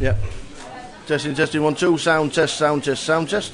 Yeah. Testing, testing, 1, 2, sound test, sound test, sound test.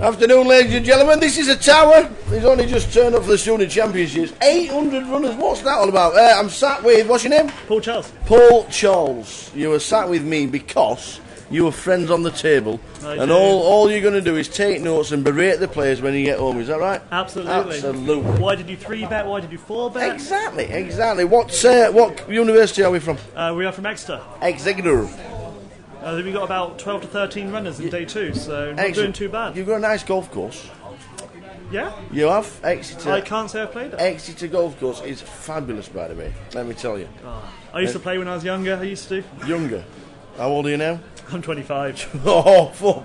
Afternoon, ladies and gentlemen. This is a tower. He's only just turned up for the Student Championships. 800 runners. What's that all about? I'm sat with, what's your name? Paul Charles. Paul Charles. You were sat with me because you were friends on the table. And all you're going to do is take notes and berate the players when you get home. Is that right? Absolutely. Absolutely. Why did you 3-bet? Why did you 4-bet? Exactly. What university are we from? We are from Exeter. Exeter. We've got about 12 to 13 runners in day 2, so not doing too bad. You've got a nice golf course. Yeah? You have? Exeter. I can't say I've played it. Exeter golf course is fabulous, by the way. Let me tell you. I used to play when I was younger. I used to. Younger? How old are you now? I'm 25.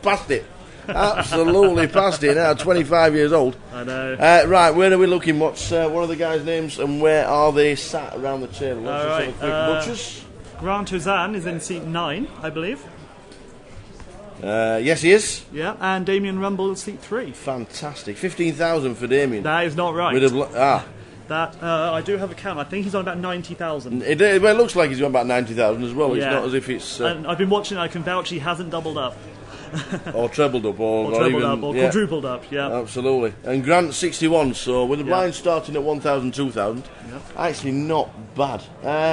Past it. Absolutely past it now. 25 years old. I know. Right, where are we looking? What's one of the guys' names and where are they sat around the table? Let's just have a quick butchers. Grant Ozan is in seat 9, I believe. Yes, he is. Yeah, and Damien Rumble is seat 3. Fantastic. 15,000 for Damien. That is not right. That I do have a count. I think he's on about 90,000. It looks like he's on about 90,000 as well. Yeah. It's not as if it's... And I've been watching. I can vouch he hasn't doubled up. Or trebled up, or quadrupled up, yeah. Absolutely. And Grant 61, so with the blind starting at 1,000, 2,000, actually not bad.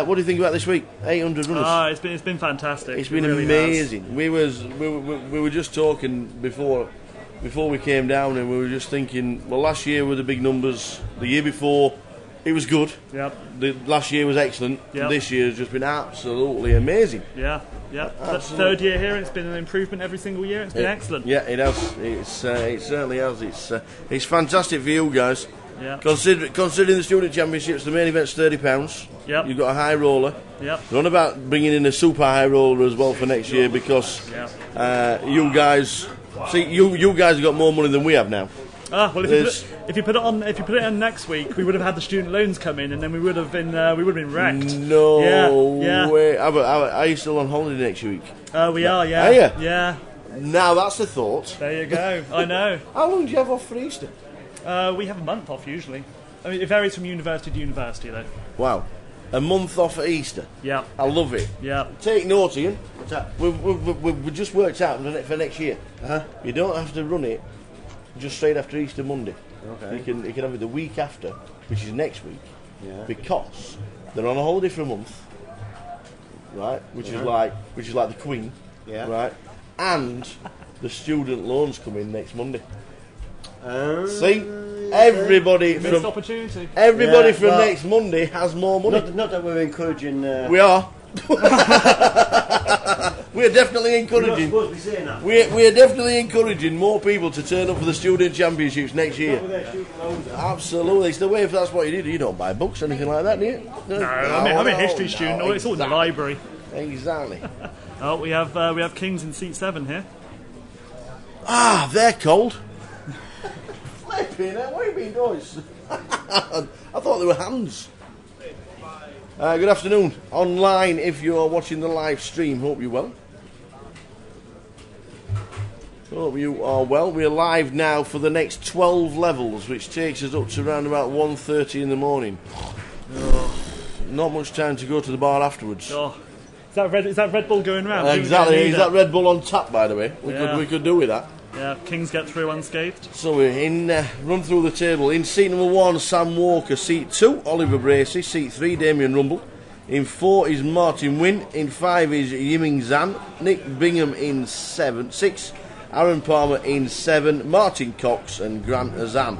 What do you think about this week? 800 runners. It's been fantastic. It's been really amazing. We were just talking before we came down, and we were just thinking, well, last year were the big numbers. The year before, it was good. Yep. The last year was excellent. Yep. This year has just been absolutely amazing. Yeah. That's third year here. It's been an improvement every single year. It's been excellent. Yeah, it has. It certainly has. It's fantastic for you guys. Yeah. Considering the Student Championships, the main event's £30. Yep. You've got a high roller. Yep. They're on about bringing in a super high roller as well for next year because you guys have got more money than we have now. Well, if you put it on next week, we would have had the student loans come in, and then we would have been wrecked. No way. Are you still on holiday next week? We are. Yeah. Are you? Yeah. Now that's a thought. There you go. I know. How long do you have off for Easter? We have a month off usually. I mean, it varies from university to university, though. Wow. A month off at Easter. Yeah. I love it. Yeah. Take note, Ian. We've just worked out for next year. You don't have to run it just straight after Easter Monday. Okay. You can have it the week after, which is next week. Yeah. Because they're on a holiday for a month, right? Which is like the Queen. Yeah. Right. And the student loans come in next Monday. See, everybody missed opportunity. Everybody from next Monday has more money. Not that we're encouraging. We are. We're definitely encouraging. You're not supposed to be saying that. We're definitely encouraging more people to turn up for the Student Championships next year. Absolutely, it's the way. If that's what you do, you don't buy books or anything like that, do you? No, I'm a history student. No, it's all in the library. Exactly. We have Kings in seat 7 here. They're cold. Flipping out. What have you been doing? I thought they were hands. Good afternoon. Online, if you're watching the live stream, hope you're well. Hope you are well. We're live now for the next 12 levels, which takes us up to around about 1:30 in the morning. Not much time to go to the bar afterwards. Is that Red Bull going round? Exactly. Is that Red Bull on tap, by the way? We could do with that. Yeah, Kings get through unscathed. So we're in, run through the table. In seat number 1, Sam Walker. Seat 2, Oliver Bracey. Seat 3, Damien Rumble. In 4 is Martin Wynn. In 5 is Yiming Zan. Nick Bingham in 6. Aaron Palmer in 7. Martin Cox and Grant Azan.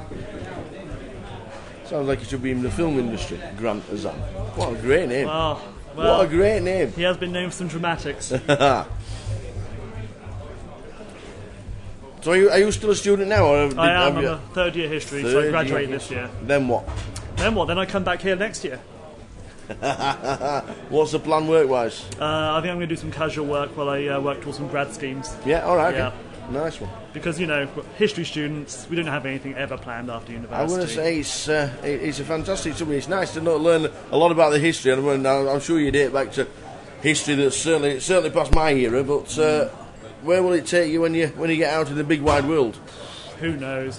Sounds like he should be in the film industry. Grant Azan. What a great name. Well, what a great name. He has been known for some dramatics. So are you still a student now? Or I am. I'm a third year history, so I graduate this year. Then what? Then I come back here next year. What's the plan work-wise? I think I'm going to do some casual work while I work towards some grad schemes. Yeah, alright. Yeah. Okay. Nice one. Because, history students, we don't have anything ever planned after university. I want to say it's a fantastic subject. It's nice to learn a lot about the history, and I'm sure you date back to history that's certainly past my era, but where will it take you when you get out in the big wide world? Who knows?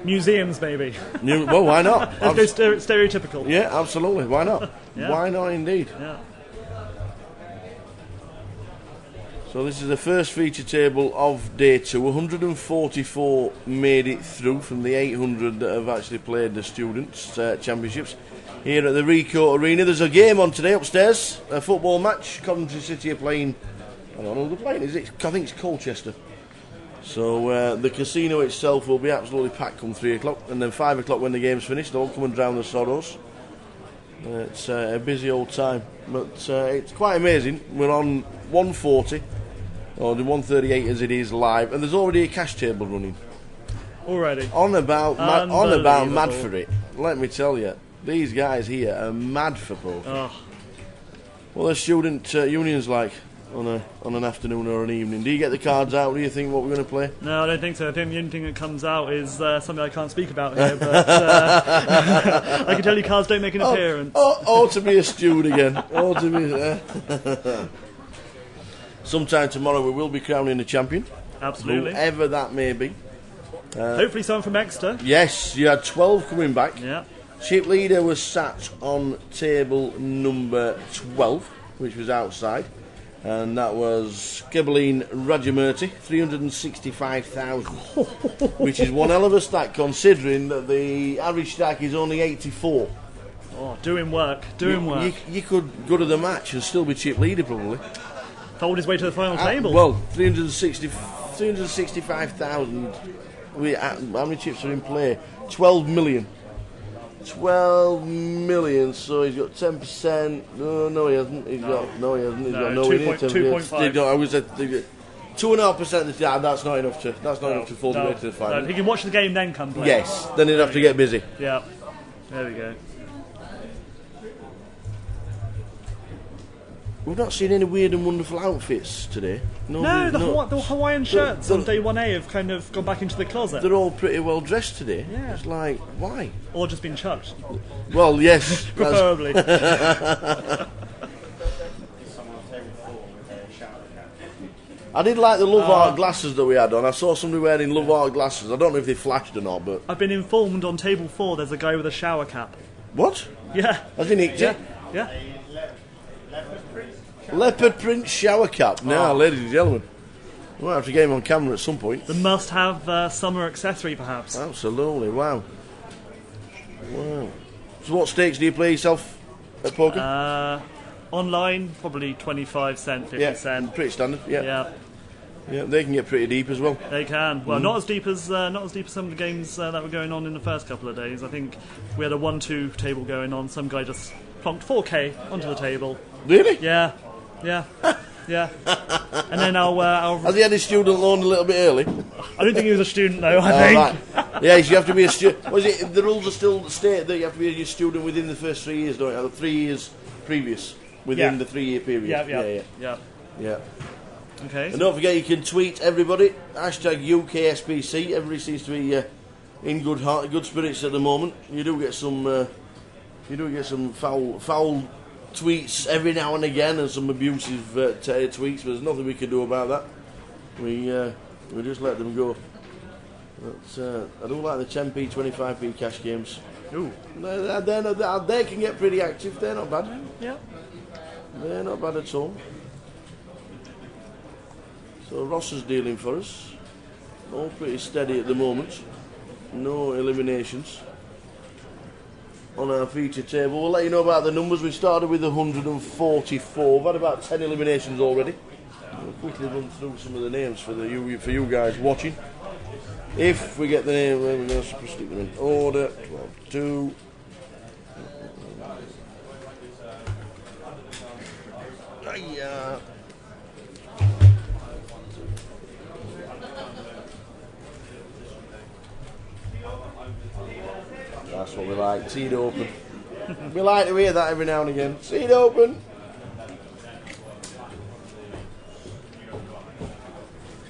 Museums, maybe. Well, why not? Let's go stereotypical. Yeah, absolutely. Why not? Yeah. Why not, indeed? Yeah. So this is the first feature table of day 2. 144 made it through from the 800 that have actually played the Students' Championships. Here at the Ricoh Arena, there's a game on today upstairs, a football match. Coventry City are playing, I don't know who they're playing, is it? I think it's Colchester. So the casino itself will be absolutely packed come 3 o'clock, and then 5 o'clock when the game's finished, they'll all come and drown the sorrows. It's a busy old time, but it's quite amazing. We're on 140, or the 138 as it is live, and there's already a cash table running. Already. On about mad for it. Let me tell you, these guys here are mad for poker. Oh. What are student unions like on an afternoon or an evening? Do you get the cards out? Do you think what we're going to play? No, I don't think so. I think the only thing that comes out is something I can't speak about here, but I can tell you cards don't make an appearance. To be a steward again. To be... Sometime tomorrow we will be crowning the champion. Absolutely. Whoever that may be. Hopefully someone from Exeter. Yes, you had 12 coming back. Yeah. Chip leader was sat on table number 12, which was outside. And that was Gibelline Rajamurti, 365,000, which is one hell of a stack considering that the average stack is only 84. Oh, doing work. You could go to the match and still be chip leader probably. Fold his way to the final table. Well, 365,000. How many chips are in play? 12 million. 12 million, so he's got 10%. No, he hasn't. He's got no in it. 2.5. I was at 2.5%. That's not enough to. That's not enough to fold the way to the final. No, he can watch the game then come play. Yes, then he'd have to get busy. Yeah, there we go. We've not seen any weird and wonderful outfits today. The Hawaiian shirts on day 1A have kind of gone back into the closet. They're all pretty well dressed today. Yeah. It's like, why? Or just been chucked. Well, yes. Preferably. I did like the Love Art glasses that we had on. I saw somebody wearing Love Art glasses. I don't know if they flashed or not, but... I've been informed on table 4 there's a guy with a shower cap. What? Yeah. Has he nicked it? Yeah. Leopard print shower cap. Now, ladies and gentlemen, we'll have to get him on camera at some point. The must-have summer accessory, perhaps. Absolutely. Wow. So what stakes do you play yourself at poker? Online, probably 25 cent, 50 cent. Pretty standard. Yeah. Yeah, they can get pretty deep as well. They can. Well, not as deep as some of the games that were going on in the first couple of days. I think we had a 1-2 table going on. Some guy just plonked 4K onto the table. Really? Yeah. And then I'll... Has he had his student loan a little bit early? I don't think he was a student though, I think. Right. Yes, you have to be a student. Was it the rules are still state that you have to be a student within the first 3 years, don't you? 3 years previous within the 3 year period. Yeah. Okay. And don't forget you can tweet everybody. #UKSPC. Everybody seems to be in good spirits at the moment. You do get some foul tweets every now and again, and some abusive tweets, but there's nothing we can do about that. We just let them go. But, I do like the 10p, 25p cash games. Ooh. They can get pretty active. They're not bad. Yeah. They're not bad at all. So Ross is dealing for us. All pretty steady at the moment. No eliminations on our feature table. We'll let you know about the numbers. We started with 144. We've had about 10 eliminations already. We'll quickly run through some of the names for you guys watching. If we get the name, we're going to stick them in order. 12-2. That's what we like. Seed open. We like to hear that every now and again. Seed open.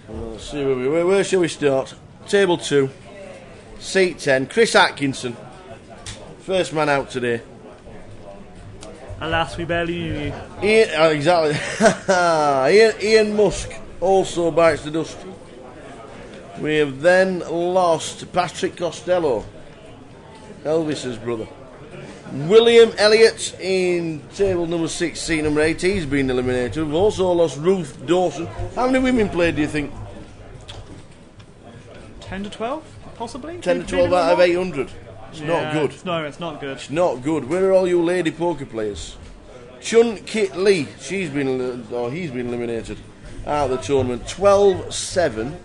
Let's see where shall we start? Table 2, seat 10. Chris Atkinson, first man out today. Alas, we barely knew you. Exactly. Ian Musk also bites the dust. We have then lost Patrick Costello, Elvis's brother. William Elliott in table number 6, seat number 8. He's been eliminated. We've also lost Ruth Dawson. How many women played, do you think? 10 to 12, possibly? 10 to 12 out of 800. It's not good. It's not good. It's not good. Where are all you lady poker players? Chun Kit Lee, he's been eliminated out of the tournament. 12-7.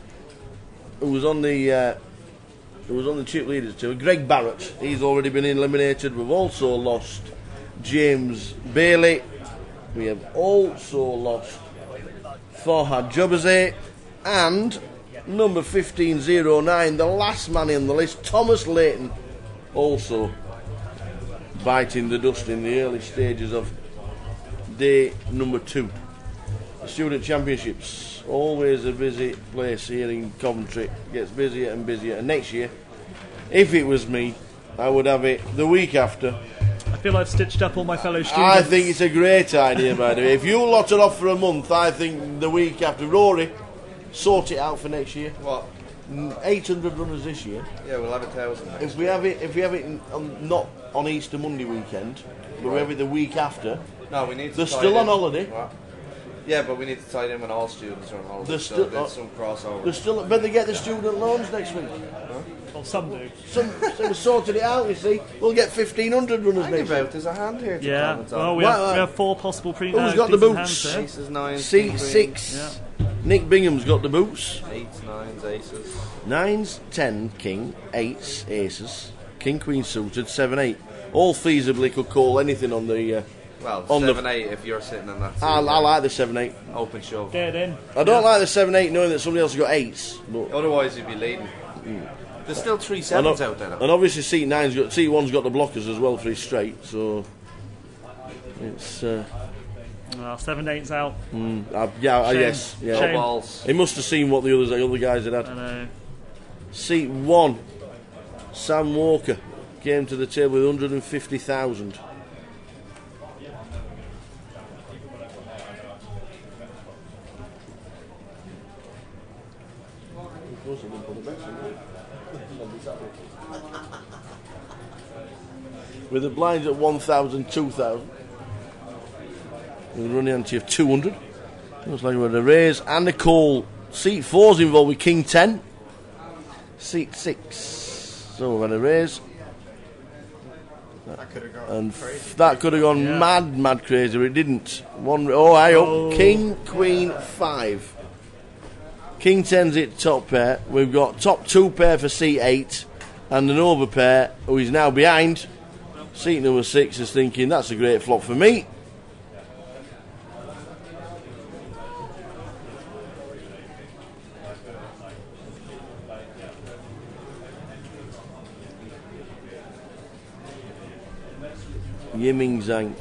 Who was on the chip leaders too. Greg Barrett, he's already been eliminated. We've also lost James Bailey. We have also lost Farhad Jobazay and number 1509, the last man on the list, Thomas Layton, also biting the dust in the early stages of day number 2. The Student Championships, always a busy place here in Coventry, gets busier and busier, and next year, if it was me, I would have it the week after. I feel I've stitched up all my fellow students. I think it's a great idea, by the way. If you lot it off for a month, I think the week after. Rory, sort it out for next year. What? 800 runners this year. Yeah, we'll have 1,000. If we have it not on Easter Monday weekend, but we have it the week after. No, we need to. They're still on holiday. What? Yeah, but we need to tie it in when all students are on holiday. They're so still there's some crossover. They're still, but they get the student loans next week. Well, some do. Some sorted it out. You see, we'll get 1,500 runners Hang next about, week. there's a hand here to Yeah. comment on. Well, we have 4 possible Who's got the decent boots? hands here. Aces, 9s, Seat king, queen. 6. Nick Bingham's got the boots. 8s, 9s, aces. 9s, 10, king, 8s, aces, king, queen suited, 7, 8. All feasibly could call anything on the. Well, on 7, 8 if you're sitting in that seat. I like the 7, 8. Open shove. Get in. I don't like the 7, 8 knowing that somebody else has got 8s. But Otherwise, you'd be leading. There's still 3 7s out there. and obviously seat 1's got the blockers as well for his straight. So it's. 7, 8's out. Yes. No Shame. balls. He must have seen what the other guys had I had. know. Seat 1, Sam Walker came to the table with 150,000. With the blinds at 1,000, 2,000. With a running ante of 200. Looks like we're at a raise. And a call. Seat 4's involved with King 10. Seat 6. So we've had a raise. That could have gone And crazy. that could have gone mad crazy, but it didn't. I hope. King, Queen, 5. King 10's it top pair. We've got top 2 pair for seat 8. And an over pair, who is now behind. Seat number 6 is thinking, that's a great flop for me. Yiming Zhang.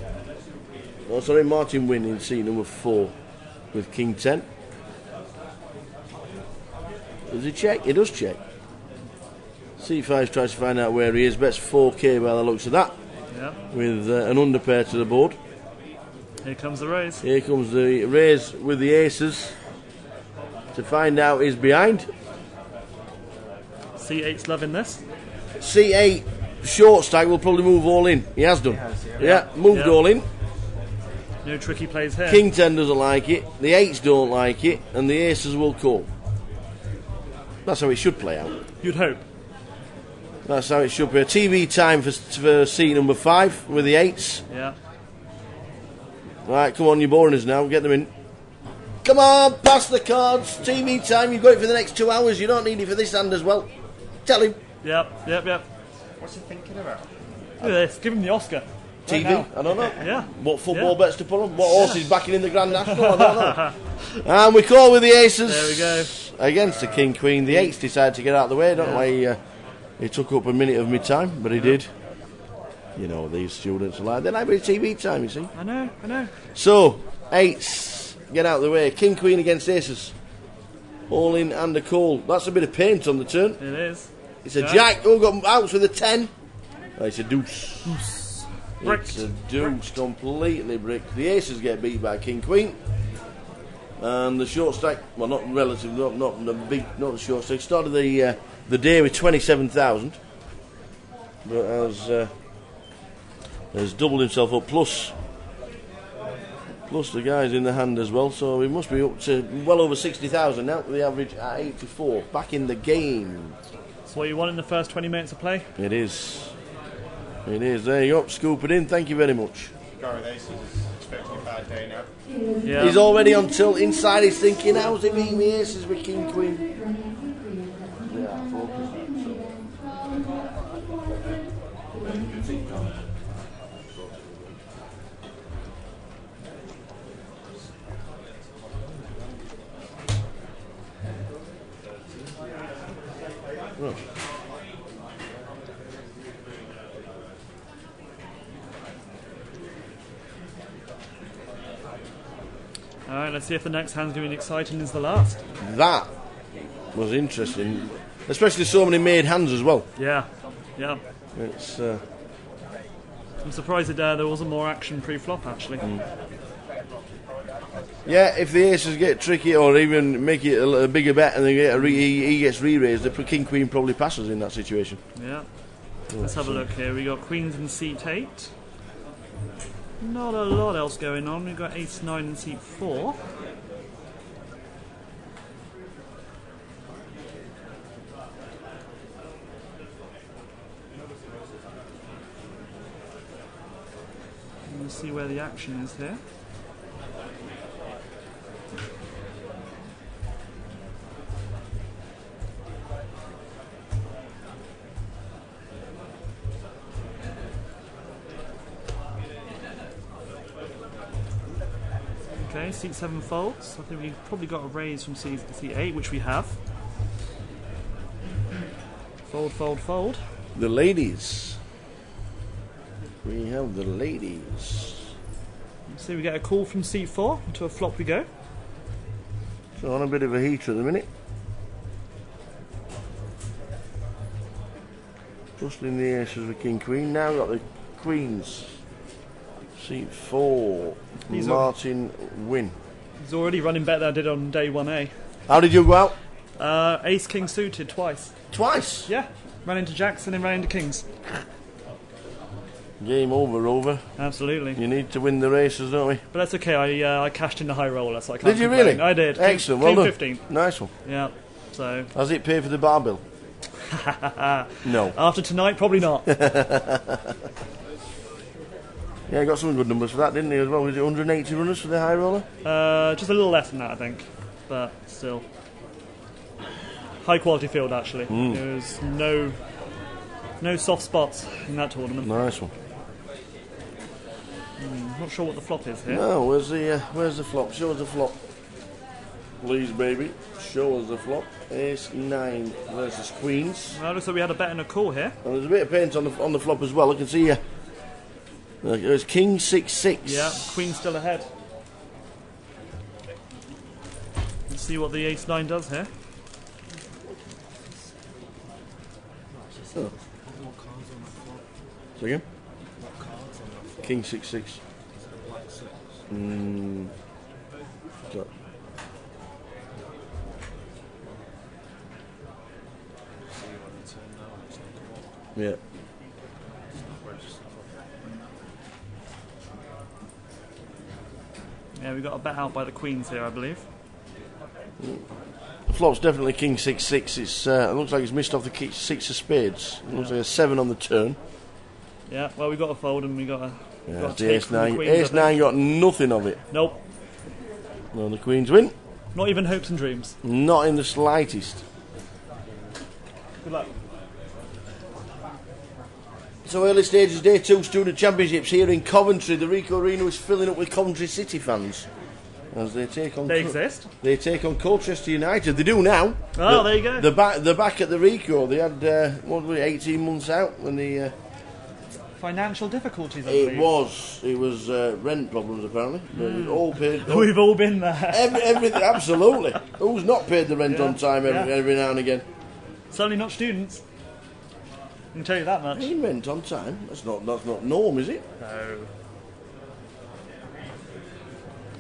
Oh, sorry, Martin Wynn in seat number 4 with King 10. Does he check? He does check. Seat 5 tries to find out where he is. Bets 4k by the looks of that. Yeah. With an underpair to the board. Here comes the raise. Here comes the raise with the aces. To find out he's behind. C8's loving this. C8 short stack will probably move all in. He has done. Moved all in. No tricky plays here. King 10 doesn't like it. The 8s don't like it. And the aces will call. That's how it should play out. You'd hope. That's how it should be. TV time for seat number 5 with the 8s. Yeah. Right, come on, you're boring us now. Get them in. Come on, pass the cards. TV time. You've got it for the next 2 hours. You don't need it for this hand as well. Tell him. Yep. What's he thinking about? Look at this. Give him the Oscar. TV? now. I don't know. Yeah. What football bets to put on? What horse is backing in the Grand National? I don't know. And we call with the aces. There we go. Against the King Queen. The 8s decided to get out of the way. I don't know why he took up a minute of my time, but he did. You know, these students are like, they like a bit of TV time, you see. I know. So, 8s, get out of the way. King Queen against aces. All in and a call. That's a bit of paint on the turn. It is. It's a jack. Oh, got outs with a 10. Oh, it's a deuce. Bricked. It's a deuce, completely bricked. The aces get beat by King Queen. And the short stack, well, not relative, not the short stack. Started the day with 27,000, but as has doubled himself up, plus the guys in the hand as well, so we must be up to well over 60,000 now, with the average at 84. Back in the game. That's what you want in the first 20 minutes of play? It is. It is. There you go, scoop it in, thank you very much. Go with aces, expecting a bad day now. Yeah. He's already on tilt, inside he's thinking, how's it beating the aces with king, queen? Yeah, focus that, so. Oh. Alright, let's see if the next hand's going to be exciting as the last. That was interesting, especially so many made hands as well. Yeah, yeah. It's I'm surprised that there wasn't more action pre-flop, actually. yeah, if the aces get tricky or even make it a bigger bet and they get he gets re-raised, the king queen probably passes in that situation. Yeah. Let's have a look here. We got queens in seat 8. Not a lot else going on. We've got ace 9 in seat 4. We'll see where the action is here. Okay, seat 7 folds. I think we've probably got a raise from seat 8, which we have. Fold, fold, fold. The ladies. We have the ladies. See, we get a call from seat 4. To a flop we go. So on a bit of a heater at the minute. Rustling the aces with king queen. Now got the queens. Seat 4. Martin win. He's already running better than I did on day 1A. How did you go out? Ace king suited twice. Twice? Yeah. Ran into jacks and then ran into kings. Game over. Absolutely. You need to win the races, don't we? But that's okay. I cashed in the high roller, so I can't Did you complain. really? I did. Excellent. Came Well done. 15. Nice one. Yeah. So. Has it paid for the bar bill? No. After tonight, probably not. Yeah, got some good numbers for that, didn't he, as well? Was it 180 runners for the high roller? Just a little less than that, I think. But still. High quality field, actually. There was no soft spots in that tournament. Nice one. Not sure what the flop is here. No, where's the flop? Show us the flop. Please, baby. Show us the flop. Ace 9 versus queens. Well, looks like we had a bet and a call here. And there's a bit of paint on the flop as well. I can see there's king 6-6. Yeah, queen still ahead. Let's see what the ace 9 does here. Oh. So again? King 6-6. So. Yeah. Yeah, we got a bet out by the queens here, I believe. The flop's definitely king 6-6. It looks like it's missed off the 6 of spades. It looks like a 7 on the turn. Yeah, well, we got a fold and we got a. Yeah, got a the take ace from the 9. queens, Ace 9 got nothing of it. Nope. No, the queens win. Not even hopes and dreams. Not in the slightest. Good luck. So early stages, day 2 student championships here in Coventry. The Ricoh Arena is filling up with Coventry City fans as they take on. They exist. They take on Colchester United. They do now. Oh, there you go. They're back at the Ricoh. They had what was it, 18 months out when the. Financial difficulties, I It believe. it was rent problems apparently. But it was all paid. We've all been there. Everything, absolutely. Who's not paid the rent on time every now and again? Certainly not students. I can tell you that much. Paying rent on time? That's not norm, is it? No.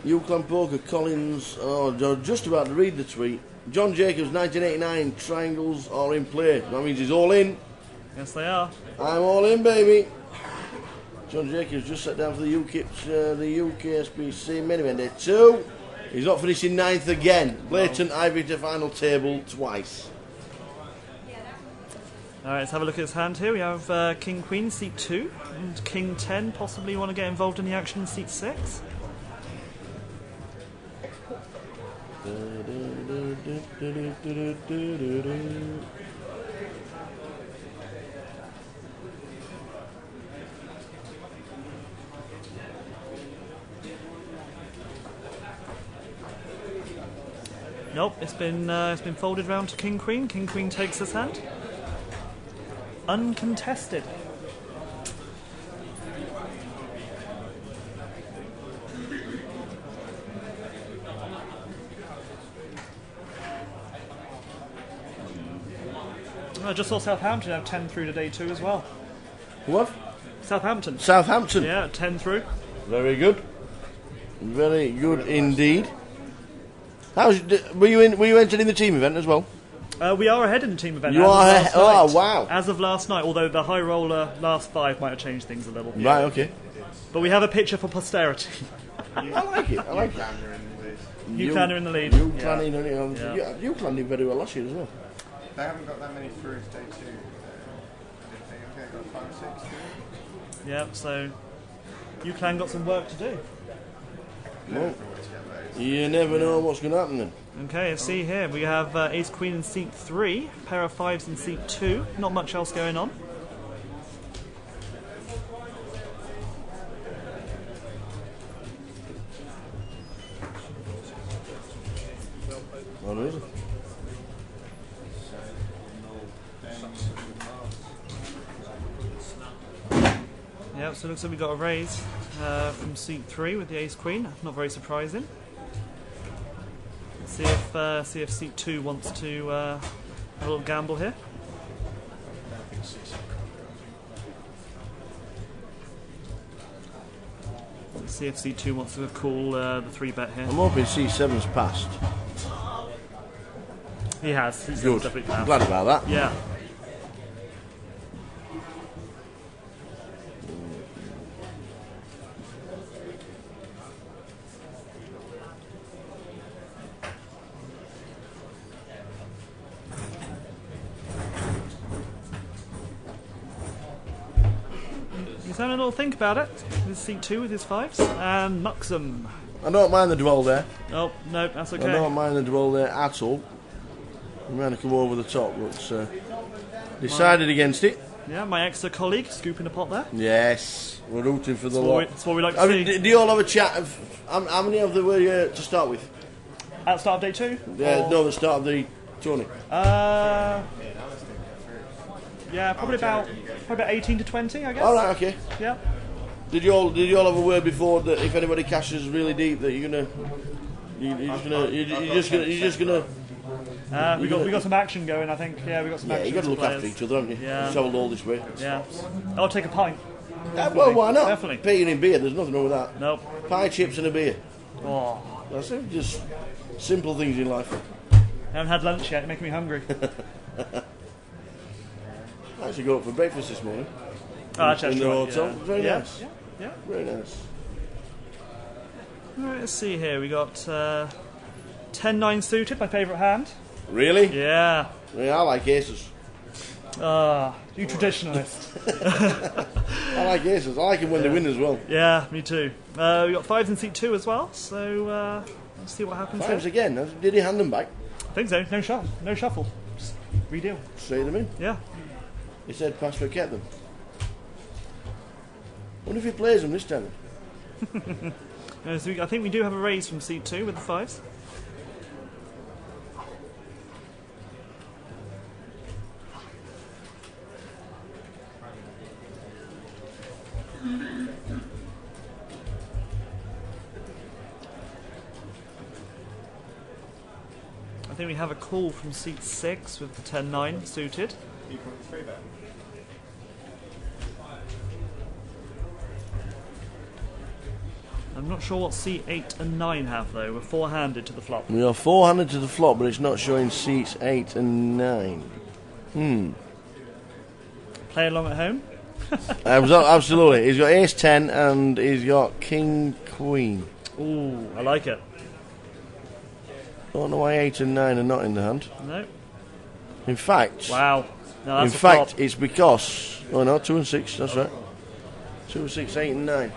Euclid Poker, Collins. Oh, just about to read the tweet. John Jacobs, 1989. Triangles are in play. That means he's all in. Yes, they are. I'm all in, baby. John Jacobs just sat down for the UKSBC main event day 2. He's not finishing 9th again. Blatant Ivy to final table twice. Alright, let's have a look at his hand here. We have King Queen, seat 2, and King 10 possibly want to get involved in the action in seat 6. Nope, it's been folded round to King Queen. King Queen takes his hand. Uncontested. I just saw Southampton have 10 through to day 2 as well. What? Southampton. Southampton. Yeah, 10 through. Very good. Very good indeed. Were you entered in the team event as well? We are ahead in the team event. You are ahead. Oh, wow. As of last night, although the high roller last 5 might have changed things a little. Right, okay. But we have a picture for posterity. I like it. I like it. UCLan are in the lead. UCLan did very well last year as well. They haven't got that many through day 2. They've got 5 or 6. Yeah, so UCLan got some work to do. Well, you never know what's going to happen then. Okay, let's see here. We have Ace Queen in seat 3, pair of 5s in seat 2. Not much else going on. Oh, no, is it? Yeah, so it looks like we got a raise from seat 3 with the Ace Queen. Not very surprising. Let's see if seat 2 wants to have a little gamble here. Let's see if seat 2 wants to call the 3-bet here. I'm hoping C7's passed. He has. He's Good. definitely I'm passed. glad about that. Yeah. He's having a little think about it. With seat 2 with his 5s. And Muxham. I don't mind the dwell there. Oh, no, that's okay. I don't mind the dwell there at all. I'm going to come over the top, but decided against it. Yeah, my ex-colleague scooping a pot there. Yes, we're rooting for the lot. That's what we like to see. Do you all have a chat of how many of them were you to start with? At the start of day 2? Yeah, no, the start of the tourney. Yeah, probably about 18 to 20, I guess. All right, okay. Yeah. Did you all have a word before that if anybody cashes really deep that you're just gonna we got some action going, I think. Yeah, we got some action. you got to look players. after each other, haven't you? Yeah. Travelled all this way. Yeah. I'll take a pint. Well, why not? Definitely. Paying in beer, there's nothing wrong with that. Nope. Pie, chips, and a beer. Oh, That's it. Just simple things in life. I haven't had lunch yet. You're making me hungry. I actually got up for breakfast this morning. That's in the right, hotel. yeah. Very Yeah, nice. Yeah. Very nice. Alright, let's see here. We got 10-9 suited, my favourite hand. Really? Yeah. Yeah, I like aces. You traditionalist. I like aces. I like them when they win as well. Yeah, me too. We got 5s in seat 2 as well, so let's see what happens Fives here. again. Did he hand them back? I think so. No shuffle. Just redeal. Straight them in. Yeah. He said pass for kept them. Wonder if he plays them this time. So I think we do have a raise from seat 2 with the 5s. I think we have a call from seat 6 with the 10-9 suited. Equal 3-bet. I'm not sure what seat 8 and 9 have though. We're four-handed to the flop. We are four-handed to the flop, but it's not showing seats 8 and 9. Play along at home. Absolutely. He's got ace 10 and he's got king queen. Ooh, I like it. Don't know why 8 and 9 are not in the hand. No. In fact, Wow. No, that's in a fact, flop. it's because 2 and 6. That's right. 2, 6, 8, and 9.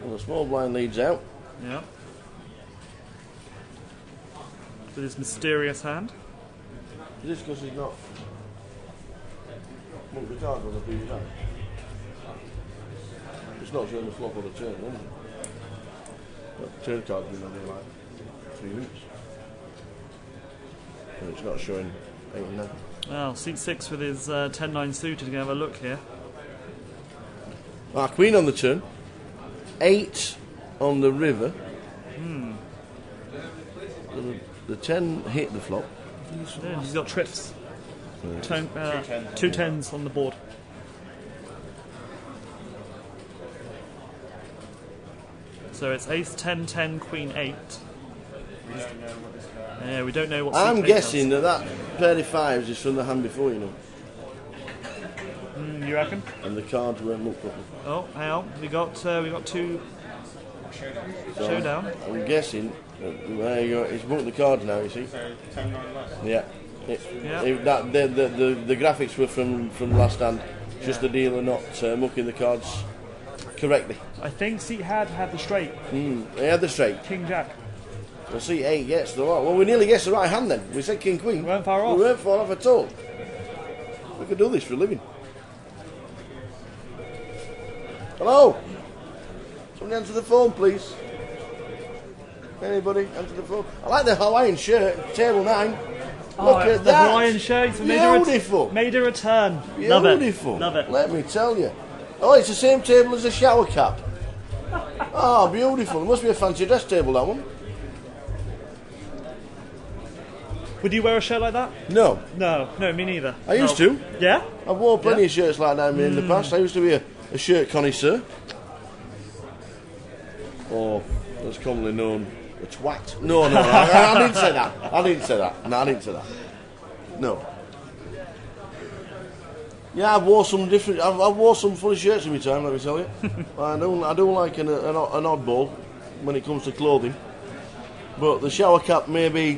Well, the small blind leads out. Yeah. With his mysterious hand. Is this because he's not moved the card on the previous hand? It's not showing the flop on the turn, is it? That turn card's been on there like 3 minutes. And it's not showing 8 and 9. Well, seat 6 with his 10-9 suited. Can have a look here. Queen on the turn. 8 on the river. The 10 hit the flop. Yeah, he's got trips. Two tens on the board. So it's ace 10, 10, queen 8. Yeah, we don't know what. I'm seat 8 guessing does. that pair of fives is from the hand before, you know. You reckon? And the cards weren't looked properly. Oh, hang on. We got two So showdown. I'm guessing. There you go. He's booked the cards now. You see. So 10 9 less. Yeah. Yeah. The graphics were from last hand. Just the dealer not mucking the cards correctly. I think seat had the straight. He had the straight. King Jack. Well, see, 8 gets the right. Well, we nearly guessed the right hand then. We said king queen. We weren't far off. We weren't far off at all. We could do this for a living. Hello. Somebody answer the phone, please. Anybody answer the phone? I like the Hawaiian shirt. Table 9. Look at the that. Hawaiian shirts Beautiful. made a return. Beautiful. Love it. Let me tell you. Oh, it's the same table as the shower cap. Oh, beautiful. It must be a fancy dress table, that one. Would you wear a shirt like that? No. No, me neither. I used to. Yeah? I've worn plenty of shirts like that in the past. I used to be a shirt connoisseur. Or, as commonly known, a twat. No, I didn't say that. I didn't say that. No, I didn't say that. No. Yeah, I've wore some funny shirts in my time, let me tell you. I don't like an oddball when it comes to clothing. But the shower cap may be...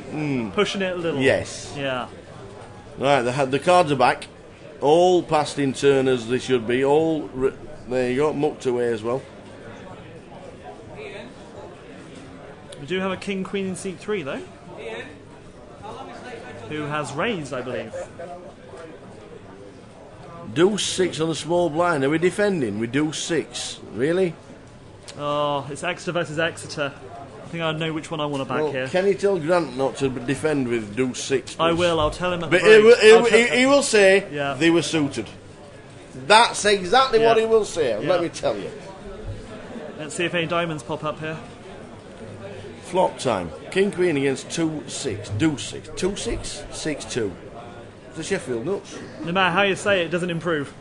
Pushing it a little. Yes. Yeah. Right, the cards are back. All passed in turn as they should be. There you go, mucked away as well. We do have a king queen in seat 3 though. Who has raised, I believe. Deuce 6 on the small blind. Are we defending? We do 6. Really? Oh, it's Exeter versus Exeter. I think I know which one I want to back here. Can you tell Grant not to defend with Deuce 6? I will. I'll tell him at the But break. he will say Yeah. they were suited. That's exactly what he will say. Yeah. Let me tell you. Let's see if any diamonds pop up here. Flop time. King Queen against 2-6. Deuce 6. 2-6? 6-2. The Sheffield Nuts. No matter how you say it, it doesn't improve.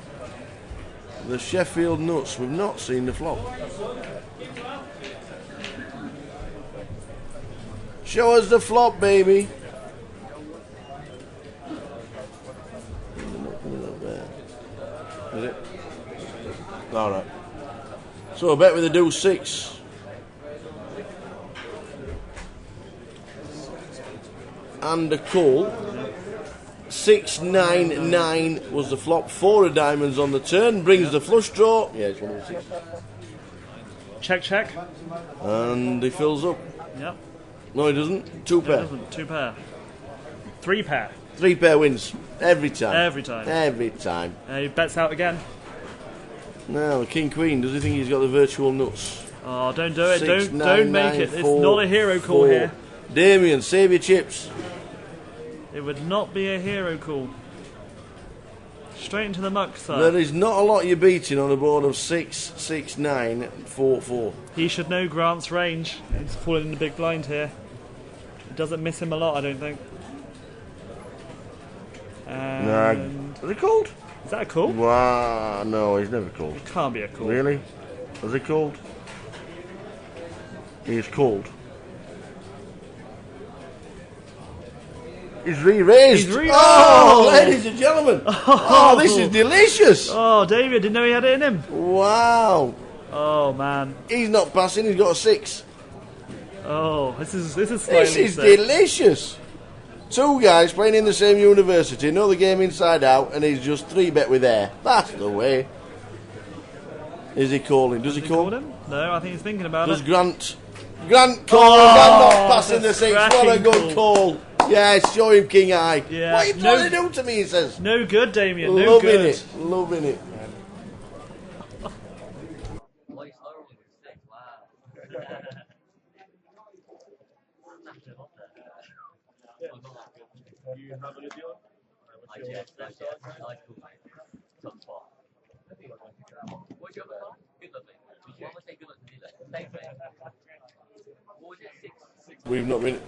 The Sheffield Nuts. We've not seen the flop. Show us the flop, baby. Is it? All right. So I bet with the Deuce 6. And a call. 6-9-9 was the flop. 4 of diamonds on the turn. Brings the flush draw. Yeah, it's one of the 6. Check. And he fills up. Yep. No, he doesn't. 2 pair. Doesn't. 2 pair. 3 pair. 3 pair wins. Every time. Every time. Every time. He bets out again. Now, King Queen, does he think he's got the virtual nuts? Oh, don't do it. 6, Don't 9, make 9, it. 4, It's not a hero call 4. here. Damien, save your chips. It would not be a hero call. Straight into the muck, sir. There is not a lot you're beating on a board of 6, 6, 9, 4, 4. He should know Grant's range. He's falling in the big blind here. It doesn't miss him a lot, I don't think. And Is it called? is that a call? Wow, no, he's never called. It can't be a call. Really? Was it called? He's called. He's re-raised. Oh, ladies and gentlemen. Oh, this is delicious. Oh, David, didn't know he had it in him. Wow. Oh, man. He's not passing, he's got a 6. Oh, this is slightly This is sick. delicious. 2 guys playing in the same university, know the game inside out, and he's just 3-bet with air. That's the way. Is he calling? Does he call? Called him? No, I think he's thinking about Does it. Grant call? Grant not passing the that's 6. What a cracking good call. Yes, show him king eye. Yeah. What are you trying to do to me, he says. No good, Damien. No Loving good. it. Loving it. We've not been.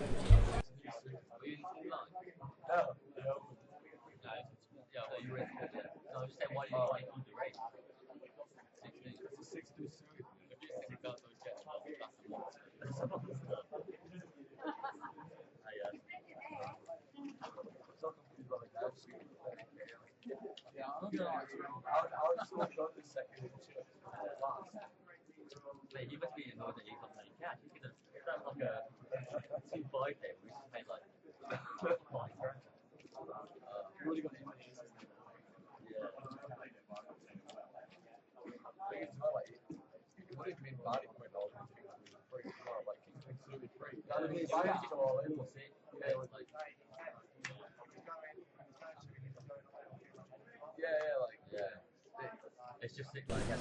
You must be annoyed that he's not playing cash. He's gonna that's like a 2-5 there. We just paid like really got images. Yeah. It would have been bad if we went free as well, like completely free. That would be bad just all in. Yeah, it was like it's just sick like that.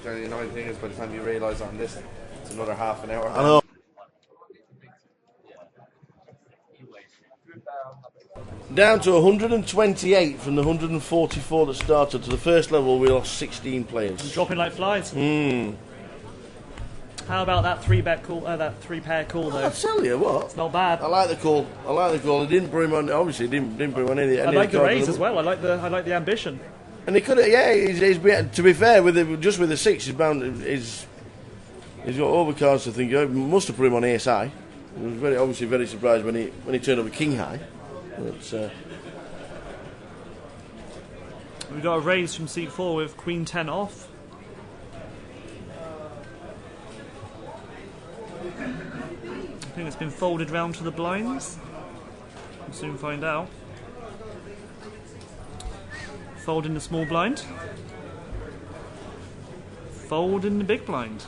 The only annoying thing is by the time you realise on this, it's another half an hour. I know. Down to 128 from the 144 that started. To the first level, we lost 16 players. Dropping like flies. Hmm. How about that 3-bet call? That 3-pair call though. I'll tell you what. It's not bad. I like the call. I like the call. It didn't bring him on. Obviously, didn't bring him on any. I like the raise as well. I like the ambition. And he could have. Yeah, he's to be fair, with the 6, he's bound. He's got overcards to think. Must have put him on ace high. He was obviously very surprised when he turned up a king high. But, we've got a raise from seat 4 with queen 10 off. I think it's been folded round to the blinds. We'll soon find out. Fold in the small blind. Fold in the big blind.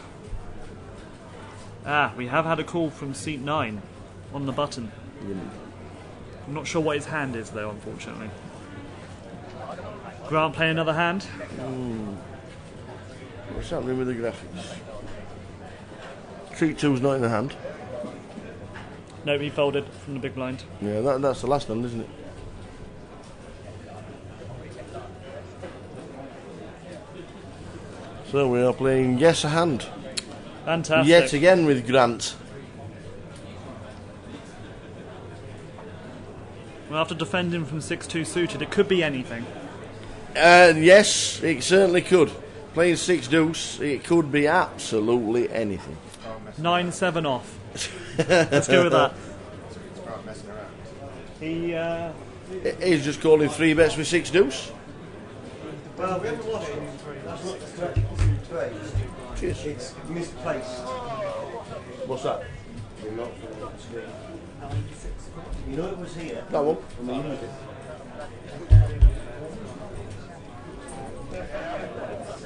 Ah, we have had a call from seat 9 on the button. I'm not sure what his hand is though, unfortunately. Grant play another hand. what's happening with the graphics? Treat 2's not in the hand. No, he folded from the big blind. Yeah, that's the last hand, isn't it? So we are playing Yes a Hand. Fantastic. Yet again with Grant. Well, after defending from 6-2 suited, it could be anything. Yes, it certainly could. Playing 6 deuce, it could be absolutely anything. 9-7 off. Let's go with that. Start messing around. He He's just calling 3 bets with 6 deuce. Well, we haven't lost it. That's not the correct trade. Cheers. It's misplaced. What's that? You're not going to screen. You know it was here. That one. And we used it.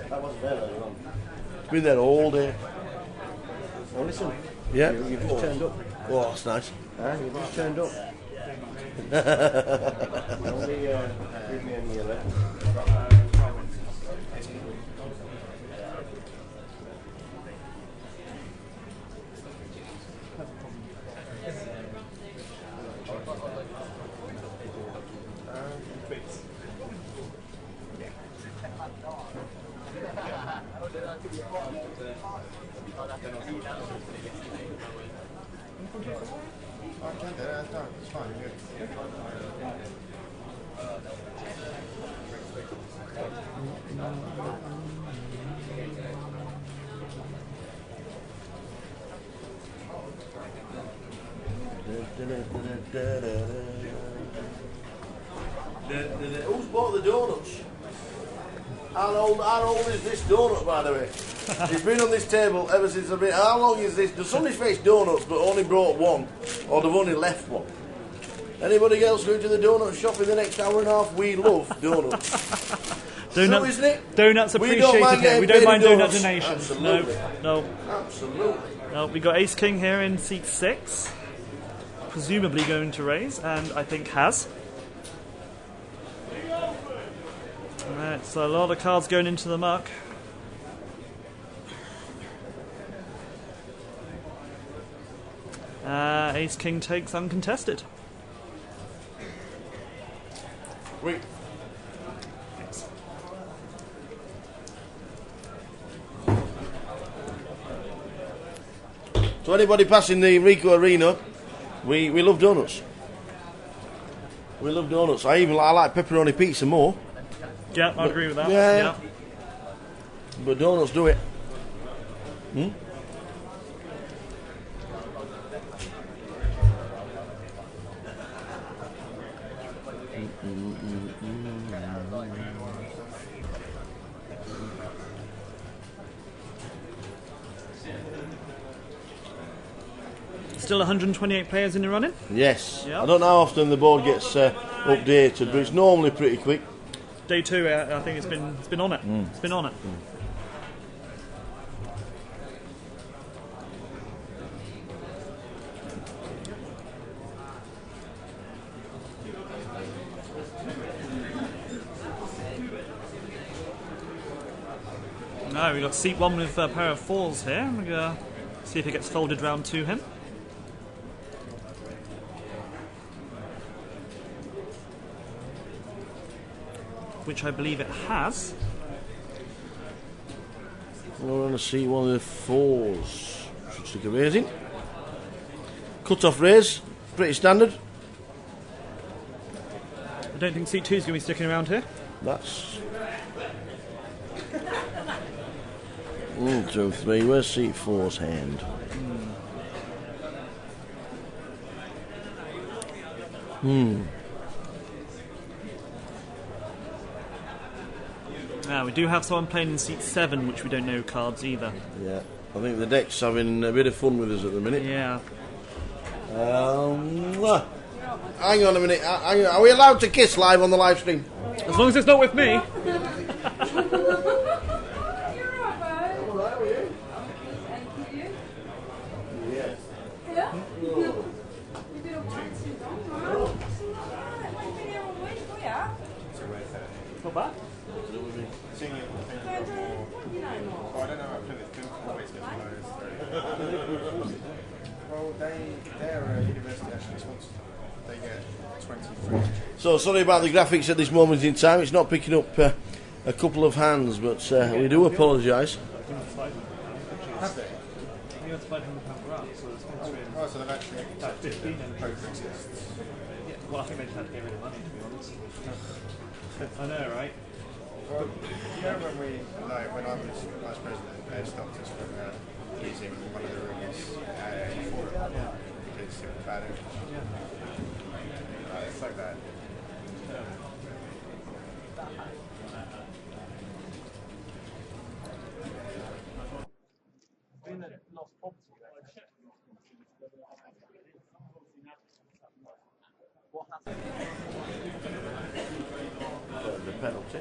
That wasn't there earlier on. It's been there all day. Oh, listen. Yeah. You've just turned up. Oh, that's nice. You've just turned up. Only give me any 11. I can't do that. No, it's fine. You're good. Who's bought the donuts? How old is this donut, by the way? It's been on this table ever since I've been. How long is this? Does somebody's face donuts but only brought one, or they've only left one? Anybody else going to the donut shop in the next hour and a half? We love donuts. Donuts, so, isn't it? Donuts appreciated here. We don't mind donut donations. Absolutely. No. Absolutely. No, we got Ace King here in seat 6. Presumably going to raise, and I think has. Alright, so a lot of cards going into the muck. Ace King takes uncontested. Wait. So anybody passing the Rico Arena, we love donuts. We love donuts. I like pepperoni pizza more. Yeah, I agree with that. Yeah. But donuts do it. Still 128 players in the running? Yes. Yep. I don't know how often the board gets updated, but it's normally pretty quick. Day 2, I think it's been on it. It's been on it. Now we've got seat 1 with a pair of 4s here. We're going to see if it gets folded round to him. Which I believe it has. We're on a seat 1 with 4s. Should stick a raise in. Cut-off raise, pretty standard. I don't think seat 2 is going to be sticking around here. That's 1, 2, 3. Where's seat 4's hand? We do have someone playing in seat 7, which we don't know cards either. Yeah, I think the deck's having a bit of fun with us at the minute. Yeah. Hang on a minute. Are we allowed to kiss live on the live stream? As long as it's not with me. Not bad. Well, they're university actually sponsored. They get 23. So sorry about the graphics at this moment in time. It's not picking up a couple of hands, but we do apologise. Have they? Oh, so they've actually accepted that poker exists. Yeah, well, I think they just had to get rid of money, to be honest. I know, right? Well, you know when I was vice president, they stopped us from using one of the rooms for it because it was bad. It's like that. The penalty.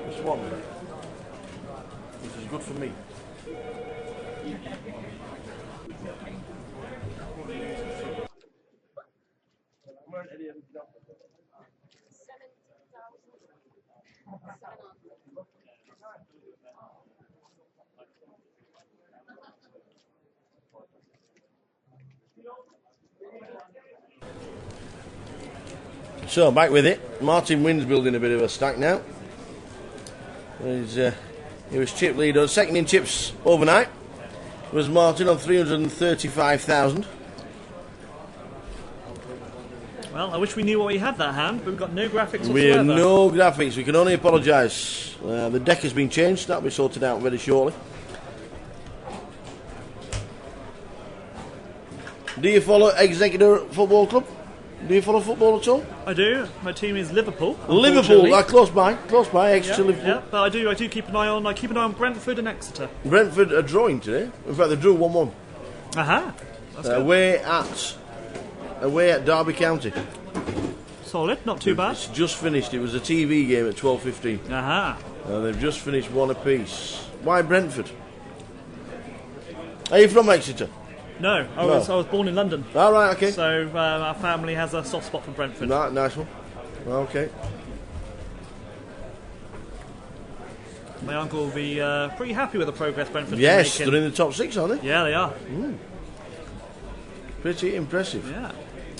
Just 1 minute. This is good for me. So back with it. Martin Wynn's building a bit of a stack now. He was chip leader. Second in chips overnight was Martin on 335,000. Well, I wish we knew what we had that hand, but we've got no graphics whatsoever. We have no graphics. We can only apologise. The deck has been changed. That'll be sorted out very shortly. Do you follow Executor Football Club? Do you follow football at all? I do. My team is Liverpool. Liverpool, close by, Exeter, Yeah, Liverpool. yeah, but I do keep an eye on. I keep an eye on Brentford and Exeter. Brentford are drawing today. In fact, they drew 1-1. Aha. That's good. Away at Derby County. Solid. Not too bad. It's just finished. It was a TV game at 12:15. Aha. They've just finished one apiece. Why Brentford? Are you from Exeter? No, I was born in London. All right, okay. So our family has a soft spot for Brentford. Nice one. Okay. My uncle will be pretty happy with the progress Brentford Yes, making. they're in the top 6, aren't they? Yeah, they are. Pretty impressive.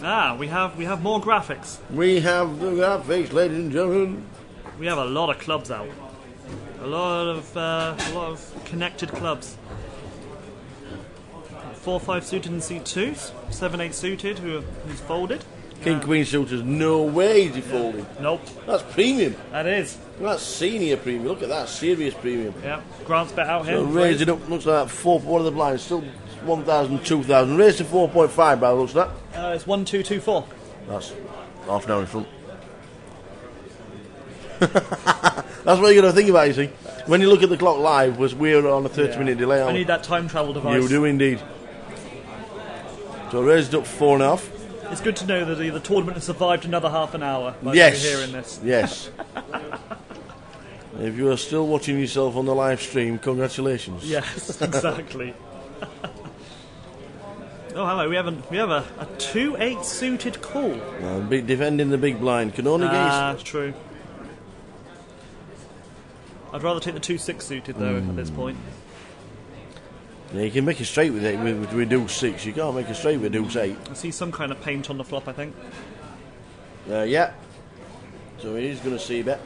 Yeah. We have more graphics. We have the graphics, ladies and gentlemen. We have a lot of clubs out. A lot of connected clubs. 4-5 suited in seat 2, 7-8 suited who's folded. King Queen suitors, no way is he folding. Nope. That's premium. That is. That's senior premium. Look at that, serious premium. Yeah. Grant's bet out here. So raise it up, looks like that. One of the blinds, still 1,000, 2,000. Raised to 4.5 by the looks of that. It's 1-2-2-4. That's half an hour in front. That's what you got to think about, you see. When you look at the clock live, we're on a 30-minute delay. I need that time travel device. You do indeed. So raised up 4.5. It's good to know that the tournament has survived another half an hour. Yes. Hearing this. Yes. If you are still watching yourself on the live stream, congratulations. Yes, exactly. Oh, hello. We have a 2-8 suited call. Defending the big blind can only That's true. I'd rather take the 2-6 suited though at this point. Yeah, you can make a straight with it with deuce 6. You can't make a straight with deuce 8. I see some kind of paint on the flop, I think. Yeah. So he is going to see bet.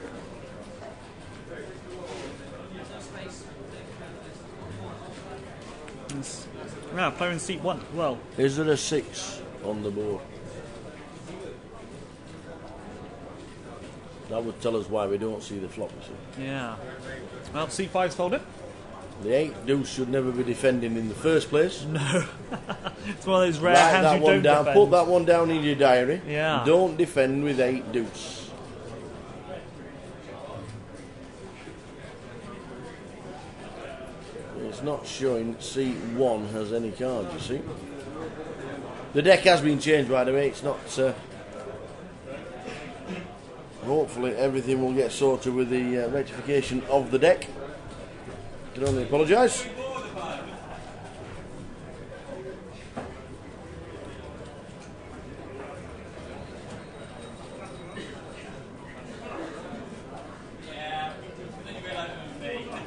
Yeah, player in seat 1. Well, Is there a 6 on the board? That would tell us why we don't see the flop, you see. yeah. Well, seat 5's folded. The 8 deuce should never be defending in the first place. No. It's one of those rare Write hands that you one don't down. defend. Put that one down in your diary. Yeah. Don't defend with 8 deuce. It's not showing C1 has any cards, you see. The deck has been changed, by the way. It's not... hopefully everything will get sorted with the rectification of the deck. I can only apologise.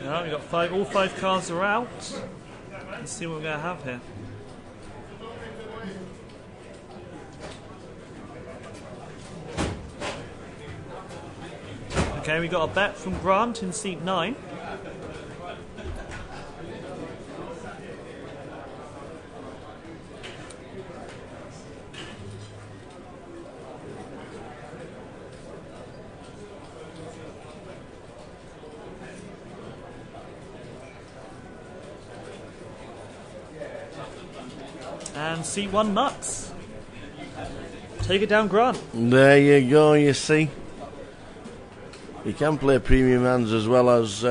Yeah, we've got all 5 cards are out. Let's see what we're going to have here. Okay, we got a bet from Grant in seat 9. And seat 1 nuts. Take it down, Grant. There you go, you see. You can play premium hands as well as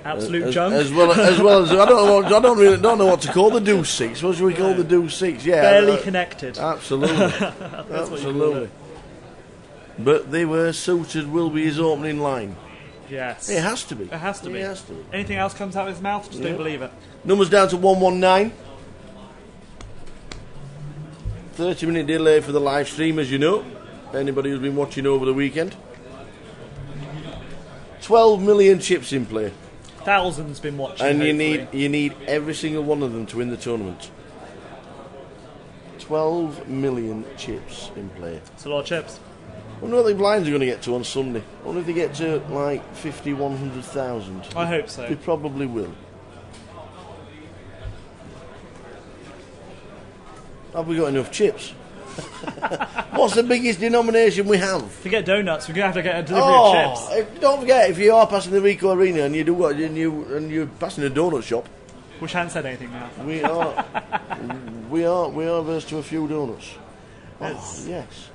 Absolute junk. as well as I don't know what to call the deuce 6. What should we call the deuce 6? Yeah, Barely connected. Absolutely, absolutely. But they were suited. Will be his opening line. Yes. It has to be. It has to be. It has to be. Anything else comes out of his mouth, just don't believe it. Numbers down to 119. 30-minute delay for the live stream, as you know. Anybody who's been watching over the weekend. 12 million chips in play. Thousands been watching. And hopefully. you need every single one of them to win the tournament. 12 million chips in play. It's a lot of chips. I wonder what the blinds are going to get to on Sunday. I wonder if they get to like 50, 100,000. I hope so. They probably will. Have we got enough chips? What's the biggest denomination we have? To get donuts, we're going to have to get a delivery of chips. Don't forget, if you are passing the Rico Arena and you do what and you're passing a donut shop, Which hasn't said anything now. we are We are versed to a few donuts. Oh, yes.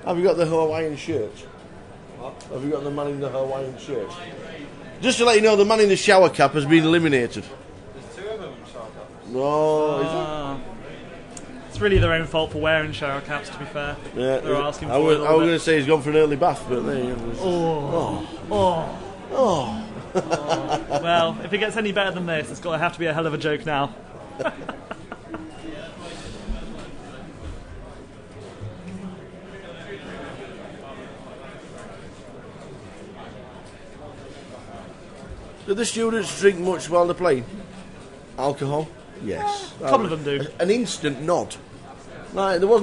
Have you got the Hawaiian shirt? What? Have you got the man in the Hawaiian shirt? Just to let you know, the man in the shower cap has been eliminated. There's 2 of them in shower caps. No, is it? It's really their own fault for wearing shower caps, to be fair. Yeah, They're asking for I was it a going little to say he's gone for an early bath, but there you go. Oh. Well, if it gets any better than this, it's got to have to be a hell of a joke now. Do the students drink much while they're playing? Alcohol? Yes. A couple of them do. An instant nod. Like, there was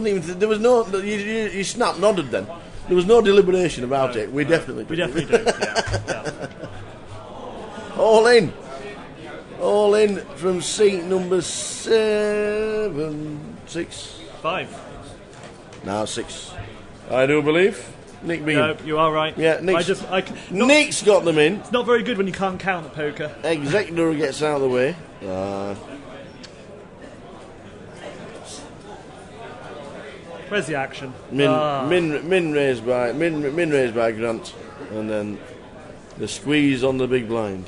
no, you snap nodded then. There was no deliberation about it. We definitely do. We definitely do, yeah. All in. All in from seat number 7, 6. 5. Now 6. I do believe. Nick Bean. No, you are right. Yeah, Nick's got them in. It's not very good when you can't count at poker. Executor gets out of the way. Where's the action? Min raised by Grant, and then the squeeze on the big blind.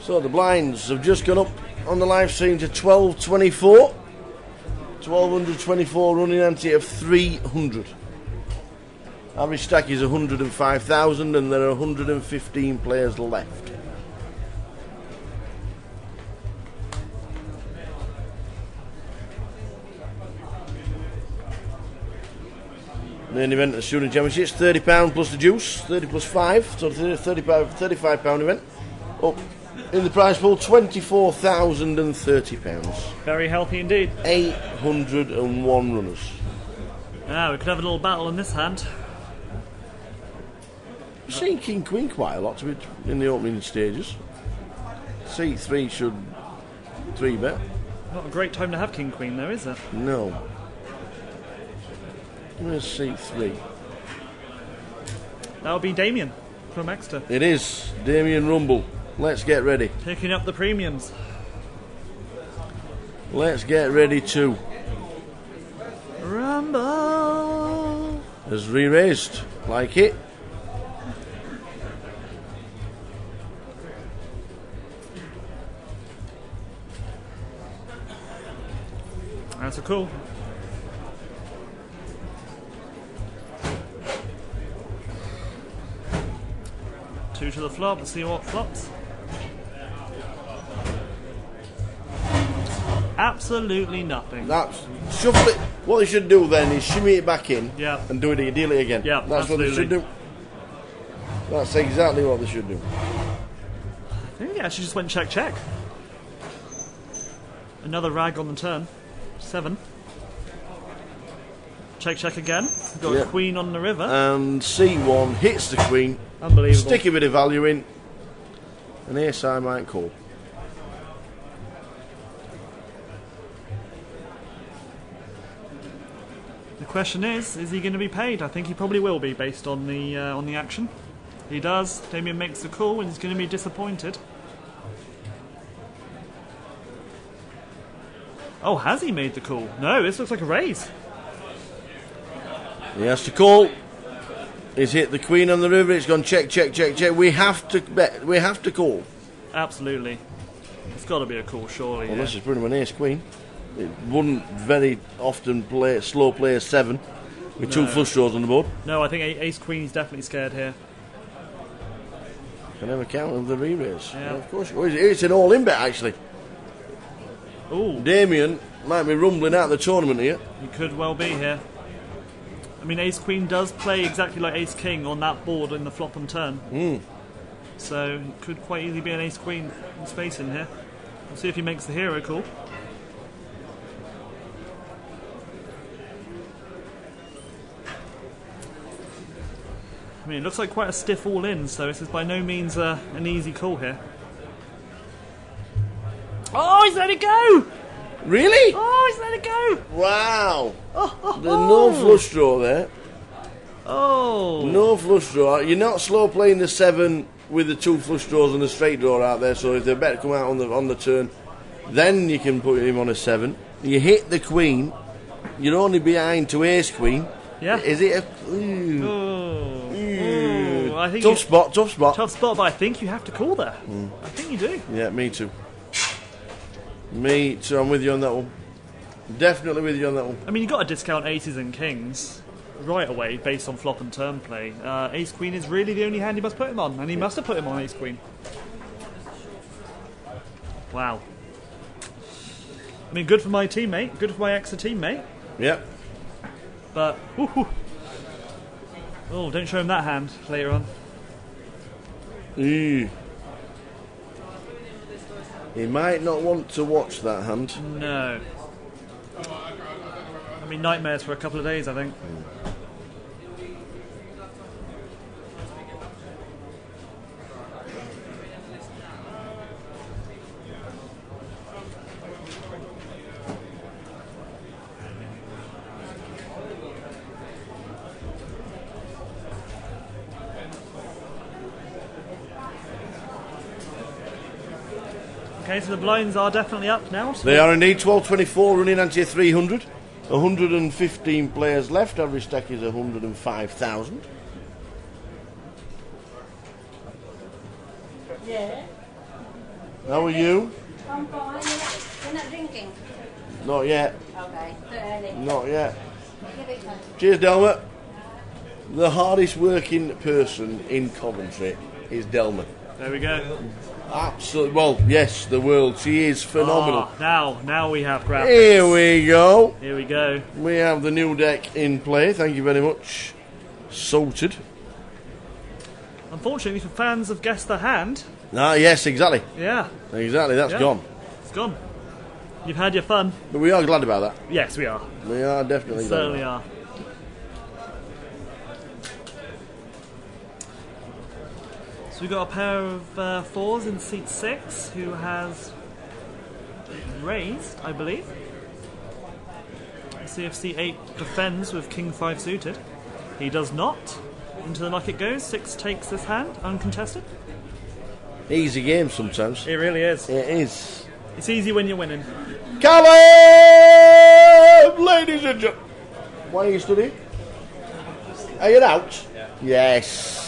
So the blinds have just gone up on the live stream to 1224. 1224 running ante of 300. Average stack is 105,000 and there are 115 players left. Main event of the Student Championships, £30 plus the juice, 30 plus 5, so £35 event. Up in the prize pool, £24,030. Very healthy indeed. 801 runners. Now we could have a little battle in this hand. I've seen King Queen quite a lot in the opening stages. C3 should 3-bet. Not a great time to have King Queen though, is it? No. Where's C3? That would be Damien from Exeter. It is Damien Rumble. Let's get ready. Picking up the premiums. Let's get ready to Rumble. Has re-raised. Like it. That's a cool. Two to the flop. Let's see what flops. Absolutely nothing. That's shuffle it. What they should do then is shimmy it back in. Yeah. And do it deal it again. Yeah, that's absolutely. what they should do. That's exactly what they should do. I think he actually just went check check. Another rag on the turn. 7. Check check again. Got a queen on the river. And C1 hits the queen. Unbelievable. Stick a bit of value in. And ace I might call. The question is he going to be paid? I think he probably will be, based on the action. He does. Damien makes the call, and he's going to be disappointed. Oh, has he made the call? No, this looks like a raise. He has to call. He's hit the queen on the river. It's gone check, check, check, check. We have to bet. We have to call. Absolutely. It's got to be a call, surely. Well, this is pretty much an ace queen. It wouldn't very often slow play a 7 with 2 flush draws on the board. No, I think ace queen is definitely scared here. Can never count of the re-raise. Yeah. Of course. It's an all-in bet actually. Ooh. Damien might be rumbling out the tournament here. He could well be here. I mean, ace queen does play exactly like ace king on that board in the flop and turn. So it could quite easily be an ace queen in space in here. We'll see if he makes the hero call. I mean, it looks like quite a stiff all-in, so this is by no means an easy call here. Oh, he's let it go! Really? Oh, he's let it go! Wow. Oh. There's no flush draw there. Oh. No flush draw. You're not slow playing the 7 with the 2 flush draws and the straight draw out there, so if they better come out on the turn, then you can put him on a 7. You hit the queen, you're only behind to ace queen. Yeah. Is it a... Ooh. Ooh. I think Tough spot. Tough spot, but I think you have to call there. I think you do. Yeah, me too. Me too, I'm with you on that one. Definitely with you on that one. I mean, you've got to discount aces and kings right away based on flop and turn play. Ace queen is really the only hand he must put him on, and he must have put him on ace queen. Wow. I mean, good for my teammate, good for my extra teammate, Yep. but oh, don't show him that hand later on. He might not want to watch that hand. No. I mean, nightmares for a couple of days, I think. Okay, so the blinds are definitely up now. So They are indeed. 12.24 running anti 300. 115 players left. Average stack is 105,000. Yeah. How are you? I'm fine. You're not drinking? Not yet. Okay. Too early. Not yet. Give it time. Cheers, Delma. The hardest working person in Coventry is Delma. there we go. Absolutely. Well, yes, the world. She is phenomenal. Now we have graphics. Here we go. Here we go. We have the new deck in play. Thank you very much. Sorted. Unfortunately for fans of Guess the Hand, Ah, yes, exactly. yeah, Exactly. That's Yeah. gone. it's gone. You've had your fun. But we are glad about that. Yes, we are. We are definitely glad. Certainly about are. So we've got a pair of fours in seat 6 who has raised, I believe. Let's see if seat 8 defends with king 5 suited. He does not. Into the muck it goes. 6 takes this hand, uncontested. that. Easy game sometimes. It really is. It is. It's easy when you're winning. Callum! Ladies and gentlemen. Why are you studying? Are you out? Yes.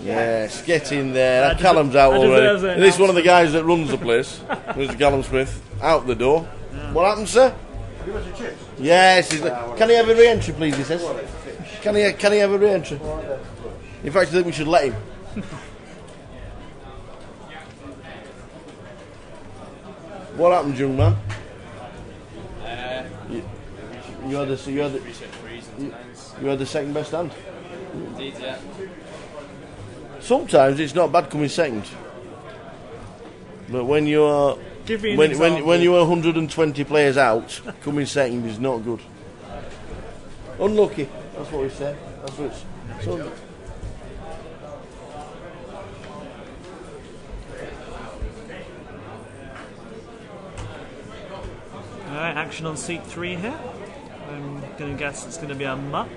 Yes, get in there. I Callum's out deserves already. it. This is one of the guys that runs the place. Mr. Callum Smith. Out the door. What happened, sir? Yes. Can he have a re-entry, please, he says. Can he have a re-entry? In fact, I think we should let him. What happened, young man? You had the second best hand. Indeed, yeah. Sometimes it's not bad coming second, but when you are Give me an when example. you are 120 players out, coming second is not good. Unlucky. That's what we say. That's what it's. So, Alright, action on seat 3 here. I'm going to guess it's going to be a muck.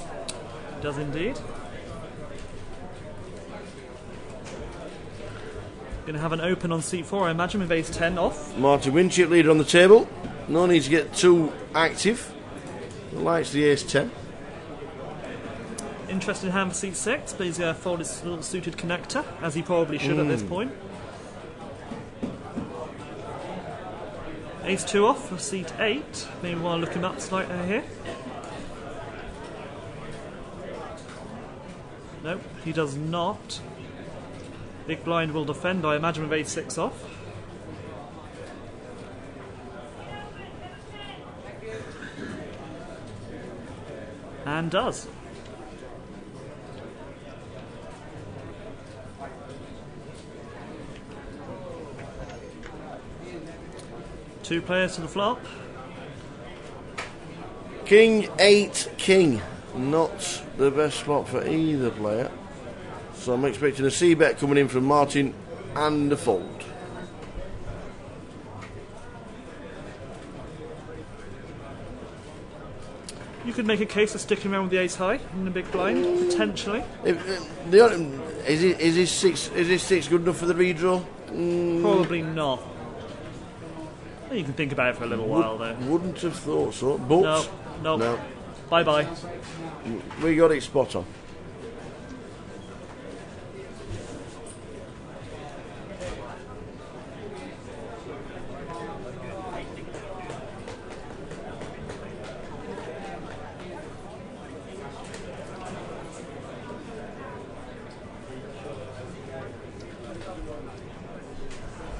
It does indeed. Going to have an open on seat 4, I imagine, with ace 10 off. Marty Winchip leader on the table. No need to get too active. Likes the ace 10. Interesting hand for seat 6, but he's going to fold his little suited connector, as he probably should at this point. Ace 2 off for seat 8. Maybe want to look him up slightly here. Nope, he does not. Big blind will defend, I imagine, with ace 6 off. And does. Two players to the flop. King 8 king. Not the best spot for either player. So I'm expecting a C-bet coming in from Martin and a fold. You could make a case of sticking around with the ace high in the big blind, potentially. Is his six good enough for the redraw? Probably not. Well, you can think about it for a little while, though. Wouldn't have thought so. But No. Bye-bye. We got it spot on.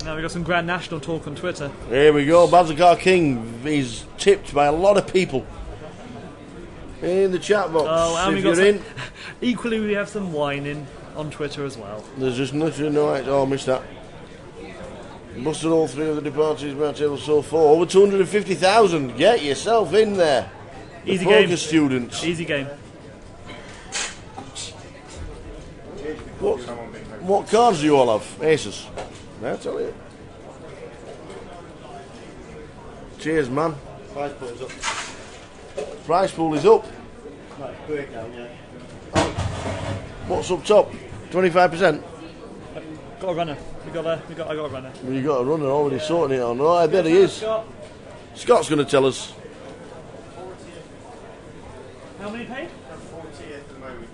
Now we've got some Grand National talk on Twitter. Here we go. Bazakar King is tipped by a lot of people in the chat box. Oh, and if we got you're in, equally we have some whining on Twitter as well. there's just nothing. No, I missed that. Busted all three of the departures by table so far. Over 250,000. Get yourself in there. The Easy poker game. students. Easy game. What cards do you all have? Aces. I'll tell you. Cheers, man. Price pool is up. Price pool is up. Right, breakdown, yeah. What's up top? 25%. Got a runner. I got a runner. Well, you got a runner already sorting it on. Right, there he is. Scott's going to tell us. How many paid? 40 at the moment.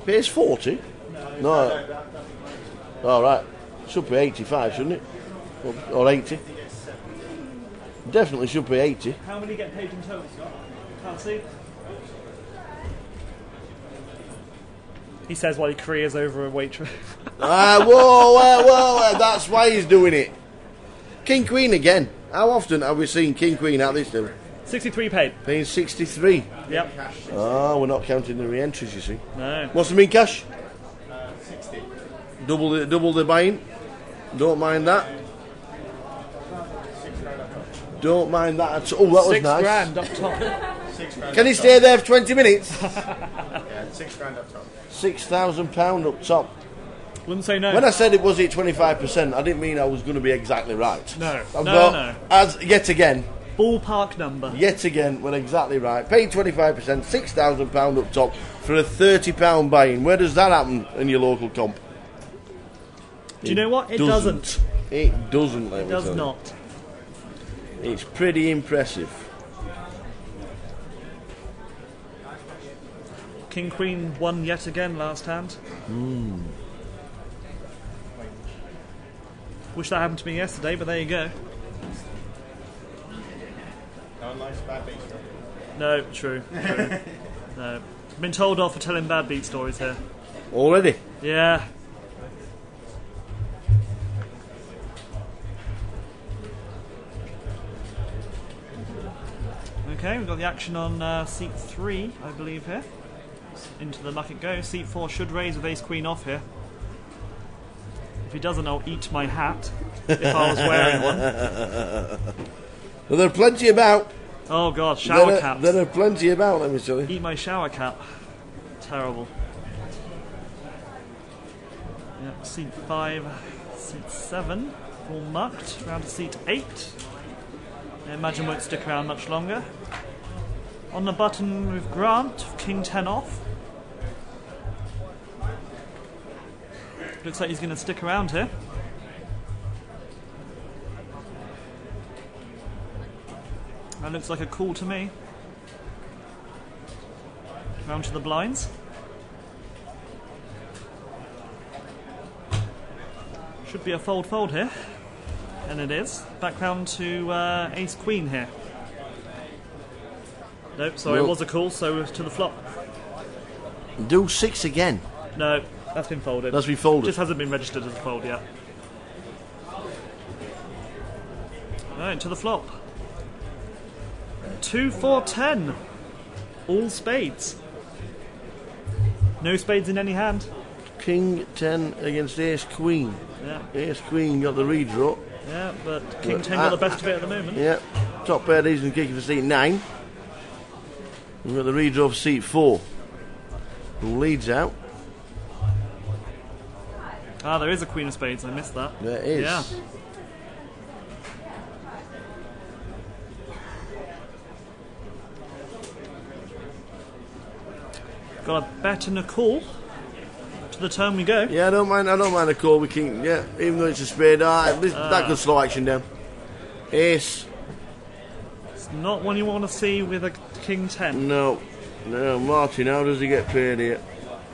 Pays 40? No. All right. Should be 85, shouldn't it? Or 80. Definitely should be 80. How many get paid in total, Scott? Can't see. He says while he careers over a waitress. Whoa, that's why he's doing it. King Queen again. How often have we seen King Queen at this level? 63 paid. Paying 63. Yep. Ah, we're not counting the re-entries, you see. No. What's the mean cash? 60. Double the buying. Don't mind that. Don't mind that at all. Oh, that was nice. £6,000 up top. Can he stay there for 20 minutes? Yeah, £6,000 up top. £6,000 up top. Wouldn't say no. When I said it was at 25%, I didn't mean I was going to be exactly right. No. But as yet again, Ballpark number. we're exactly right. Paid 25%, £6,000 up top for a £30 buy-in. Where does that happen in your local comp? Do you know what? It doesn't. It doesn't. It does not. It's pretty impressive. King Queen won yet again last hand. Wish that happened to me yesterday, but there you go. No one likes bad beats. No, true. No. Been told off for telling bad beat stories here. Already? Yeah. Okay, we've got the action on seat 3, I believe, here. Into the muck it goes. Seat 4 should raise with ace queen off here. If he doesn't, I'll eat my hat if I was wearing one. Well, there are plenty about. Oh god, shower caps. There are plenty about, let me tell you. Eat my shower cap. Terrible. Yep, seat 5, seat 7, all mucked. Round to seat 8. I imagine won't stick around much longer. On the button with Grant, King 10 off. Looks like he's going to stick around here. That looks like a call to me. Round to the blinds. Should be a fold here. And it is. Back round to ace queen here. Nope, sorry, Nope. It was a call, so to the flop. Do 6 again. No, that's been folded. That's been folded. Just hasn't been registered as a fold yet. Right, to the flop. 2, 4, 10. All spades. No spades in any hand. King 10 against ace queen. Yeah, Ace queen got the redraw. yeah, but King 10 got the best of it at the moment. Yeah. Top pair, these and kicking for seat 9. We've got the redraw for seat 4. Who leads out? Ah, there is a Queen of Spades. I missed that. There is. Yeah. Got a bet and a call. To the turn we go. Yeah, I don't mind a call. We can, yeah, even though it's a spade. That could slow action down. Ace. It's not one you want to see with a King 10. No, Martin, how does he get paid here?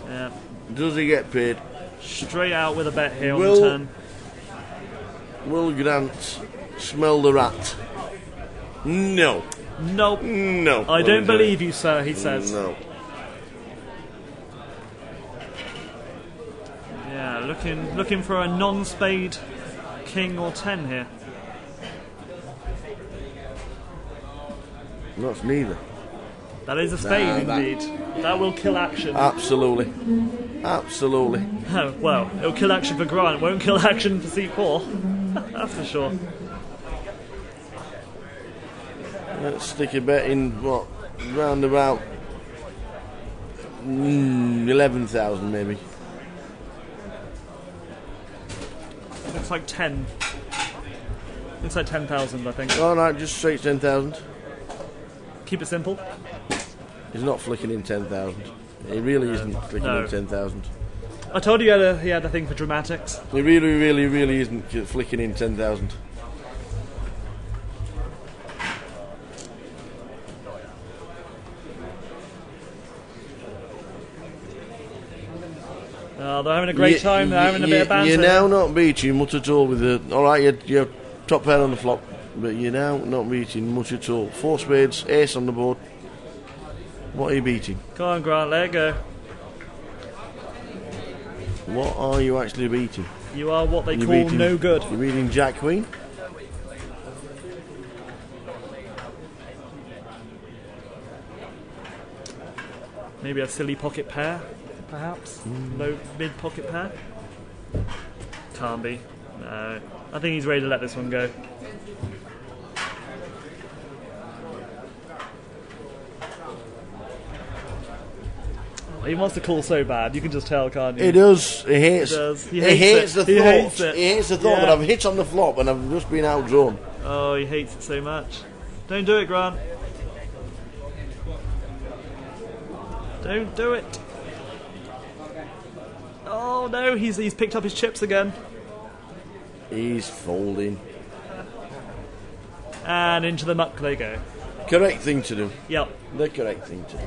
Yeah. Does he get paid? Straight out with a bet here on the turn. Will Grant smell the rat? No. Nope. No. I don't believe you, sir, he says. No. Yeah, looking for a non-spade King or 10 here. That's neither. That is a spade, indeed. That will kill action. Absolutely. Absolutely. Oh, well, it'll kill action for Grant, won't kill action for seat 4. That's for sure. Let's stick a bet in, what, round about 11,000 maybe. Looks like 10. Looks like 10,000, I think. All right, just straight 10,000. Keep it simple. He's not flicking in 10,000. He really isn't flicking in 10,000. I told you he had a thing for dramatics. He really isn't flicking in 10,000. Oh, they're having a great time. They're having a bit of banter. You're now not beating much at all with the... Alright, you're top pair on the flop, but you're now not beating much at all. 4 spades, ace on the board. What are you beating? Come on, Grant, let it go. What are you actually beating? You are what they call no good. You're beating Jack Queen? Maybe a silly pocket pair, perhaps? Low mid pocket pair? Can't be. No. I think he's ready to let this one go. He wants to call so bad, you can just tell, can't you? He does. He hates. He does. He hates the thought. He hates it. He hates the thought Yeah. that I've hit on the flop and I've just been outdrawn. Oh, he hates it so much. Don't do it, Grant. Don't do it. Oh no, he's picked up his chips again. He's folding. And into the muck they go. Correct thing to do. Yep. The correct thing to do.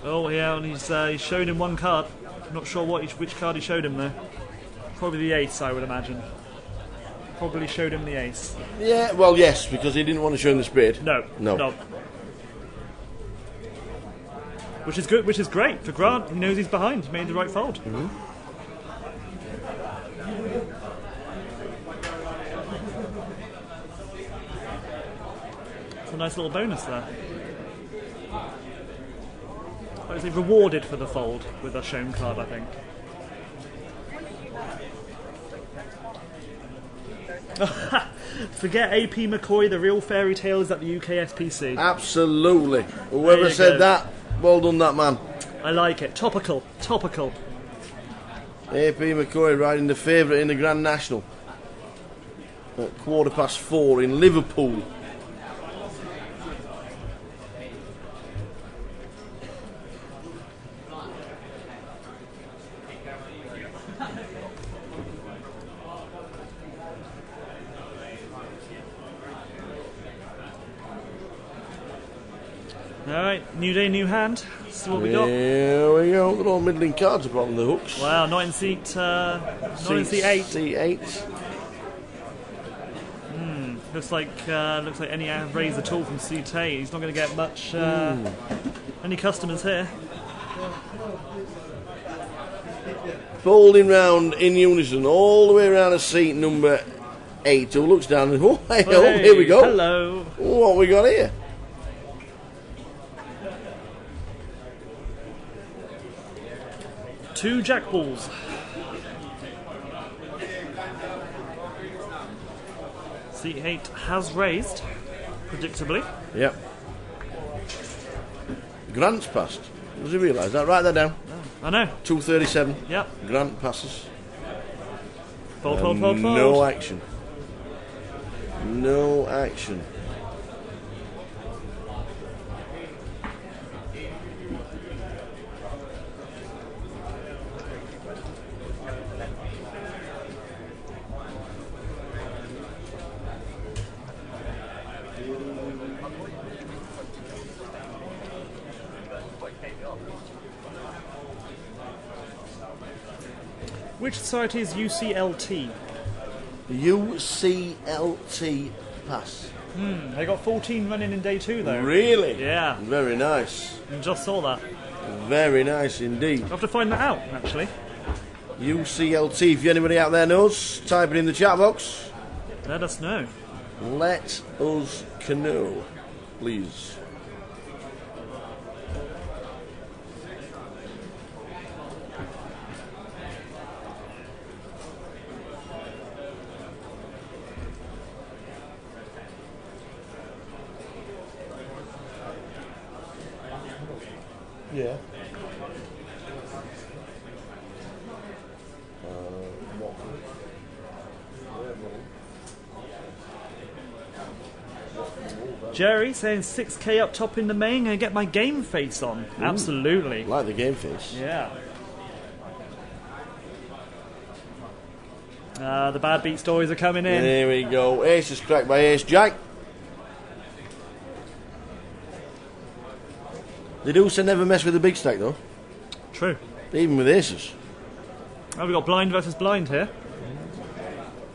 Oh yeah, and he's showed him one card. Not sure which card he showed him though. Probably the ace, I would imagine. Probably showed him the ace. Yeah, well, yes, because he didn't want to show him the spade. No. Which is good. Which is great for Grant. He knows he's behind. He made the right fold. It's a nice little bonus there. I was rewarded for the fold with a shown card, I think. Forget AP McCoy, the real fairy tale is at the UK SPC. Absolutely. Whoever said that, well done, that man. I like it. Topical. Topical. AP McCoy riding the favourite in the Grand National at 4:15 in Liverpool. Alright, new day, new hand. See what we got. Here we go. They're all middling cards apart from the hooks. Wow, not in seat 8. Seat 8. Looks like any raise at all from seat 8. He's not going to get much any customers here. Folding round in unison all the way around to seat number 8. Who looks down and here we go. Hello. What we got here? Two jack balls. Seat 8 has raised, predictably. Yep. Grant's passed. Does he realise that? Write that down. I know. 237. Yep. Grant passes. Fold. No action. No action. Which society is UCLT? UCLT pass. They got 14 running in day 2 though. Really? Yeah. Very nice. I just saw that. Very nice indeed. I'll have to find that out, actually. UCLT, if anybody out there knows, type it in the chat box. Let us know. Let us know, please. Yeah. Jerry saying 6k up top in the main and get my game face on. Ooh. Absolutely. Like the game face. Yeah. The bad beat stories are coming in. There we go. Ace is cracked by Ace Jack. They do say never mess with the big stack though. True. Even with aces. Oh, we've got blind versus blind here.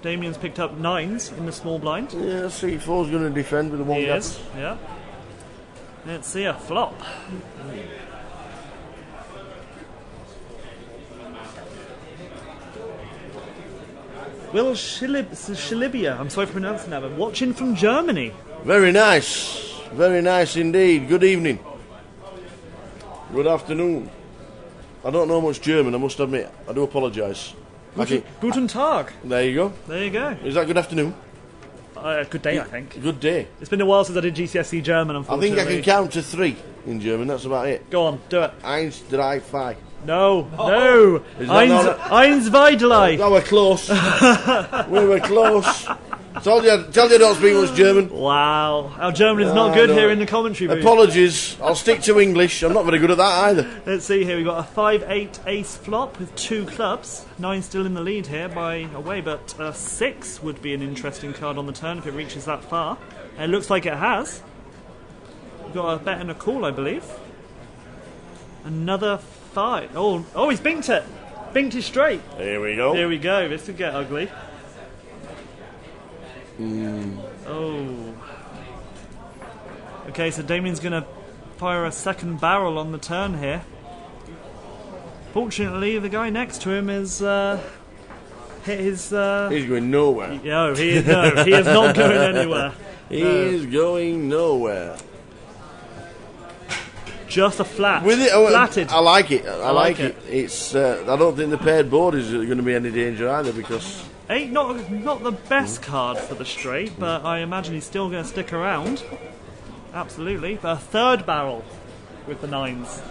Damien's picked up 9s in the small blind. Yeah, C4's going to defend with the one He gap. is, yeah. Let's see a flop. Will Shilibia, I'm sorry for pronouncing that, but watching from Germany. Very nice. Very nice indeed. Good evening. Good afternoon. I don't know much German, I must admit. I do apologise. Guten Tag. There you go. There you go. Is that good afternoon? Good day, I think. Good day. It's been a while since I did GCSE German, I unfortunately. think I can count to 3 in German, that's about it. Go on, do it. 1, 3, 4. No, no. Is that not Eins, zwei, drei. Oh, we're close. We were close. Told you I don't speak much German. Wow. Our German is not good no. here in the commentary booth. Apologies. I'll stick to English. I'm not very good at that either. Let's see here. We've got a 5-8 ace flop with 2 clubs. 9 still in the lead here by a way, but 6 would be an interesting card on the turn if it reaches that far. It looks like it has. We've got a bet and a call, I believe. Another 5. Oh, he's binked it. Binked it straight. Here we go. Here we go. This could get ugly. Oh. Okay, so Damien's going to fire a second barrel on the turn here. Fortunately, the guy next to him is hit his. He's going nowhere. No, he is not going anywhere. He is going nowhere. Just a flat. With it, flatted. I like it. I like it. It's. I don't think the paired board is going to be any danger either because. Not the best card for the straight, but I imagine he's still going to stick around. Absolutely. But a third barrel with the 9s.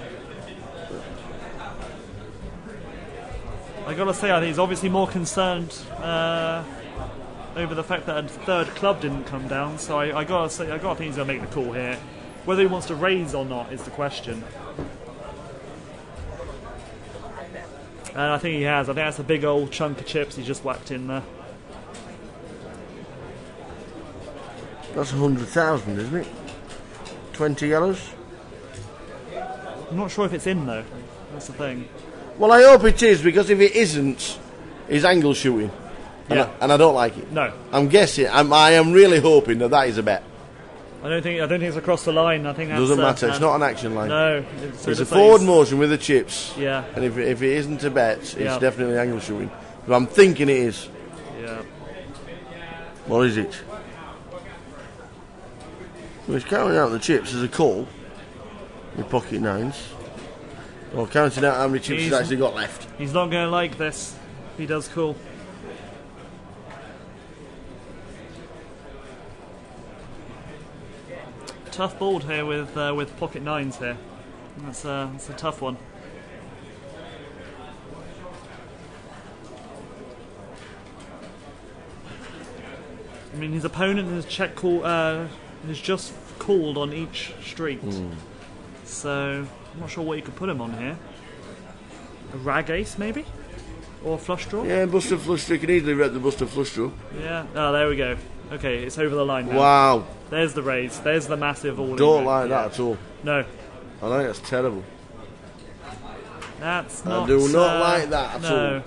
I gotta say, I think he's obviously more concerned over the fact that a third club didn't come down. So I gotta think he's gonna make the call here. Whether he wants to raise or not is the question. And I think he has. I think that's a big old chunk of chips he just whacked in there. That's 100,000, isn't it? 20 yellows. I'm not sure if it's in though. That's the thing. Well, I hope it is because if it isn't, he's angle shooting, and I don't like it. No, I'm guessing. I am really hoping that is a bet. I don't think it's across the line. I think that's, doesn't matter. It's not an action line. No, it's a forward motion with the chips. Yeah. And if it isn't a bet, it's Yeah. definitely angle shooting. But I'm thinking it is. Yeah. What is it? Well, he's counting out the chips as a call with pocket 9s. Or counting out how many chips he's actually got left. He's not going to like this. He does call. Tough board here with pocket 9s here. That's a tough one. I mean, his opponent has has just called on each street, so I'm not sure what you could put him on here. A rag ace, maybe, or a flush draw. Yeah, busted flush draw. You can easily rep the busted flush draw. Yeah. Oh, there we go. Okay, it's over the line now. Wow. There's the raise. There's the massive all-in. Don't like that at all. No. I think that's terrible. That's not. I do not like that at no. all.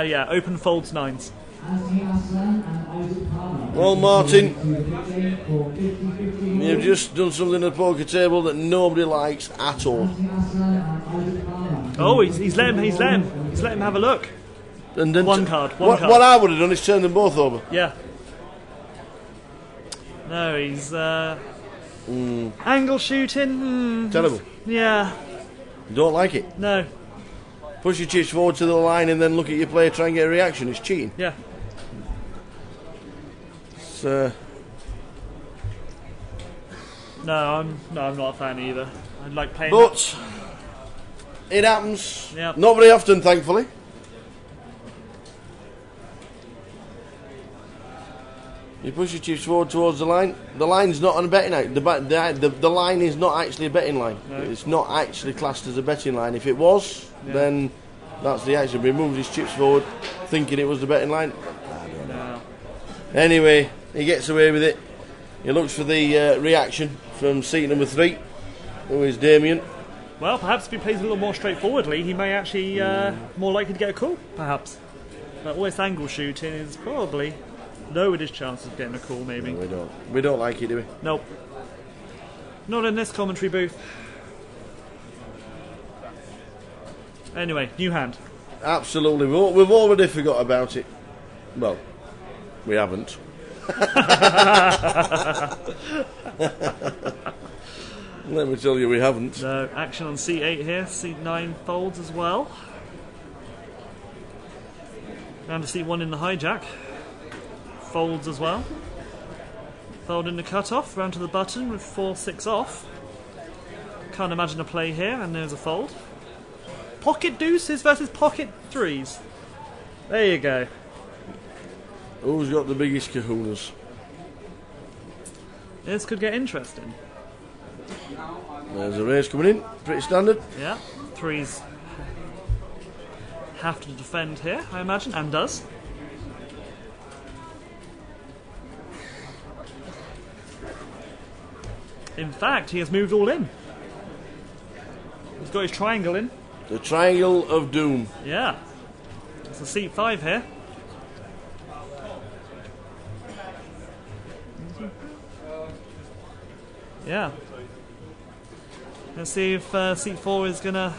Yeah, open folds 9s. Well, Martin, you've just done something at the poker table that nobody likes at all. Oh, he's let him have a look. And then One card. What I would have done is turn them both over. Yeah. No, he's angle shooting. Terrible. Yeah. Don't like it. No. Push your chips forward to the line and then look at your player, try and get a reaction. It's cheating. Yeah. It's, No, I'm not a fan either. I like playing. But it happens. Yeah. Not very often, thankfully. You push your chips forward towards the line. The line's not on a betting line. The line is not actually a betting line. No. It's not actually classed as a betting line. If it was, then that's the action. But he moved his chips forward, thinking it was the betting line. I don't know. No. Anyway, he gets away with it. He looks for the reaction from seat number 3, who is Damien. Well, perhaps if he plays a little more straightforwardly, he may actually more likely to get a call. Perhaps. But all this angle shooting is probably lowered his chances of getting a call. Maybe. No, we don't like it, do we? Nope. Not in this commentary booth. Anyway, new hand. Absolutely. We've already forgot about it. Well, we haven't. Let me tell you, we haven't. No, action on C8 here. C9 folds as well. Down to C1 in the hijack. Folds as well. Fold in the cutoff, round to the button with 4-6 off. Can't imagine a play here, and there's a fold. Pocket deuces versus pocket 3s. There you go. Who's got the biggest kahunas? This could get interesting. There's a raise coming in, pretty standard. Yeah, 3s have to defend here, I imagine, and does. In fact, he has moved all in. He's got his triangle in. The Triangle of Doom. Yeah. It's a seat 5 here. Yeah. Let's see if seat 4 is gonna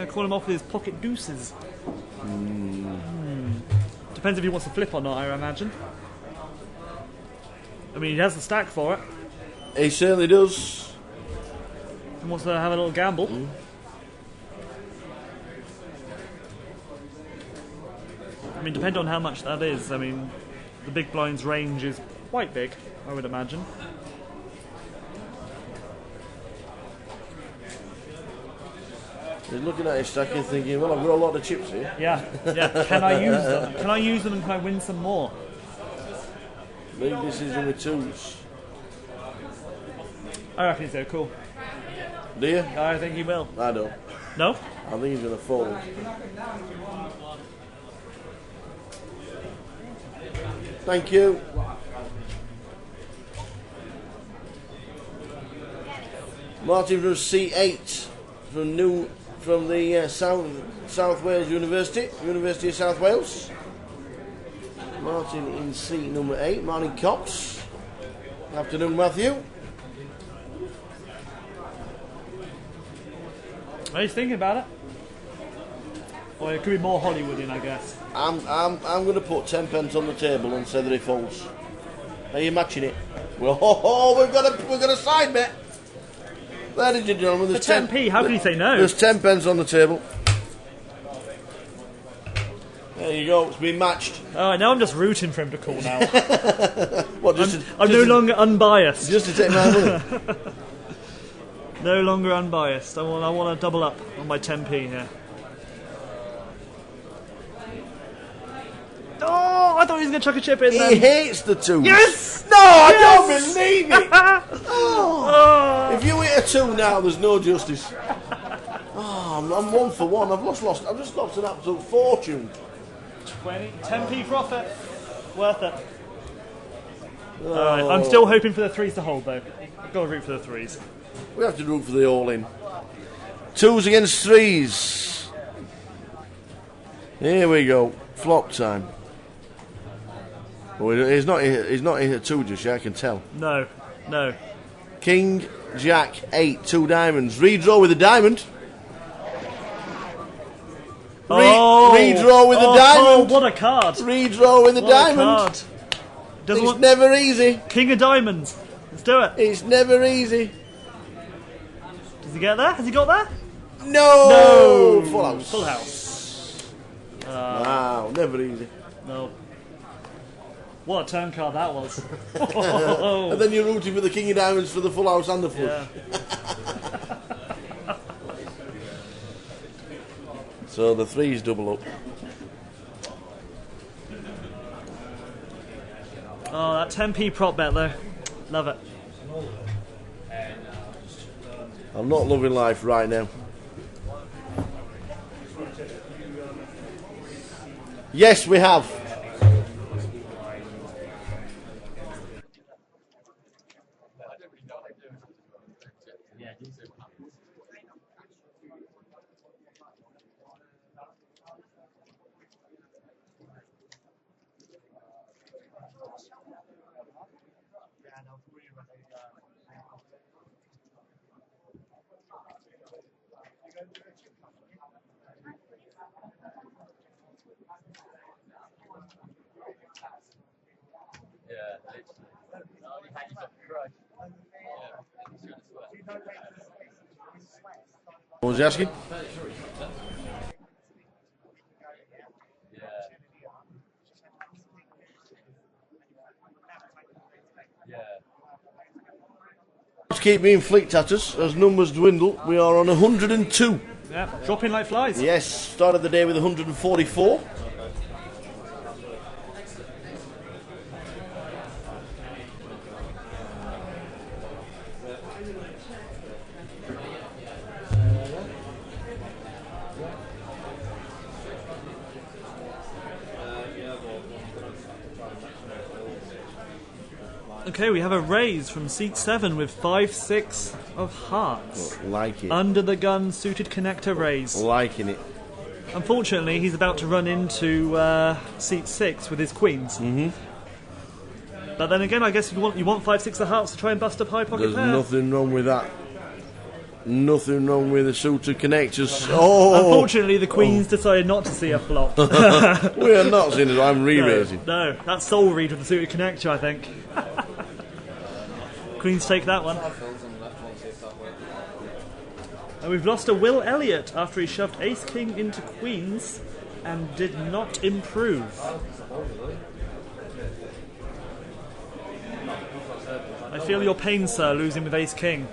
call him off with his pocket deuces. Depends if he wants to flip or not, I imagine. I mean, he has the stack for it. He certainly does. He wants to have a little gamble. I mean, depending on how much that is. I mean, the big blind's range is quite big, I would imagine. He's looking at his stack and thinking, well, I've got a lot of chips here. Yeah, yeah. Can I use them? Can I use them and can I win some more? Big decision with 2s. I reckon so. Cool. Do you? I think he will. I don't. No? I think he's going to fold. Thank you. Martin from C8 from the South Wales University of South Wales. Martin in seat number 8. Martin Cox. Afternoon, Matthew. He's thinking about it. Or it could be more Hollywoodian, I guess. I'm going to put 10 pence on the table and say that he folds. Are you matching it? Well, we've got a side bet. Ladies and gentlemen, there's For 10p, how can you say no? There's 10 pence on the table. There you go. It's been matched. Alright, now I'm just rooting for him to call now. What? I'm no longer unbiased. Just to take my money. No longer unbiased. I want to double up on my 10p here. Oh, I thought he was going to chuck a chip in He then. hates the 2s. Yes! No, I Yes! don't believe it. Oh. If you hit a 2 now, there's no justice. Oh, I'm 1 for 1. I've just lost an absolute fortune. 10p profit. Worth it. Alright, I'm still hoping for the 3s to hold though. I've got to root for the 3s. We have to root for the all-in. 2s against 3s. Here we go. Flop time. Oh, he's not hit a 2 just yet, I can tell. No. King, Jack, 8, 2 diamonds. Redraw with a diamond. Redraw with a diamond. Oh, what a card. Redraw with a diamond. It's never easy. King of diamonds. Let's do it. It's never easy. Does he get there? Has he got there? No. Full house. Full house. Wow, never easy. No. What a turn card that was. And then you're rooting for the King of Diamonds for the full house and the flush. Yeah. So the 3s double up. Oh, that 10p prop bet though. Love it. I'm not loving life right now. Yes, we have. What was he asking? Keep being flicked at us as numbers dwindle. We are on 102. Yeah, dropping like flies. Yes, started the day with 144. Okay, we have a raise from seat 7 with 5-6 of hearts. Like it. Under the gun suited connector raise. Liking it. Unfortunately, he's about to run into seat 6 with his queens. Mm-hmm. But then again, I guess you want 5-6 of hearts to try and bust up high pocket There's pair. nothing wrong with that. Nothing wrong with the suited connectors. Oh! Unfortunately, the queens decided not to see a flop. We are not seeing it. I'm re-raising. No, that's soul read with the suited connector, I think. Queens take that one. And we've lost a Will Elliott after he shoved Ace King into Queens and did not improve. I feel your pain, sir, losing with Ace King.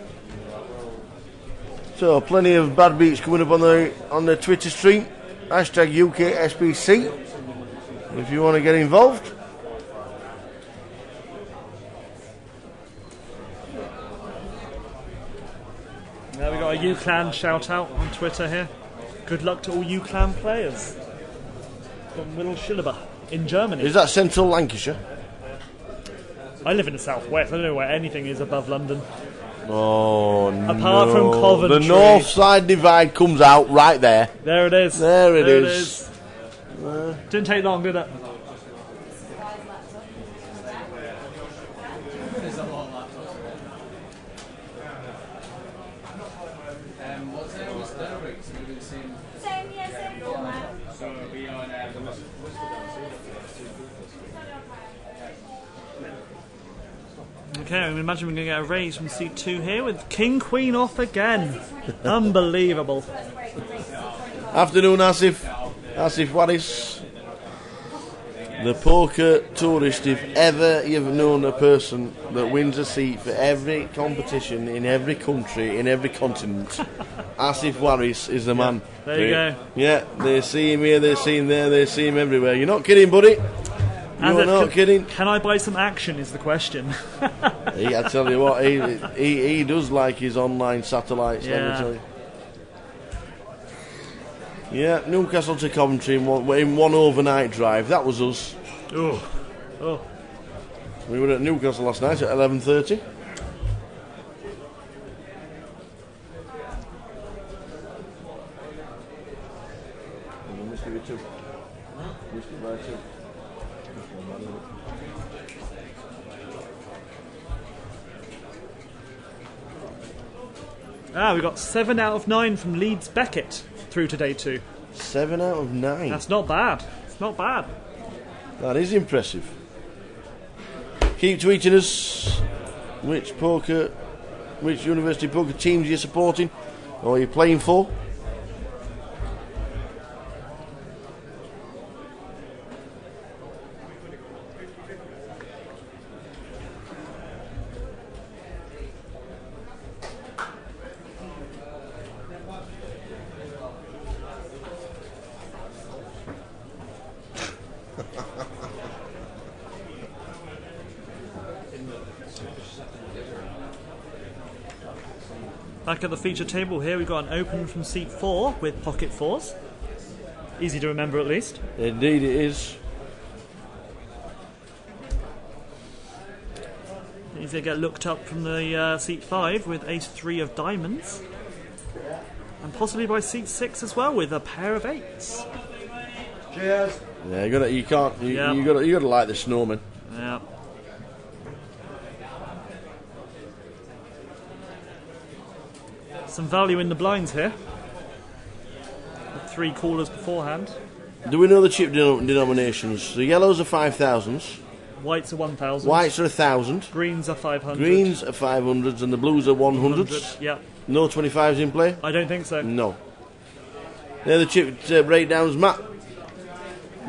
So plenty of bad beats coming up on the Twitter stream. Hashtag UKSBC. If you want to get involved. Now we got a UClan shout out on Twitter here. Good luck to all UClan players. From Will Schilleber in Germany. Is that central Lancashire? I live in the southwest. I don't know where anything is above London. Oh, Apart from Coventry. The north side divide comes out right there. There it is. There it is. Didn't take long, did it? Same format. Okay, I imagine we're going to get a raise from seat 2 here with King Queen off again. Unbelievable. Afternoon, Asif. Asif Wadis. The poker tourist, if ever you've known a person that wins a seat for every competition in every country, in every continent, Asif Waris is the man. There you go. Yeah, they see him here, they see him there, they see him everywhere. You're not kidding, buddy. You're not kidding. Can I buy some action is the question. I tell you what, he does like his online satellites, let me tell you. Yeah, Newcastle to Coventry in one overnight drive. That was us. Oh. We were at Newcastle last night at 11:30. Missed it by two. Missed it by two. We got 7 out of 9 from Leeds Beckett through to day 2. 7 out of 9. That's not bad. It's not bad. That is impressive. Keep tweeting us which university poker teams you're supporting or you're playing for. Back at the feature table here, we've got an open from seat 4 with pocket 4s. Easy to remember at least. Indeed it is. Easy to get looked up from the seat 5 with ace 3 of diamonds. And possibly by seat 6 as well with a pair of 8s. Cheers. Yeah, you gotta like the snowman. Yeah. Some value in the blinds here. With 3 callers beforehand. Do we know the chip denominations? The yellows are 5,000s. Whites are 1,000. Whites are 1,000. Greens are 500. Greens are 500s and the blues are 100s. Yeah. No 25s in play? I don't think so. No. They're the chip breakdowns, Matt.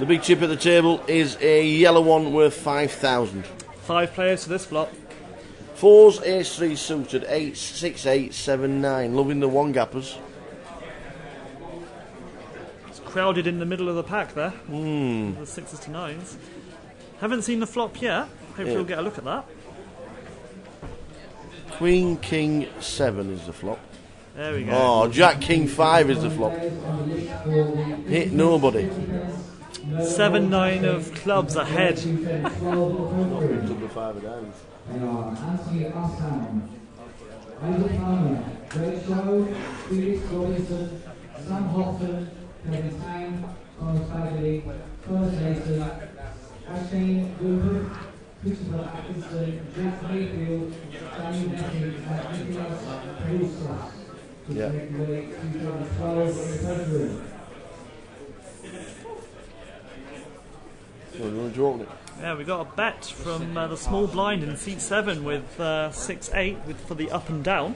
The big chip at the table is a yellow one worth 5,000. 5 players to this flop. 4s, ace 3 suited, 8, 6, 8, 7, 9. Loving the one gappers. It's crowded in the middle of the pack there. The 6s to 9s. Haven't seen the flop yet. Hopefully we'll get a look at that. Queen, King, 7 is the flop. There we go. Oh, Jack, King, 5 is the flop. Hit nobody. 7, 9 of clubs ahead. Took the 5 of diamonds. Anthony Assam, Isaac Palmer, Greg Shaw, Felix Robinson, Sam Hopton, Kevin Tang, Connor Fagley, Thomas Mason, Ashane Goodman, Christopher Atkinson, Jack Mayfield, Daniel Netting, and Nicholas Rusas, to make the way 2012 in the third room. Do you open it? Yeah, we got a bet from the small blind in seat 7 with 6-8 for the up and down.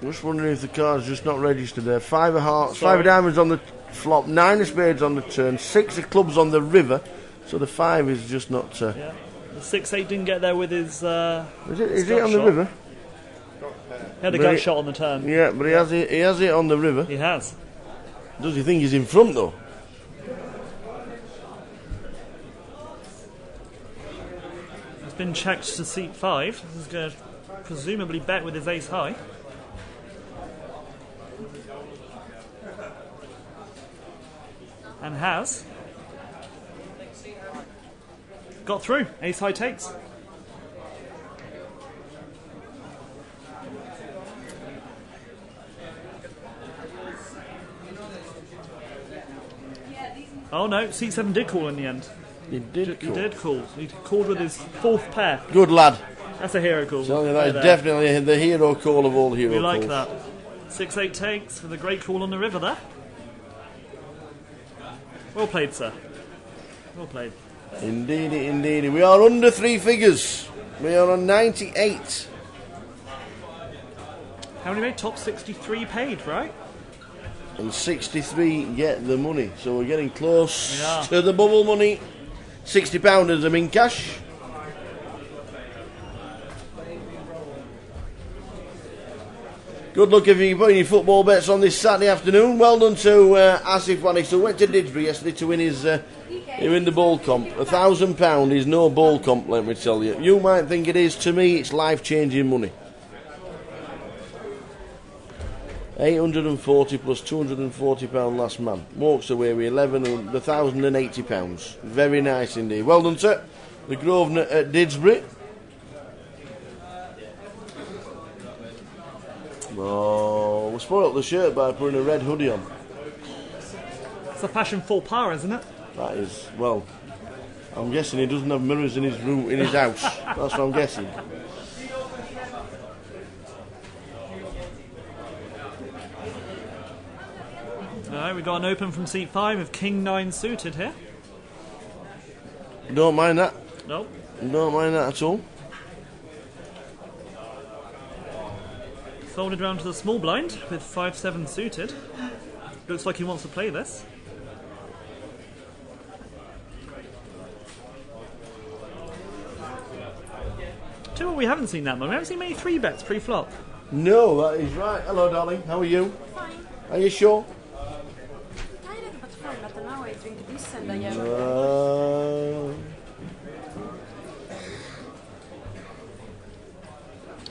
Just wondering if the card's just not registered there. 5 of hearts, 5 of diamonds on the flop, 9 of spades on the turn, 6 of clubs on the river. So the 5 is just not. Yeah, the 6-8 didn't get there with his. Is it on the river? He had a gut shot on the turn. Yeah, but he has it on the river. He has. Does he think he's in front though? Been checked to seat 5. He's going to presumably bet with his ace high. And has got through. Ace high takes. Oh no, seat 7 did call in the end. He did call. He called with his 4th pair. Good lad. That's a hero call. So that is definitely the hero call of all hero calls. We like calls. that. 6-8 takes for the great call on the river there. Well played, sir. Well played. Indeedy, indeedy. We are under 3 figures. We are on 98. How many made? Top 63 paid, right? And 63 get the money. So we're getting close Yeah. to the bubble money. £60 as them in cash. Good luck if you're putting your football bets on this Saturday afternoon. Well done to Asif Wanis, who went to Didsbury yesterday to win his in the ball comp. £1,000 is no ball comp, let me tell you. You might think it is. To me, it's life-changing money. 840 plus £240 last man. Walks away with £1,080. Very nice indeed. Well done, sir. The Grosvenor at Didsbury. Oh, we spoiled the shirt by putting a red hoodie on. It's a fashion full power, isn't it? That is, well, I'm guessing he doesn't have mirrors in his room, in his house. That's what I'm guessing. Alright, we've got an open from seat 5 with King 9 suited here. Don't mind that. Nope. Don't mind that at all. Folded round to the small blind with 5-7 suited. Looks like he wants to play this. Tell you what, we haven't seen that much. We haven't seen many 3 bets pre-flop. No, that is right. Hello, darling. How are you? Fine. Are you sure? Tired but fine, but now I drink this and I have...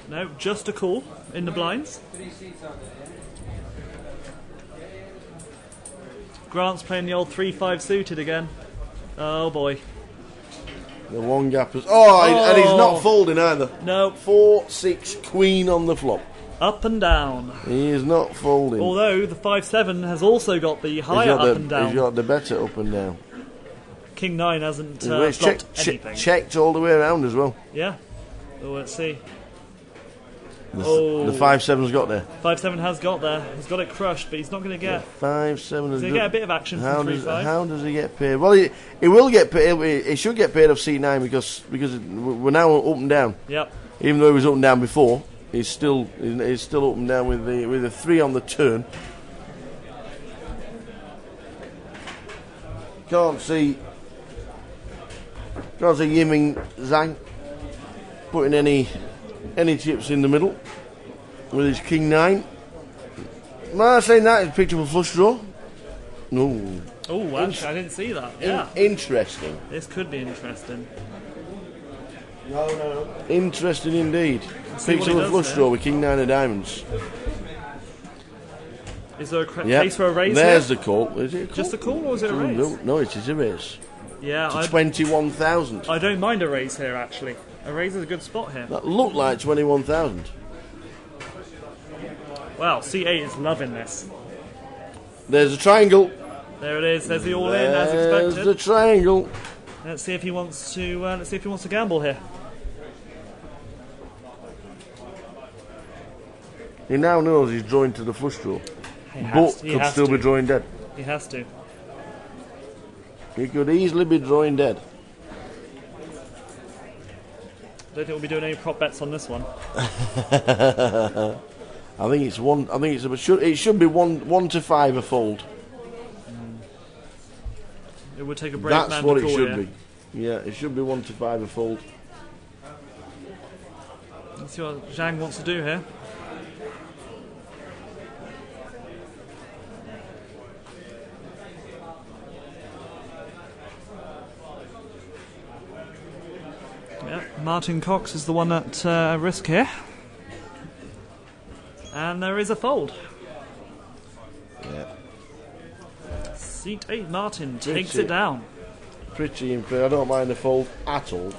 No, just a call in the blinds. Grant's playing the old 3-5 suited again. Oh boy. The one gap is... and he's not folding either. No. 4-6 queen on the flop. Up and down. He is not folding. Although the 5-7 has also got the higher up and down. He's got the better up and down. King 9 hasn't It's blocked anything. checked all the way around as well. Yeah. Oh, let's see. The 5-7's got there. 5-7 has got there. He's got it crushed, but he's not going to get... 5-7 He's going to get a bit of action from 3-5. How does he get paid? Well, he will get paid. He should get paid off C9 because we're now up and down. Yep. Even though he was up and down before, he's still up and down with the 3 on the turn. Can't see Yiming Zhang putting any chips in the middle with his King 9. Am I saying that? He's picked up a flush draw. No. Oh, actually, I didn't see that. Yeah. Interesting. This could be interesting. No. Interesting indeed. See Picks what he up a does flush there. draw with King 9 of diamonds. Is there a Yep. case for a raise There's here? the call. Is it a call? Just a call or is it a raise? No, it is a raise. Yeah, To 21,000. I don't mind a raise here, actually. A raise is a good spot here. That looked like 21,000. Wow, C8 is loving this. There's a triangle. There it is. There's the all-in as There's expected. the triangle. Let's see if he wants to. Gamble here. He now knows he's drawing to the flush draw, He but could still be drawing dead. He has to. He could easily be drawing dead. Don't think we'll be doing any prop bets on this one. I think it's one. I think it should be 1 to 5 a fold. It would take a brave That's man what to it call should here. be. Yeah, it should be 1 to 5 a fold. Let's see what Zhang wants to do here. Yeah, Martin Cox is the one at risk here. And there is a fold. Yeah. Seat 8, Martin takes Pretty. it down. Pretty unfair. I don't mind the fold at all.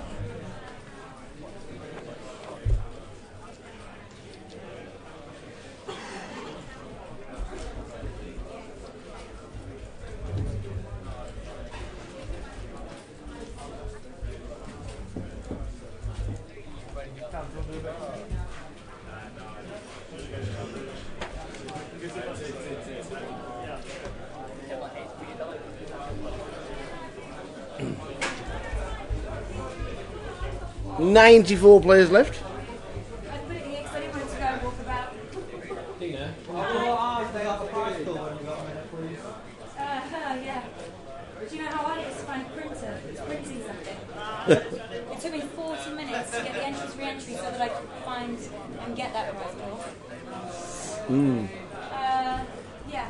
$94 players left. I put it here because I didn't want it to go and walk about. Yeah. It took me 40 minutes to get the entrance re-entry so that I could find and get that prize pool. Yeah.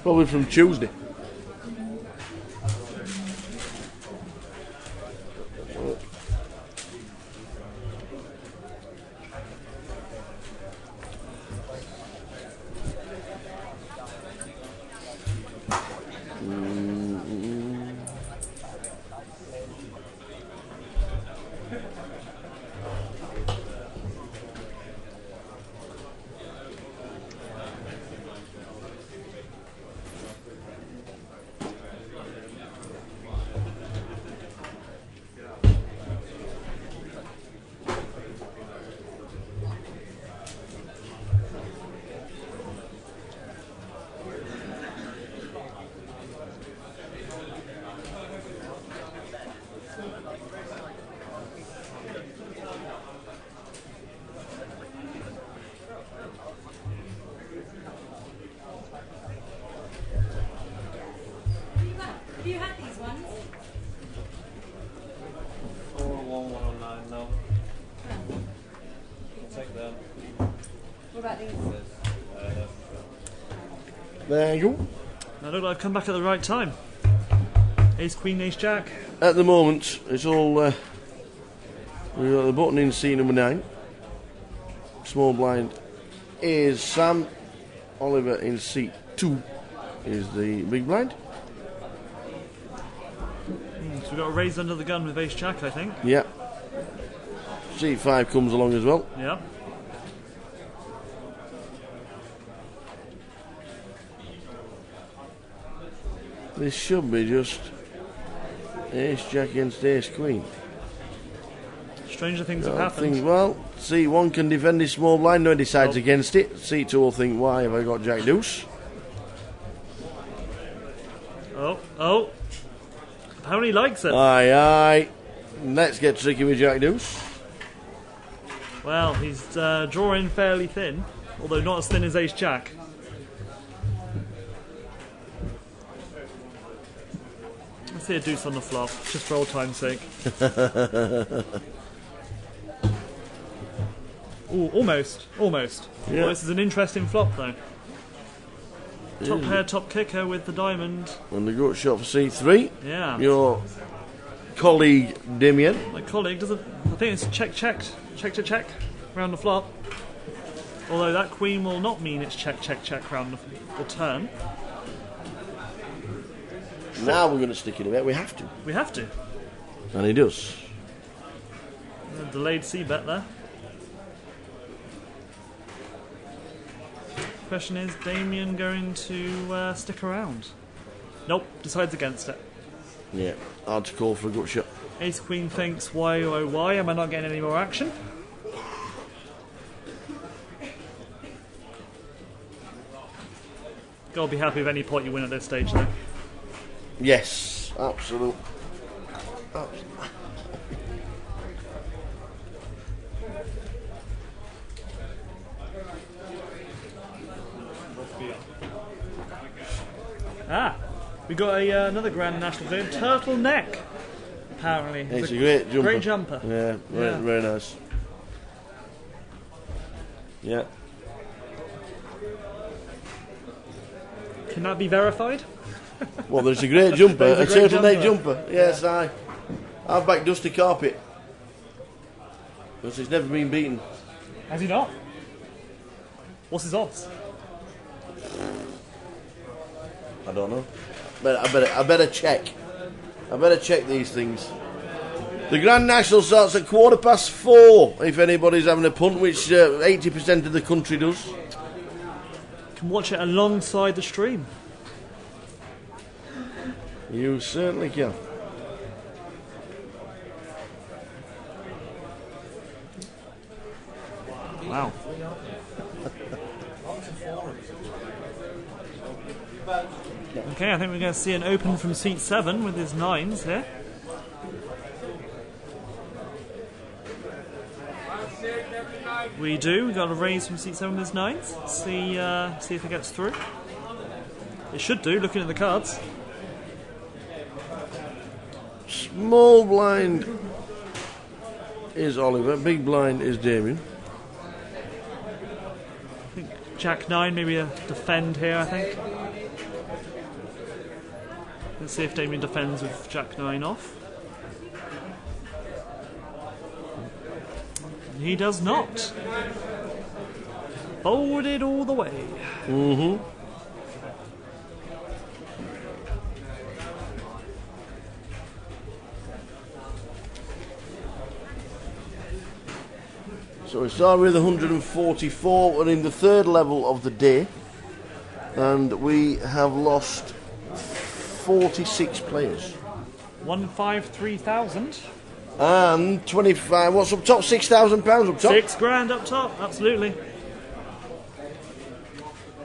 Probably from Tuesday. Have you had these ones? 41109, no. I'll take them. What about these? There you go. I look like I've come back at the right time. Ace Queen, Ace Jack. At the moment, it's all. We've got the button in seat number 9. Small blind is Sam. Oliver in seat 2 is the big blind. So we've got a raise under the gun with Ace Jack, I think. Yeah. Seat 5 comes along as well. Yeah. This should be just Ace Jack against Ace Queen. Stranger things have happened. Well, seat 1 can defend his small blind, no one decides against it. Seat 2 will think, why have I got Jack Deuce? Oh. Apparently he likes it. Aye. Let's get tricky with Jack Deuce. Well, he's drawing fairly thin, although not as thin as Ace Jack. Let's see a deuce on the flop, just for old time's sake. Ooh, almost. Yeah. Well, this is an interesting flop, though. Top pair, top kicker with the diamond. And the gut shot for C3. Yeah. Your colleague Damien. My colleague doesn't. I think it's check round the flop. Although that queen will not mean it's check round the turn. Now we're going to stick it a bit. We have to. We have to. And he does. A delayed C bet there. Question is, Damien going to stick around? Nope, decides against it. Yeah, hard to call for a gut shot. Ace Queen thinks, why oh why am I not getting any more action? Gotta be happy with any pot you win at this stage, though. Yes, absolute. We got another Grand National game, Turtleneck. Apparently, It's a great jumper. Great jumper. Yeah, very nice. Yeah. Can that be verified? Well, there's a great jumper, a There's a great turtleneck jumper. jumper. Yes, I've backed Dusty Carpet because he's never been beaten. Has he not? What's his odds? I don't know. But I better check. I better check these things. The Grand National starts at 4:15. If anybody's having a punt, which 80% of the country does. You can watch it alongside the stream. You certainly can. Wow. Okay, I think we're going to see an open from seat 7 with his 9s here. We do. We've got a raise from seat 7 with his 9s. See if it gets through. It should do, looking at the cards. Small blind is Oliver. Big blind is Damien. I think Jack 9, maybe a defend here, I think. Let's see if Damien defends with Jack 9 off. He does not. Folded all the way. Mm-hmm. So we start with 144. We're in the third level of the day, and we have lost 46 players. 153,000. And 25. What's up top? £6,000 up top. £6,000 up top. Absolutely.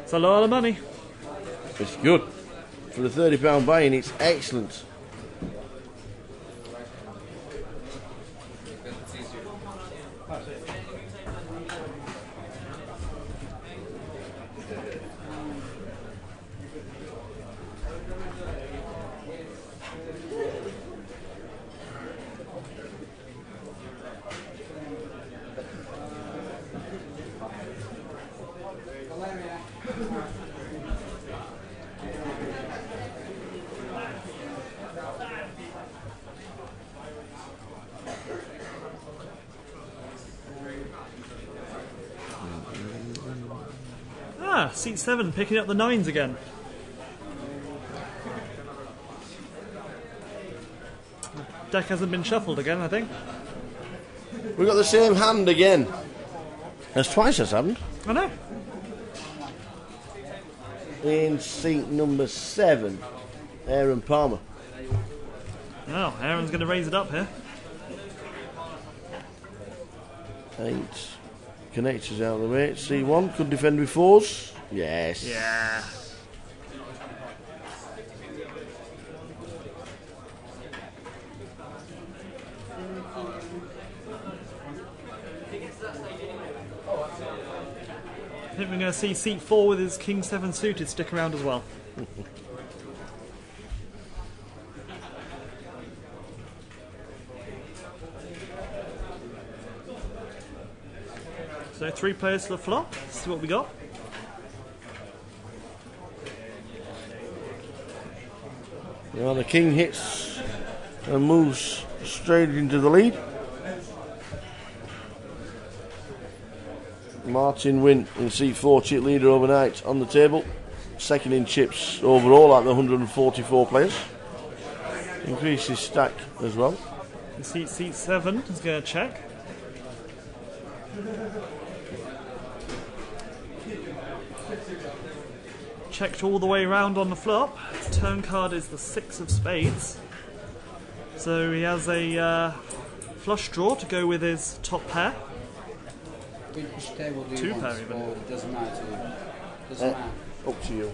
It's a lot of money. It's good for the £30 buy-in. It's excellent. Seat 7 picking up the 9s again. Deck hasn't been shuffled again, I think. We've got the same hand again. That's twice that's happened. I know. In seat number 7, Aaron Palmer. Oh, Aaron's going to raise it up here. 8. Connectors out of the way. C1 could defend with 4s. Yes. Yeah. I think we're going to see seat 4 with his King 7 suited stick around as well. So 3 players to the flop. Let's see what we got. Well, the king hits and moves straight into the lead. Martin Wynn in seat 4, chip leader overnight on the table. Second in chips overall at the 144 players. Increases stack as well. Seat 7 is going to check. Checked all the way around on the flop. His turn card is the 6 of spades. So he has a flush draw to go with his top pair. Which table do you 2 want? pair even. Or it doesn't matter to you? Doesn't matter. Up to you.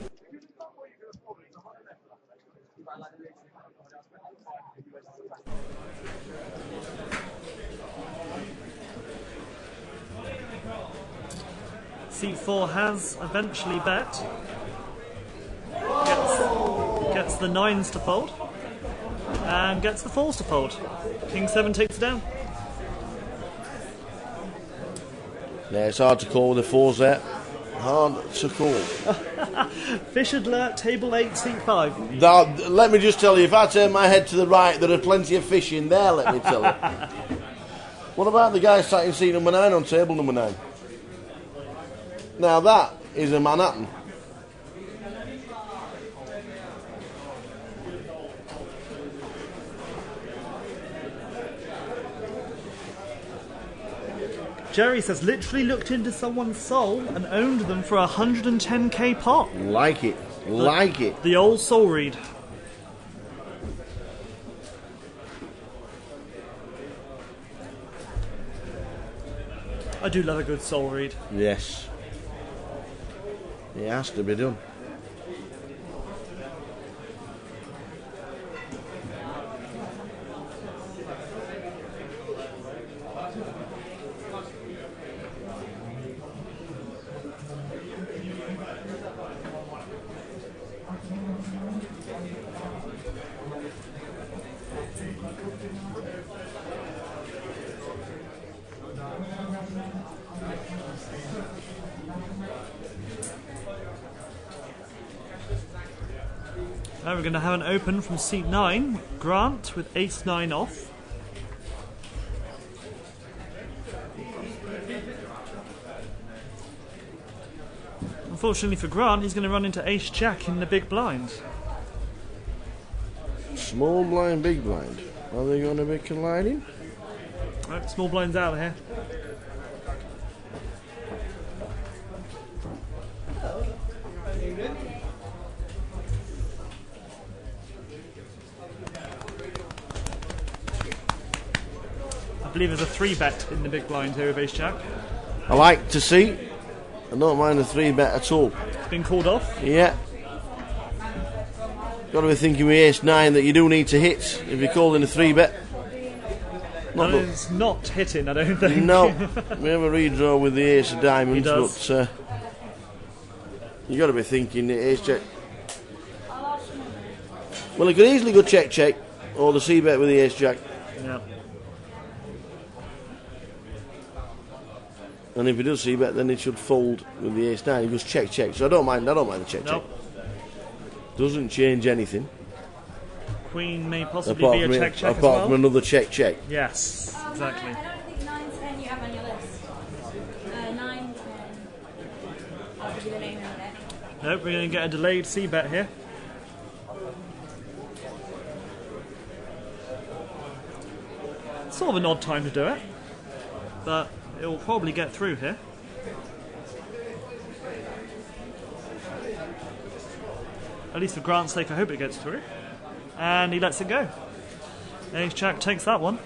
Seat 4 has eventually bet. Gets the 9s to fold. And gets the 4s to fold. King 7 takes it down. Yeah, it's hard to call with the 4s there. Hard to call. Fish alert, table 8, seat 5. Now, let me just tell you, if I turn my head to the right, there are plenty of fish in there, let me tell you. What about the guy sat in seat number 9 on table number 9? Now that is a Manhattan. Jerry says, literally looked into someone's soul and owned them for 110k pop. Like it. Like it. The old soul read. I do love a good soul read. Yes. It has to be done. Now we're going to have an open from seat 9, Grant with ace-9 off. Unfortunately for Grant, he's going to run into ace-jack in the big blind. Small blind, big blind. Are they going to be colliding? Right, small blind's out here. I believe there's a 3-bet in the big blind here with ace-jack. I like to see. I don't mind a 3-bet at all. It's been called off. Yeah. Got to be thinking with ace-9 that you do need to hit if you're calling a 3-bet. That is not hitting, I don't think. No. We have a redraw with the ace of diamonds, but you got to be thinking the ace-jack. Well, it could easily go check-check or the c-bet with the ace-jack. Yeah. And if he does c-bet, then it should fold with the ace-9. He goes check-check, so I don't mind the check-check. Nope. Doesn't change anything. Queen may possibly be a check-check as apart well. from another check-check. Yes, exactly. I don't think 9-10 you have on your list. 9-10. I'll give you the name in a minute. Nope, we're going to get a delayed c-bet here. Sort of an odd time to do it, but it will probably get through here. At least for Grant's sake, I hope it gets through. And he lets it go. Ace-jack takes that one.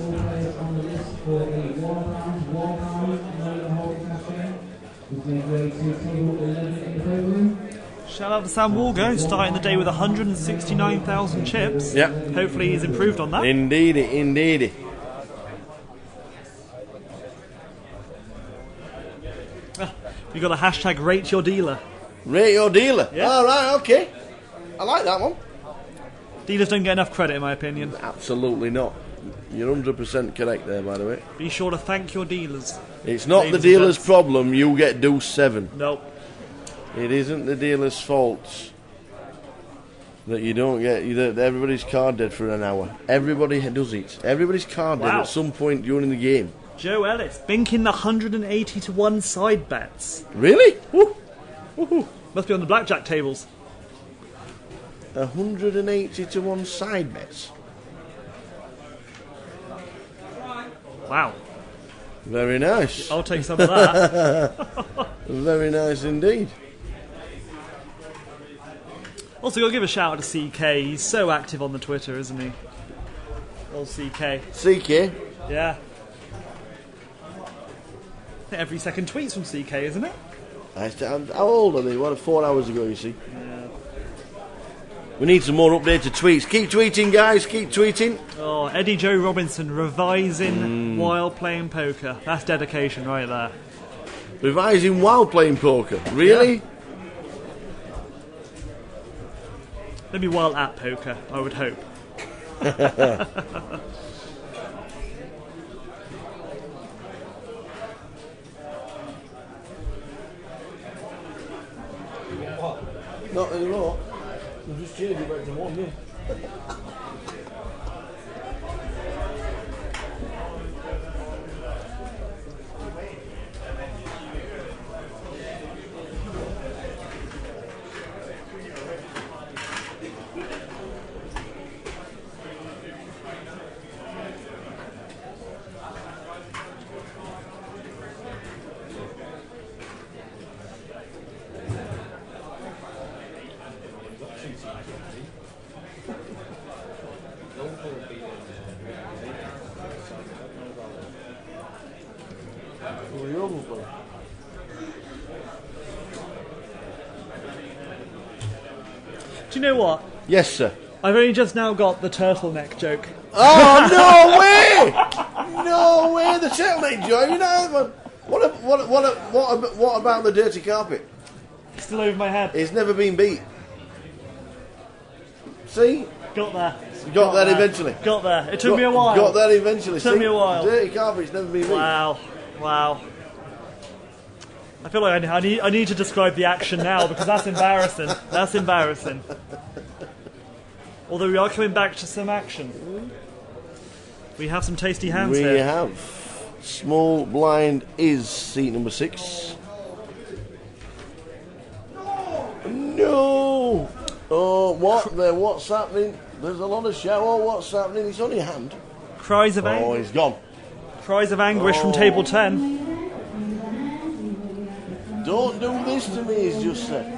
All players on the list for a £1 no holding cash. We make way to table 11 in the program. Shout out to Sam Walgo, starting the day with 169,000 chips. Yep. Hopefully he's improved on that. Indeedy, indeedy. You got a hashtag rate your dealer. Rate your dealer. Yeah. All right, okay. I like that one. Dealers don't get enough credit, in my opinion. Absolutely not. You're 100% correct there, by the way. Be sure to thank your dealers. It's not Ladies the and dealer's gents. problem you get deuce 7. Nope. It isn't the dealer's fault that you don't get that everybody's card dead for an hour. Everybody does it. Everybody's card dead Wow. at some point during the game. Joe Ellis, binking the 180 to 1 side bets. Really? Woo. Woohoo. Must be on the blackjack tables. 180 to 1 side bets. Wow. Very nice. I'll take some of that. Very nice indeed. Also, got to give a shout out to CK. He's so active on the Twitter, isn't he? Old CK. CK. Yeah. I think every second tweet's from CK, isn't it? How old are they? What, 4 hours ago, you see? Yeah. We need some more updated tweets. Keep tweeting, guys. Keep tweeting. Oh, Eddie Joe Robinson revising while playing poker. That's dedication right there. Revising while playing poker. Really? Yeah. Maybe while at poker, I would hope. Not anymore. We'll just change it back to 1, yeah. Do you know what? Yes, sir. I've only just now got the turtleneck joke. Oh, no way! No way, the turtleneck joke. You know, what about the dirty carpet? Still over my head. It's never been beat. See? Got there. Got that eventually. Got there. It took me a while. Got that eventually. Took me a while. Dirty carpet's never been beat. Wow. Wow. I feel like I need to describe the action now because that's embarrassing. That's embarrassing. Although we are coming back to some action. We have some tasty hands here. We have. Small blind is seat number 6. No! Oh, what's happening? There's a lot of shout. Oh, what's happening? It's only a hand. Cries of Oh, he's gone. Cries of anguish from table 10. Don't do this to me, he's just said.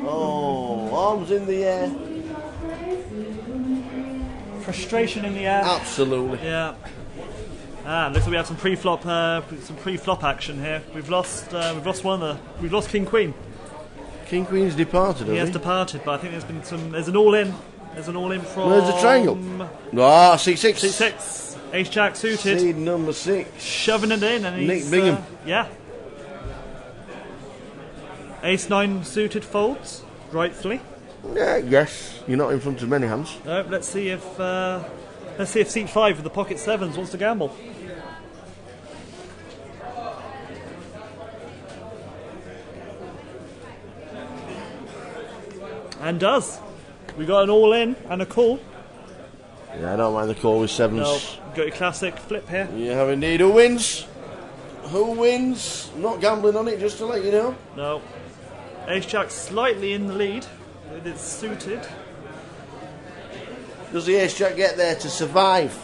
Oh, arms in the air. Frustration in the air. Absolutely. Yeah. Looks like we have some pre-flop action here. We've lost King Queen. King Queen's departed. He has departed, but I think there's been there's an all in. There's an all in from. Where's the triangle? C6. C6. Ace Jack suited. Seed number 6. Shoving it in, and he's Nick Bingham. Yeah. Ace 9 suited folds, rightfully. Yeah, yes. You're not in front of many hands. No, let's see if seat 5 with the pocket 7s wants to gamble. And does. We got an all in and a call. Yeah, I don't mind the call with 7s. No, got your classic flip here. You have indeed. Who wins? Who wins? I'm not gambling on it, just to let you know. No. Ace Jack slightly in the lead. It is suited. Does the Ace Jack get there to survive?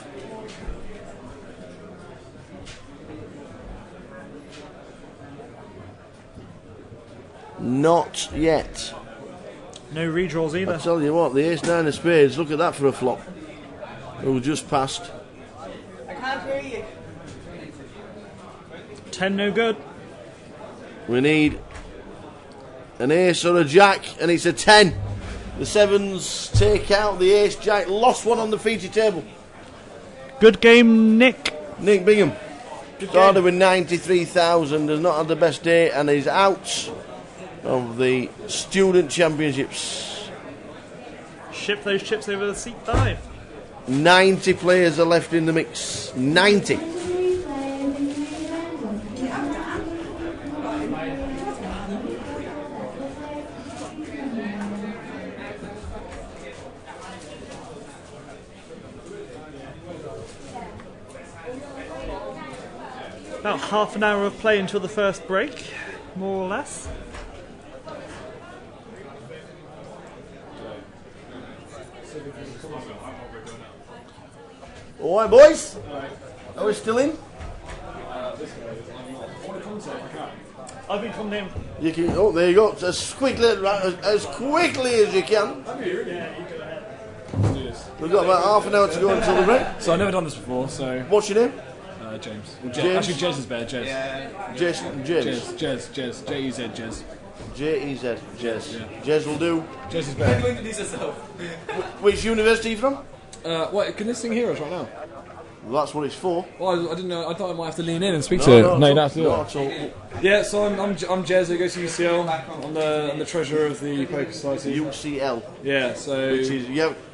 Not yet. No redraws either. I tell you what, the Ace 9 of spades, look at that for a flop. Who just passed. I can't hear you. 10 no good. We need an Ace or a Jack, and it's a 10. The 7s take out the Ace Jack. Lost one on the feature table. Good game, Nick. Nick Bingham. Good Started game. with 93,000, has not had the best day, and is out of the Student Championships. Ship those chips over the seat 5. 90 players are left in the mix. 90. About half an hour of play until the first break, more or less. All right, boys. Are we still in? I've been coming in. You can. Oh, there you go. As quickly as you can. We've got about half an hour to go until the break. So I've never done this before, so... What's your name? James. James. Actually, Jez is better, Jez. James. Jez. J-E-Z, Jez. J-E-Z, Jez. Yeah. Jez will do. Jez is better. Which university are you from? What, can this thing hear us right now? Well, that's what it's for. Well, I didn't know. I thought I might have to lean in and speak to it. No, you don't have to do not it. at all. Yeah, so I'm Jez. I go to UCL. I'm the treasurer of the Poker Society. UCL. Yeah, so... Which is,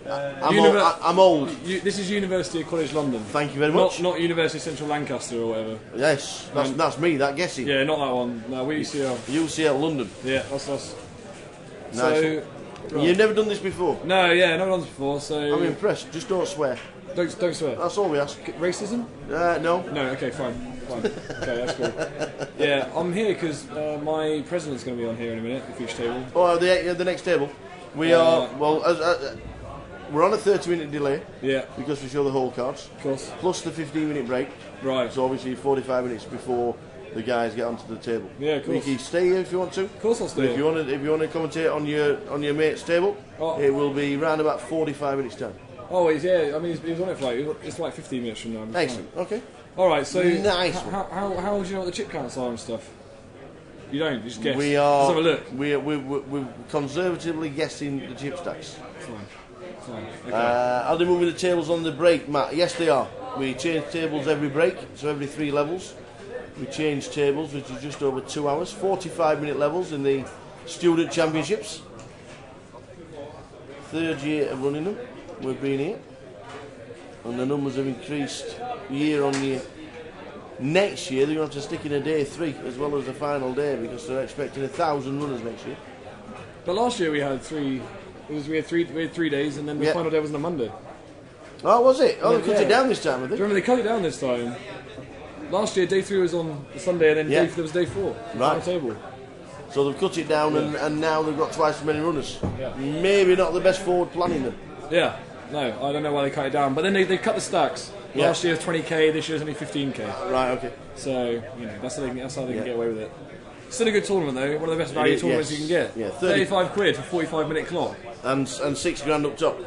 I'm old. This is University of College London. Thank you very much. Not University of Central Lancaster or whatever. Yes, that's me, that guessing. Yeah, not that one. No, we UCL. UCL London. Yeah, that's us. Nice. So... Right. You've never done this before? No, yeah, never done this before, so... I'm impressed, just don't swear. Don't swear. That's all we ask. Racism? No. No, okay, fine. Okay, that's cool. Yeah, I'm here because my president's going to be on here in a minute, at each table. Oh, the next table. We are, well, we're on a 30-minute delay. Yeah. Because we show the whole cards. Of course. Plus the 15-minute break. Right. So obviously 45 minutes before the guys get onto the table. Yeah, of course. You can stay here if you want to. Of course I'll stay. If you want to commentate on your mate's table, it will be round about 45 minutes time. Oh, yeah. I mean, he was on it for it's like 15 minutes from now. Excellent. Okay. All right. So nice. How do you know what the chip counts are and stuff? You don't. You just guess. We are. Let's have a look. We're conservatively guessing the chip stacks. Fine. Okay. Are they moving the tables on the break, Matt? Yes, they are. We change tables every break, so every 3 levels. We change tables, which is just over 2 hours. 45-minute levels in the student championships. 3rd year of running them. We've been here, and the numbers have increased year on year. Next year, they're going to have to stick in a day 3 as well as the final day because they're expecting 1,000 runners next year. But last year we had 3. We had 3 days, and then the final day was on a Monday. Oh, was it? Oh, they cut it down this time, I think. Do you remember they cut it down this time? Last year, day 3 was on the Sunday, and then there was day 4. Right. Table. So they've cut it down, and now they've got twice as many runners. Yeah. Maybe not the best forward planning then. Yeah. No, I don't know why they cut it down, but then they cut the stacks. Last year was 20k, this year's only 15k. Right. Okay. So that's how they can get away with it. Still a good tournament though. One of the best value tournaments you can get. Yeah. 35 quid for 45-minute clock. And £6,000 up top.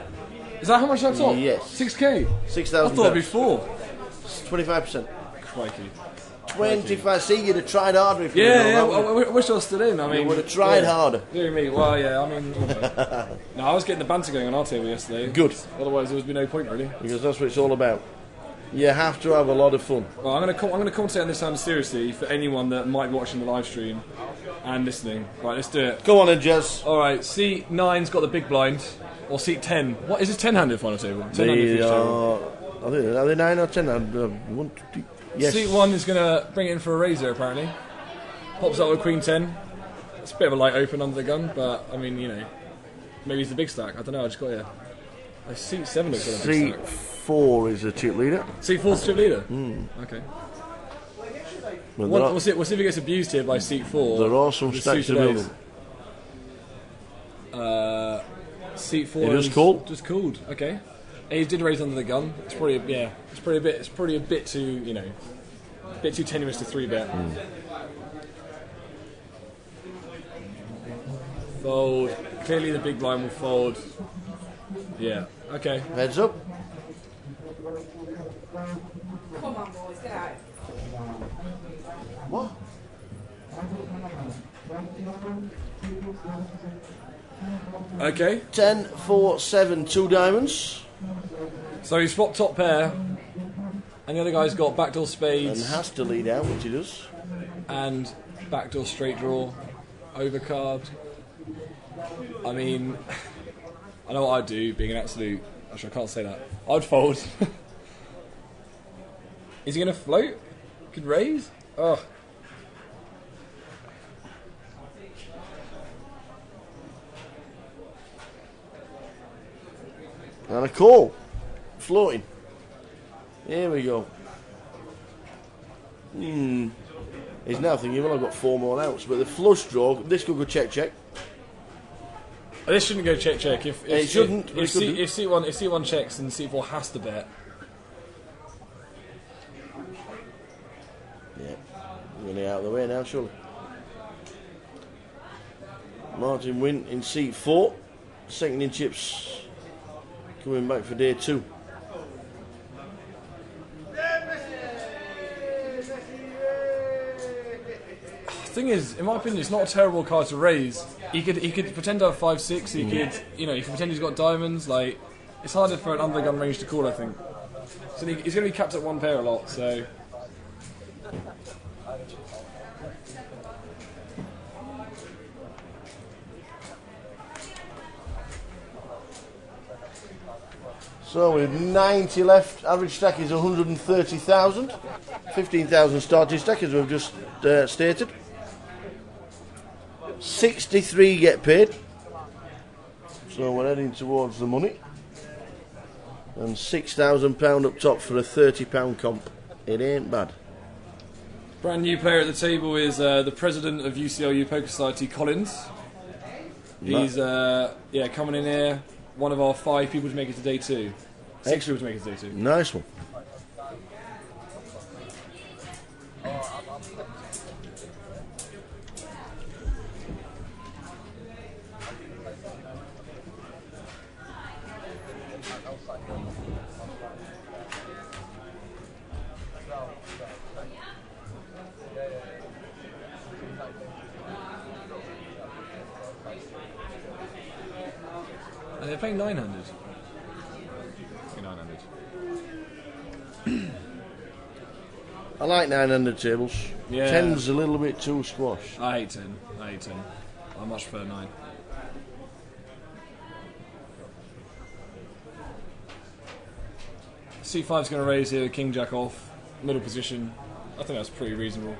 Is that how much that's up? Yes. 6k? 6,000. I thought it'd be 4. 25%. Crikey. 25. See, you'd have tried harder if you I wish I was still in. I mean, you would have tried harder. Dear me. Well, yeah. I mean, no, I was getting the banter going on our table yesterday. Good. Otherwise, there would be no point really. Because that's what it's all about. You have to have a lot of fun. Well, I'm going to commentate on this sound seriously for anyone that might be watching the live stream and listening. Right, let's do it. Go on then, Jez. All right, seat 9's got the big blind, or seat 10. What is this 10-handed final table? 10-handed table. Are they 9 or 10? Yes. Seat 1 is going to bring it in for a razor apparently. Pops out with Queen 10. It's a bit of a light open under the gun, but I mean, maybe it's the big stack. I don't know. I just got here. Seat 7 looks like a big stack. Seat 4 is a chip leader. Seat 4's chip leader? Okay. We'll see if it gets abused here by seat 4. There are some stacks available. Seat 4 it is called? Just called, okay. He did raise under the gun. It's probably a bit too, a bit too tenuous to 3-bet. Fold. Clearly the big blind will fold. Yeah. Okay. Heads up. Come on, boys, get out. What? Okay. 10, 4, 7, 2 diamonds. So he's swapped top pair, and the other guy's got backdoor spades. And has to lead out, which he does. And backdoor straight draw, overcard. I mean, I know what I'd do, being an absolute... Actually, I can't say that. I'd fold. Is he going to float? Could raise? Oh. And a call. Floating. Here we go. He's now thinking, well, I've got 4 more outs. But the flush draw, this could go check. This shouldn't go check. If it shouldn't. If C1 checks, then C4 has to bet. Yeah. Really out of the way now, surely. Martin Wynn in seat 4. Second in chips. Coming back for day 2. The thing is, in my opinion, it's not a terrible card to raise. He could pretend to have 5-6. He could, he can pretend he's got diamonds. Like, it's harder for an under the gun range to call, I think. So he's going to be capped at 1 pair a lot. So. So with 90 left, average stack is 130,000. 15,000 starting stack, as we've just stated. 63 get paid. So we're heading towards the money. And £6,000 up top for a £30 comp. It ain't bad. Brand new player at the table is the president of UCLU Poker Society, Collins. He's coming in here. One of our 5 people to make it to day 2. 6 people to make it to day 2. Nice one. playing 900. Okay, 900. I like 900 tables. Yeah. 10's a little bit too squash. I hate 10. I hate 10. I much prefer 9. C5's going to raise here, King Jack off, middle position. I think that's pretty reasonable.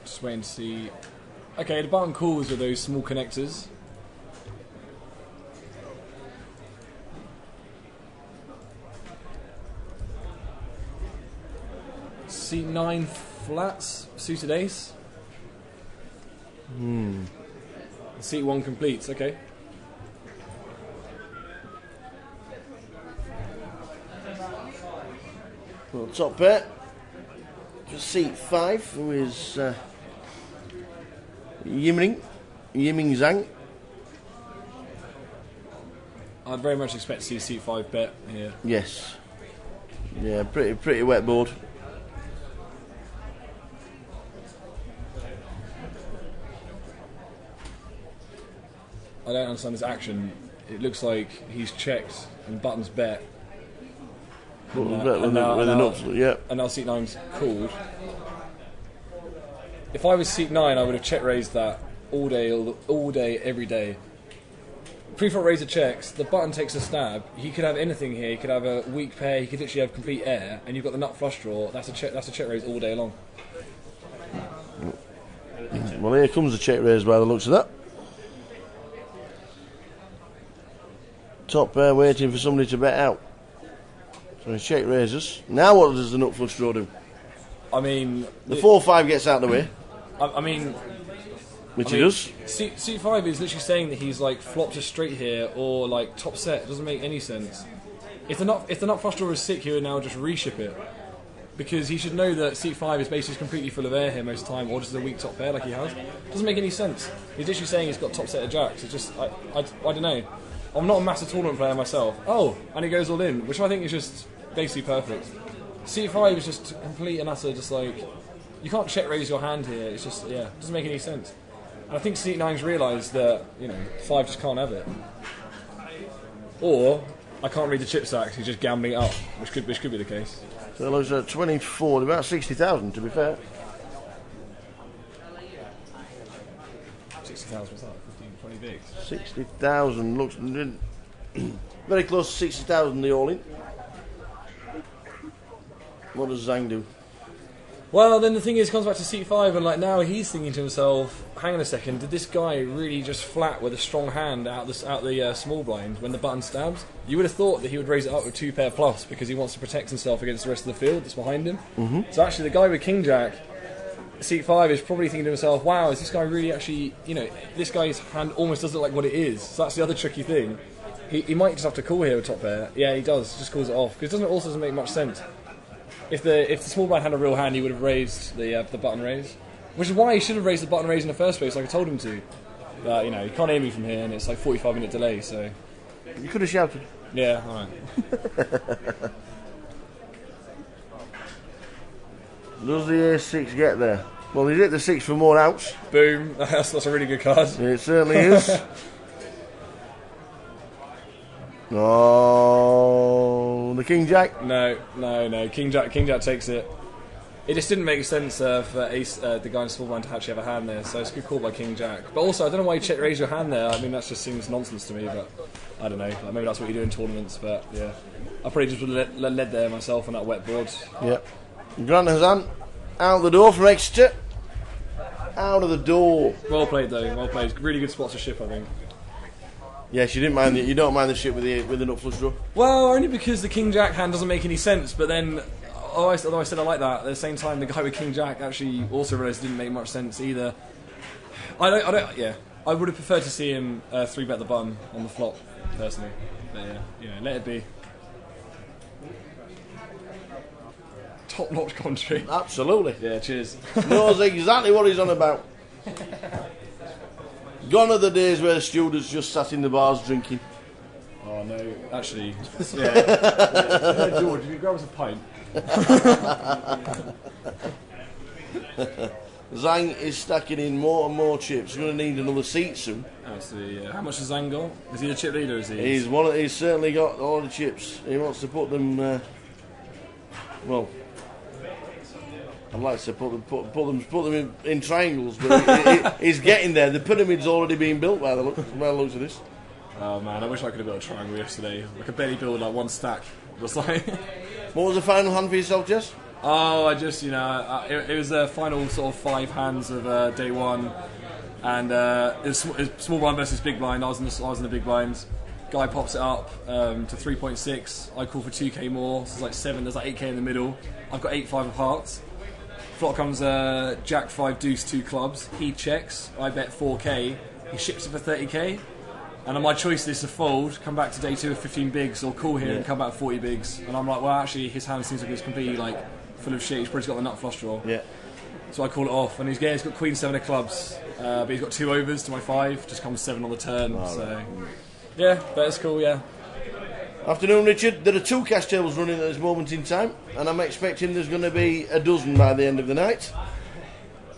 Just waiting to see. Okay, the button calls with those small connectors. C9 flats, suited ace. C1 completes, okay. Well, top pair for seat 5, who is Yiming Zhang. I'd very much expect to see seat 5 bet here. Yes. Yeah, pretty wet board. I don't understand his action. It looks like he's checked and buttons bet. And now seat 9's called. If I was seat 9, I would have check raised that all day, every day. Pre-flop raiser checks, the button takes a stab. He could have anything here. He could have a weak pair. He could literally have complete air, and you've got the nut flush draw. That's a check raise all day long. Well, here comes the check raise by the looks of that. Top pair waiting for somebody to bet out. So he check raises. Now what does the nut flush draw do? I mean, the 4-5 gets out of the way. I mean, he does. Seat 5 is literally saying that he's like flopped a straight here or like top set. It doesn't make any sense. If the nut flush draw is sick, he would now just reship it, because he should know that seat 5 is basically completely full of air here most of the time, or just a weak top pair like he has. It doesn't make any sense. He's literally saying he's got top set of jacks. It's just I don't know. I'm not a massive tournament player myself. Oh, and he goes all in, which I think is just basically perfect. Seat 5 is just complete and utter, just like, you can't check raise your hand here. It's just, yeah, it doesn't make any sense. And I think seat 9's realised that, 5 just can't have it. Or I can't read the chip stacks. He's just gambling it up, which could be the case. So it looks at 24, about 60,000 to be fair. 60,000 was that? 15, 20 bigs. 60,000 looks very close to 60,000 the all in. What does Zhang do? Well, then the thing is, comes back to seat 5, and like now he's thinking to himself, hang on a second, did this guy really just flat with a strong hand out the small blind when the button stabs? You would have thought that he would raise it up with 2 pair plus because he wants to protect himself against the rest of the field that's behind him. So actually the guy with King Jack, seat 5, is probably thinking to himself, wow, is this guy really actually, this guy's hand almost doesn't look like what it is. So that's the other tricky thing. He might just have to call here with top pair. Yeah, he does, just calls it off, because it also doesn't make much sense. If the small blind had a real hand, he would have raised the button raise, which is why he should have raised the button raise in the first place, like I told him to. But you can't hear me from here, and it's like 45-minute delay. So you could have shouted. Yeah, all right. Does the A6 get there? Well, he's hit the 6 for more outs. Boom! That's a really good card. It certainly is. Oh, the King Jack? No. King Jack takes it. It just didn't make sense for Ace, the guy in small blind, to actually have a hand there. So it's a good call by King Jack. But also, I don't know why you check raise your hand there. I mean, that just seems nonsense to me. But I don't know. Like, maybe that's what you do in tournaments. But yeah, I probably just would have led there myself on that wet board. Yep. Grant Hazan out the door from Exeter. Out of the door. Well played though. Well played. Really good sponsorship, I think. Yes, you didn't mind. You don't mind the shit with the nut flush draw. Well, only because the King Jack hand doesn't make any sense. But then, although I said I like that, at the same time, the guy with King Jack actually also realised it didn't make much sense either. I don't. Yeah, I would have preferred to see him 3-bet the button on the flop personally. But yeah, let it be. top-notch commentary. Absolutely. Yeah, cheers. Knows exactly what he's on about. Gone are the days where students just sat in the bars drinking. Oh no, actually, yeah. George, if you grab us a pint. Zhang is stacking in more and more chips. He's going to need another seat soon. Absolutely, yeah. How much has Zhang got? Is he the chip leader? Is he? He's certainly got all the chips. He wants to put them. Well, I'd like to put them in triangles, but he's getting there. The pyramid's already been built by the looks of this. Oh man, I wish I could have built a triangle yesterday. I could barely build like one stack. Just like. What was the final hand for yourself, Jess? Oh, I just, it was the final sort of 5 hands of day one, and it was small blind versus big blind. I was in the big blinds. Guy pops it up to 3.6. I call for 2k more, so it's like 7. There's like 8k in the middle. I've got 8-5 of hearts. Flop comes Jack 5 deuce 2 clubs. He checks. I bet 4k. He ships it for 30k. And my choice is to fold, come back to day 2 with 15 bigs, or call here and come back with 40 bigs. And I'm like, well, actually, his hand seems like it's completely like full of shit. He's probably got the nut flush draw. Yeah. So I call it off. And he's got Queen 7 of clubs, but he's got 2 overs to my 5. Just comes 7 on the turn. So yeah, that's cool. Yeah. Afternoon, Richard. There are 2 cash tables running at this moment in time, and I'm expecting there's going to be a dozen by the end of the night.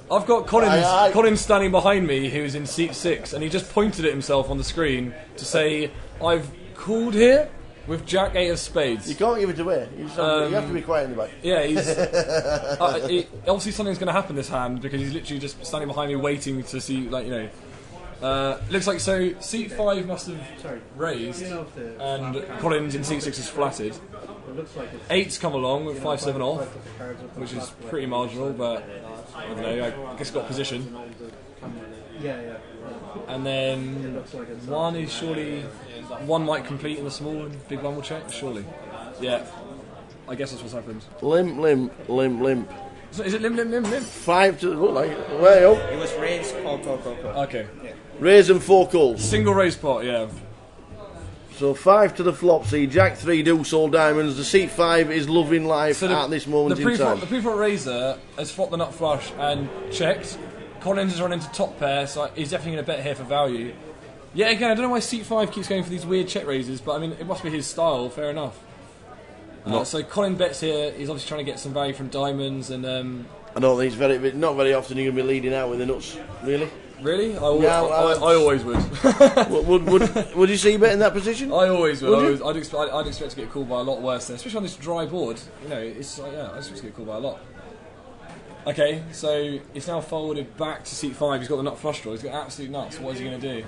I've got Collins standing behind me, who's in seat 6, and he just pointed at himself on the screen to say, "I've called here with Jack 8 of spades." You can't give it away. You have to be quiet in the back. Yeah, he's obviously something's going to happen this hand because he's literally just standing behind me, waiting to see, looks like so. Seat 5 must have raised, and Collins in seat 6 has flatted. 8's come along with 5-7 off, which is pretty marginal, but I don't know. I guess got position. And then 1 is surely 1 might complete in the small and big 1 will check. Surely, yeah. I guess that's what's happened. Limp. Is it limp? 5 to look like way up. It was raised, call. Okay. Yeah. Raise and 4 calls. Single raise pot, yeah. So 5 to the flop. See, Jack 3 deuce all diamonds. The seat 5 is loving life at this moment in time. The pre-flop raiser has flopped the nut flush and checked. Collins has run into top pair, so he's definitely going to bet here for value. Yeah, again, I don't know why seat 5 keeps going for these weird check raises, but I mean, it must be his style. Fair enough. So Colin bets here. He's obviously trying to get some value from diamonds, and I don't think it's not very often you're going to be leading out with the nuts. Really? Really? I always would. Would you see you bet in that position? I always would. I'd expect to get called by a lot worse, especially on this dry board. It's like, I expect to get called by a lot. Okay, so it's now folded back to seat 5. He's got the nut flush draw. He's got absolute nuts. What is he going to do?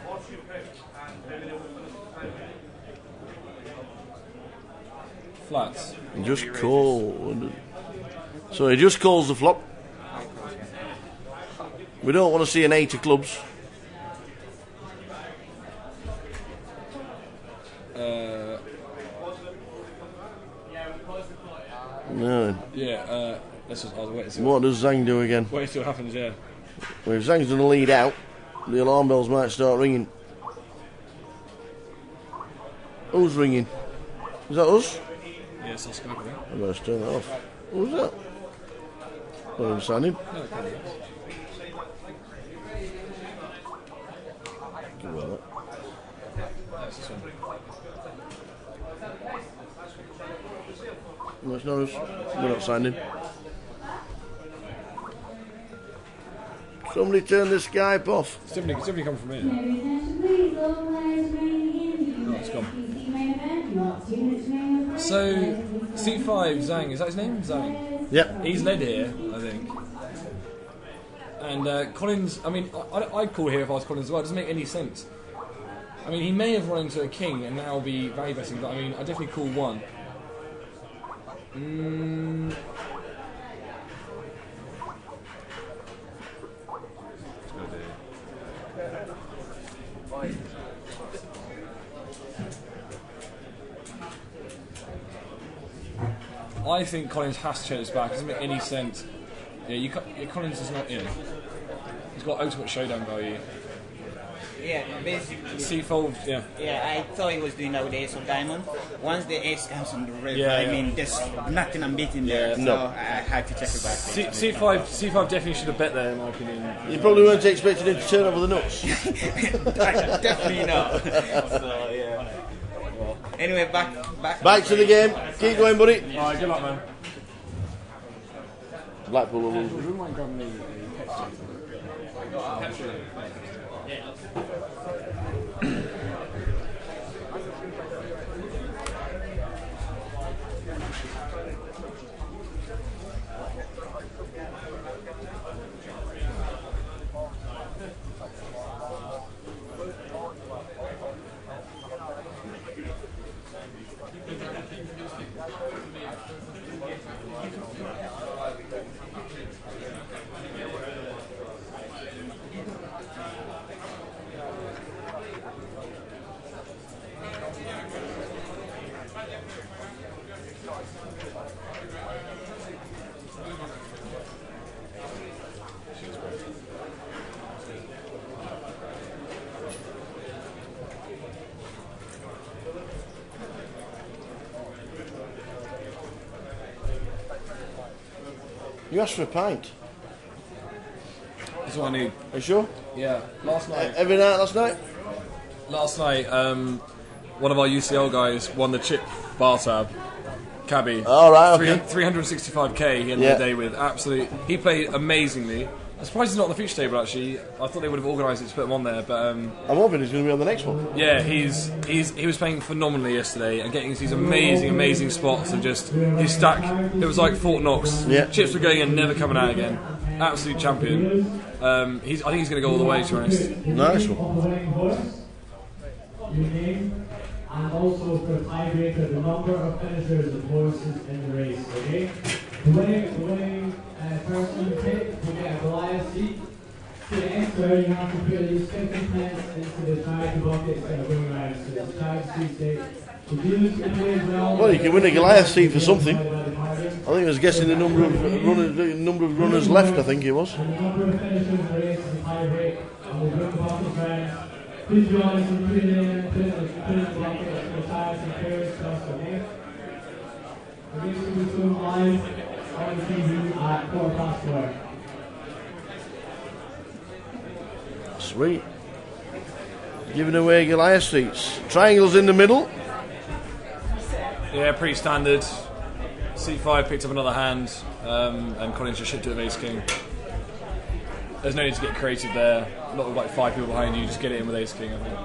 Flats. Just call. So he just calls the flop. We don't want to see an 8 of clubs. No. Yeah, let's just wait and see. What does Zhang do again? Wait and see what happens, yeah. Well, if Zhang's going to lead out, the alarm bells might start ringing. Who's ringing? Is that us? Yeah, it's us. I better turn that off. Who's that? I don't understand him. No, it probably is. That's this one. No, it's not us. We're not signing. Somebody turn the Skype off. Somebody come from here. Oh, it's gone. So, seat 5, Zhang, is that his name? Zhang? Yep. He's led here, I think. And Collins, I mean, I'd call here if I was Collins as well. It doesn't make any sense. I mean, he may have run into a king and now be value betting, but I mean, I definitely call 1. I think Collins has to check this back. It doesn't make any sense. Yeah, Collins is not in. He's got ultimate showdown value. Yeah, basically. C-fold, yeah. Yeah, I thought he was doing that with the ace of diamond. Once the ace comes on the river, Yeah, I yeah. mean, there's nothing I'm beating there, so No. I had to check it back. C5 definitely should have bet there, in my opinion. You probably weren't expecting him to turn over the nuts. Definitely not. So, yeah. Well, anyway, Back to the game. Keep going, buddy. Alright, good luck, man. Blackpool will lose. Would you mind grabbing me a Pepsi? You asked for a pint. That's what I need. Are you sure? Yeah. Last night. Every night last night? Last night, one of our UCL guys won the chip bar tab. Cabby. All right, okay. 365k he ended the day with. Absolutely. He played amazingly. I'm surprised he's not on the feature table, actually. I thought they would have organised it to put him on there, but... I'm hoping he's going to be on the next one. Yeah, he was playing phenomenally yesterday and getting these amazing spots, and just his stack, it was like Fort Knox. Yeah. Chips were going in, never coming out again. Absolute champion. I think he's going to go all the way, to be honest. Nice one. Your name, and also for tiebreaker, the number of finishers of horses in the race, okay? The winning person picked will get a Goliath seat. To enter, you have to put at least 50 pence into the charity bucket instead of going around. So it's charity seat. Well, you can win a Goliath seat for something. I think it was guessing the number of runners left, I think it was. And the number of finishers in the race is a tiebreak, and we'll bring the bucket round. Please be honest and put it in the bucket for charity pairs plus, okay? We're going to be filmed live on the TV at 4:15. Sweet. Giving away Goliath seats. Triangles in the middle. Yeah, pretty standard. C5 picked up another hand, and Collins just shipped it with Ace King. There's no need to get creative there. Not with like 5 people behind you, just get it in with Ace King, I think.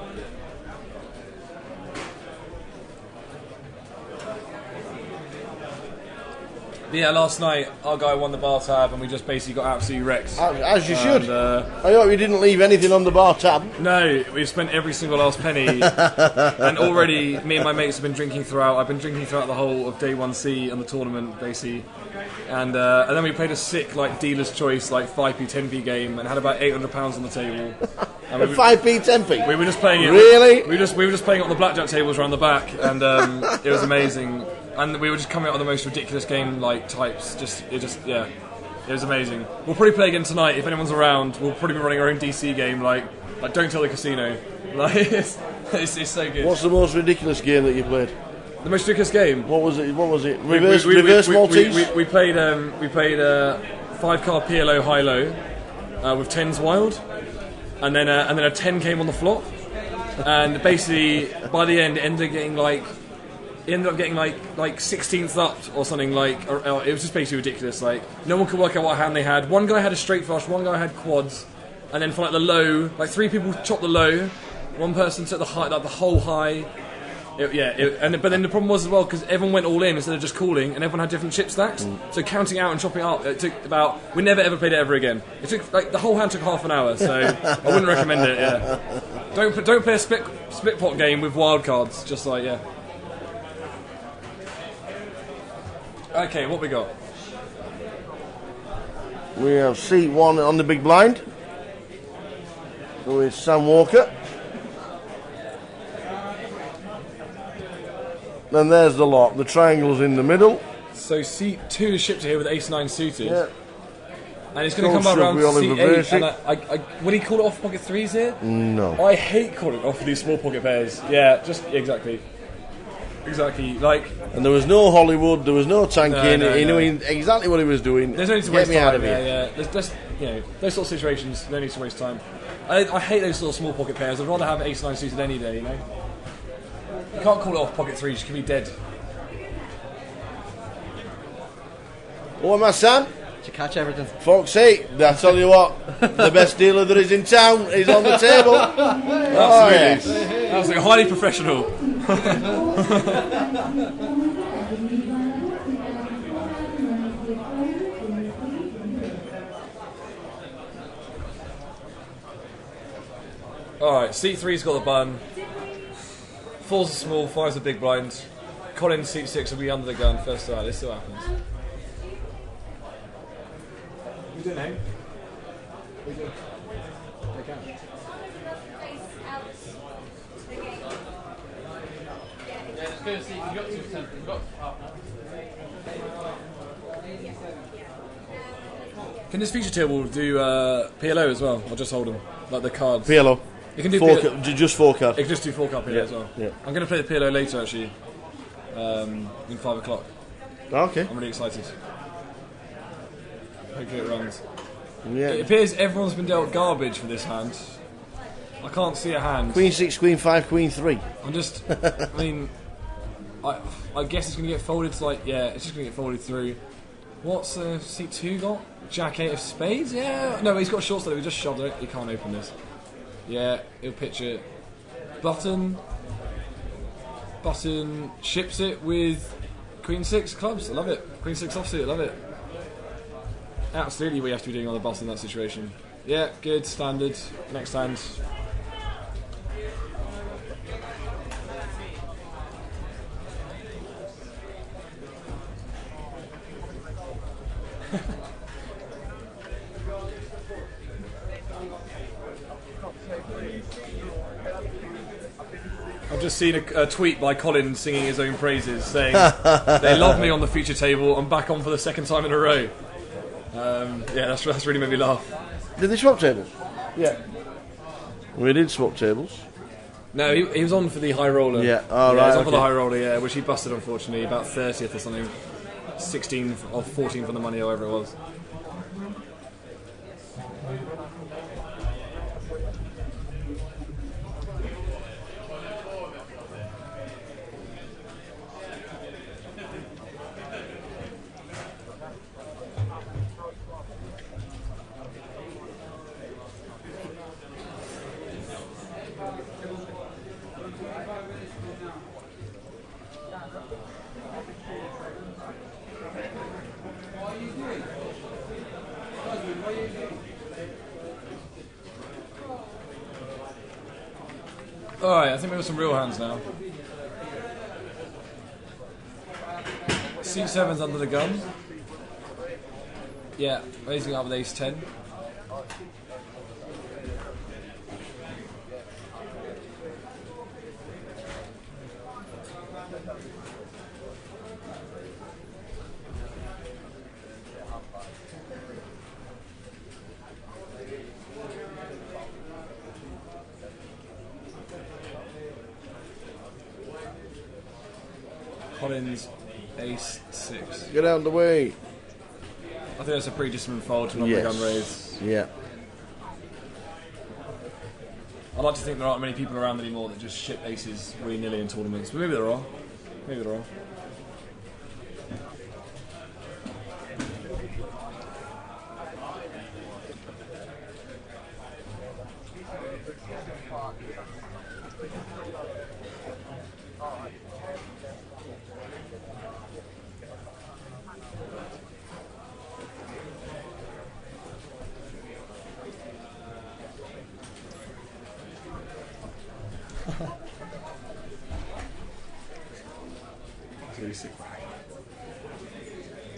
But yeah, last night our guy won the bar tab and we just basically got absolutely wrecked. As you should. And, I hope you didn't leave anything on the bar tab. No, we've spent every single last penny. And already me and my mates have been drinking throughout. I've been drinking throughout the whole of day 1C on the tournament, basically. And then we played a sick like dealer's choice like 5p 10p game and had about £800 on the table. And 5p 10p. We were just playing it. Really? We were just playing it on the blackjack tables around the back, and it was amazing. And we were just coming out with the most ridiculous game like types. It was amazing. We'll probably play again tonight if anyone's around. We'll probably be running our own DC game like Don't Tell the Casino. Like it's so good. What's the most ridiculous game that you played? The most ridiculous game? What was it? Reverse Maltese? We played 5-card PLO high-low with 10s wild, and then a 10 came on the flop, and basically by the end it ended up getting like 16th up or something. It was just basically ridiculous. Like no one could work out what hand they had. One guy had a straight flush, one guy had quads, and then for like the low, like 3 people chopped the low, one person took the high, like the whole high. But then the problem was as well because everyone went all in instead of just calling, and everyone had different chip stacks. So counting out and chopping up, it took about. We never ever played it ever again. It took like the whole hand took half an hour, so I wouldn't recommend it. Yeah, don't play a split pot game with wild cards. Just like yeah. Okay, what we got? We have seat 1 on the big blind. So it's Sam Walker. Then there's the lot. The triangle's in the middle. So seat 2 is shipped here with Ace 9 suited. Yeah. And it's going to come out around C8. And will he call it off pocket 3s here? No. I hate calling it off for these small pocket pairs. Yeah, just exactly. Exactly. Like. And there was no Hollywood, there was no tanking. He knew No. exactly what he was doing. There's no need to Get waste me time. out of here. Yeah. There's those sort of situations. No need to waste time. I hate those sort of small pocket pairs. I'd rather have ace-9 suited any day. You know. You can't call it off pocket 3s. You can be dead. Oh, my son. To catch everything. Folks, hey, I tell you what, the best dealer there is in town is on the table. Oh, yes. That was like highly professional. Alright, C3's got the bun. 4's a small, 5's a big blind. Collins seat 6 will be under the gun first. Alright, let's see what happens. What are you doing, Hank? What are you doing? Take out. Yeah, let's go see. You've got 2%. You've got. Can this feature table do PLO as well? Or just hold them? Like the cards? PLO. It can do just 4 card. It can just do 4 card PLO as well. Yeah. I'm going to play the PLO later actually. In 5 o'clock. Okay. I'm really excited. Hopefully it runs. Yeah. It appears everyone's been dealt garbage for this hand. I can't see a hand. Queen 6, Queen 5, Queen 3. I'm just. I mean, I guess it's going to get folded. It's like, yeah, it's just going to get folded through. What's seat 2 got? Jack 8 of spades? Yeah. No, he's got a short side. We just shoved it. He can't open this. Yeah, he'll pitch it. Button ships it with Queen 6 clubs. I love it. Queen 6 offsuit. I love it. Absolutely what you have to be doing on the bus in that situation. Yeah, good, standard. Next hand. I've just seen a tweet by Colin singing his own praises, saying, "They love me on the feature table. I'm back on for the second time in a row." Yeah, that's really made me laugh. Did they swap tables? Yeah. We did swap tables. No, he was on for the high roller. Yeah, He was right. on for the high roller, yeah, which he busted unfortunately, about 30th or something. 16 or 14 from the money, or whatever it was. Alright, I think we have some real hands now. C7's under the gun. Yeah, raising up with ace 10. Collins, ace 6. Get out of the way. I think that's a pretty disciplined fold to not the gun raise. Yeah. I like to think there aren't many people around anymore that just ship aces willy-nilly in tournaments, but maybe there are. Maybe there are.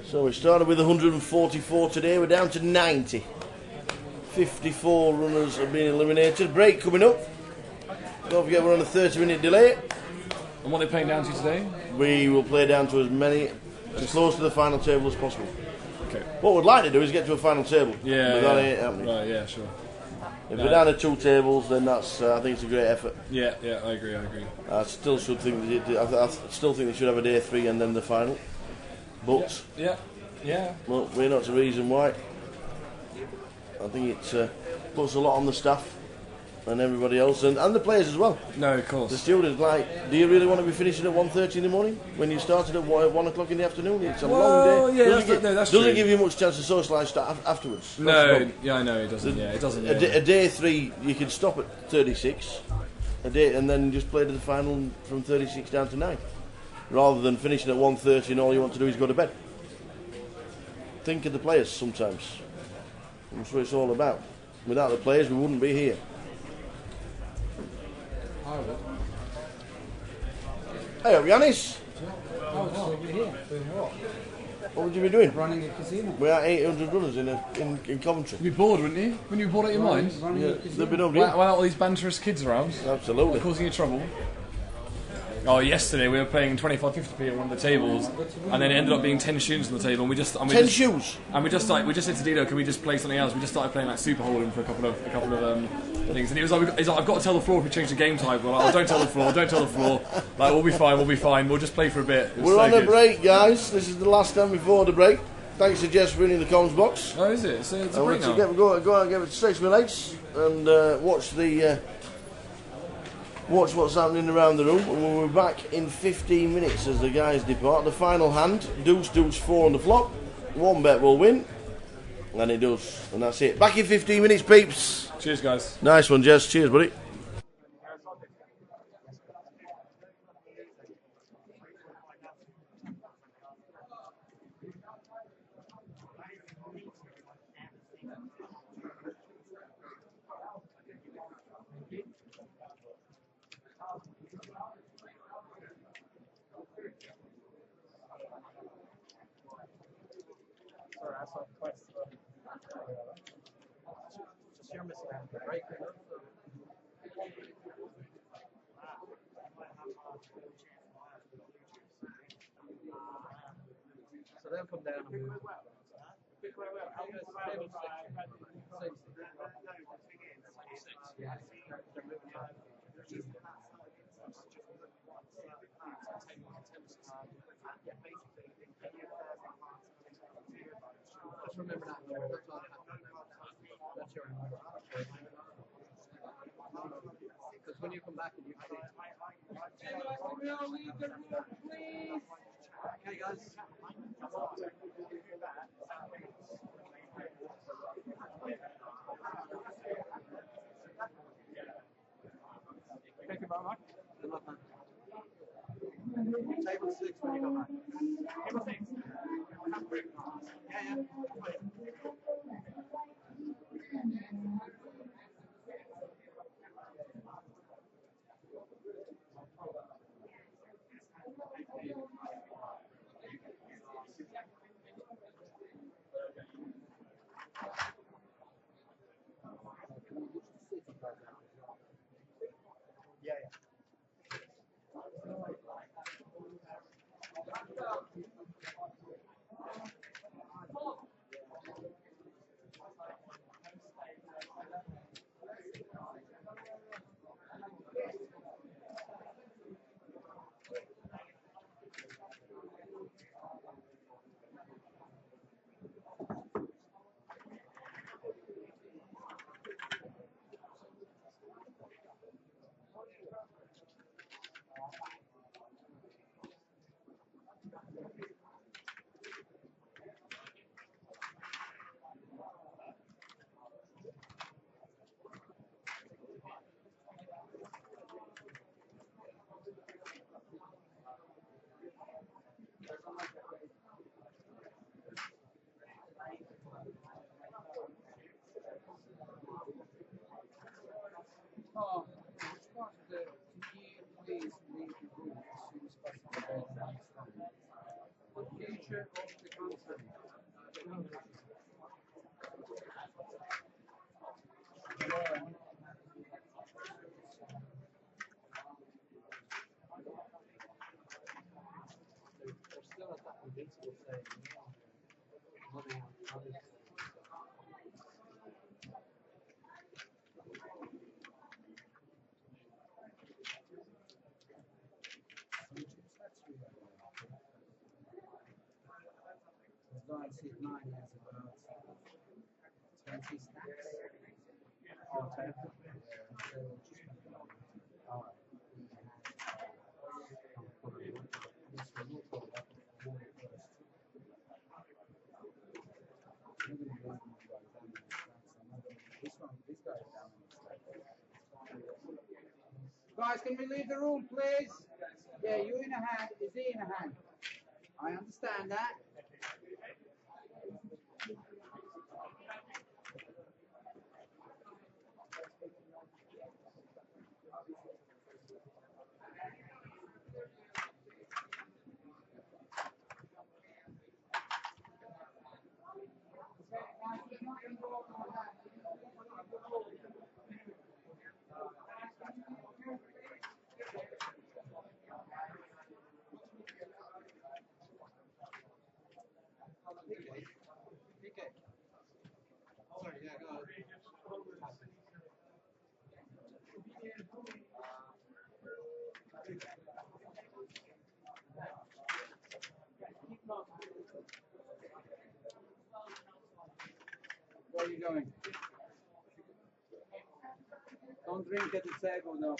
So we started with 144 today, we're down to 90. 54 runners have been eliminated. Break coming up. Don't forget we're on a 30-minute delay. And what are they playing down to today? We will play down to as close to the final table as possible. Okay. What we'd like to do is get to a final table. Yeah. But that ain't happening. Right. Yeah. Sure. If we're down to 2 tables, then that's I think it's a great effort. Yeah. Yeah. I agree. I still should think I still think they should have a day 3 and then the final. But Yeah. well, we're not the reason why. I think it puts a lot on the staff and everybody else and the players as well. No, of course. The students, like, do you really want to be finishing at 1:30 in the morning when you started at 1 o'clock in the afternoon? It's a long day. Yeah, that's true. Doesn't give you much chance to socialise afterwards. No, yeah, I know it doesn't. Yeah, it doesn't. A day 3, you can stop at 36 a day and then just play to the final from 36 down to 9, rather than finishing at 1:30 and all you want to do is go to bed. Think of the players sometimes. That's what it's all about. Without the players, we wouldn't be here. I would. Hey up, Yanis. I would still be here. Doing what? What would you be doing? Running a casino. We are 800 runners in Coventry. You'd be bored, wouldn't you? Wouldn't you be bored out your mind? Yeah, there'd be nobody. Without all these banterous kids around. Absolutely. Causing you trouble. Oh, yesterday we were playing 25-50p at one of the tables, and then it ended up being 10 students on the table, and we just 10 shoes. And we just said to Dino, can we just play something else? We just started playing like Super Hold'em for a couple of things, and it was like, he's like, I've got to tell the floor if we change the game type. We're like, oh, don't tell the floor. Like, we'll be fine. We'll just play for a bit. We're on a break, guys. This is the last time before the break. Thanks to Jess for winning the comms box. Oh, is it? So it's a break now. Go out and get stretch my legs and watch what's happening around the room, and we'll be back in 15 minutes as the guys depart. The final hand, deuce 4 on the flop. 1 bet will win, and it does, and that's it. Back in 15 minutes, peeps. Cheers, guys. Nice one, Jess. Cheers, buddy. You're missing out on the break. So they'll come down and move. Just remember that. That's your because when you come back and you see okay guys. Thank you very much. Good luck, man. Table 6 when you come back. Table 6. Yeah. I see mine has about 20 stacks. Okay. So just guys, can we leave the room, please? Yeah, you in a hand. Is he in a hand? I understand that. PK. Sorry, yeah, go ahead. Where are you going? Don't drink at the table, no.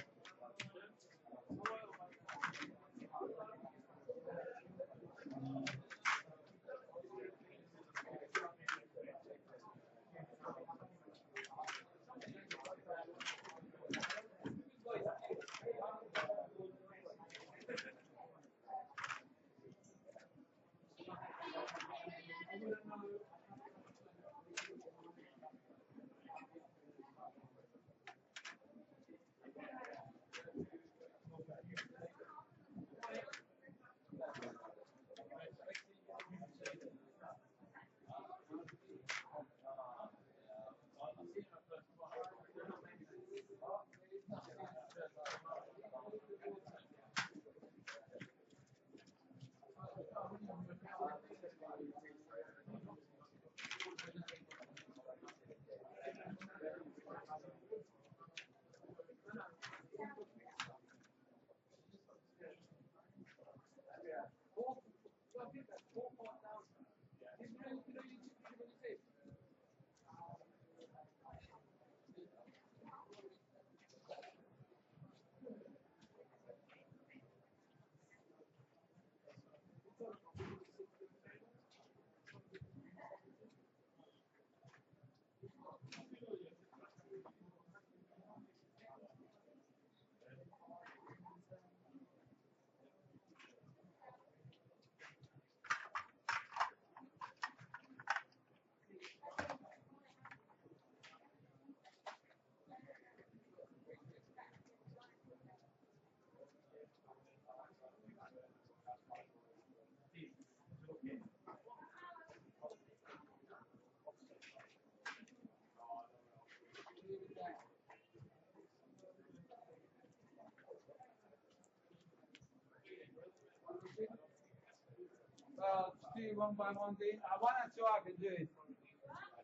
Just do one by one, Dean. One and two I can do it.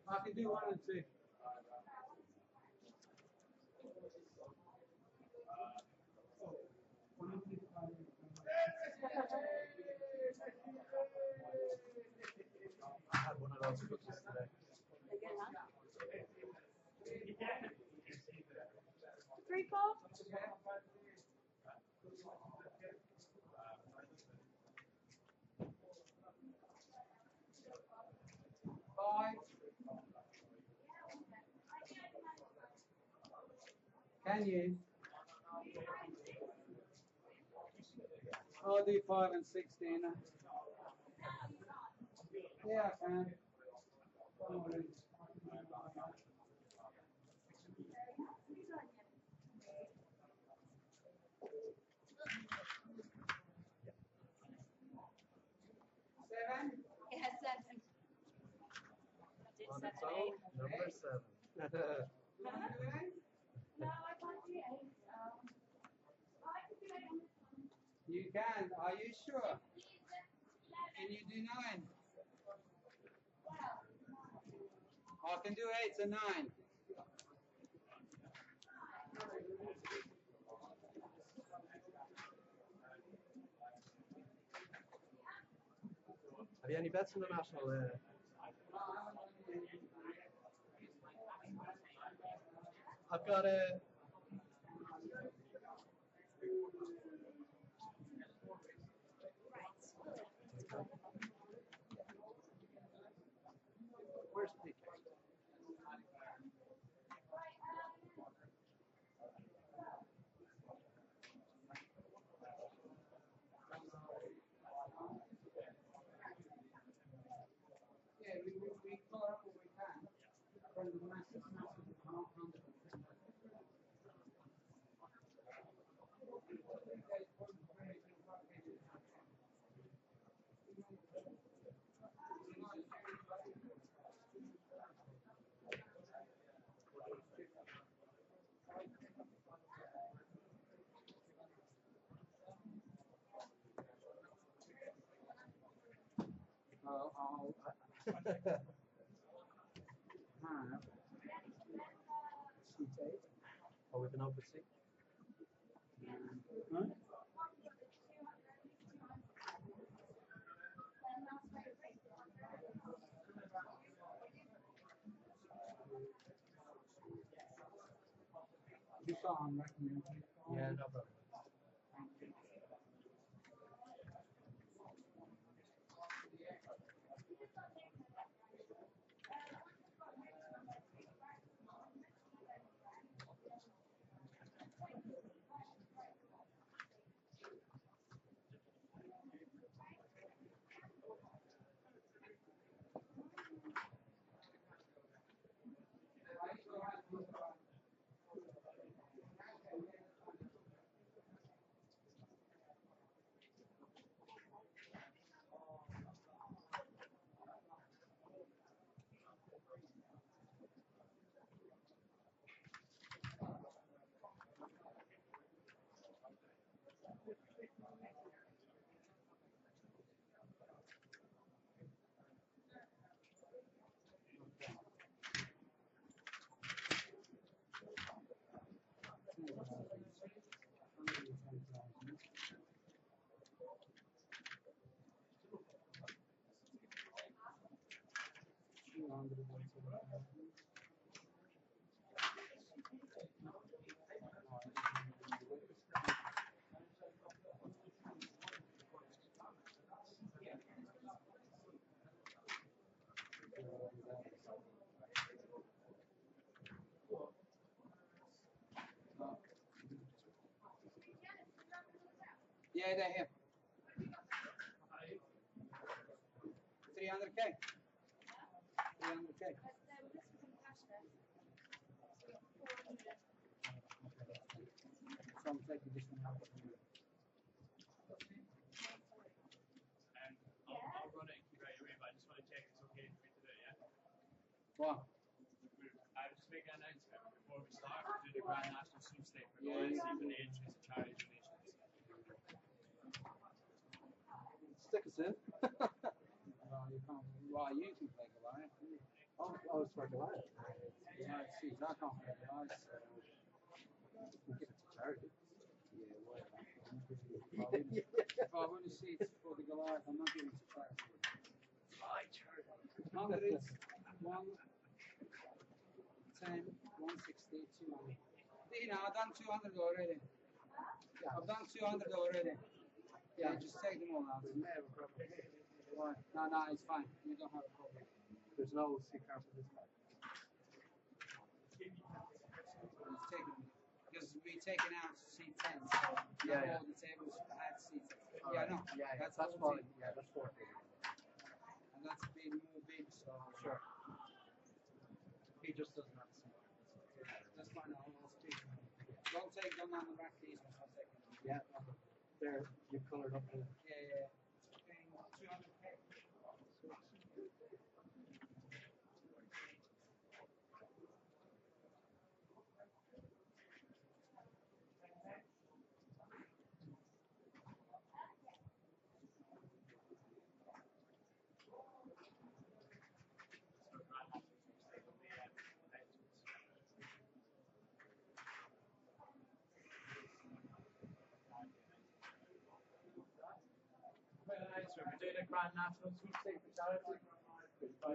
I can do one and two. I had one of those cookies today. Three, four. Five. Can you? I'll do 5 and 16. Yeah, I can. Seven? Yeah, 7. I did On 7, its own, 8. number 7. No, I can't do 8. I can do 8 on this one. You can. Are you sure? Can you do 9? Well, I can do 8 and 9. Have you any bets in the national? I've got a. Where's PK? Yeah, we call up what we can from the massive 100. I'll have seat 8. Or with an open seat? Huh? You saw on recommendation. Yeah, no problem. Yeah, they're here. 300k. 300k. So I'm taking this one out. I'll run it and keep right away, but I just want to check it's okay for me to do it, yeah? What? I just make an announcement before we start. We do the Grand National Sweepstake for Yeah, Lawrence, yeah. even the entries and charity donations. Stick us in. Well, you can't. Well, you can play Goliath. Oh, it's for Goliath. Yeah, see, I can't play Goliath. So We'll give it to charity. yeah, whatever. If I win a seat for the Goliath, I'm not giving it to charity. Why charity? 100, 110, 160, 200. You know, I've done 200 already. Yeah. I've done 200 already. Yeah, just take them all out. We may have a problem. Why? No, it's fine. You don't have a problem. There's no seat card for this guy. It's taken because we're taking out seat 10, so Yeah. all the tables had seats. All Yeah, right. no, Yeah, that's that's 14. fine. Yeah, that's 14. And that's been more big, so Sure. He just doesn't have a seat. that's fine. I'll speak to him. Don't take them on the back, please. I'll take them. Yeah. There, you've coloured up. Yeah. Paying 200k. doing a Grand National sweepstake for charity. So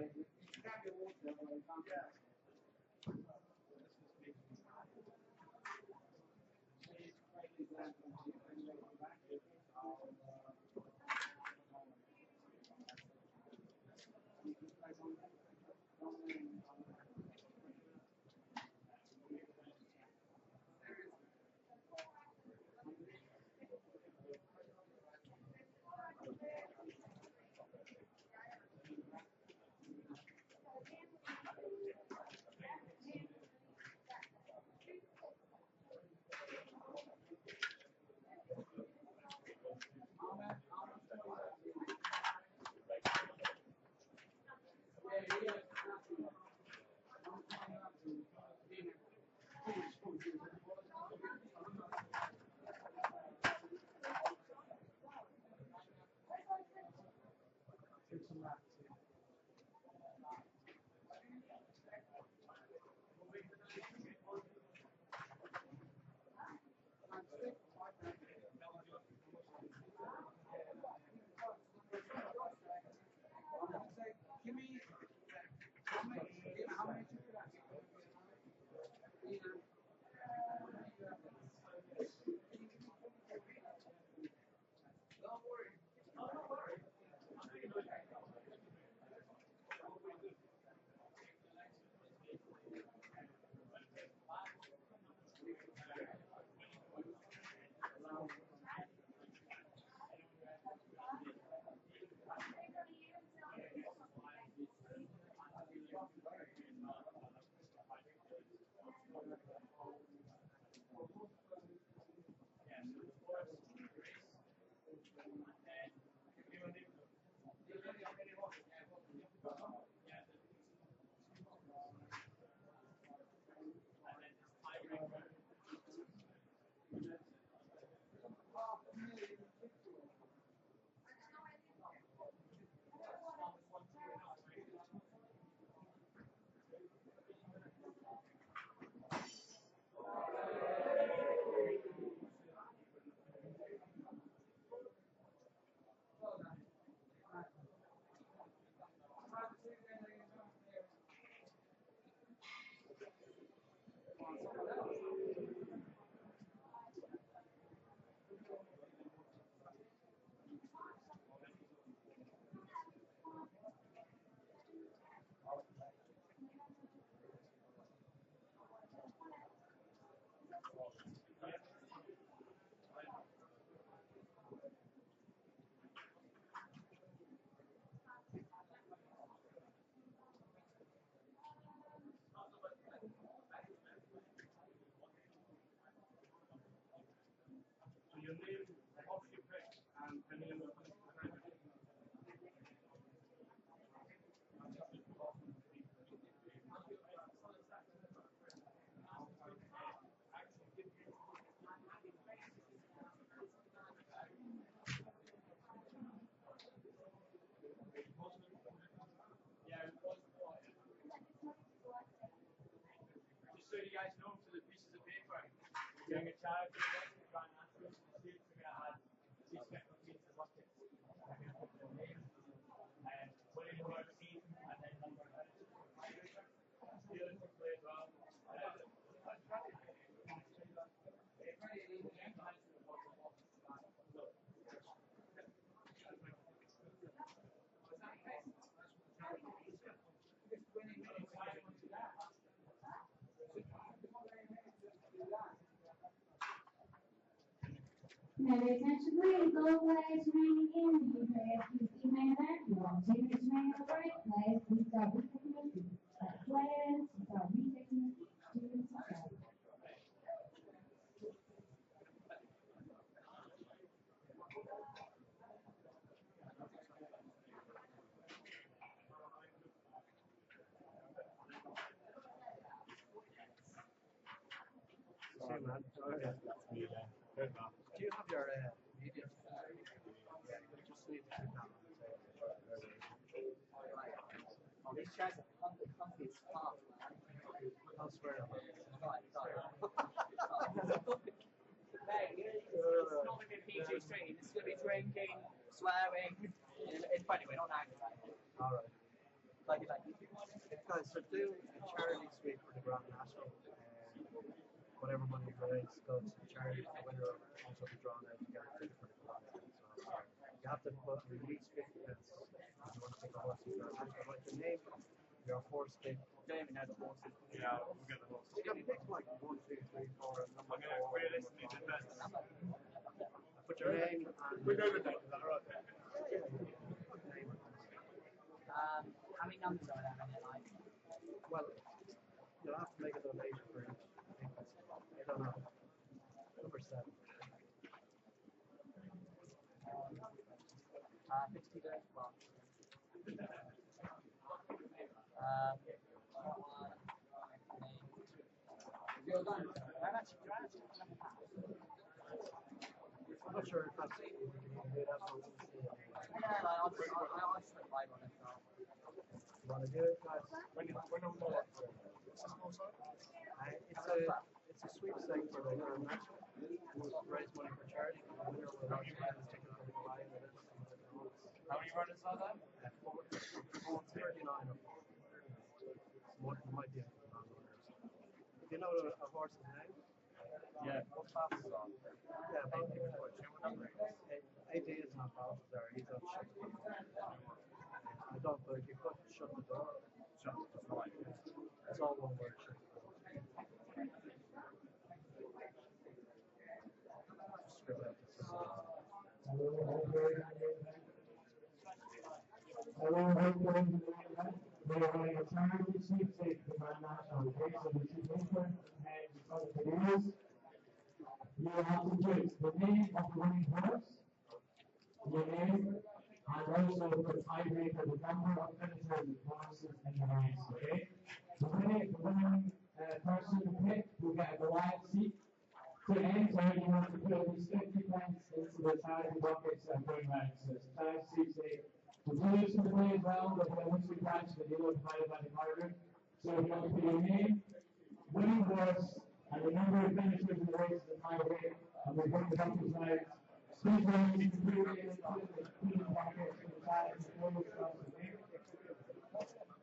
your name, what's your pick, and the name of the yeah, just so you guys know, for the pieces of paper, we're doing a charity event for Grand Nationals in the States. We're going to add these special pieces of buckets. Your name, and winning the World Team, and then number of minutes. Steelers to play as well. Pay attention, please. All players remaining in the UK, please remain there. Your team is remaining on the break. Players, please start retaking your seats. Players, start retaking your seats. Students, start. Sorry, man. Sorry. Do you have your media? Yeah, you just need to sit down on the table. Oh, these chairs are comfy as fuck, man. I'll swear on it. Hey, it's not going to be PG stream. It's going to be drinking, swearing. anyway, don't aggravate. Alright. Guys, so do a charity sweep for the Grand National. Whatever money you raise goes to charity. The winner will also be drawn out to get a ticket for the Grand National. So you have to put at least 50 pence if you want to pick a horse. You have to write your name, your horse pick. Jamie has a horse. Yeah, we'll get the horse. You can pick like 1, 2, 3, 4, and number 4. Realistically, the best. Put your name and... We know the name, is that right? Yeah. How many numbers are there in it, like? Well, you'll have to make a donation for each. I don't know. Number 7. 50 days, well. I'm not sure if that's you can do that one. Yeah, I'll slip right on it. You want to do it, guys? When I'm more it's a sweepstake for the Grand National. We'll raise money for charity. The winner will also get a ticket for the Goliath with us. How many runners are there? 39 of them. It might be a non-runners. Do you know a horse's name? Yeah. What class is on? Yeah, about 8 is not Balthazar. He's on shut the door. I don't, but if you put shut the door, shut the door. It's all one word. Shut the door. Just scribble out the We are running a charity sweepstakes for Grand National. Okay, so we should open and because of the rules, you have to put the name of the winning horse, your name, and also the tiebreaker, the number of finishers, horses, and the race. Okay, the winning person to pick will get a Goliath seat. To enter, you have to put at least 50 pence into the charity buckets and bring round. So it's a charity sweepstakes. The players can play as well, but they once we catch the deal divided by the card. So you have to put your name, winning horse, and the number of finishers in the race is the tiebreaker, and we bring the buckets out. Please remember you can put it in the clean buckets for the charity and all the stuff.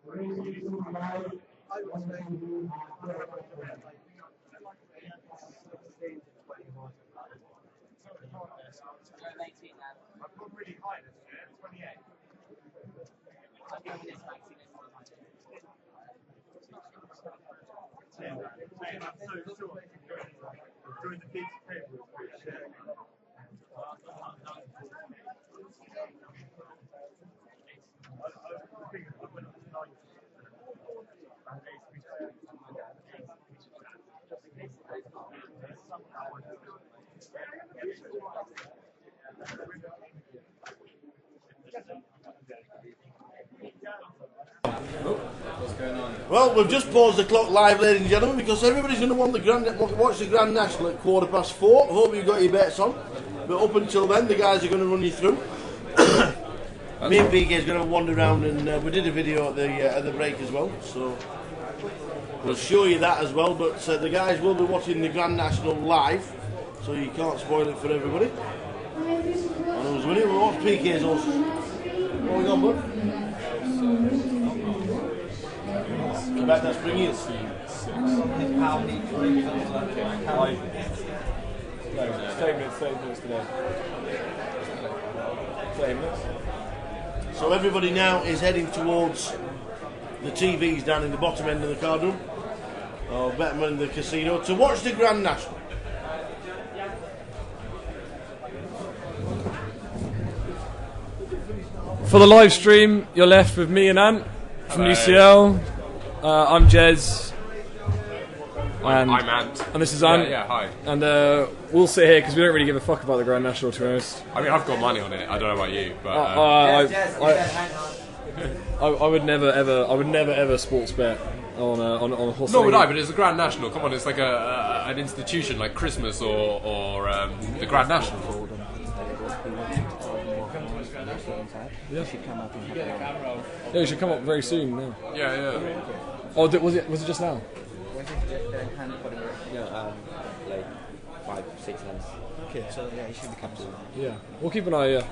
The race is super loud. I would say you have to recommend like 16 to 20 horses. I've gone really high this year, 28. I'm going this 19 is more like I'm so sure during the big period was pretty shit. The thing is, I went up to 90 and they speak What's going on? Well, we've just paused the clock live, ladies and gentlemen, because everybody's going to want the watch the Grand National at 4:15. I hope you've got your bets on. But up until then, the guys are going to run you through. Me and PK is going to wander around, and we did a video at the break as well, so we'll show you that as well. But the guys will be watching the Grand National live, so you can't spoil it for everybody. And who's winning? We'll watch PK's also. What we got, bud? About that spring is Same minutes today. Same minutes. So everybody now is heading towards the TVs down in the bottom end of the card room, or better in the casino, to watch the Grand National. For the live stream, you're left with me and Ant from UCL. I'm Jez. And I'm Ant. And this is Ant. Yeah, hi. And we'll sit here because we don't really give a fuck about the Grand National, to be honest. I mean, I've got money on it. I don't know about you, but I would never ever sports bet on a horse. Nor would I, but it's the Grand National. Come on, it's like an institution like Christmas or the Grand National. Yeah. Yeah, you should come up very soon now. Yeah. Oh, was it just now? Like 5-6 months. Okay, so yeah, he should be coming soon. Yeah, we'll keep an eye. Yeah.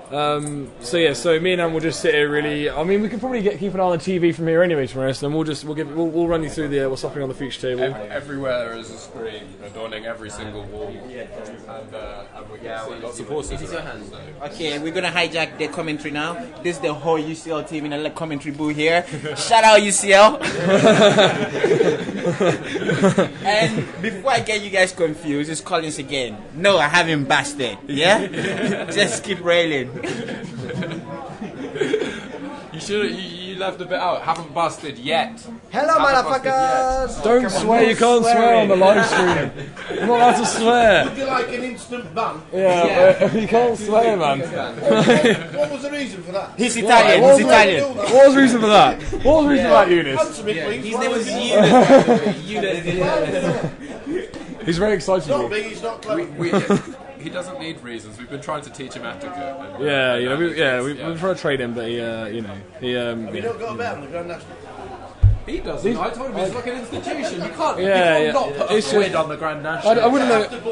So me and Anne will just sit here. Really, I mean, we can probably keep an eye on the TV from here anyway, tomorrow. And we'll run you through the what's happening on the feature table. Everywhere there is a screen adorning every single wall, and we can see lots of horses around. So. Okay, we're gonna hijack the commentary now. This is the whole UCL team in a commentary booth here. Shout out UCL. And before I get you guys confused, it's Collins again. No, I haven't busted. Yeah, just keep railing. You left a bit out. Haven't busted yet. Hello, motherfuckers! Don't swear. You can't swear on the live stream. You're not allowed to swear. Would you like an instant ban? Yeah. You can't swear, man. What was the reason for that? He's Italian. He's Italian. What was the reason for that? What was the reason for that, Eunice? Answer me, please. His name was Eunice. He's very excited. Not big. He's not clever. He doesn't need reasons. We've been trying to teach him etiquette. And We've been trying to trade him, but he. You don't got a bet on the Grand National. He doesn't. I told him it's like an institution. You can't. Not put a quid on the Grand National. I wouldn't know. Pick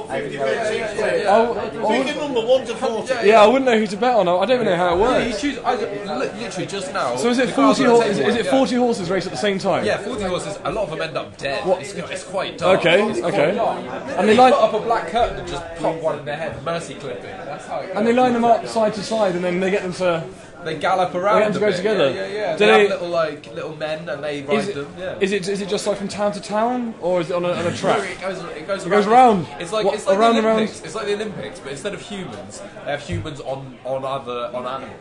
a number 1 to 40. Yeah, I wouldn't know who to bet on. I don't even know how it works. You choose. Literally just now. So is it 40 horses? Is it 40 horses race at the same time? Yeah, 40 horses. A lot of them end up dead. It's quite dark. Okay. And they put up a black curtain and just pop one in their head, mercy clipping. That's how it goes. And they line them up side to side, and then they get them to. They gallop around. They have to go together. Yeah. They have little men, and they ride them. Yeah. Is it just like from town to town, or is it on a track? No, it goes around. It's like around the and around. Olympics. It's like the Olympics, but instead of humans, they have humans on animals.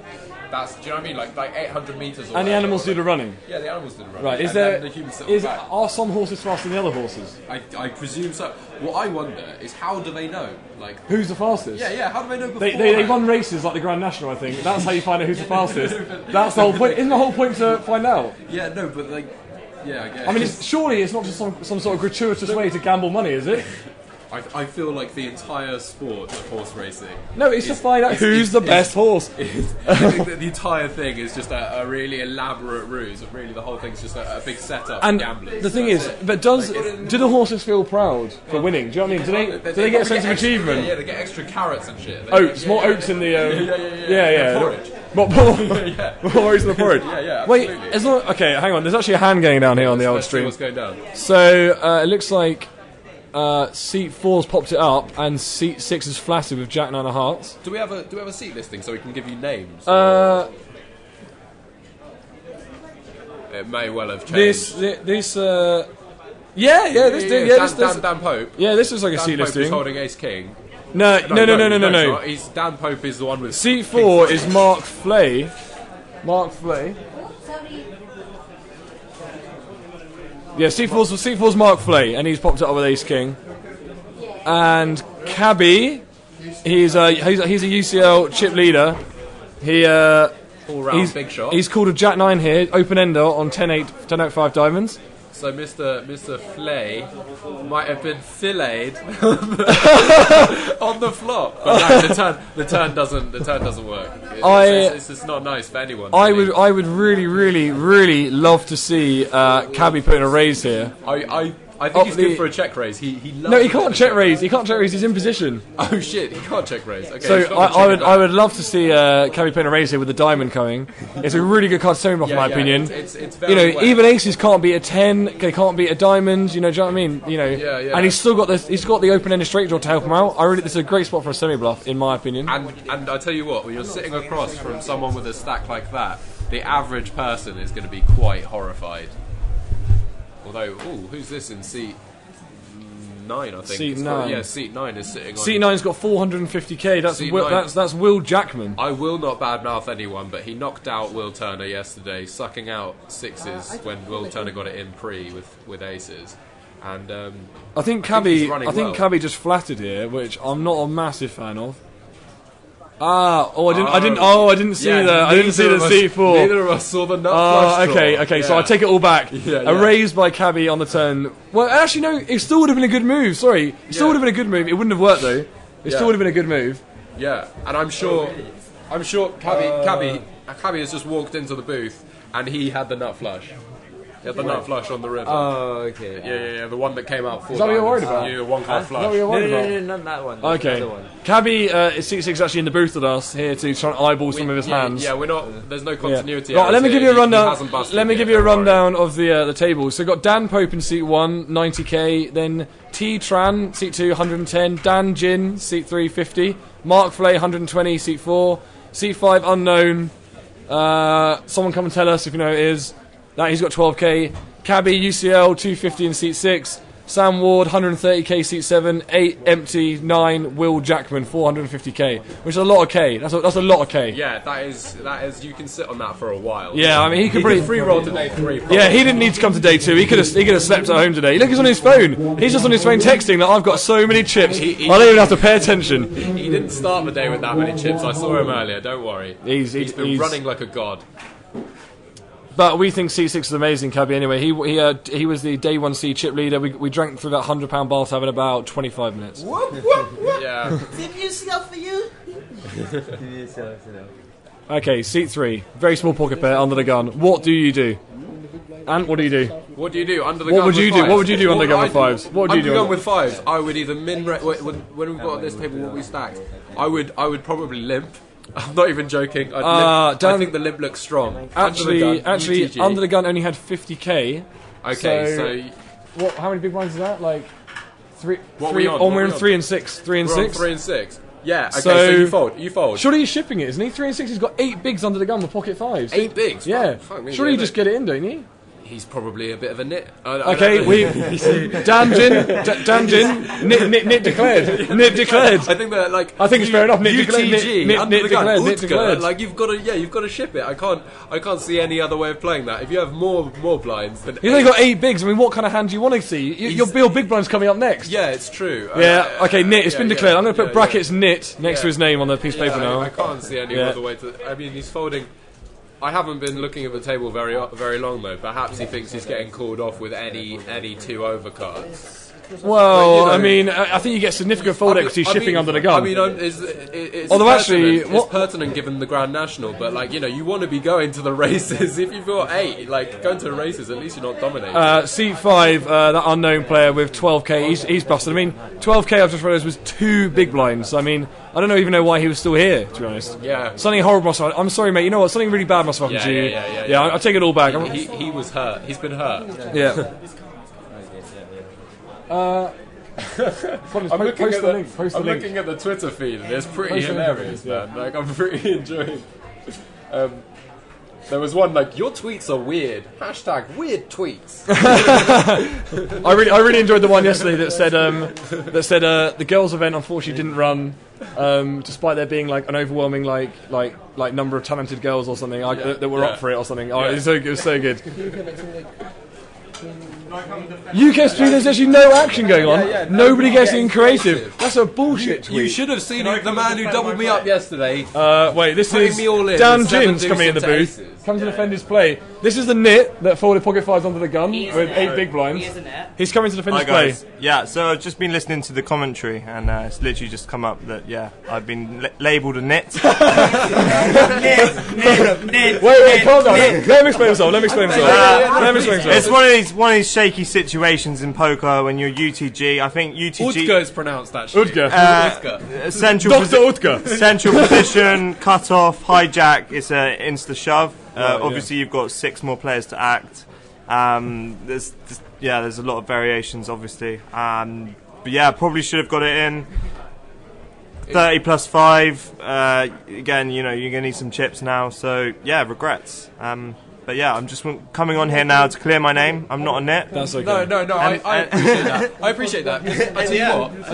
Do you know what I mean? Like 800 meters. And the animals do the running. Yeah, the animals do the running. Right. Are some horses faster than the other horses? I presume so. What I wonder is how do they know? Like who's the fastest? Yeah. How do they know? They run races like the Grand National. I think that's how you find out who's the fastest. That's the whole point. Isn't the whole point to find out? Yeah. No, but I guess. I mean, surely it's not just some sort of gratuitous way to gamble money, is it? I feel like the entire sport of horse racing. No, it's to find out who's the best horse. I think that the entire thing is just a really elaborate ruse. And really, the whole thing's just a big setup for gamblers. The thing is, but do the horses feel proud for winning? Do you know what I mean? Do they get a sense of achievement? Yeah, they get extra carrots and shit. More oats in the. Yeah. Porridge. More oats in the porridge. Yeah. Wait, okay, hang on. There's actually a hand going down here on the old stream. What's going down? So it looks like. Seat 4's popped it up, and seat 6 is flattered with Jack Nine of Hearts. Do we have a seat listing so we can give you names? It may well have changed. This. Dan Pope. Yeah, this is like a seat Dan Pope listing. is holding Ace King. No. Dan Pope is the one with. Seat 4 is Mark Flay. Yeah, C4's Mark Flay, and he's popped it up with Ace King. And Cabby, he's a UCL chip leader. All-round big shot. He's called a Jack 9 here, open ender on 10-8, 5 diamonds. So Mr. Flay might have been filleted on the flop, but no, the turn doesn't work. It's just not nice for anyone. I would really, really, really love to see Cabby put in a raise here. I think he's good for a check raise. He can't check raise. He can't check raise. He's in position. Oh shit! He can't check raise. Okay. So I would love to see Cabby put in a raise here with the diamond coming. It's a really good card to semi block in my opinion. It's very even aces can't beat a 10. They can't beat a diamond. Do you know what I mean? Yeah. And he's still got this. He's got the open ended straight draw to help him out. This is a great spot for a semi bluff in my opinion. And I tell you what, when you're sitting across from someone with a stack like that, the average person is going to be quite horrified. Although, who's this in seat 9? I think seat 9. Seat 9 is sitting on. Seat 9's got 450k. That's Will Jackman. I will not badmouth anyone, but he knocked out Will Turner yesterday, sucking out sixes when Will Turner got it in pre with aces. And I think Cabby just flattered here, which I'm not a massive fan of. I didn't see that. I didn't see the C4. Neither of us saw the nut flush draw. Okay. Yeah. So I take it all back. A raise by Cabby on the turn. Well, actually, no. It still would have been a good move. Sorry, it still would have been a good move. It wouldn't have worked though. It still would have been a good move. Yeah, and I'm sure Cabby has just walked into the booth and he had the nut flush. Yeah, the nut flush on the river. Oh, okay. Yeah, the one that came out 4 Is that what you're worried diamonds. about? Yeah, one card flush. Is that what you're worried about? No, not that one. Okay. The other one. Cabby is seat 6 actually in the booth with us here to try and eyeball some of his hands. Yeah, we're not. There's no continuity. Right, let me give you a rundown. Let me give you a Don't worry. rundown of the tables. So we've got Dan Pope in seat 1, 90k. Then T Tran, seat 2, 110. Dan Jin, seat 3, 50. Mark Flay, 120, seat 4. Seat 5, unknown. Someone come and tell us if you know who it is. That he's got 12k. Cabby UCL 250 in seat 6. Sam Ward 130k seat 7. 8 empty. 9 Will Jackman 450k, which is a lot of k. That's a lot of k. Yeah, that is. You can sit on that for a while. Yeah, I mean he could pretty free roll to day 3. Probably. Yeah, he didn't need to come to day 2. He could have slept at home today. Look, he's on his phone. He's just on his phone texting that I've got so many chips. I don't even have to pay attention. He didn't start the day with that many chips. I saw him earlier. Don't worry. He's been running like a god. But we think C6 is amazing, Cabby. Anyway, he was the day 1 C chip leader. We drank through that £100 bath in about 25 minutes. Whoop, whoop, whoop. Yeah. Did you sell for you? Okay, seat 3. Very small pocket pair, under the gun. What do you do? And what do you do? What do you do under the What gun would with you do? fives? What would you do under the gun with 5s? What would you do? Under the gun with 5s, I would either when we've got this table what we stacked, I would probably limp. I'm not even joking. I think the limp looks strong. Actually, UTG. under the gun only had 50k. Okay, so what? How many big blinds is that? Like 3. What 3 we on? Oh, What we're we in on? 3 and 6. 3 and we're on 6. 3 and 6. Yeah. Okay, so you fold. You fold. Surely he's shipping it, isn't he? 3 and 6. He's got 8 bigs under the gun with pocket 5s. 8 bigs. Yeah. Fuck me, Surely yeah, you just get it in, don't you? He's probably a bit of a nit. Okay, we Dan Jin, Nit declared. Nit declared. I think that I think it's fair enough. Nit declared. UTG, Nit declared. Nit declared. Like you've got to ship it. I can't see any other way of playing that. If you have more blinds, then He's only got 8 bigs. I mean, what kind of hand do you want to see? Your big blind's coming up next. Yeah, it's true. Yeah. Okay, Nit. It's been declared. I'm going to put brackets Nit next to his name on the piece of paper now. I can't see any other way to. I mean, he's folding. I haven't been looking at the table very long though. Perhaps he thinks he's getting called off with any 2 overcards. Well, I mean, I think you get significant fold equity shipping under the gun. I mean, it's although actually, it's pertinent given the Grand National, but like you want to be going to the races. If you've got 8, like going to the races, at least you're not dominating. Seat 5, that unknown player with 12k, he's busted. I mean, 12k I've just realised was 2 big blinds. I mean, I don't even know why he was still here, to be honest. Yeah. Something horrible must have. I'm sorry, mate. You know what? Something really bad must have happened to you. Yeah. I take it all back. He was hurt. He's been hurt. Yeah. I'm looking at the Twitter feed and it's pretty hilarious, man. Like I'm pretty enjoying. There was one like your tweets are weird. # weird tweets. I really enjoyed the one yesterday that said the girls' event unfortunately didn't run, despite there being like an overwhelming like number of talented girls or something that were up for it or something. Oh, it was so good. UK street, there's actually no action going on. Nobody gets anything creative. That's a bullshit tweet. You should have seen the man who doubled me up yesterday. Wait, this putting is me all in Dan with 7 Jins coming in the deuces booth. to Comes to defend his play. This is the Nit that folded pocket 5s under the gun with 8 big blinds. He's coming to defend his play. Yeah, so I've just been listening to the commentary and it's literally just come up that I've been labelled a nit. Wait, calm down. Let him explain himself. It's one of these shaky situations in poker when you're UTG. I think UTG. Utga is pronounced actually. Utga. Central position, cut off, hijack. It's a insta shove. Obviously, you've got 6 more players to act. There's a lot of variations, obviously. But yeah, probably should have got it in. 30 plus 5. Again, you're going to need some chips now. So yeah, regrets. But yeah, I'm just coming on here now to clear my name. I'm not a nit. That's okay. No. I appreciate that. I appreciate that. I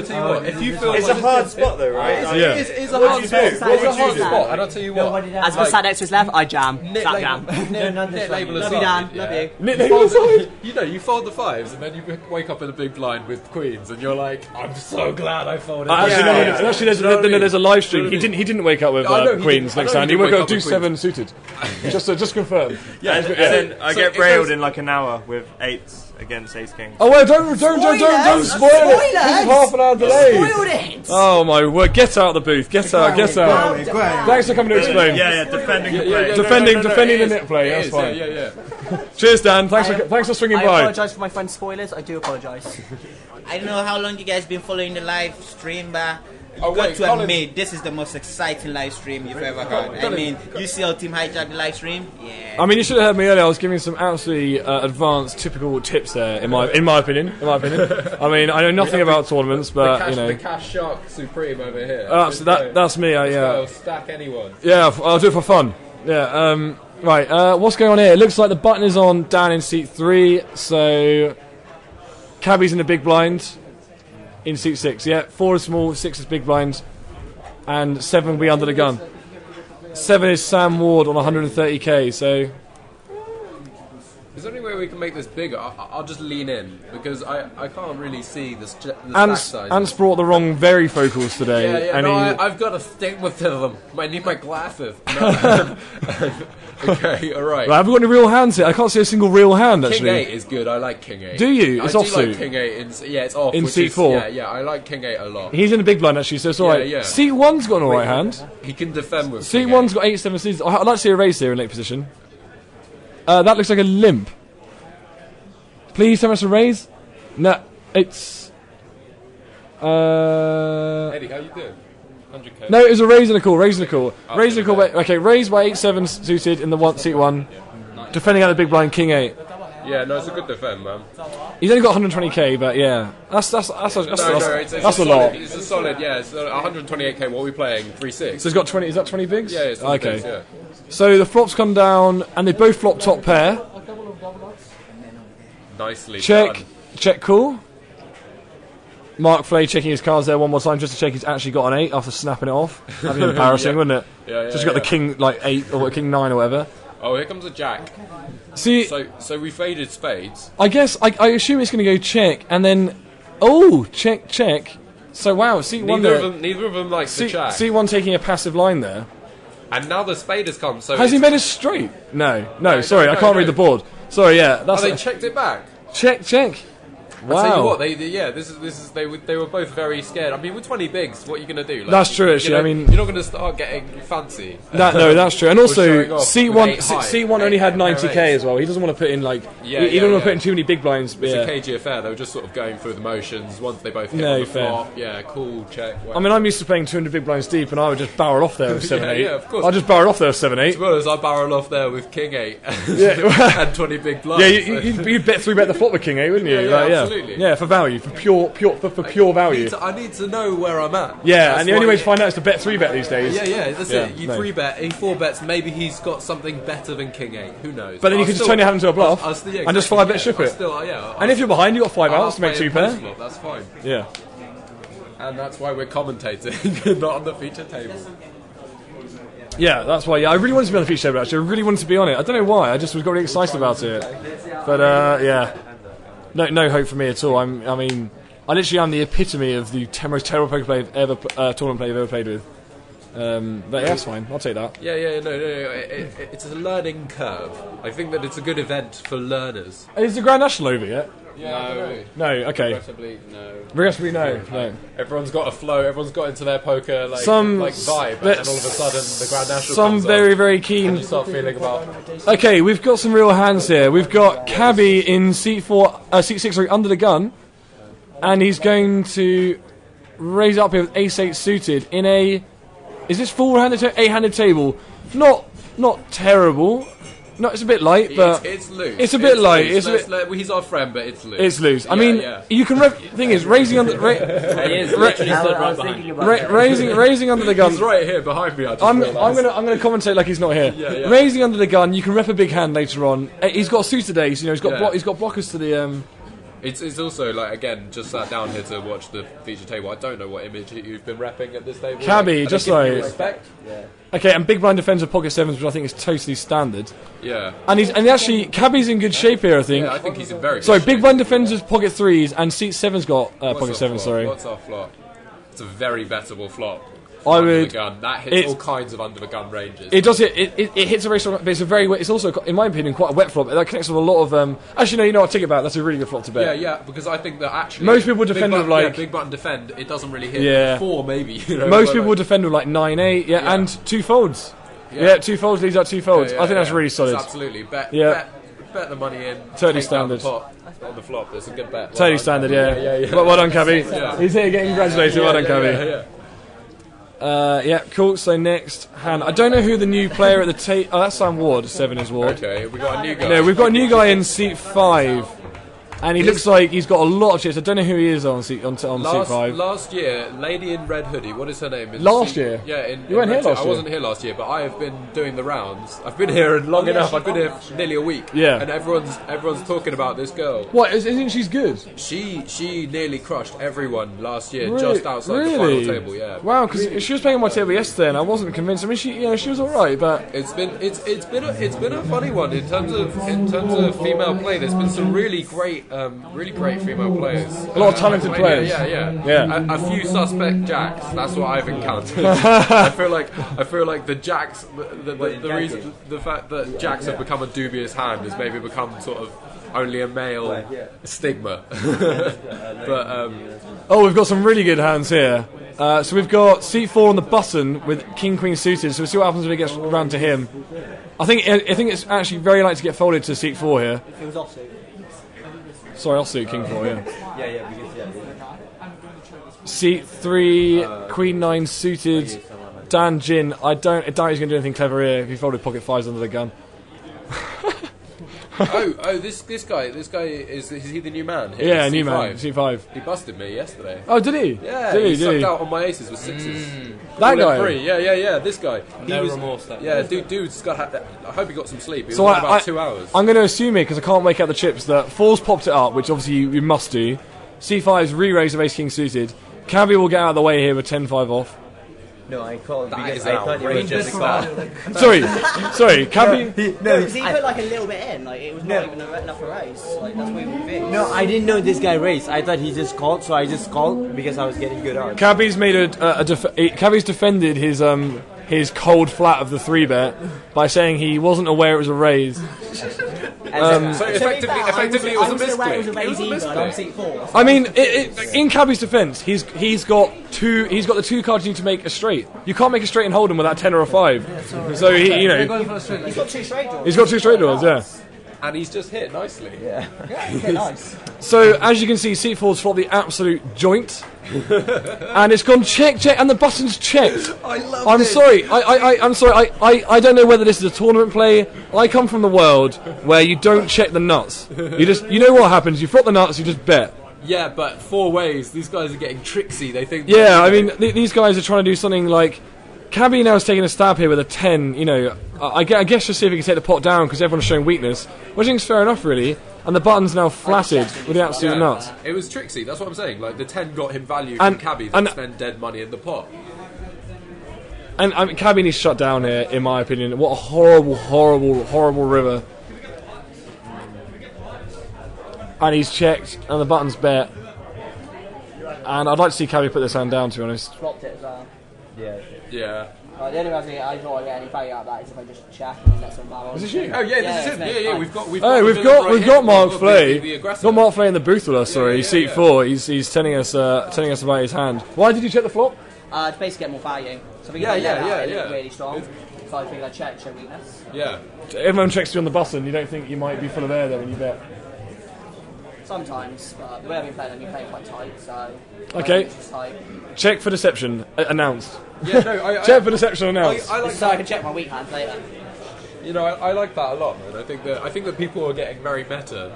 tell you what. If you feel it's a hard spot though, right? It's a hard spot. It's a hard spot. And I'll tell you what. As I sat next to his left, I jam. Flat jam. Nit label Love you, aside. Dan. Love you. Nit label aside. You fold the 5s and then you wake up in a big blind with queens and you're like, I'm so glad I folded. Actually, there's a live stream. He didn't wake up with queens next time. He woke up with 7 suited. Just confirm. Yeah, and then I get railed in like an hour with 8s against Ace King. Oh wait, don't spoil it! This is half an hour delay. Spoiled it. Oh my word! Get out of the booth! Get out! Thanks for coming to explain. Yeah, defending the play. Defending the net play. That's fine. Yeah. Cheers, Dan. Thanks for swinging I by. apologise for my friend's spoilers. I do apologise. I don't know how long you guys been following the live stream, but Oh, got wait, to Colin- admit, this is the most exciting live stream you've ever had. I mean, you see how Team Hijack the live stream? Yeah. I mean, you should have heard me earlier. I was giving some absolutely advanced, typical tips there. In my opinion. I mean, I know nothing about tournaments, but the Cash Shark Supreme over here. That's me. Yeah. I'll stack anyone. Yeah, I'll do it for fun. Yeah. Right. What's going on here? It looks like the button is on down in seat 3. So, Cabby's in the big blind. In seat 6, yeah. 4 is small, 6 is big blind, and 7 will be under the gun. 7 is Sam Ward on 130k, so... Is there any way we can make this bigger? I'll just lean in, because I can't really see the stack size. Ant's brought the wrong varifocals today. Yeah, and I've got to stick with them. I need my glasses. Okay, alright. Right, have we got any real hands here? I can't see a single real hand, actually. King 8 is good, I like King 8. Do you? It's I offsuit. do like King 8, it's off. In which seat is, 4? Yeah, I like King 8 a lot. He's in the big blind, actually, so it's alright. Yeah. Seat 1's got an alright hand. He can defend with Seat King 1's got 8-7 seats. I'd like to see a race here in late position. That looks like a limp. Please tell us a raise. No, it's... Eddie, how you doing? 100k. No, it was a raise and a call. Raise and a call. Oh, Raise and a call. Okay, raised by 8-7 suited in the seat 1. Defending out the big blind, King 8. Yeah, no, it's a good defend, man. He's only got 120k, but yeah, that's a lot. It's a solid. Yeah, it's 128k. What are we playing? 3-6. So he's got 20. Is that 20 bigs? Yeah, it's 20 okay. bigs, yeah. So the flops come down, and they both flop top pair. Nicely check, cool. Mark Flay checking his cards there one more time just to check he's actually got an 8 after snapping it off. That'd be embarrassing, wouldn't it? Yeah. Just got the king like 8 or king 9 or whatever. Oh, here comes a jack. See, so we faded spades. I guess I assume it's going to go check and then check. So wow, seat 1 there. Neither of them likes the check. Seat 1 taking a passive line there. And now the spade has come. So has he made a straight? No. Sorry, I can't read the board. Sorry, yeah. They checked it back. Check. Wow. I tell you what, this is they were both very scared. I mean, with 20 bigs, what are you going to do? Like, that's true, actually. I mean, you're not going to start getting fancy. No, that's true. And also, C1 only had 90k as well. He doesn't want to put in he doesn't want to put in too many big blinds. It's a cagey affair. They were just sort of going through the motions. Once they both hit on the flop, cool, check. Whatever. I mean, I'm used to playing 200 big blinds deep, and I would just barrel off there with 7-8. Yeah, of course. I'll just barrel off there with 7-8. To be honest, I barrel off there with King 8 and 20 big blinds. Yeah, you'd bet 3-bet the flop with King 8, wouldn't you? Yeah, absolutely. Yeah, for value. For pure value. I need to know where I'm at. Yeah, and the only way to find out is to bet 3-bet these days. Yeah, that's it. You 3-bet, he 4-bets, maybe he's got something better than King 8. Who knows? But then you can just turn your hand into a bluff and just 5-bet ship it. And if you're behind, you've got 5 outs to make 2 pair. That's fine. Yeah. And that's why we're commentating, not on the feature table. Yeah, that's why. Yeah, I really wanted to be on the feature table. Actually, I really wanted to be on it. I don't know why. I just got really excited about it. But yeah. No hope for me at all. I mean, I literally am the epitome of the most terrible poker player tournament player I've ever played with. But yeah, that's fine. I'll take that. Yeah. No. It's a learning curve. I think that it's a good event for learners. Is the Grand National over yet? No. Okay. Regrettably, no. Everyone's got a flow. Everyone's got into their poker vibe, and then all of a sudden the Grand National comes very keen. And you start feeling about. Okay, we've got some real hands here. We've got Cabby in seat 6 under the gun, and he's going to raise up here with Ace-8 suited in a. Is this full-handed 8-handed table? Not terrible. No, it's a bit light, but it's loose. It's a bit light. Loose. He's our friend, but it's loose. It's loose. I mean, you can. Thing is, raising under. Raising under the gun. He's right here behind me. I'm gonna commentate like he's not here. Yeah. Raising under the gun, you can rep a big hand later on. He's got suited ace. He's got blockers to the. It's also again just sat down here to watch the feature table. I don't know what image you've been repping at this table. Cabby, just respect. Yeah. Okay, and big blind defends with pocket 7s, which I think is totally standard. Yeah. And actually Cabby's in good shape here, I think. Yeah, I think he's in very good shape. Big blind defends with pocket 3s, and seat 7's got pocket 7s. Sorry. What's our flop? It's a very bettable flop. I Under would. the gun. That hits all kinds of under the gun ranges. It does hit. It hits a very strong. But it's a very. It's also, in my opinion, quite a wet flop. That connects with a lot of. Actually, no. You know what? Take it back. That's a really good flop to bet. Yeah, because I think that actually most people defend with like big button defend. It doesn't really hit 4 maybe. You know, most people defend with like 9-8. Yeah, and 2 folds. Yeah, 2 folds leads out 2 folds. I think that's really solid. It's absolutely bet the money in. Totally standard. On the flop, it's a good bet. Totally standard. Yeah. Well done, Cabby. He's here getting congratulated. Well done, Cabby. Yeah, cool. So next hand, I don't know who the new player at the table. Oh, that's Sam Ward. 7 is Ward. Okay, we got a new guy. No, we've got a new guy in seat 5, and he looks like he's got a lot of chips. I don't know who he is on seat 5. Last year, lady in red hoodie. What is her name? Last year? Yeah, you weren't here last year. I wasn't here last year, but I have been doing the rounds. I've been here long enough. I've been here nearly a week. Yeah, and everyone's talking about this girl. What? Isn't she good? She nearly crushed everyone last year, Really? just outside the final table. Yeah. Wow, because she was playing on my table yesterday, and I wasn't convinced. I mean, she was all right, but it's been a funny one in terms of female play. There's been some really great female players. A lot of talented players. Yeah. A few suspect jacks. That's what I've encountered. I feel like the jacks. The fact that jacks have become a dubious hand has maybe become sort of only a male stigma. But we've got some really good hands here. So we've got seat 4 on the button with King Queen suited. So we'll see what happens when it gets round to him. I think it's actually very likely to get folded to seat 4 here. If it was offsuit. Sorry, offsuit King 4. Yeah. Yeah, because Seat 3, Queen 9 suited. Dan Jin. I doubt he's going to do anything clever here if he folded pocket 5s under the gun. This guy is he the new man? Yeah, new man. Seat 5. He busted me yesterday. Oh, did he? Yeah, did he he? sucked out on my aces with 6s. That guy? 3. Yeah. This guy. No remorse. Yeah, dude's got. I hope he got some sleep. He was So on about 2 hours. I'm going to assume here, because I can't make out the chips, that 4's popped it up, which obviously you must do. C5's re-raise of Ace King suited. Cabby will get out of the way here with 10-5 off. No, I called That because is I thought it was just a call. Sorry, Cabby. Because he put like a little bit in, like it was not even enough for raise. Like that's what we think. No, I didn't know this guy raised. I thought he just called, so I just called because I was getting good odds. Cabby's made Cabby's defended his cold flat of the 3-bet by saying he wasn't aware it was a raise. So effectively, it was a misclick. I mean, in Cabby's defence, he's got the 2 cards you need to make a straight. You can't make a straight and hold him without 10 or a 5. So he's got 2 straight draws. He's got 2 straight draws, yeah. And he's just hit nicely. Yeah, nice. So as you can see, seat 4's flopped the absolute joint, and it's gone check, and the button's checked. I'm sorry. I'm sorry. I don't know whether this is a tournament play. I come from the world where you don't check the nuts. You know what happens. You flop the nuts. You just bet. Yeah, but 4 ways. These guys are getting tricksy. They think. Yeah, I mean, these guys are trying to do something like. Cabby now is taking a stab here with a 10. You know, I guess just see if he can take the pot down because everyone's showing weakness, which I think is fair enough, really. And the button's now flatted with the absolute nuts. It was tricksy. That's what I'm saying. Like the 10 got him value from Cabby that spent dead money in the pot. And I mean, Cabby needs shut down here, in my opinion. What a horrible river. And he's checked, and the button's bet. And I'd like to see Cabby put this hand down, to be honest. Dropped it as well. Yeah. The only reason I thought I'd get any value out of that is if I just check and let someone balance. Is it you? Oh yeah, this is him. Yeah. We've got Mark Flay. We've got Mark Flay in the booth with us. Sorry, seat 4. He's telling us about his hand. Why did you check the flop? To basically get more value. So we can really strong. So I think I check show weakness. Yeah. Everyone checks you on the button. You don't think you might be full of air there when you bet? Sometimes, but the way I've been playing, quite tight. So okay. Check for deception announced. Yeah, no, check for deception announced. I like so I can check my weak hands later. You know, I like that a lot, man. I think that people are getting very meta.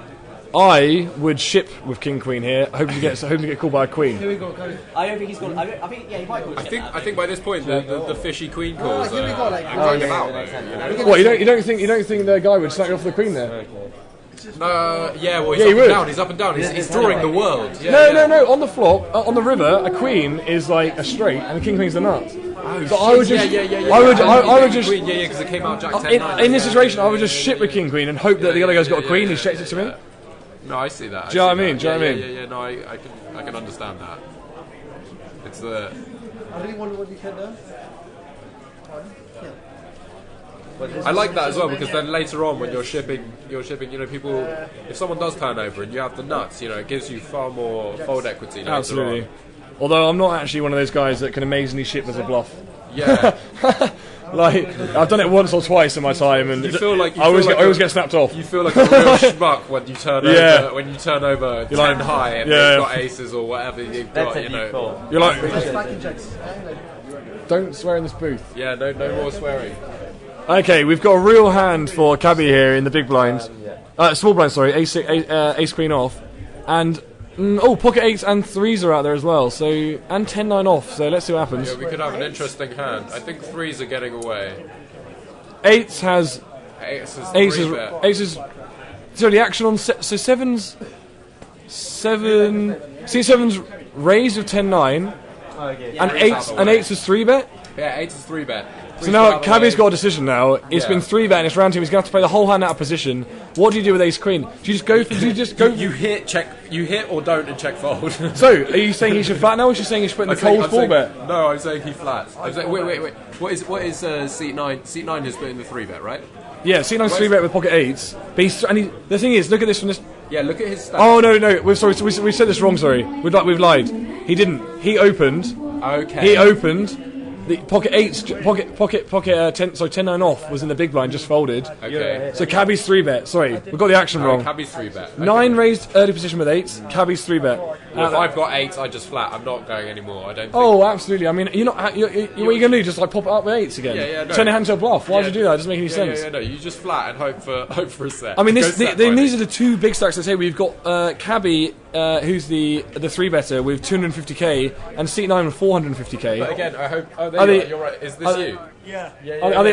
I would ship with King Queen here, hoping to get called by a Queen. Here we go, Cody. I don't think he's going. I think he might call. I think by this point the fishy Queen calls here we go, kind of out. What you don't think the guy would snag off the Queen there? Okay. No, he's up and down. He's drawing the world. No. On the flop, on the river, a queen is like a straight, and the king queen's the nuts. Oh, so I would just, I would just, because it came out Jack 10-9. In this situation, I would just ship with king queen and hope that the other guy's got a queen. He checks it to me. No, I see that. Do you know what I mean? Yeah. No, I can understand that. It's the. I really wonder what you can do. I like that as well because then later on when you're shipping, people. If someone does turn over and you have the nuts, it gives you far more fold equity. Later Absolutely. on. Although I'm not actually one of those guys that can amazingly ship as a bluff. Yeah. Like I've done it once or twice in my time, and I always get snapped off. You feel like a real schmuck when you turn over. When you turn over 10 high and you've got aces or whatever you've got. You're like, don't swear in this booth. Yeah, no more swearing. Okay, we've got a real hand for Cabby here in the big blind. Small blind, sorry. Ace queen off, and pocket 8s and 3s are out there as well. So and 10-9 off. So let's see what happens. Yeah, we could have an interesting hand. I think 3s are getting away. 8s has Aces. So the action on so 7's 7. See 7's raised with 10-9, and 8's is 3-bet. Yeah, 8's is 3-bet. So now Cabby's got a decision now. It's been 3-bet and it's round 2. He's going to have to play the whole hand out of position. What do you do with ace queen? Do you just go for? You hit check. You hit or don't and check fold. So are you saying he should flat now, or are you saying he should put in the cold 4-bet? No, I'm saying he flats. I'm saying, wait. What is seat 9? Seat 9 has put in the 3-bet, right? Yeah, C9's 3-bet with pocket 8s. But the thing is, look at this from this. Yeah, look at his stats. Oh no, we're sorry. We said this wrong. Sorry, we've lied. He didn't. He opened. Okay. He opened. The pocket 8s, pocket 10-9 off was in the big blind, just folded. Okay. So Cabby's 3-bet. Sorry, we got the action wrong. Cabby's 3-bet. Okay. 9 raised early position with 8s. Cabby's 3-bet. Well, if I've got 8s, I just flat. I'm not going anymore. I don't. Think. Oh, absolutely. I mean, what are you going to do? Just like pop it up with 8s again? Yeah. No. Turn your hand to a bluff. Why would you do that? It doesn't make any sense. Yeah. No, you just flat and hope for a set. I mean, these are the two big stacks at the table. We've got Cabby, who's the 3-better with 250k, and seat 9 with 450k. But again, I hope. Oh, you're right. Is this you? Yeah. Are they?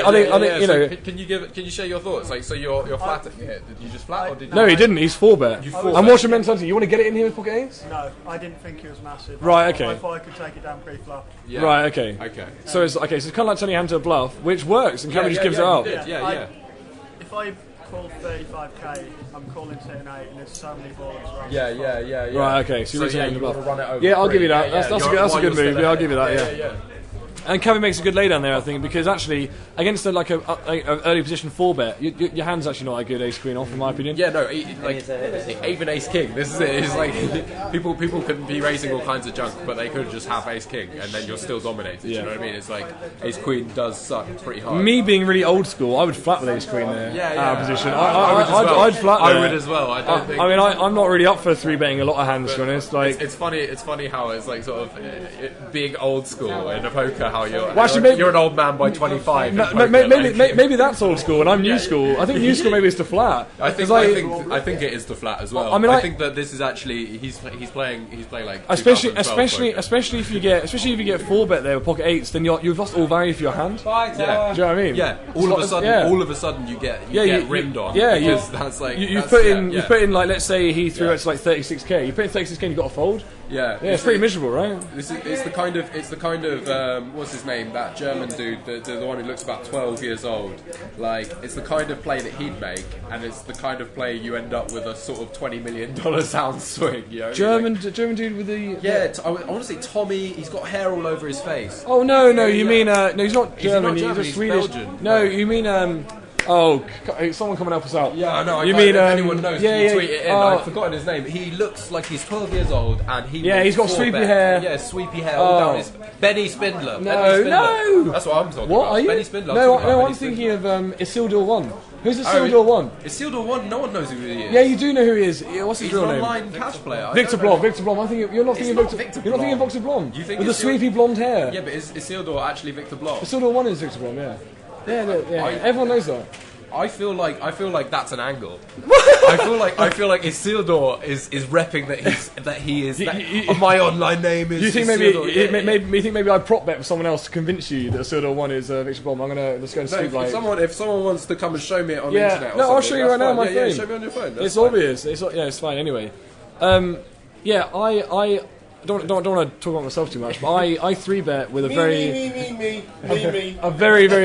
You know? Can you share your thoughts? Like, so you're flat here. Did you just flat or did you? No, he didn't. He's 4-bet. And what's your mentality? You want to get it in here with pocket 8s? No, I didn't think it was massive. Right. Okay. I thought I could take it down pre-flop. Yeah. Right. Okay. Okay. So it's kind of like turning your hand to a bluff, which works, and Cabby just gives it up. Yeah. If I call 35k, I'm calling 10-8, and there's so many boards. Right? Yeah. Right. Okay. So you're you want to run it over. Yeah, I'll give you that. That's a good move. Yeah, I'll give you that. Yeah. And Cabby makes a good laydown there, I think, because actually against a early position 4-bet, your hand's actually not a good ace queen off, in my opinion. Yeah, no, even ace king. This is it. It's like people could be raising all kinds of junk, but they could just have ace king, and then you're still dominated. Yeah. You know what I mean? It's like ace queen does suck pretty hard. Me being really old school, I would flat with ace queen there. Out of position. I'd flat there. I would as well. I'm not really up for 3-betting a lot of hands, to be honest. Like it's funny how it's like sort of being old school in a poker. How you're an old man by 25. Maybe that's old school, and I'm new school. I think new school maybe is to flat. I think it is to flat as well. I think that this is actually he's playing like especially if you get 4-bet there with pocket 8s, then you've lost all value for your hand. Yeah. Do you know what I mean? Yeah. All of a sudden you get rimmed on. Yeah. Because that's like you put in like, let's say he threw it to like 36k. You put in 36k, and you got a fold. Yeah, it's pretty miserable, right? It's the kind of what's his name, that German dude, the one who looks about 12 years old. Like, it's the kind of play that he'd make, and it's the kind of play you end up with a sort of $20 million sound swing. You know? German dude with the I want to say Tommy. He's got hair all over his face. Oh no, you mean no? He's not German. He's a Swedish. Belgian. No, you mean Oh, someone come and help us out. Yeah, I know. You mean if anyone knows? Can you tweet it in? Oh. I've forgotten his name. He looks like he's 12 years old, and he's got sweepy hair. Yeah, sweepy hair. All down his Benny Spindler. No. That's what I'm talking about. What are you? Benny Spindler. No, I'm thinking of Isildur 1. Who's Isildur 1? Isildur 1. No one knows who he is. Yeah, you do know who he is. What's his real name? He's an online cash player. Victor Blom. You're not thinking of Victor Blom. You think with the sweepy blonde hair? Yeah, but is Isildur actually Victor Blom? Isildur 1 is Victor Blom. Yeah. Everyone knows that. I feel like that's an angle. I feel like Isildur is repping that my online name is. You think Isildur. maybe I prop bet with someone else to convince you that Isildur 1 is Victor Blom. Let's go and sleep. If someone wants to come and show me it on the internet, I'll show you right now on my phone. Yeah, show me on your phone. It's obvious. It's fine anyway. I don't want to talk about myself too much, but I 3-bet with a very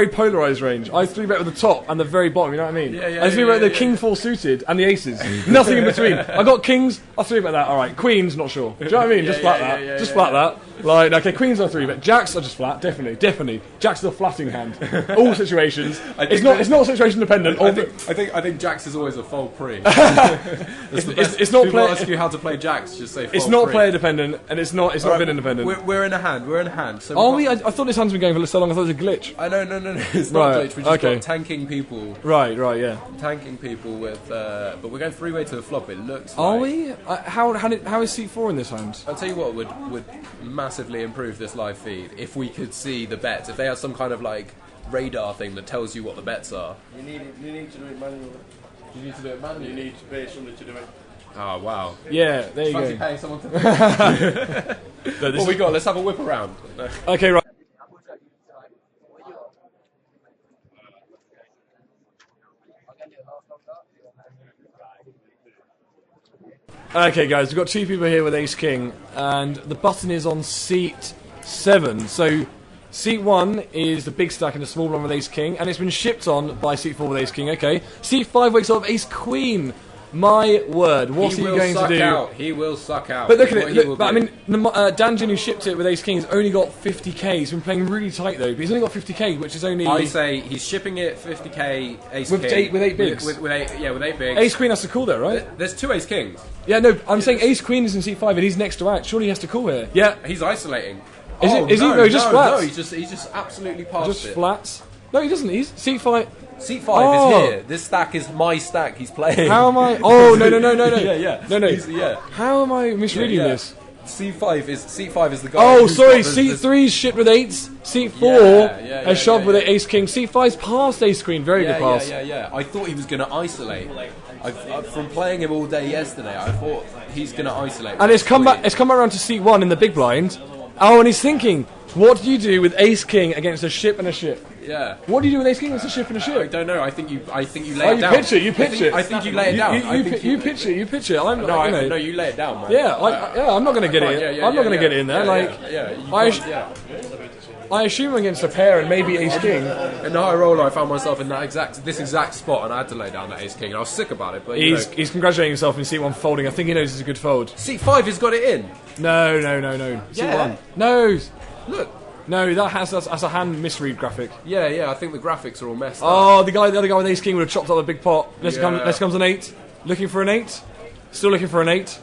polarised range. I 3-bet with the top and the very bottom. You know what I mean? I 3-bet the king 4 suited and the aces. Nothing in between. I got kings. I 3-bet that. All right, queens. Not sure. Do you know what I mean? Just flat that. Like, okay, queens are 3 bet. Jacks are just flat, definitely. Jacks are the flatting hand. All situations. It's not situation dependent. I think jacks is always a fold pre. It's not People ask you how to play jacks, just say fold it's not pre. player dependent, and it's not bid independent. We're in a hand. So Are we? I thought this hand's been going for so long. I thought it was a glitch. No. It's not a glitch. We're just got tanking people. Right. Yeah. Tanking people with, but we're going 3-way to the flop. It looks. Are like. we? How is seat 4 in this hand? I'll tell you what would massively improve this live feed if we could see the bets. If they had some kind of like radar thing that tells you what the bets are. You need to do it manually. You need to do it manually. You need to pay somebody to do it. Oh wow. Yeah, there you Fancy go. paying someone to do it. What we got? Let's have a whip around. Okay, right. Okay, guys, we've got 2 people here with Ace King, and the button is on seat 7. So, seat 1 is the big stack and the small one with Ace King, and it's been shipped on by seat 4 with Ace King. Okay, seat 5 wakes up Ace Queen. My word, what are you going to do? He will suck out. But look at it. Look, but, I mean, Danjin, who shipped it with Ace King, has only got 50k. He's been playing really tight though. But he's only got 50k, which is only. I say he's shipping it 50k Ace with King with 8 bigs. With 8 bigs. Ace Queen has to call there, right? There's 2 Ace Kings. Yeah, no, I'm saying Ace Queen is in seat 5 and he's next to act. Surely he has to call here. Yeah, he's isolating. Is he? No, just flats. No, he's just absolutely past just it. Flats. No, he doesn't. He's seat 5. Seat 5 is here. This stack is my stack. He's playing. How am I? Oh no! yeah. No. How am I misreading this? Seat 5 is the guy. Oh, sorry. Seat 3's shit with 8s. Seat 4 has shoved with Ace King. Seat 5's past Ace Queen. Very good pass. Yeah. I thought he was going to isolate. From playing him all day yesterday, I thought he's going to isolate. And it's come back. It's come around to seat 1 in the big blind. Oh, and he's thinking, what do you do with Ace King against a ship and a ship? Yeah. What do you do with Ace King against a ship and a ship? I don't know. I think you lay it down. You pitch it. I think you lay it down. You pitch it. I'm no, you lay it down, man. Yeah, I'm not going to get it. I'm not going to get it in there. I assume against a pair and maybe Ace King. In the high roller, I found myself in this exact spot, and I had to lay down that Ace King, and I was sick about it. But he's congratulating himself in seat 1 folding. I think he knows it's a good fold. Seat 5 has got it in. No. Seat 1. No. Look. No, that's a hand misread graphic. Yeah. I think the graphics are all messed up. Oh, the other guy with Ace King would have chopped up a big pot. Let's comes an 8. Looking for an 8. Still looking for an 8.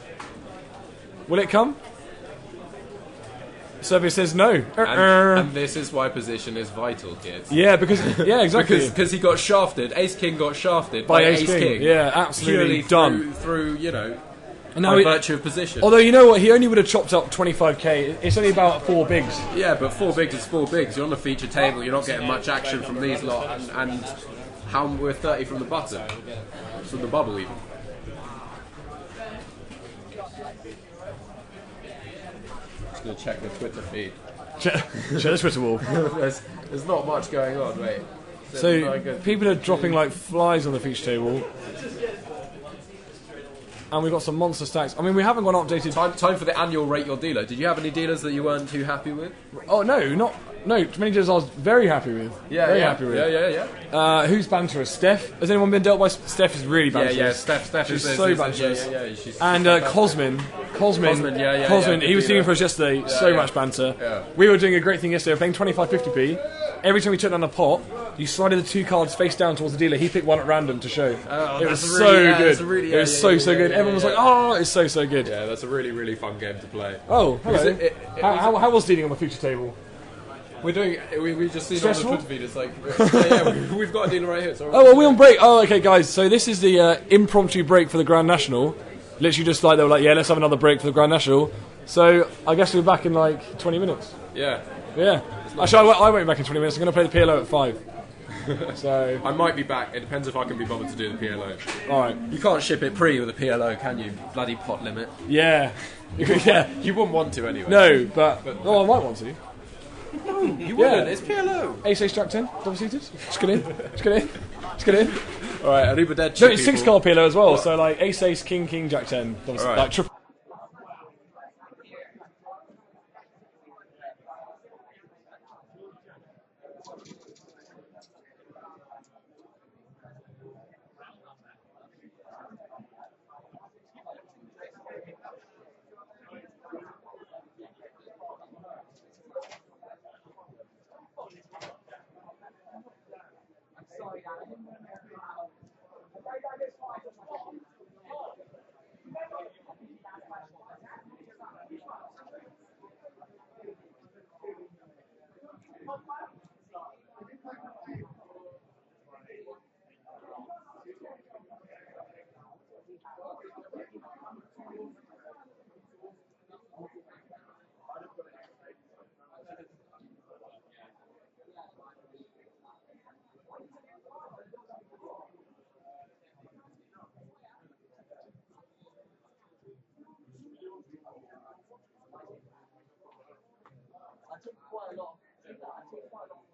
Will it come? Survey says no. And this is why position is vital, kids. Yeah, exactly. Because he got shafted. Ace King got shafted by Ace King. Yeah, absolutely done. Through and by virtue of position. Although you know what, he only would have chopped up 25k. It's only about 4 bigs. Yeah, but 4 bigs is 4 bigs. You're on the feature table. You're not getting much action from these lot, and how we're 30 from the button, from the bubble even. Just gonna check the Twitter feed. Check the Twitter wall. There's not much going on. Wait. So people are dropping like flies on the feature table. And we've got some monster stacks. I mean, we haven't got an updated... Time for the annual rate your dealer. Did you have any dealers that you weren't too happy with? Oh, no. Many dealers I was very happy with. Very happy with. Yeah. Who's banterous? Steph? Has anyone been dealt by... Steph is really banterous. Yeah. Steph is so banterous. She's and Cosmin, he was dealing for us yesterday. Much banter. Yeah. We were doing a great thing yesterday. We're playing 25-50p. Every time we took down a pot, you slided the 2 cards face down towards the dealer. He picked one at random to show. It was so good. It was so good. Everyone was like, "Oh, it's so good." Yeah, that's a really, really fun game to play. Oh, hello. How was dealing on the feature table? We're doing. We just see it on the Twitter feed. It's like, we've got a dealer right here. So are we on break? Oh, okay, guys. So this is the impromptu break for the Grand National. Literally, just like they were like, "Yeah, let's have another break for the Grand National." So I guess we're back in like 20 minutes. Yeah. Actually, I won't be back in 20 minutes. I'm going to play the PLO at 5. So I might be back. It depends if I can be bothered to do the PLO. Alright. You can't ship it pre with a PLO, can you? Bloody pot limit. Yeah. You wouldn't want to anyway. No, but I might want to. No, you wouldn't. It's PLO. Ace Jack 10, double seated. Just get in. Alright, arrivederci. No, it's 6 card PLO as well. What? So like Ace, King, Jack 10. Right. Like triple. I took quite a lot. I took quite a lot.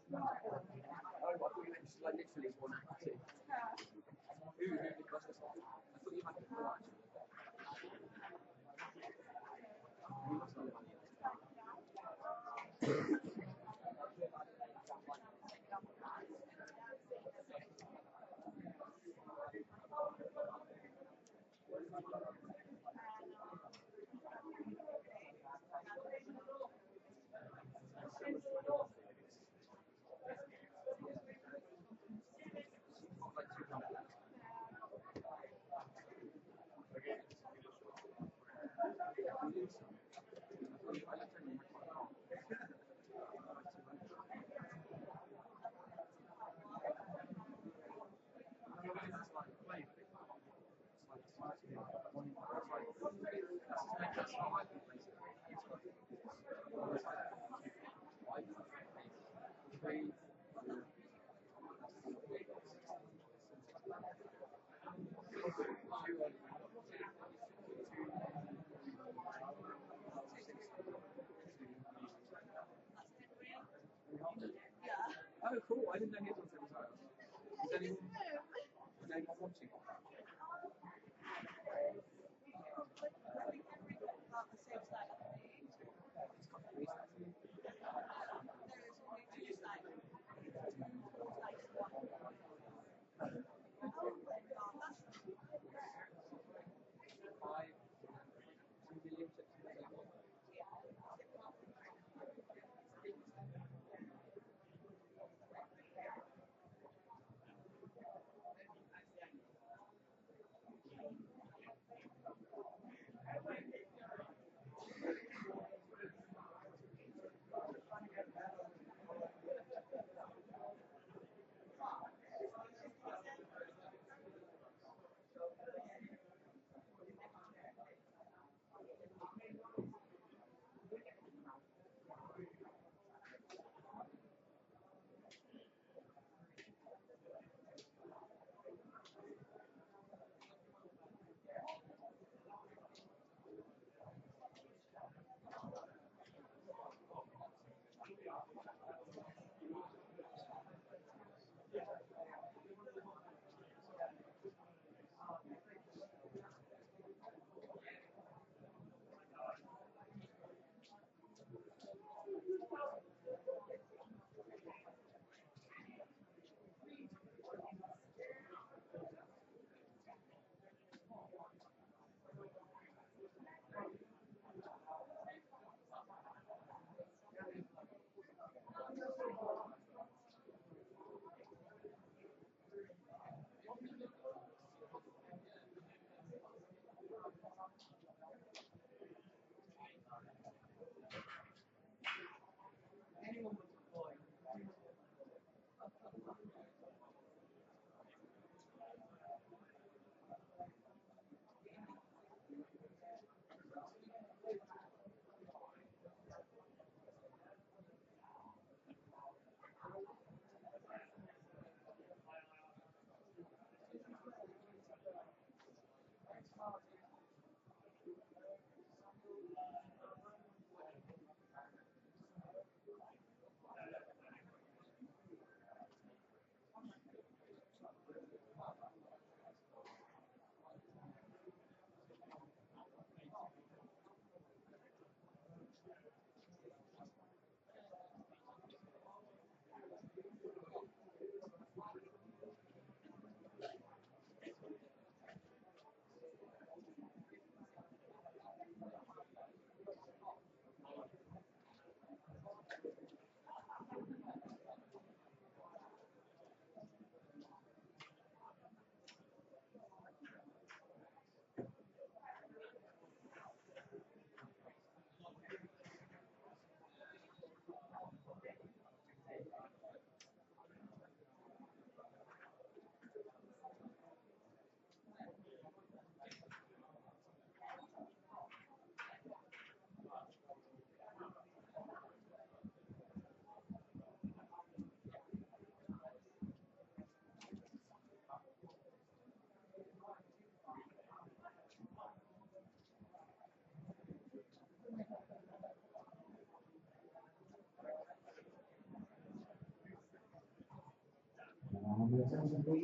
I thought you meant just like literally one and two. Who I thought you had four actually. Oh, cool. I didn't know he was on as well. Is anyone watching?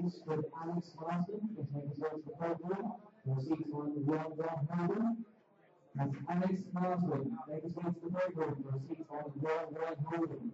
please, with Alex Marsden, to take us over to the podium for seats on the one holding. That's Alex Marsden, take us over to the podium for seats on the one holding.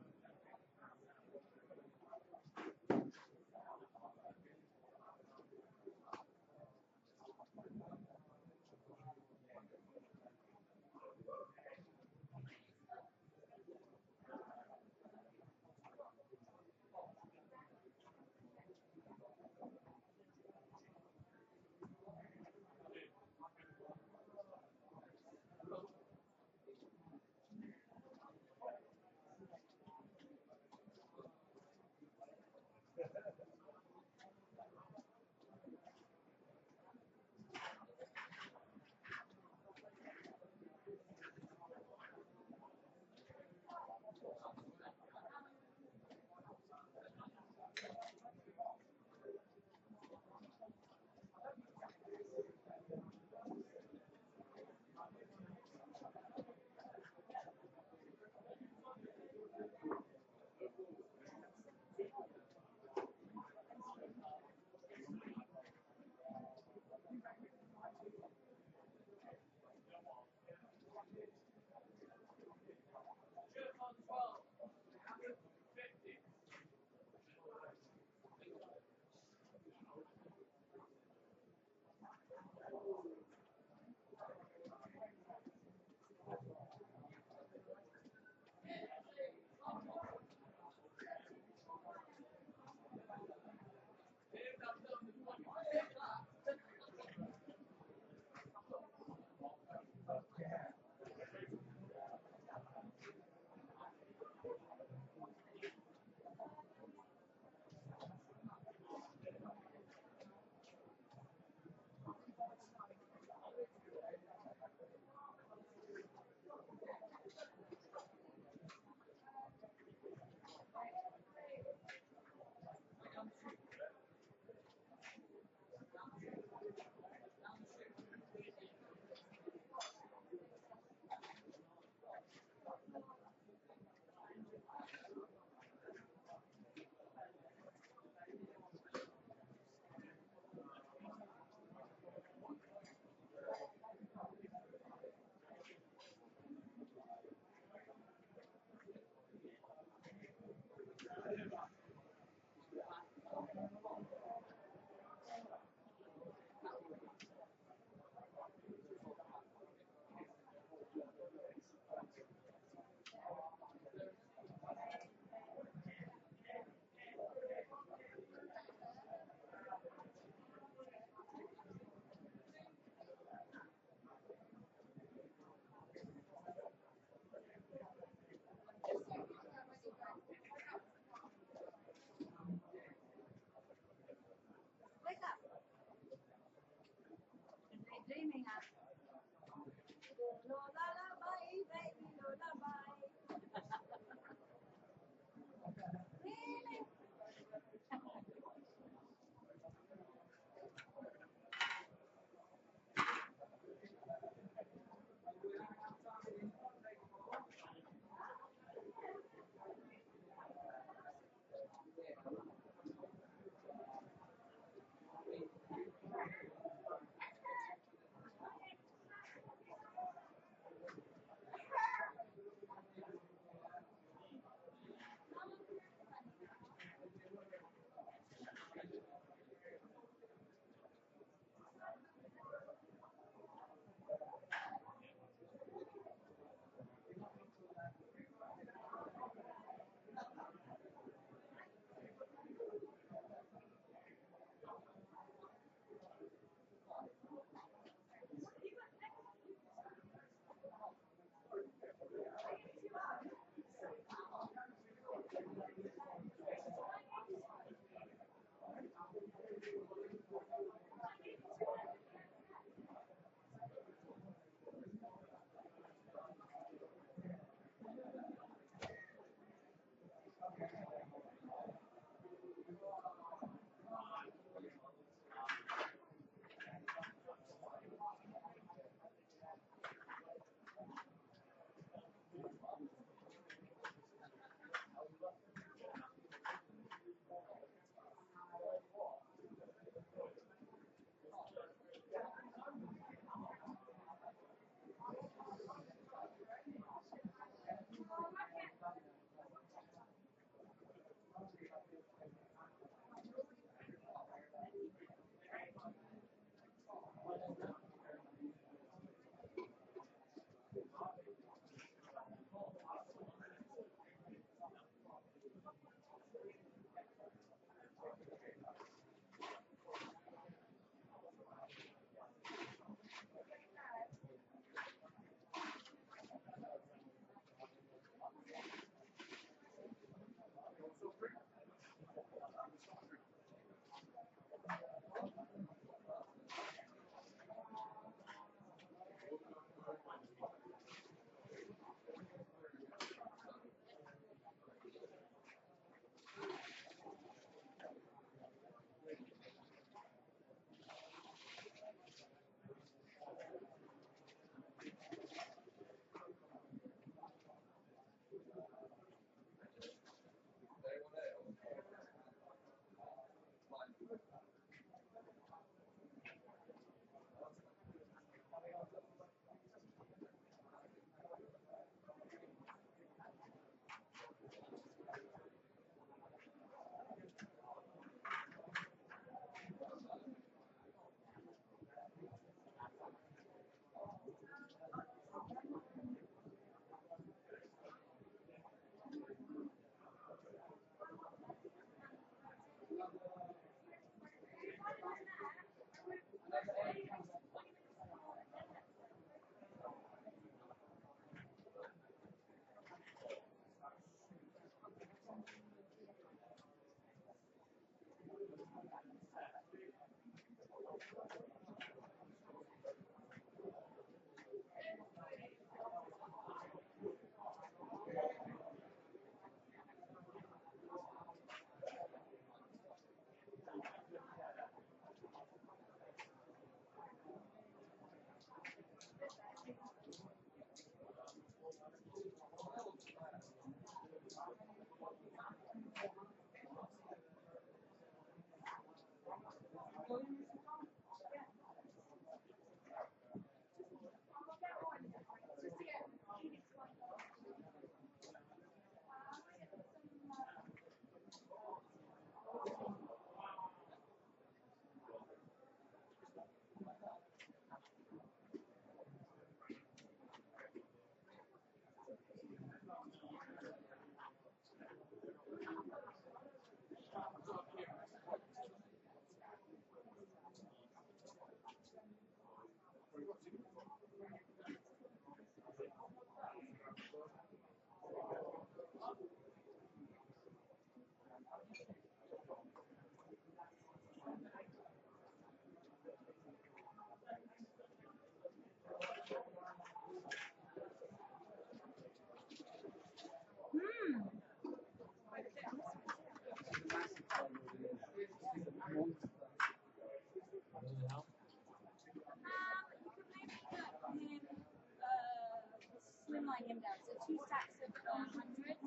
line him down. So 2 stacks of hundreds.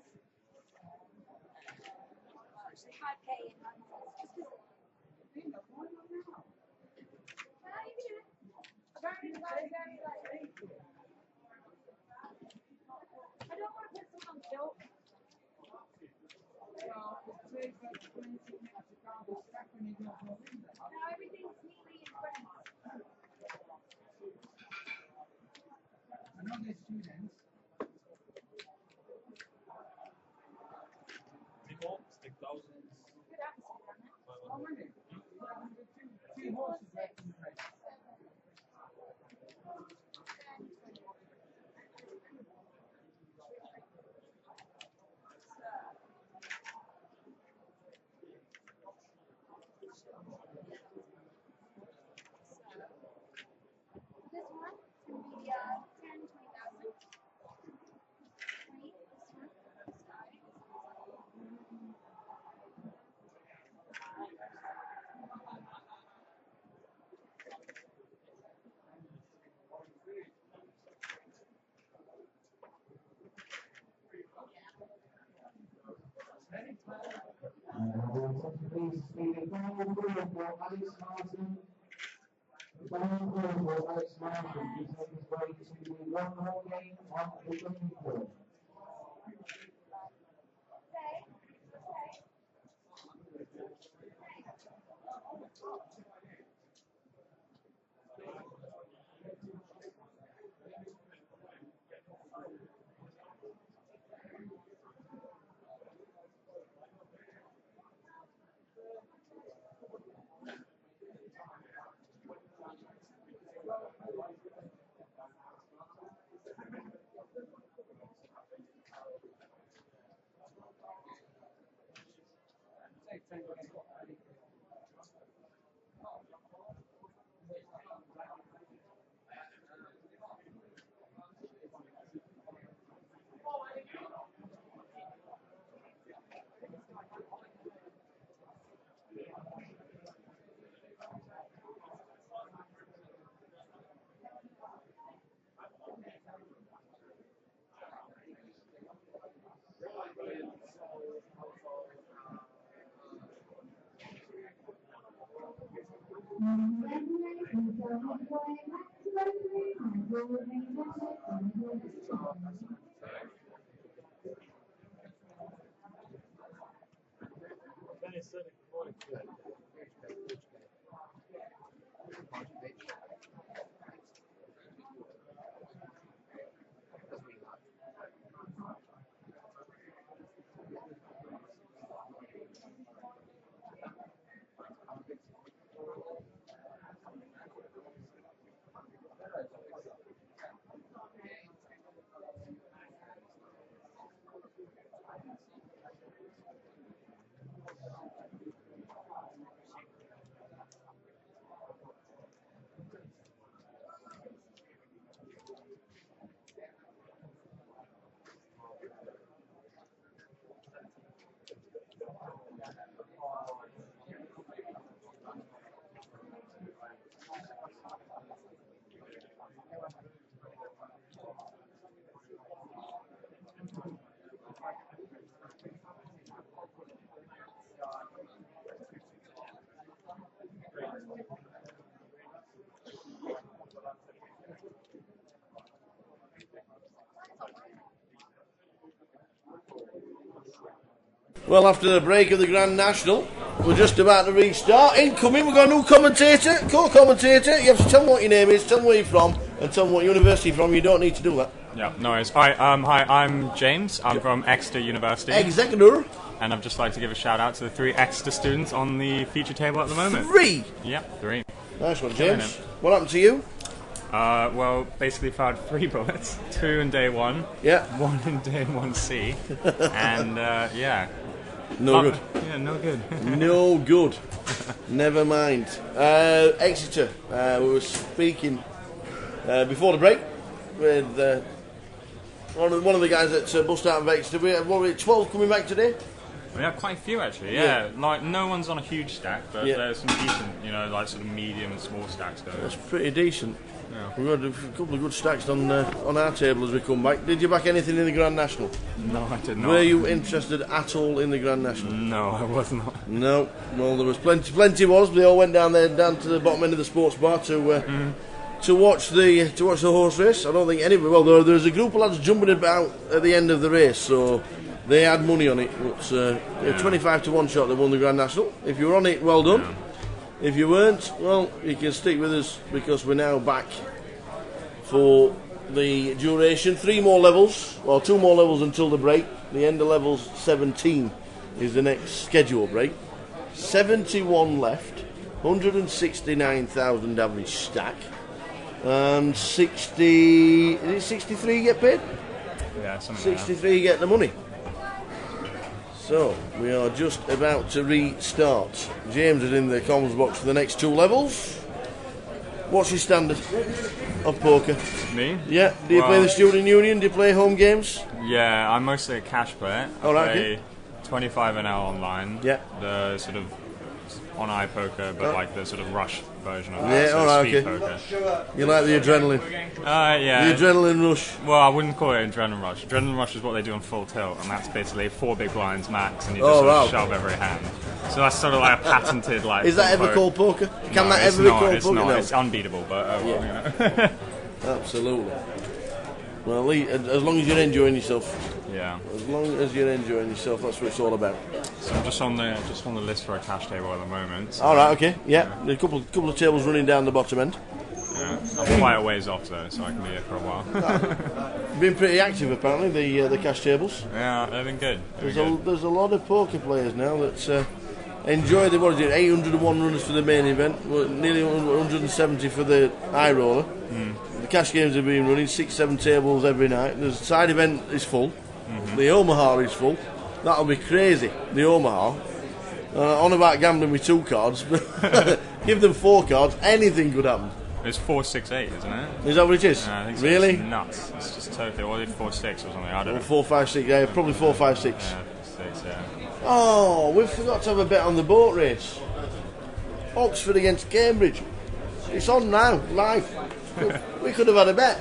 Actually, 5k in hundreds. Just because. Very like. I don't want to put someone on tilt. Now everything's neatly in front. I know there's students. Stick thousands. Good atmosphere on it. Two horses left in the race. This one is going to be 10, 20,000. 20, this one. Please speak down the room for Alex Martin. Down the room for Alex Martin. He's on his way to the one more game on the Grosvenor. Well, after the break of the Grand National, we're just about to restart. Incoming, we've got a new commentator, co-commentator. You have to tell them what your name is, tell them where you're from, and tell them what university you're from. You don't need to do that. Yeah, no worries. Hi, I'm James. I'm from Exeter University. Exeter. And I'd just like to give a shout out to the 3 Exeter students on the feature table at the moment. 3? Yep, 3. Nice one, James. What happened to you? Well, basically fired 3 bullets. 2 in day 1. Yeah. 1 in day 1C. And, yeah. No good. Yeah, no good. No good. Never mind. Exeter. We were speaking before the break with one of the guys that bust out of Exeter. What were it, 12 coming back today? We have quite a few actually. Yeah, like no one's on a huge stack, but there's some decent, like sort of medium and small stacks going. That's pretty decent. Yeah. We've got a couple of good stacks on our table as we come back. Did you back anything in the Grand National? No, I did not. Were you interested at all in the Grand National? No, I was not. No. Well, there was plenty was. They all went down to the bottom end of the sports bar to watch the horse race. I don't think anybody. Well, there was a group of lads jumping about at the end of the race, so they had money on it. But 25 to 1 shot that won the Grand National. If you were on it, well done. Yeah. If you weren't, well, you can stick with us because we're now back for the duration. 2 more levels until the break. The end of levels 17 is the next schedule break. 71 left, 169,000 average stack, and 63 get paid? Yeah, something 63 get the money. So, we are just about to restart. James is in the comms box for the next 2 levels. What's your standard of poker? Me? Yeah. Do you play the student union? Do you play home games? Yeah, I'm mostly a cash player. I play 25 an hour online. Yeah. The sort of on iPoker, but like the sort of rush version of that. Yeah, so alright, speed okay. poker. You like the adrenaline? Yeah. The adrenaline rush? Well, I wouldn't call it adrenaline rush. Adrenaline rush is what they do on full tilt, and that's basically 4 big blinds max, and you just sort of shove every hand. So that's sort of like a patented like. Is that ever called poker? Can that ever be called poker? No, No. it's unbeatable, but Absolutely. Well, as long as you're enjoying yourself. Yeah. As long as you're enjoying yourself, that's what it's all about. So I'm just on the list for a cash table at the moment. So all right, okay, yeah. There's a couple of tables running down the bottom end. Yeah, I'm quite a ways off though, so I can be here for a while. Been pretty active apparently, the cash tables. Yeah, they've been good. There's a lot of poker players now that enjoy the 801 runners for the main event, nearly 170 for the high roller. The cash games have been running 6-7 tables every night. The side event is full. The Omaha is full. That'll be crazy. The Omaha. On about gambling with 2 cards. Give them 4 cards. Anything could happen. It's 4-6-8, isn't it? Is that what it is? Yeah, I think so. Really? It's nuts. It's just totally. Or 4-6 or something. I don't know. 4-5-6. Yeah, probably 4-5-6. Yeah, 6. Yeah. Oh, we forgot to have a bet on the boat race. Oxford against Cambridge. It's on now, live. We could have had a bet.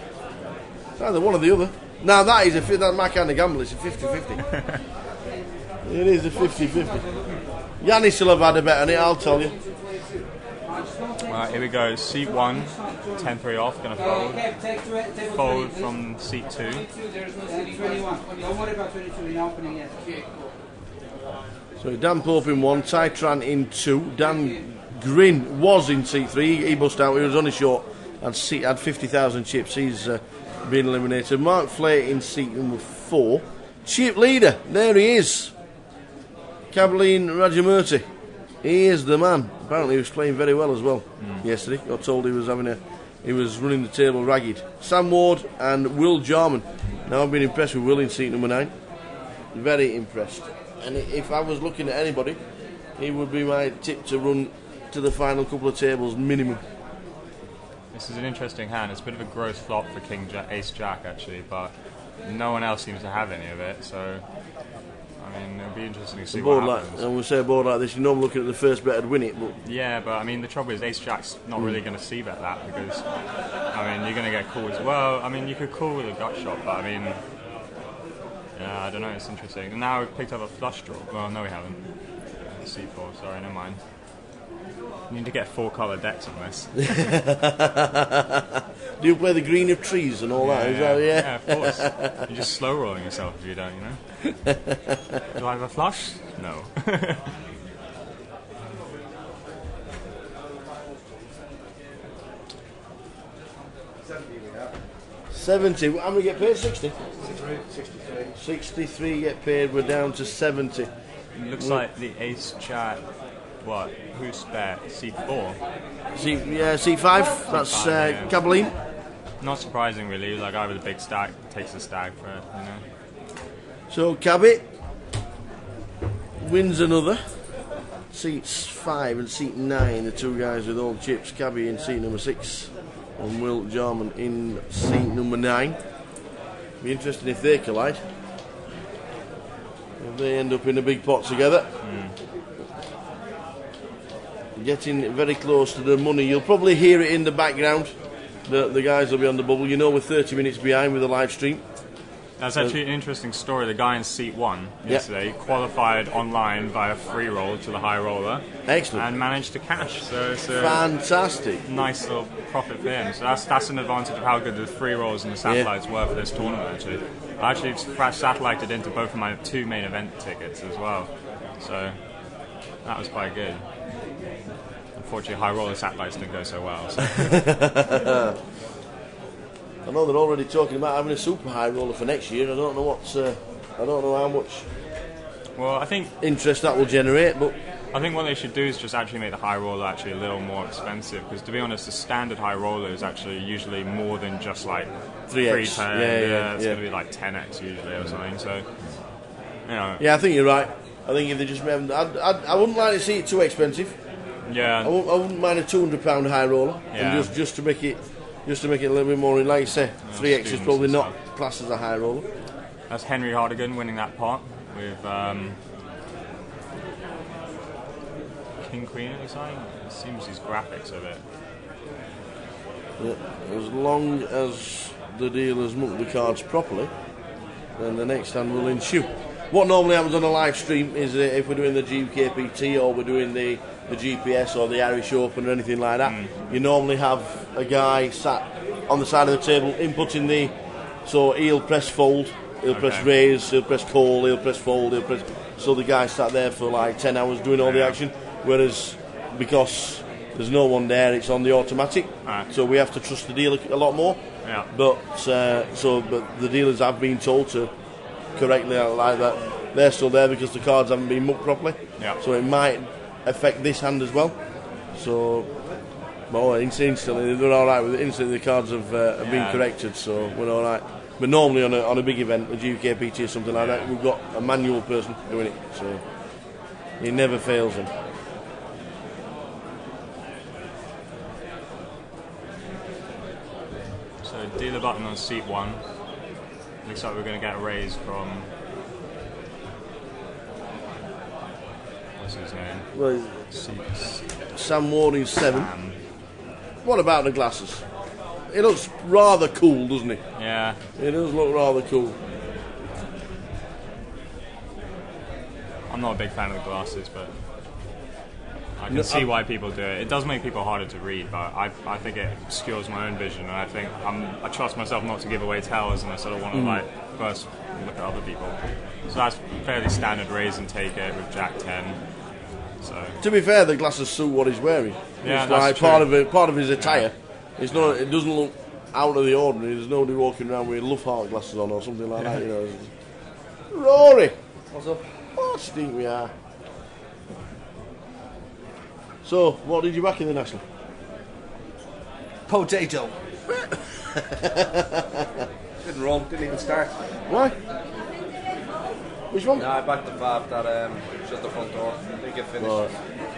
It's either one or the other. Now that's my kind of gamble. It's a 50-50. It is a 50-50. Yannis will have had a bet on it, I'll tell you. Here we go. Seat 1, 10-3 off. Going to fold. Fold from seat 2. So Dan Pope in 1, Ty Tran in 2. Dan Grin was in seat 3. He bust out. He was only short. Had 50,000 chips. He's been eliminated. Mark Flay in seat number 4. Chip leader. There he is. Kabeline Rajamurti. He is the man. Apparently he was playing very well as well yesterday. Got told he was running the table ragged. Sam Ward and Will Jarman. Now I've been impressed with Will in seat number 9. Very impressed. And if I was looking at anybody, he would be my tip to run to the final couple of tables minimum. This is an interesting hand. It's a bit of a gross flop for Ace Jack actually, but no one else seems to have any of it. So I mean, it'll be interesting to see what happens. And we'll say a board like this, you normally looking at the first bet and win it, but yeah, but I mean the trouble is Ace Jack's not really going to see bet that because I mean you're going to get called as well. I mean you could call with a gut shot, but I mean yeah, I don't know. It's interesting. And now we've picked up a flush draw. Well, no, we haven't. C4. Sorry, never mind. You need to get 4 colour decks on this. Do you play the green of trees and all that? Is that, yeah, of course. You're just slow rolling yourself if you don't, you know. Do I have a flush? No. 70. How many get paid? 60? 63. 63 get paid. We're down to 70. It looks like the Ace Jack. What? Who's bet? C4? C5. That's Kabeline. Not surprising, really. Like, guy with a big stack takes the stag for it, you know. So, Cabby wins another. Seats 5 and seat 9, the 2 guys with all chips. Cabby in seat number 6 and Will Jarman in seat number 9. Be interesting if they collide. They end up in a big pot together. Getting very close to the money. You'll probably hear it in the background. The guys will be on the bubble. You know, we're 30 minutes behind with the live stream. That's actually an interesting story. The guy in seat 1 yesterday qualified online via free roll to the high roller. Excellent. And managed to cash. So it's a fantastic, nice little profit for him. So that's an advantage of how good the free rolls and the satellites were for this tournament. I actually satellited into both of my 2 main event tickets as well. So that was quite good. Unfortunately, high roller satellites didn't go so well. So. I know they're already talking about having a super high roller for next year. I don't know I don't know how much. Well, I think interest that will generate, but I think what they should do is just actually make the high roller actually a little more expensive. Because to be honest, the standard high roller is actually usually more than just like 3x. It's going to be like 10x usually or something. So, you know. Yeah, I think you're right. I think if they just, I wouldn't like to see it too expensive. Yeah. I wouldn't mind a £200 high roller, and just to make it a little bit more. Like you say, 3x is probably not classed as a high roller. That's Henry Hardigan winning that pot with King Queen at the time. It seems his graphics of it. Yeah, as long as the dealers muck the cards properly, then the next hand will ensue. What normally happens on a live stream is if we're doing the GKPT or we're doing the GPS or the Irish Open or anything like that, you normally have a guy sat on the side of the table inputting so he'll press fold, he'll press raise, he'll press call, he'll press fold, he'll press. So the guy sat there for like 10 hours doing all the action, whereas because there's no one there, it's on the automatic, so we have to trust the dealer a lot more. Yeah. But the dealers have been told to correctly like that they're still there because the cards haven't been mucked properly. Yeah. So it might affect this hand as well. So, instantly they're all right with it. Instantly the cards have been corrected, so we're all right. But normally on a big event, a GKPT or something like that, we've got a manual person doing it, so he never fails them. So dealer button on seat 1. Looks like we're going to get a raise from. What's his name? Well, Sam Warding 7. What about the glasses? It looks rather cool, doesn't it? Yeah. It does look rather cool. I'm not a big fan of the glasses, but I can see why people do it. It does make people harder to read, but I think it obscures my own vision, and I think I trust myself not to give away tells, and I sort of want to first look at other people. So that's fairly standard raise and take it with Jack 10. So to be fair, the glasses suit what he's wearing. Yeah, it's that's like true. part of his attire. It's not. It doesn't look out of the ordinary. There's nobody walking around with Love Heart glasses on or something like that. You know. Rory, what's up? What do you think we are? So, what did you back in the National? Potato. Didn't roll, didn't even start. Why? Which one? No, I backed the Fab that shut the front door. I think it finished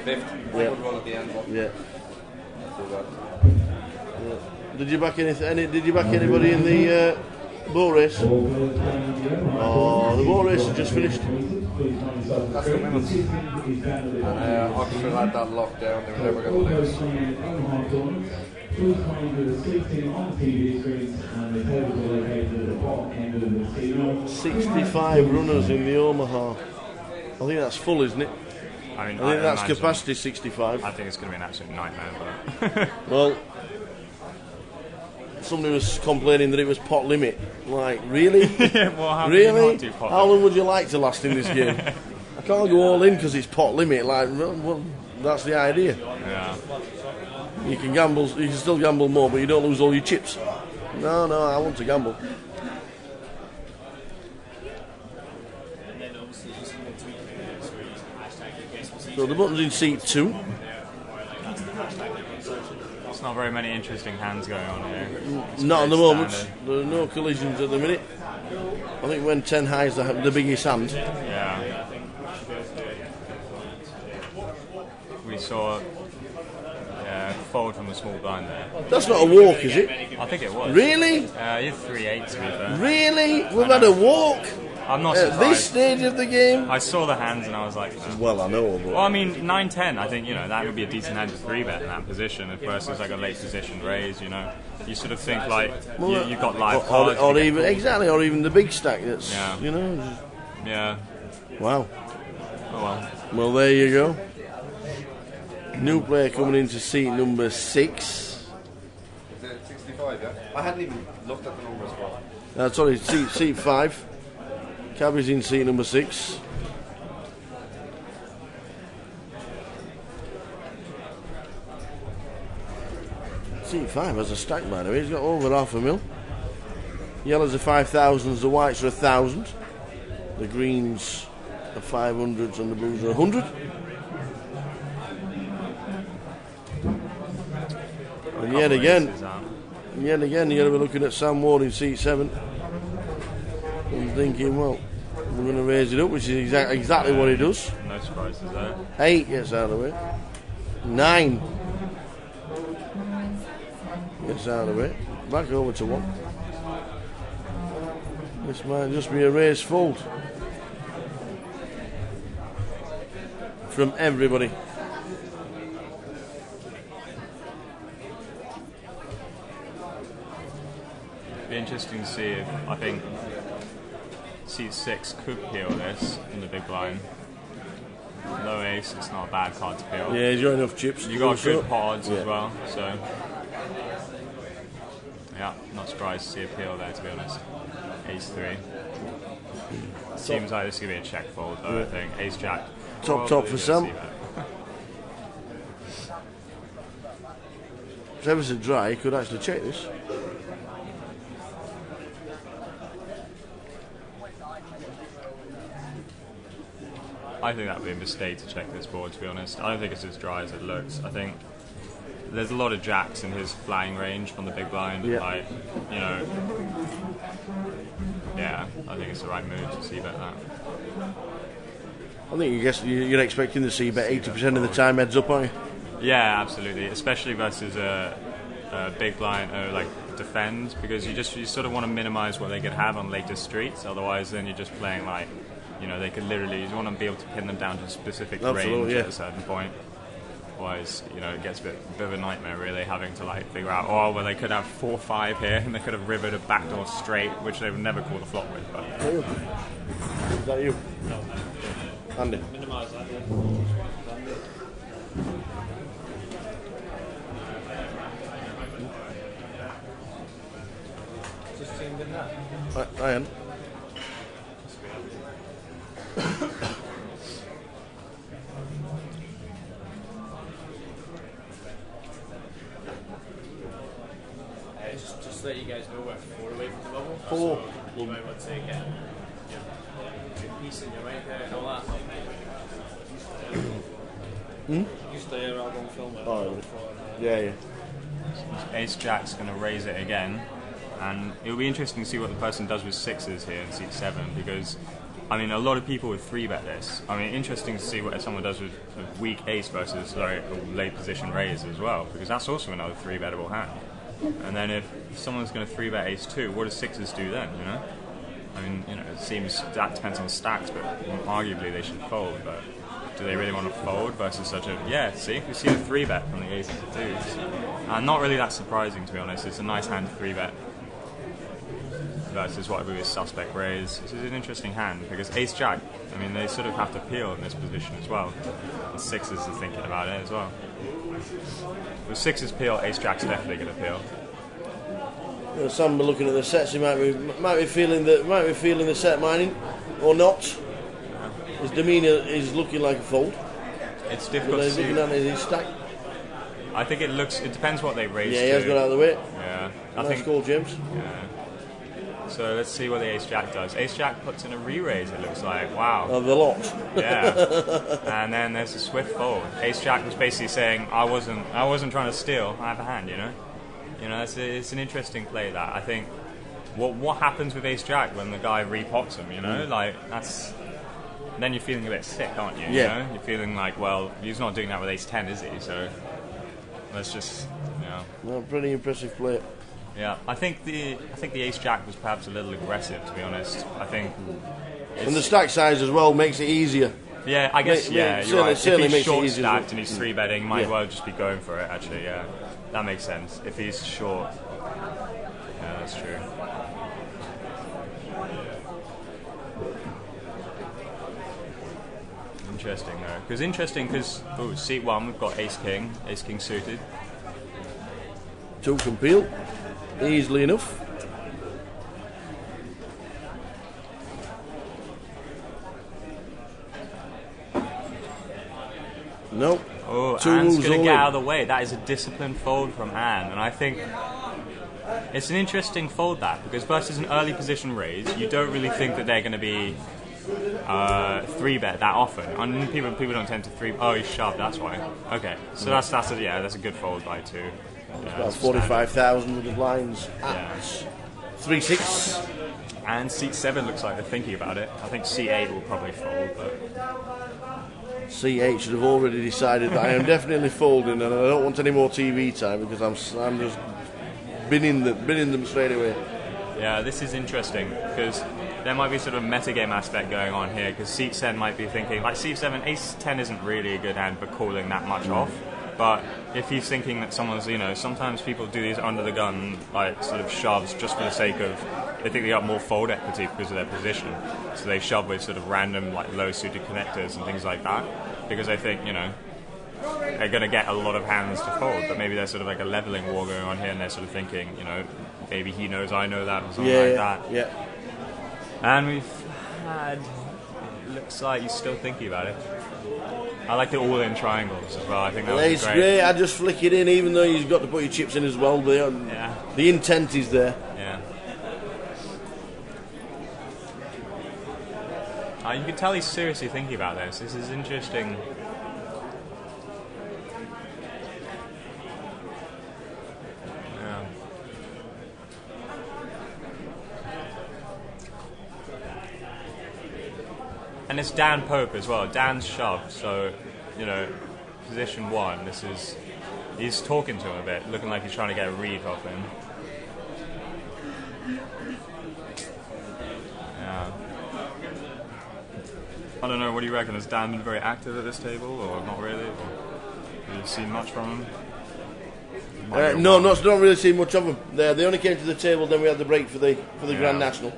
fifth. Yeah. Good run at the end. But Yeah. not too bad. Yeah. Did you back Did you back anybody in the boat race? Oh, the boat race has just finished. That's the women's. And Oxford had that lockdown. They were never going to lose. Please find the 16 on TV screens and the tables are located at the bottom end of the stadium. 65 runners in the Omaha. I think that's full, isn't it? I mean, I think that's capacity 65. I think it's going to be an absolute nightmare. But well, somebody was complaining that it was pot limit. Like, really? Well, how really? can you not do pot how long would you like to last in this game? I can't go all in because it's pot limit. Like, well, that's the idea. Yeah. You can gamble. You can still gamble more, but you don't lose all your chips. No, I want to gamble. So the button's in seat 2. There's not very many interesting hands going on here. Not at the moment. There are no collisions at the minute. I think when 10 high is the biggest hand. Yeah. We saw fold from the small blind there. That's not a walk, is it? I think it was. Really? You had 3-8 to be fair. Really? We've had a walk? I'm not At surprised. this stage of the game? I saw the hands and I was like, well, I know. But well, I mean, 9-10, I think, that would be a decent hand to 3-bet in that position versus like a late position raise, You sort of think like, you've got live cards. Or even, exactly, or even the big stack that's, Yeah. Wow. Oh well. Well, there you go. New player coming into seat number 6. Is it 65, yeah? I hadn't even looked at the numbers, but... Sorry, seat 5. Cabby's in seat number 6. Seat 5 has a stack, by the way. He's got over $500,000. Yellows are 5,000s, the whites are 1,000. The greens are 500s and the blues are 100. And yet again, you're going to be looking at Sam Ward in seat 7 and thinking, well, we're going to raise it up, which is exactly what he does. No surprises there. 8 gets out of it. 9 gets out of it. Back over to 1. This might just be a race fold from everybody. Be interesting to see if I think seat 6 could peel this in the big blind. Low ace, it's not a bad card to peel. Yeah, he's got enough chips. You got good pods as well, so yeah, not surprised to see a peel there, to be honest. Ace 3. Seems like this could be a check fold, though. I think ace jack. Top for Sam. If ever so dry, he could actually check this. I think that would be a mistake to check this board, to be honest. I don't think it's as dry as it looks. I think there's a lot of jacks in his flying range from the big blind. Yeah. Like, yeah, I think it's the right move to see bet that. I think you're expecting to see bet 80% of the time heads up, aren't you? Yeah, absolutely. Especially versus a big blind like defend, because you sort of want to minimise what they could have on later streets. Otherwise, then you're just playing like, they could literally. You want to be able to pin them down to a specific range at a certain point. Otherwise, it gets a bit of a nightmare, really, having to like figure out, well, they could have 4-5 here, and they could have rivered a backdoor straight, which they would never call the flop with. But is that you? No. Andy. Minimise that. Just tuned in that. I am. Just to let you guys know, we're 4 away from the bubble. 4. So you might want to get your piece in your right there and all that. You stay here, I'll go and film it. Oh, yeah. Ace Jack's going to raise it again, and it'll be interesting to see what the person does with 6s here in seat 7, because a lot of people would 3-bet this. Interesting to see what someone does with a weak ace versus a late position raise as well, because that's also another 3-bettable hand. And then if someone's going to 3-bet ace 2, what do 6s do then, it seems that depends on stacks, but arguably they should fold, but do they really want to fold versus such a... see, we see the 3-bet from the aces and 2s. Not really that surprising, to be honest. It's a nice hand to 3-bet versus what would be a suspect raise. This is an interesting hand, because ace-jack, they sort of have to peel in this position as well. And 6s are thinking about it as well. With 6s peel, ace-jack's definitely going to peel. Sam looking at the sets, he might be feeling the set mining, or not. His demeanour is looking like a fold. It's difficult to see. Looking at his stack. I think it depends what they raise. Yeah, he has got out of the way. Yeah. Nice call, James. Yeah. So let's see what the ace-jack does. Ace-jack puts in a re-raise, it looks like. Wow. Of the lot. Yeah. And then there's a swift fold. Ace-jack was basically saying, I wasn't trying to steal, I have a hand, it's an interesting play, that. I think, what happens with ace-jack when the guy repots him, that's... Then you're feeling a bit sick, aren't you? Yeah. You're feeling like, well, he's not doing that with ace-10, is he? So let's just, Well, pretty impressive play. Yeah, I think the ace-jack was perhaps a little aggressive, to be honest. I think And the stack size as well makes it easier. Yeah, I guess, you're right. Certainly If makes he's short it easier. stacked and he's 3-betting, he might Yeah. well just be going for it, actually, yeah. That makes sense. If he's short. Yeah, that's true. Interesting, though. Because, seat 1, we've got Ace King suited. 2 can peel easily enough. Nope. Oh, 2 Anne's moves going to all get in. out of the way. That is a disciplined fold from Anne, and I think it's an interesting fold, that, because versus an early position raise, you don't really think that they're going to be 3-bet that often. And people don't tend to 3. Oh, he shoved. That's why. Okay, so that's a good fold by 2. Yeah, About 45,000 with the blinds at 3-6. And seat 7 looks like they're thinking about it. I think seat 8 will probably fold, but C8 should have already decided that I am definitely folding, and I don't want any more TV time because I'm just binning them straight away. yeah, this is interesting because there might be sort of a metagame aspect going on here, because seat 7 might be thinking, like seat 7, ace 10 isn't really a good hand for calling that much off. But if he's thinking that someone's, sometimes people do these under the gun, like sort of shoves just for the sake of, they think they got more fold equity because of their position. So they shove with sort of random, like low suited connectors and things like that. Because they think, they're going to get a lot of hands to fold. But maybe there's sort of like a leveling war going on here, and they're sort of thinking, maybe he knows I know that, or something like that. Yeah. And we've had, it looks like he's still thinking about it. I like the all-in triangles as well. I think that was It's great. I just flick it in, even though you've got to put your chips in as well. But the intent is there. Yeah. You can tell he's seriously thinking about this. This is interesting. Yeah. And it's Dan Pope as well. Dan's shoved, so, position 1, he's talking to him a bit, looking like he's trying to get a read off him. Yeah. I don't know, what do you reckon? Has Dan been very active at this table, or not really? Or have you seen much from him? No, not really seen much of them. They only came to the table, then we had the break for the Grand National.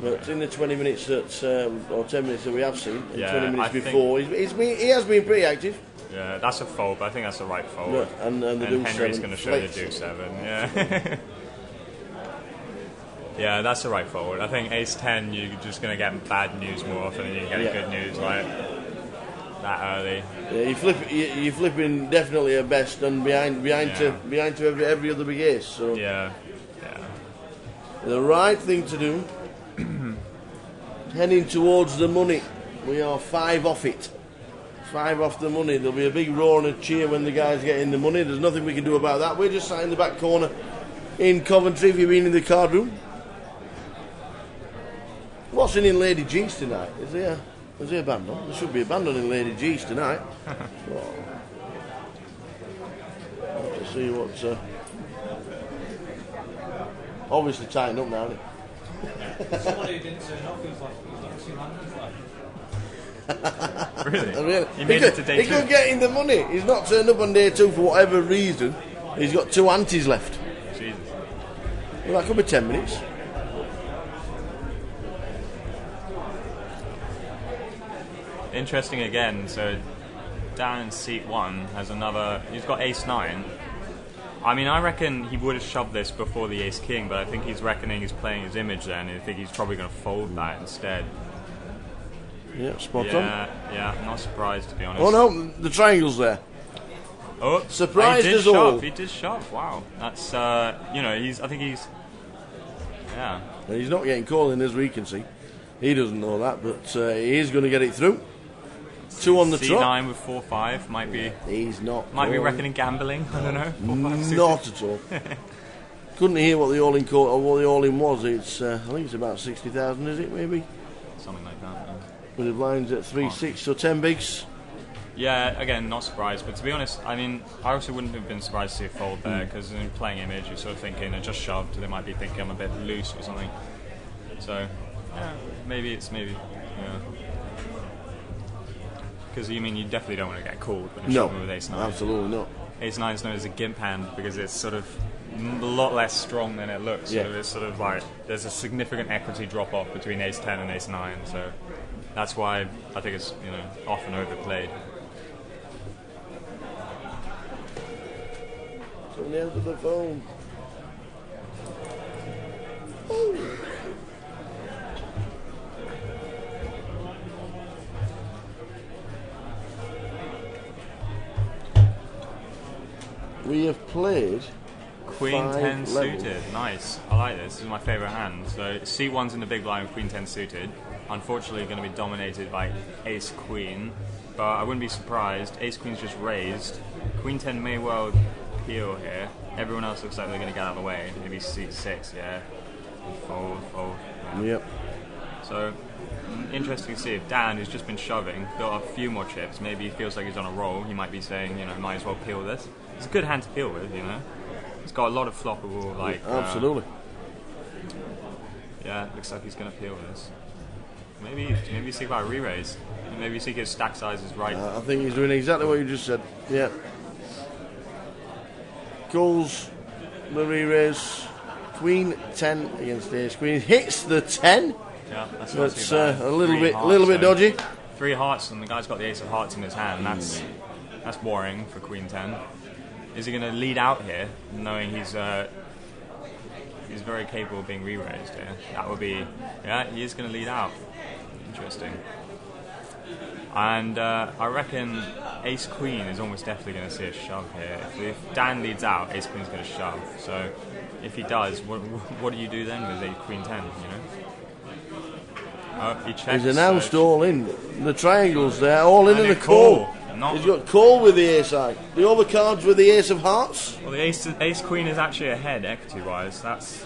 But in the 20 minutes or 10 minutes that we have seen, and 20 minutes before, he has been pretty active. Yeah, that's a fold, but I think that's the right fold. Yeah, and the deuce Henry's 7 going to show the flex. deuce 7, yeah. Yeah, that's the right fold. I think ace 10, you're just going to get bad news more often than you get good news, like that early. Yeah, you're flipping definitely a best and behind to every other big ace. So the right thing to do. Heading towards the money. We are 5 off it. 5 off the money. There'll be a big roar and a cheer when the guys get in the money. There's nothing we can do about that. We're just sat in the back corner in Coventry. If you've been in the card room. What's in Lady G's tonight? Is there a band on? There should be a band on in Lady G's tonight. Let's see what's obviously tightened up now, isn't it? Somebody who didn't turn up, he was like, Really? He made it to day 2. He couldn't get in the money. He's not turned up on day 2 for whatever reason. He's got 2 antes left. Jesus. Well, that could be 10 minutes. Interesting again, so down in seat 1 has another, he's got ace 9. I mean, I reckon he would have shoved this before the ace king, but I think he's reckoning he's playing his image then, and I think he's probably going to fold that instead. Yeah, spot on. Yeah, I'm not surprised, to be honest. Oh no, the triangle's there. Oh, surprised he did us shove. all. He did shove. Wow, that's I think he's. Yeah. And he's not getting called in, as we can see. He doesn't know that, but he is going to get it through. 2 on the C9 trot. with 4-5 might be. He's not. Might be calling. reckoning gambling. I don't know. 4-5 Not at all. Couldn't hear what the all-in call or what the all-in was. It's I think it's about 60,000, is it maybe? Something like that. Yeah. With the blinds at 3-6, so 10 bigs. Yeah, again, not surprised. But to be honest, I mean, I also wouldn't have been surprised to see a fold there, because in playing image, you're sort of thinking, I just shoved, they might be thinking I'm a bit loose or something. So, Yeah, maybe. Yeah. Because you definitely don't want to get called when you're shoving with ace nine. Absolutely not. Ace nine is known as a gimp hand because it's sort of a lot less strong than it looks. Yeah. So it's sort of like there's a significant equity drop off between ace 10 and ace 9. So that's why I think it's often overplayed. Someone answer the phone. Ooh. We have played Queen 10 suited. Nice. I like this. This is my favourite hand. So C1's in the big blind with Queen 10 suited. Unfortunately going to be dominated by Ace Queen. But I wouldn't be surprised. Ace Queen's just raised. Queen 10 may well peel here. Everyone else looks like they're going to get out of the way. Maybe C6, yeah. Fold. Yep. So interesting to see if Dan, who's just been shoving, built up a few more chips. Maybe he feels like he's on a roll. He might be saying, might as well peel this. It's a good hand to peel with, It's got a lot of floppable, absolutely. Yeah, looks like he's going to peel this. Maybe seek about a re-raise. Maybe seek his stack size is right. I think he's doing exactly what you just said. Yeah. Calls the re-raise. Queen 10 against Ace Queen. Hits the 10. Yeah, that's a little bit dodgy. 3 hearts, and the guy's got the ace of hearts in his hand. That's boring for Queen 10. Is he going to lead out here, knowing he's very capable of being re-raised here? That would be, he is going to lead out. Interesting. And I reckon Ace Queen is almost definitely going to see a shove here. If Dan leads out, Ace Queen's going to shove. So if he does, what do you do then with Ace Queen 10? He checks. He's announced all in. The triangles there, all in the call. He's got call with the ace high. The other cards with the ace of hearts. Well, the ace queen is actually ahead equity wise. That's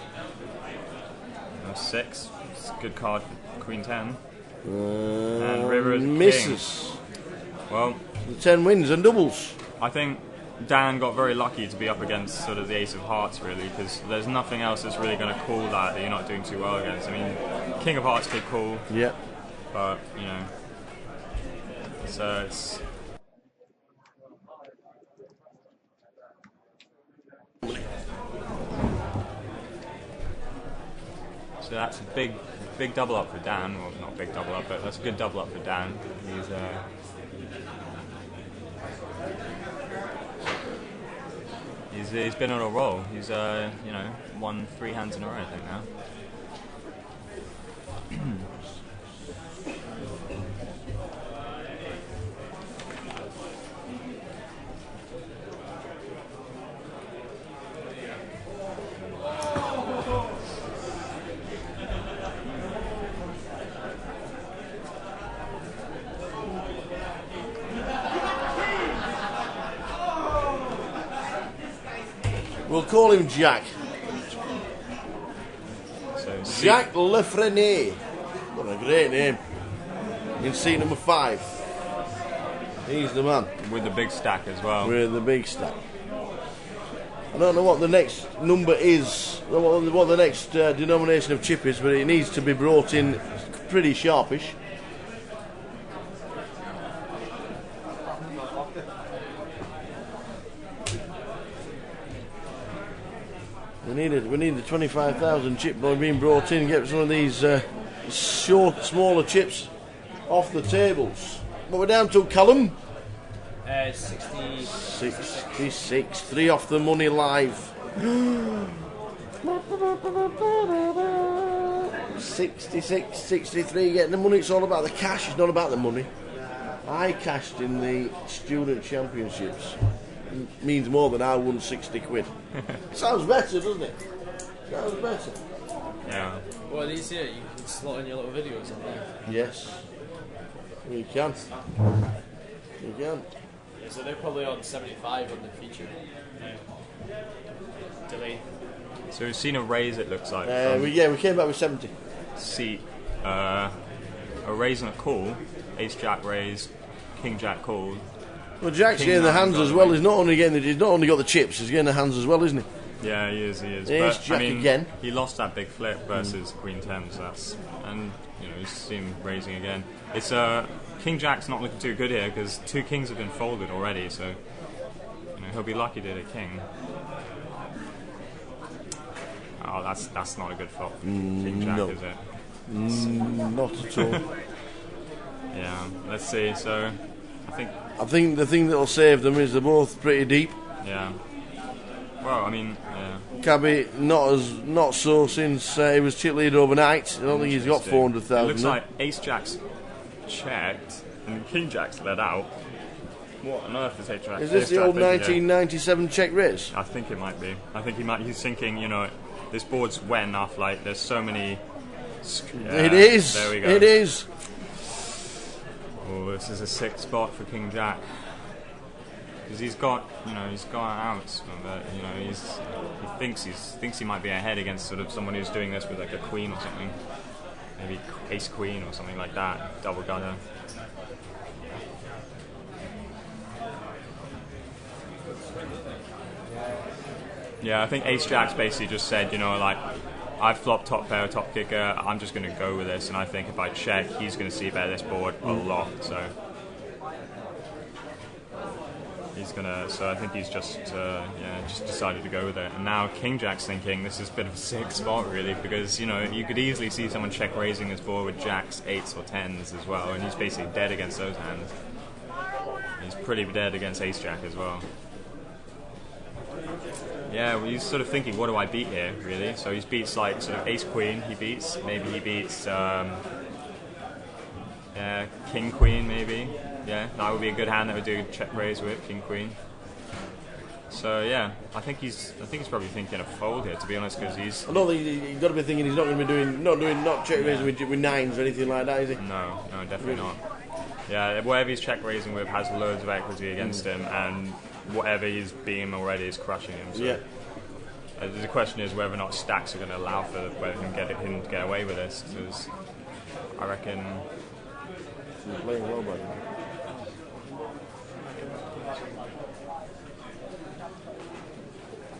6. It's a good card for Queen 10. And river is misses. King. Well, the 10 wins and doubles. I think Dan got very lucky to be up against sort of the ace of hearts, really, because there's nothing else that's really going to call that you're not doing too well against. King of hearts could call. Yeah. But so it's. So that's a big double up for Dan. Well, not big double up, but that's a good double up for Dan. He's been on a roll. He's won 3 hands in a row, I think now. We'll call him Jack. So Jack Lefrene. What a great name. In seat number 5. He's the man. With the big stack as well. With the big stack. I don't know what the next number is, what the next denomination of chip is, but it needs to be brought in pretty sharpish. We need the 25,000 chip boy being brought in, get some of these smaller chips off the tables. What we're down to, Callum? 66, 3 off the money live. 66, 63, getting the money. It's all about the cash, it's not about the money. I cashed in the student championships. It means more than I won 60 quid. Sounds better, doesn't it? Sounds better. Yeah. Well, these here, you can slot in your little videos on there. Yes. You can. You can. Yeah, so they're probably on 75 on the feature. Delay. So we've seen a raise, it looks like. We came back with 70. See, a raise and a call. Ace Jack raise, King Jack call. Well, Jack's getting the hands as well. He's not only got the chips, he's getting the hands as well, isn't he? Yeah, he is. Ace But, Jack again. He lost that big flip versus Queen 10, so and you see him raising again. It's King Jack's not looking too good here because 2 kings have been folded already, so he'll be lucky to hit a king. Oh, that's not a good flop. King Jack, no. Is it? Not at all. Yeah, let's see. So, I think the thing that'll save them is they're both pretty deep. Yeah. Well, I mean, yeah. Cabby not so since he was chip leader overnight. I don't think he's got 400,000. It looks like Ace Jack's checked and King Jack's let out. What on earth is Ace Jack? Is this the old 1997 check raise? I think it might be. I think he's thinking, this board's wet enough. Like, there's so many. It is. There we go. It is. Oh, this is a 6 spot for King Jack. Because he's got outs, but he thinks he might be ahead against sort of someone who's doing this with like a queen or something, maybe ace queen or something like that, double gutter. Yeah, I think Ace Jack's basically just said, I've flopped top pair, top kicker, I'm just going to go with this, and I think if I check, he's going to see better this board a lot, so I think he's just decided to go with it. And now King Jack's thinking this is a bit of a sick spot, really, because, you could easily see someone check raising this board with jacks, 8s or 10s as well, and he's basically dead against those hands. He's pretty dead against Ace Jack as well. Yeah, well, he's sort of thinking, what do I beat here, really? So he beats like sort of Ace Queen. Maybe he beats King Queen. Maybe that would be a good hand that would do check raise with King Queen. So yeah, I think he's probably thinking of fold here, to be honest, because he's. I don't think he's got to be thinking he's not going to be not check raising with 9s or anything like that, is he? No, definitely not. Yeah, whatever he's check raising with has loads of equity against him, and whatever he's beating already is crushing him. So the question is whether or not stacks are going to allow for him to get away with this. Because I reckon he's playing well, buddy.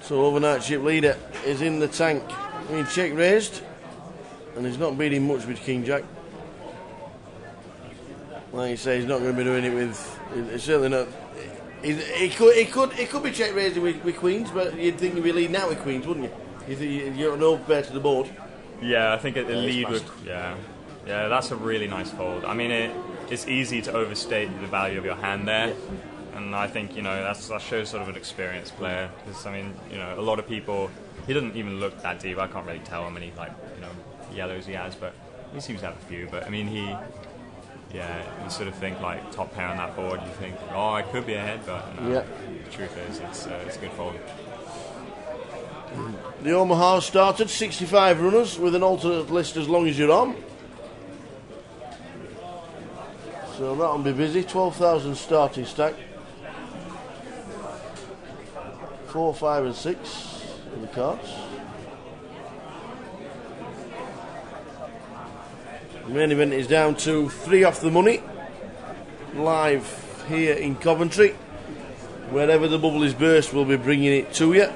So overnight chip leader is in the tank. I mean, check raised, and he's not beating much with King Jack. Like you say, he's not going to be doing it with. It's certainly not. He could be check raising with queens, but you'd think he'd be leading out with queens, wouldn't you? You think you're no fair to the board. Yeah, I think the lead with that's a really nice fold. I mean, it's easy to overstate the value of your hand there, and I think that shows sort of an experienced player. Because I mean, a lot of people, he doesn't even look that deep. I can't really tell how many yellows he has, but he seems to have a few. But I mean, you sort of think like top pair on that board. You think, oh, I could be ahead, but no, the truth is, it's a good fold. The Omaha started 65 runners with an alternate list as long as you're on. So that'll be busy. 12,000 starting stack. 4, 5, and 6 in the cards. The main event is down to 3 off the money. Live here in Coventry. Wherever the bubble is burst, we'll be bringing it to you.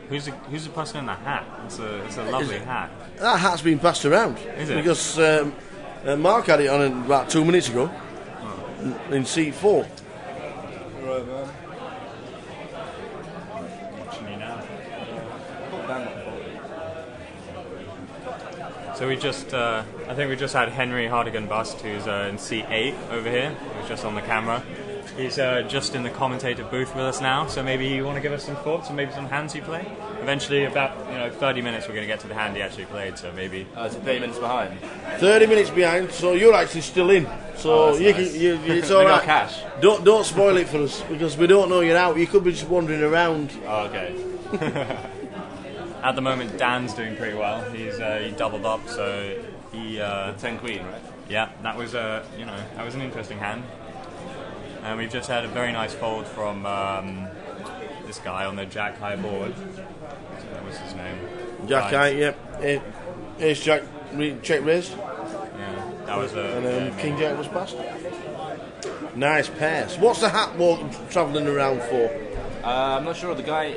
Who's the person in the hat? It's a lovely hat. That hat's been passed around. Is it? Because Mark had it on about 2 minutes ago in seat 4. Right, man. Watching you now. So we just, I think we just had Henry Hardigan Bust, who's in seat 8 over here. He was just on the camera. He's just in the commentator booth with us now, so maybe you want to give us some thoughts and maybe some hands you play? Eventually, about 30 minutes, we're going to get to the hand he actually played, so maybe... It's 30 minutes behind. 30 minutes behind, so you're actually still in. So it's all right. Cash. Don't spoil it for us, because we don't know you're out. You could be just wandering around. Oh, okay. At the moment, Dan's doing pretty well. He doubled up, so he... 10 queen, right? Yeah, that was that was an interesting hand. And we've just had a very nice fold from this guy on the Jack High board. What was his name? Jack High, yep. Ace Jack check raised. Yeah, that was and King Jack was passed. Nice pairs. What's the hat travelling around for? I'm not sure. The guy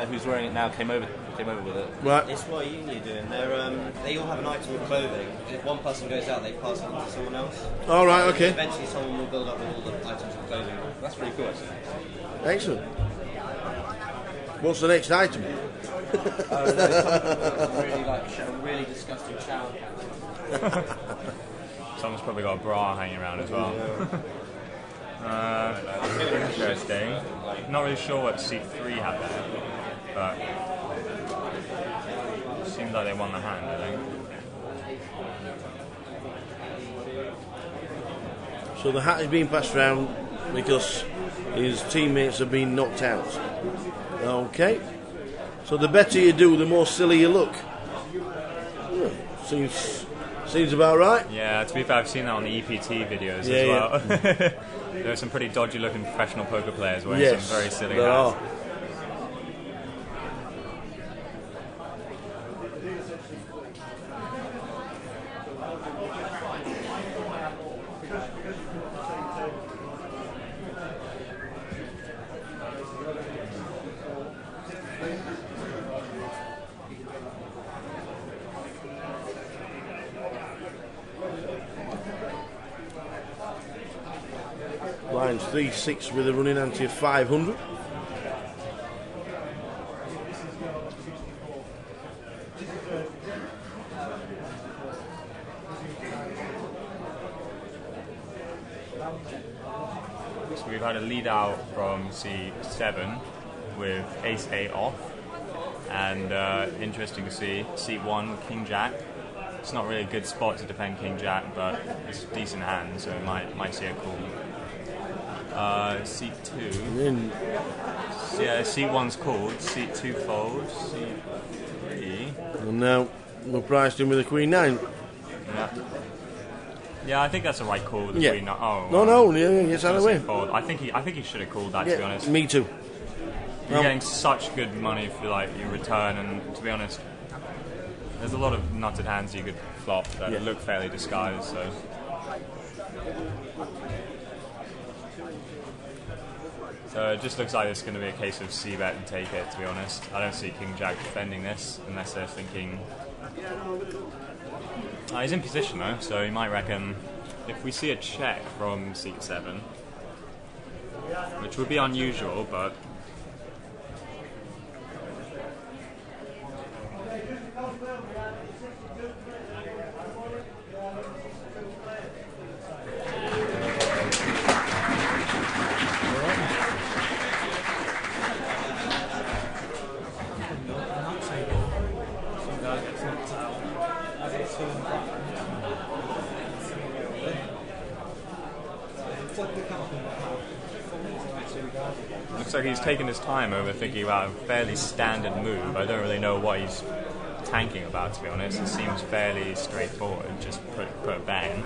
who's wearing it now came over with it. Right. It's what uni are doing. They all have an item of clothing. If one person goes out, they pass it on to someone else. All right, okay. Eventually, someone will build up with all the items of clothing. That's pretty cool, actually. Excellent. What's the next item? Really disgusting shower. Someone's probably got a bra hanging around as well. Interesting. Not really sure what C3 had there, but it seems like they won the hand, I think. So the hat is being passed around because his teammates have been knocked out. Okay. So the better you do, the more silly you look. Seems about right. Yeah, to be fair, I've seen that on the EPT videos as well. Yeah. There are some pretty dodgy looking professional poker players wearing some very silly hats. Lines 3-6 with a running ante of 500. So we've had a lead out from C7 with Ace 8 off, and interesting to see C1 King Jack. It's not really a good spot to defend King Jack, but it's a decent hand, so we might see a call. C2. Yeah, C1's called. C2 folds. C3. And now we're priced in with a Queen 9. Yeah, I think that's the right call with the Queen 9. Oh, no, yes, out of the way. I think he should have called that, to be honest. Me too. You're getting such good money for your return, and to be honest, there's a lot of nutted hands you could flop that look fairly disguised. So it just looks like it's going to be a case of c-bet and take it, to be honest. I don't see King Jack defending this unless they're thinking... he's in position though, so you might reckon if we see a check from c7, which would be unusual, but... Looks like he's taken his time over thinking about a fairly standard move. I don't really know what he's tanking about, to be honest. It seems fairly straightforward. Just put a bang.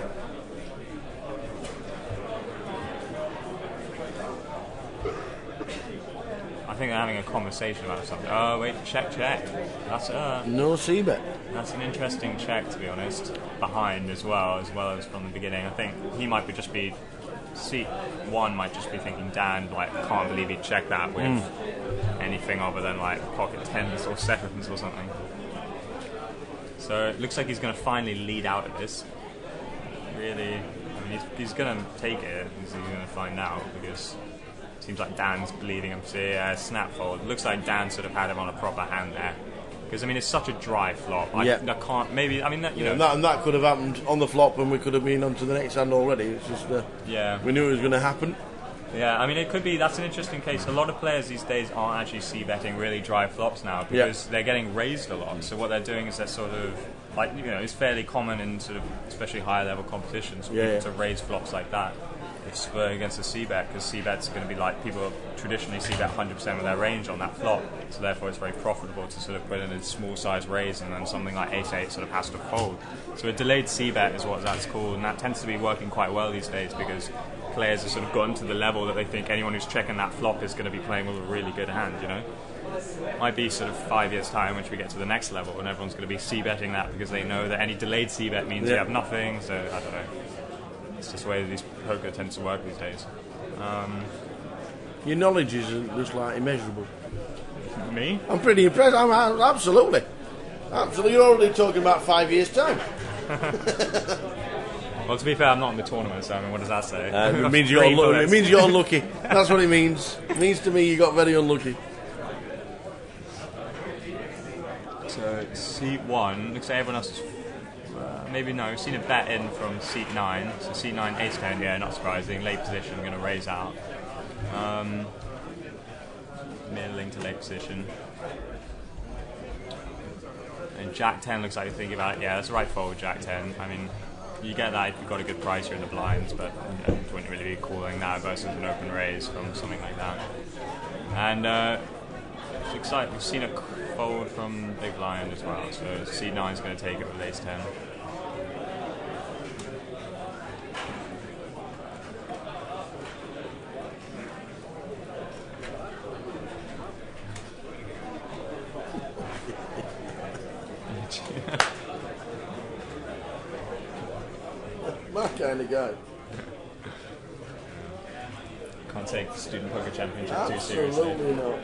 I think they're having a conversation about something. Oh wait, check. That's no c-bet. That's an interesting check, to be honest. Behind as well as from the beginning. I think he might just be C1 might just be thinking, Dan, can't believe he'd check that with anything other than pocket tens or sevens or something. So it looks like he's going to finally lead out of this. Really, I mean, he's going to take it. He's going to find out because it seems like Dan's bleeding him. See, snap fold. It looks like Dan sort of had him on a proper hand there. Because I mean, it's such a dry flop. I can't. Maybe I mean that you know. And that could have happened on the flop, and we could have been on to the next hand already. It's just we knew it was going to happen. Yeah, I mean, it could be. That's an interesting case. A lot of players these days aren't actually c-betting really dry flops now because they're getting raised a lot. So what they're doing is they're sort of it's fairly common in sort of especially higher level competitions for people to raise flops like that. It's against a c-bet because c-bet's going to be people traditionally c-bet 100% of their range on that flop, so therefore it's very profitable to sort of put in a small size raise and then something like ace-8 sort of has to fold. So a delayed c-bet is what that's called, and that tends to be working quite well these days because players have sort of gotten to the level that they think anyone who's checking that flop is going to be playing with a really good hand, Might be sort of 5 years' time, which we get to the next level, and everyone's going to be c-betting that because they know that any delayed c-bet means you have nothing, so I don't know. It's just the way these poker tends to work these days. Your knowledge is just like immeasurable. Me? I'm pretty impressed. I'm absolutely. You're already talking about 5 years' time. Well, to be fair, I'm not in the tournament, so I mean, what does that say? It means you got unlucky. That's what it means. It means to me you got very unlucky. So seat 1 looks like everyone else is maybe no. We've seen a bet in from seat 9. So seat 9, ace 10. Yeah, not surprising. Late position, going to raise out. Middling to late position. And Jack 10 looks like you're thinking about it. Yeah, that's the right fold, Jack 10. I mean, you get that if you've got a good price here in the blinds, but you wouldn't really be calling that versus an open raise from something like that. And it's exciting. We've seen a fold from big blind as well, so C9 is going to take it with ace 10. My kind of guy. Can't take the Student Poker Championship too seriously. Absolutely not.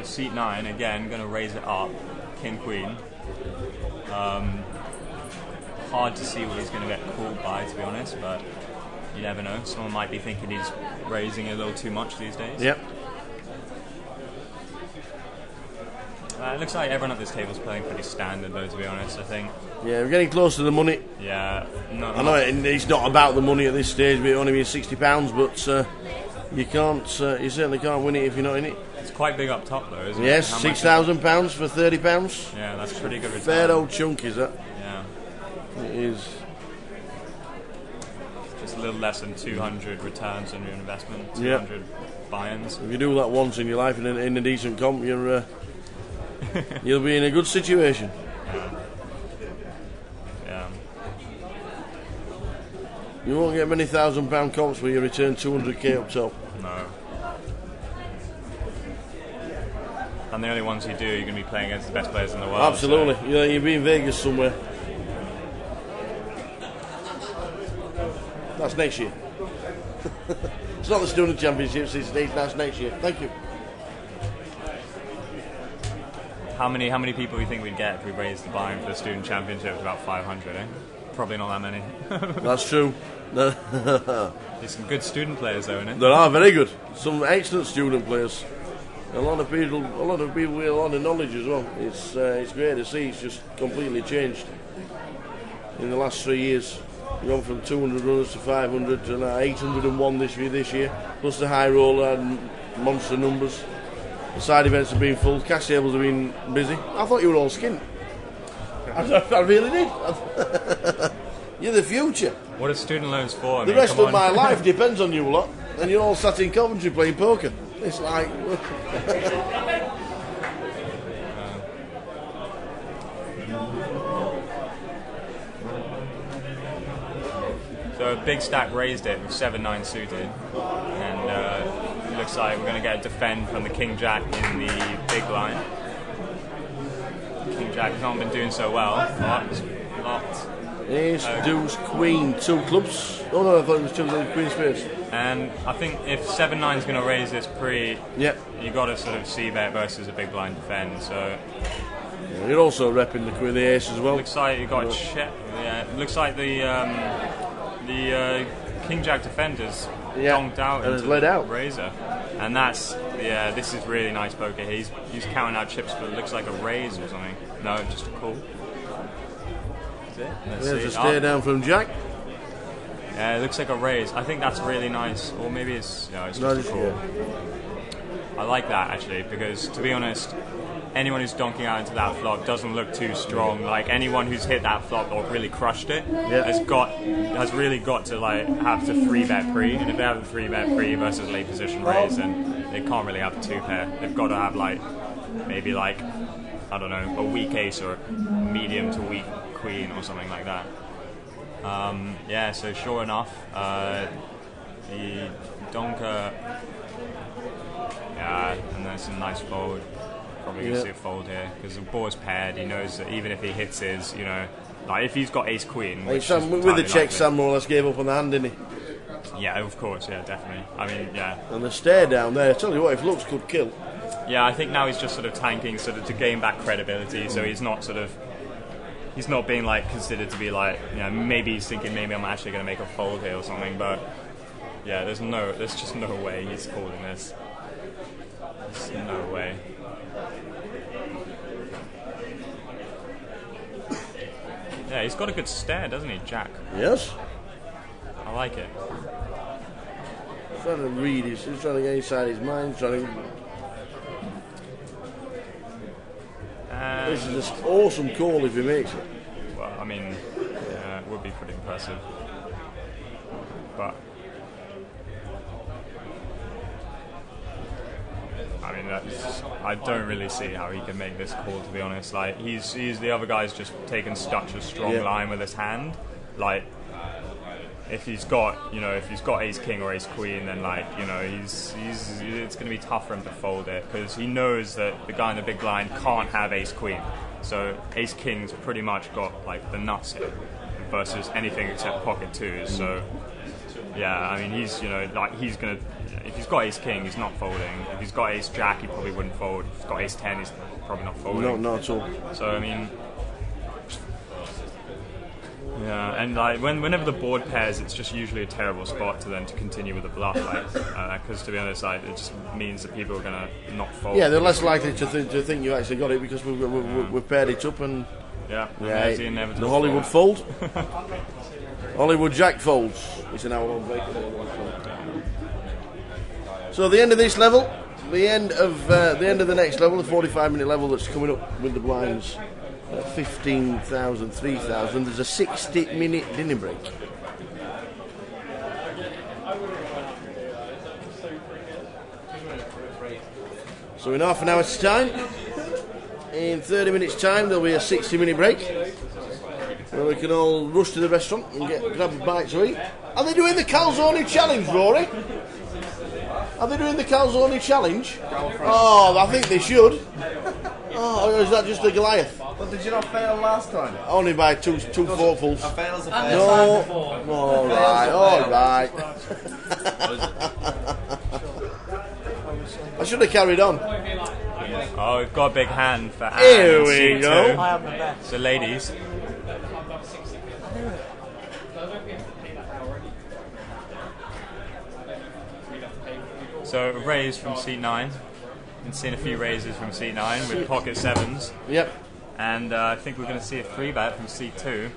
Seat 9 again, going to raise it up, King Queen. Hard to see what he's going to get called by, to be honest, but you never know. Someone might be thinking he's raising a little too much these days. Yep. It looks like everyone at this table is playing pretty standard, though, to be honest. I think. Yeah, we're getting close to the money. Yeah. I know it's not about the money at this stage, but it only means £60, but you can't. You certainly can't win it if you're not in it. It's quite big up top, though, isn't it? Yes, £6,000 for £30. Yeah, that's pretty good return. Fair old chunk, is that? Yeah. It is. Just a little less than 200 returns on your investment. 200 buy-ins. If you do that once in your life in a decent comp, you'll be in a good situation. Yeah. You won't get many £1,000 comps where you return 200k up top. No. And the only ones you do, you're going to be playing against the best players in the world. Absolutely. So. Yeah, you'll be in Vegas somewhere. That's next year. It's not the Student Championships, that's next year. Thank you. How many people do you think we'd get if we raised the buy-in for the Student Championships? About 500, eh? Probably not that many. That's true. There's some good student players, though, isn't it? There are very good. Some excellent student players. A lot of people with a lot of knowledge as well. It's great to see. It's just completely changed in the last 3 years. We've gone from 200 runners to 500 to now 801 this year. Plus the high roller and monster numbers. The side events have been full. Cash tables have been busy. I thought you were all skint. I really did. You're the future. What are student loans for? The rest of my life depends on you lot, and you're all sat in Coventry playing poker. It's like. So a big stack raised it with 7-9 suited, and it looks like we're going to get a defend from the King Jack in the big line. King Jack has not been doing so well. Locked. Ace, Deuce, Queen, 2 clubs. Oh no, I thought it was 2 Queen Spades. And I think if 7-9 is going to raise this pre, yep, you got to sort of see bet versus a big blind defend. So yeah, you're also repping the Ace as well. Looks like you got a check. Yeah, looks like the King Jack defenders donked out and into led out razor, and that's this is really nice poker. He's counting out chips for it looks like a raise or something. No, just a call. There's a stare down from Jack. Yeah, it looks like a raise. I think that's really nice. Or maybe it's just a call. I like that actually, because to be honest, anyone who's donking out into that flop doesn't look too strong. Like anyone who's hit that flop or really crushed it has really got to like have to 3-bet pre, and if they have a 3-bet pre versus late position raise, then they can't really have a 2-pair. They've got to have like maybe like I don't know, a weak ace or a medium to weak queen or something like that. Yeah, so sure enough, the donker, yeah, and there's a nice fold. Probably going to see a fold here because the board's paired. He knows that even if he hits his, you know, like if he's got ace queen, with the check, Sam more or less gave up on the hand, didn't he? Yeah, of course, yeah, definitely. I mean, yeah. And the stare down there, I tell you what, if looks could kill. Yeah, I think now he's just sort of tanking sort of to gain back credibility, so he's not sort of, he's not being like considered to be like, you know, maybe he's thinking maybe I'm actually going to make a fold here or something, but yeah, there's just no way he's calling this. There's no way. Yeah, he's got a good stare, doesn't he, Jack? Yes. I like it. He's trying to read, he's trying to get inside his mind, trying to... This is an awesome call if he makes it. Well, I mean, yeah, it would be pretty impressive. But I mean, I don't really see how he can make this call, to be honest. Like, he's the other guy's just taken such a strong line with his hand. Like, if he's got, you know, if he's got ace king or ace queen, then like, you know, it's going to be tough for him to fold it because he knows that the guy in the big blind can't have ace queen. So ace king's pretty much got like the nuts here versus anything except pocket twos. So yeah, I mean, he's, you know, like he's gonna, if he's got ace king, he's not folding. If he's got ace jack, he probably wouldn't fold. If he's got ace 10, he's probably not folding. No, not at all. So I mean, yeah, and like whenever the board pairs, it's just usually a terrible spot to then to continue with the bluff, like because to be honest, like it just means that people are gonna not fold. Yeah, they're less likely to think you actually got it because we've paired it up and yeah, the inevitable the Hollywood fold. Hollywood Jack folds. It's an hour long break. So the end of this level, the end of the next level, the 45-minute level that's coming up with the blinds. 15,000, 3,000. There's a 60-minute dinner break. So in half an hour's time, in 30 minutes' time, there'll be a 60-minute break where we can all rush to the restaurant and grab a bite to eat. Are they doing the calzone challenge, Rory? Are they doing the calzone challenge? Oh, I think they should. Oh, or is that just a Goliath? Well, did you not fail last time? Only by two forkfuls. A fail's a fail. No. All right. I should have carried on. Oh, we've got a big hand for Anne. Here we go. I am the best. So, ladies. So, a raise from seat 9. Been seeing a few raises from seat 9 with pocket 7s. Yep. And I think we're going to see a 3-bet from seat 2.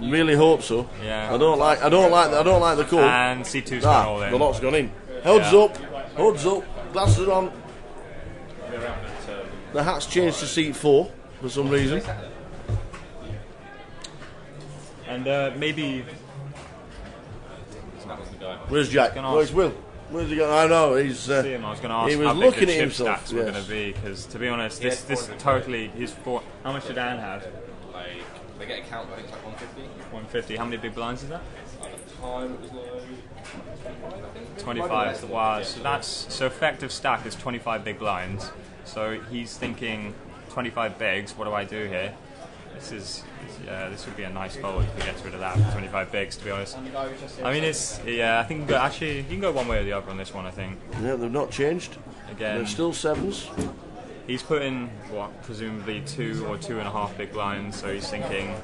Really hope so. Yeah. I don't like the call. And C2's gone all in. The lot's gone in. Heads up. Glasses are on. The hat's changed to seat 4 for some reason. And maybe. Where's Jack? Where's Will? Where's he going? I know he's. I was going to ask he was how big looking the at chip himself. stacks were going to be because, to be honest, this totally his 4. How much did Anne have? Like they get a count. I think it's like 150. 150. How many big blinds is that? At the time it was like 25. Wow. So effective stack is 25 big blinds. So he's thinking 25 bigs. What do I do here? This would be a nice fold if he gets rid of that. 25 bigs, to be honest. I mean, I think you can go one way or the other on this one. I think. Yeah, they've not changed. Again, they're still 7s. He's put in presumably 2 or 2.5 big blinds. So he's thinking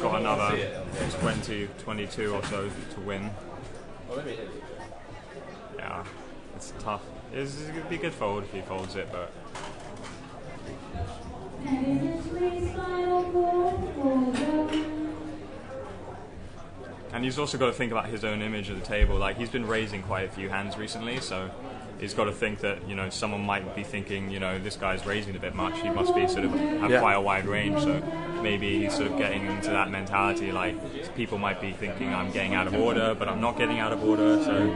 got another 20, 22 or so to win. Yeah, it's tough. It's going to be a good fold if he folds it, but. And he's also got to think about his own image at the table. Like, he's been raising quite a few hands recently, so he's got to think that, you know, someone might be thinking, you know, this guy's raising a bit much. He must be sort of have quite a wide range. So maybe he's sort of getting into that mentality. Like, people might be thinking I'm getting out of order, but I'm not getting out of order. So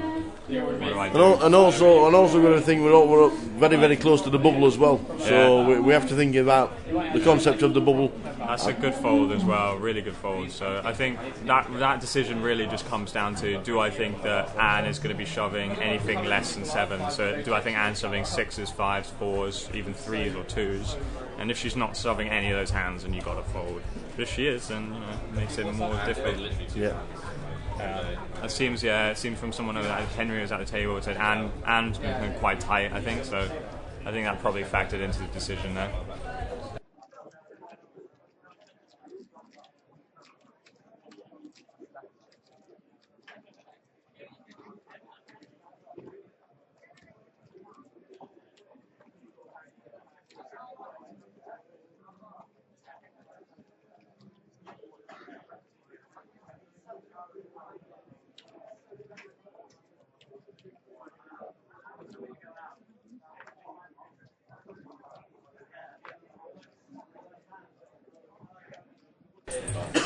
what do I do? And also got to think we're very, very close to the bubble as well. So we have to think about the concept of the bubble. That's a good fold as well, really good fold. So I think that decision really just comes down to, do I think that Anne is going to be shoving anything less than 7? So do I think Anne's shoving 6s, 5s, 4s, even 3s or 2s? And if she's not shoving any of those hands, then you got to fold. But if she is, then, you know, it makes it more difficult. Yeah. It seems from someone that Henry was at the table, it said Anne's been quite tight, I think. So I think that probably factored into the decision there.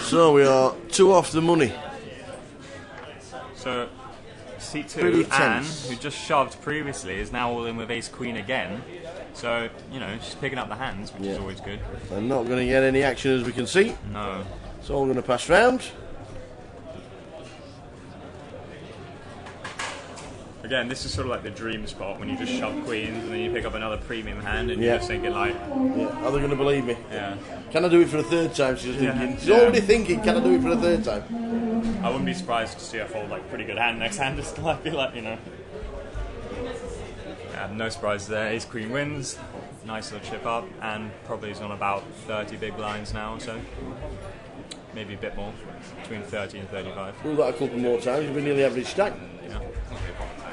So we are 2 off the money. So seat 2, Pretty Anne, tense. who just shoved previously, is now all in with ace queen again. So, you know, she's picking up the hands, which is always good. They're not going to get any action, as we can see. No. It's all going to pass round. Again, this is sort of like the dream spot when you just shove queens and then you pick up another premium hand and you're just thinking like... Are they going to believe me? Yeah. Can I do it for a third time? She's thinking. She's already thinking, can I do it for a third time? I wouldn't be surprised to see her fold like pretty good hand next hand. Just like be like, you know... no surprises there. Ace queen wins. Nice little chip up, and probably is on about 30 big blinds now or so. Maybe a bit more, between 30 and 35. Do that a couple more times, you'll be nearly average stack. Yeah.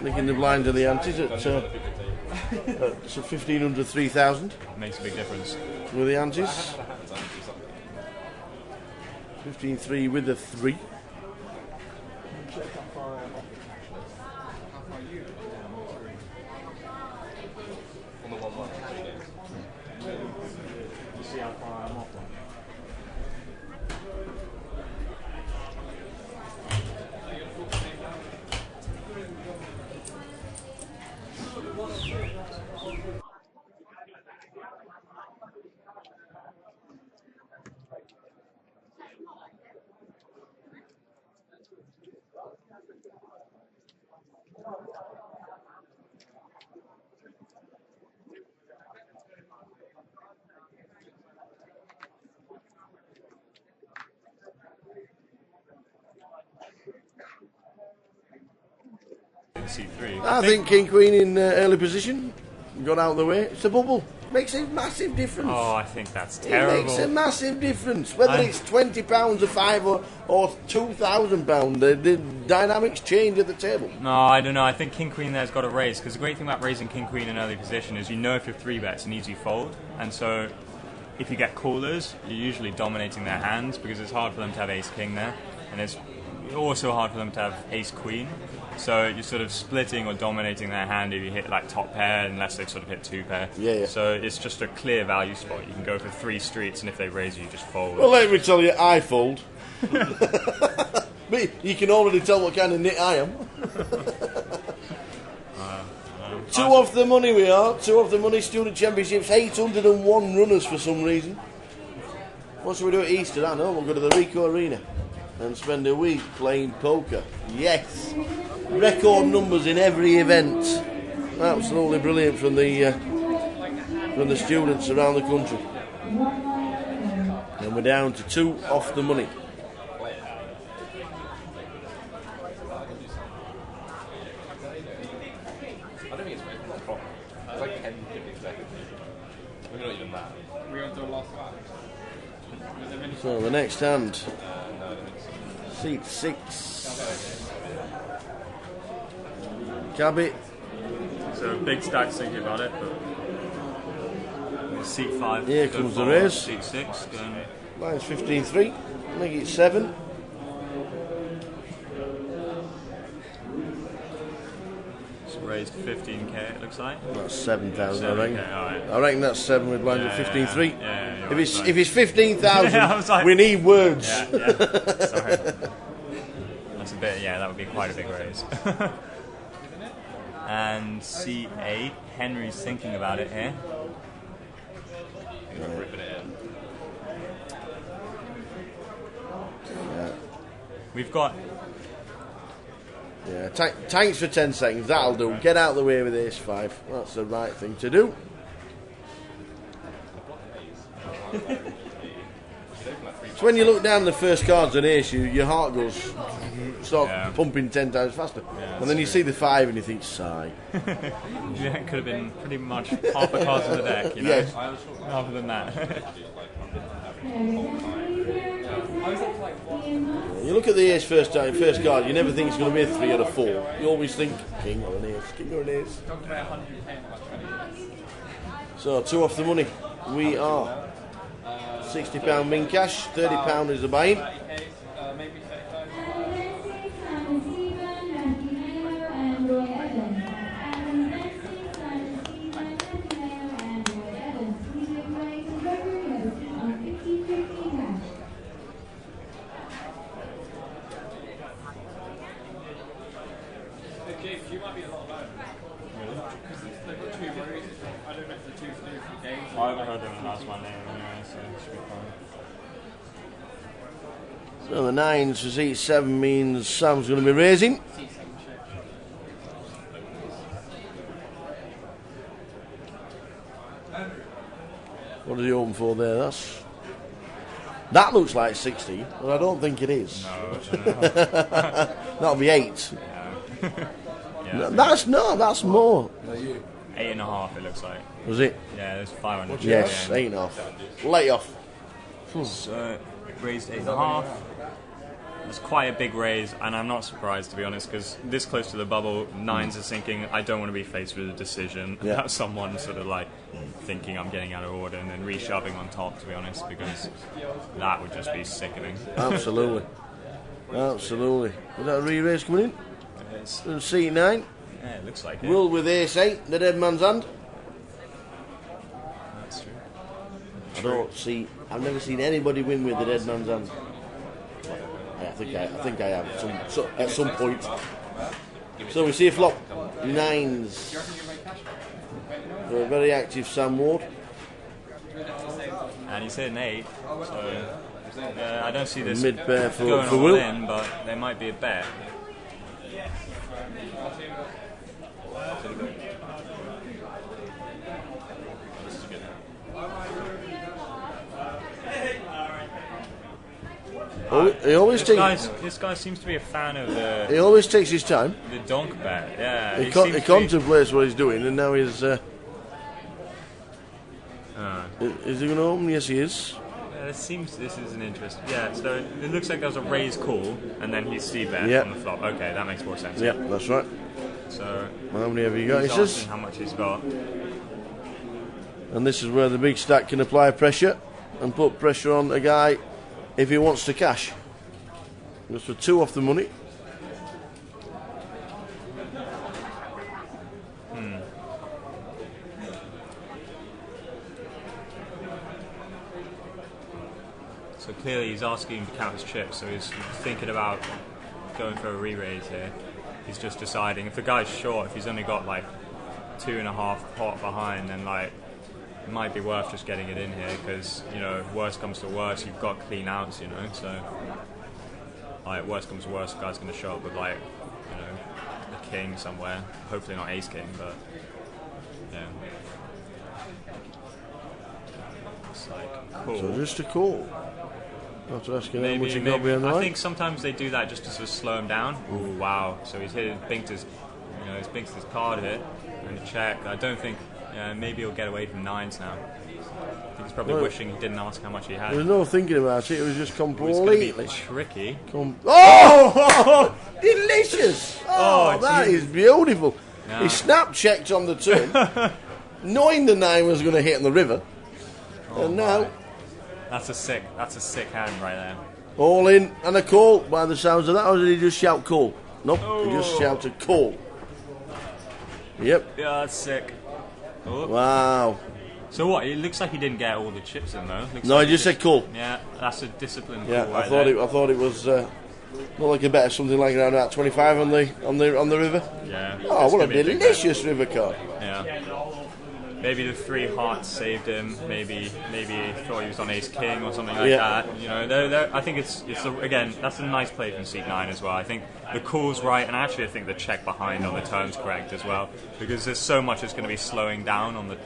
Nicking the blind and the antes at 1,500, 3,000. Makes a big difference. With the antes. 15-3 with the 3. See how far I'm off. C3. I think King Queen in early position got out of the way. It's a bubble. Makes a massive difference. Oh, I think that's terrible. It makes a massive difference. Whether it's £20 or £5 or £2,000, the dynamics change at the table. No, I don't know. I think King Queen there's got to raise, because the great thing about raising King Queen in early position is you know if you're 3-bets, an easy fold, and so if you get callers, you're usually dominating their hands because it's hard for them to have Ace King there, and it's also hard for them to have Ace Queen. So you're sort of splitting or dominating their hand if you hit like top pair, unless they sort of hit 2 pair. Yeah. So it's just a clear value spot. You can go for 3 streets, and if they raise you, just fold. Well, let me tell you, I fold. But you can already tell what kind of nit I am. 2 off the money we are. 2 off the money. Student Championships. 801 runners for some reason. What should we do at Easter? I know. We'll go to the Rico Arena and spend a week playing poker. Yes. Record numbers in every event. Absolutely brilliant from the students around the country. And we're down to 2 off the money. I don't think it's proper. It's like 10, 15 seconds. Maybe not even that. We're on to the last one. So the next hand, seat 6, Cabot. So big stacks thinking about it, but seat 5. Here go comes the for raise. Seat 6. Line's 15-3, make it 7. raised 15k, it looks like. That's 7,000, I reckon. 7K, alright. I reckon that's 7 with blinds at 15.3. Yeah, If it's 15,000, I was like- we need words. Yeah. Sorry. That's a bit, yeah, that would be quite a big raise. And C8, Henry's thinking about it here. Ripping it in. Yeah. We've got... Yeah, tanks for 10 seconds, that'll do. Get out of the way with ace 5. That's the right thing to do. So when you look down the first cards on ace, your heart goes, start pumping 10 times faster. And then you see the 5 and you think, sigh. Yeah, it could have been pretty much half the cards in the deck, you know? Yes. Other than that. You look at the ace first card, you never think it's going to be a 3 or a 4. You always think, king or an ace, king or an ace. So, 2 off the money. We are £60 min cash, £30 is the buy-in. I haven't heard them announce my name anyway, so it should be fine. So the 9s for seat 7 means Sam's going to be raising. What did he open for there? That looks like 60, but I don't think it is. No. That'll be 8. Yeah, that's more. 8.5 it looks like. Was it? Yeah, there's 500. Yes, 8.5. Lay off. So, raised 8.5. It's quite a big raise, and I'm not surprised, to be honest, because this close to the bubble, 9s are sinking. I don't want to be faced with a decision about someone sort of like thinking I'm getting out of order and then reshoving on top, to be honest, because that would just be sickening. Absolutely. Absolutely. Is that a re-raise coming in? It's C9. Yeah, it looks like it. Will with ace 8, the dead man's hand. That's true. I've never seen anybody win with the dead man's hand. I think I have at some point. So we see a flop. 9s. For a very active Sam Ward. And he's hit an 8, so I don't see this mid-pair for going all Will. in, but there might be a bet. He always this guy seems to be a fan of the... He always takes his time. The donk bet, yeah. He contemplates what he's doing, and now he's... Is he going to open? Yes, he is. This is an interest. Yeah, so it looks like there's a raise call, and then he's C-bet on the flop. Okay, that makes more sense. Yeah, that's right. So... How many have you got? He's He says. asking how much he's got. And this is where the big stack can apply pressure and put pressure on a guy if he wants to cash. Just for 2 off the money. So clearly he's asking to count his chips, so he's thinking about going for a re-raise here. He's just deciding, if the guy's short, if he's only got like 2.5 pot behind, then like it might be worth just getting it in here, because, you know, worst comes to worst, you've got clean outs, you know, so like worst comes to worst, the guy's going to show up with like, you know, a king somewhere, hopefully not ace king, but yeah. It's like, cool. So just a call. After asking how much he got Maybe. behind the I line. think sometimes they do that just to sort of slow him down. Ooh, wow. So he's binked his card here and a check. I don't think, maybe he'll get away from 9s now. I think he's probably wishing he didn't ask how much he had. There was no thinking about it, it was just completely... It's going to be tricky. Oh! Delicious! Oh, that geez. is beautiful. Yeah. He snap checked on the turn, knowing the 9 was going to hit in the river. And now... That's a sick hand right there. All in and a call by the sounds of that, or did he just shout call? Nope, he just shouted call. Yep. Yeah, that's sick. Oh. Wow. So what? It looks like he didn't get all the chips in though. Looks No, like I just said call. Yeah, that's a disciplined Yeah, call. I Right thought there. it. I thought it was more like a bet of something like around about 25 on the river. Yeah. Oh, It's what a gonna be big delicious river card. Yeah. Maybe the 3 hearts saved him. Maybe he thought he was on Ace King or something like Yeah. that. You know, I think it's again that's a nice play from seat 9 as well. I think the call's right, and actually I think the check behind on the turn's correct as well, because there's so much that's going to be slowing down on the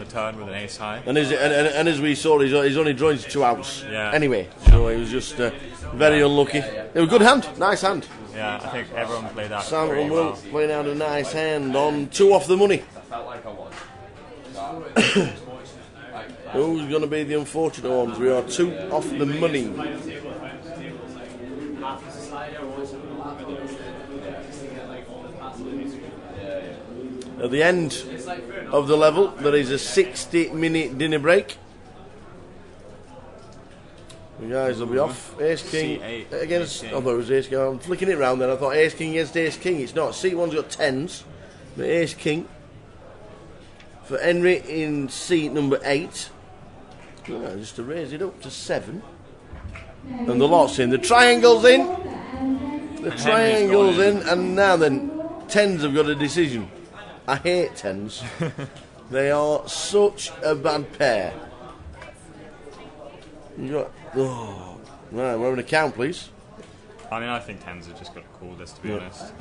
turn with an ace high. And as we saw, he's only drawn 2 outs. Yeah. Anyway, so he was just very unlucky. It was a good hand, nice hand. Yeah, I think everyone played that Sam very and Will well. playing out a nice hand on 2 off the money. Felt like I was. Who's going to be the unfortunate ones? We are 2 off the money. At the end of the level, there is a 60-minute dinner break. You guys will be off. Ace King C8 against. Ace I King. thought it was Ace King. I'm flicking it round then. I thought Ace King against Ace King. It's not. C1's got 10s, but Ace King for Henry in seat number 8. Oh, just to raise it up to 7. And the lot's in. The triangle's in. The triangle's in. And now then, 10s have got a decision. I hate 10s. They are such a bad pair. You got. Oh. Right, we're having a count, please. I mean, I think 10s have just got to call this, to be honest.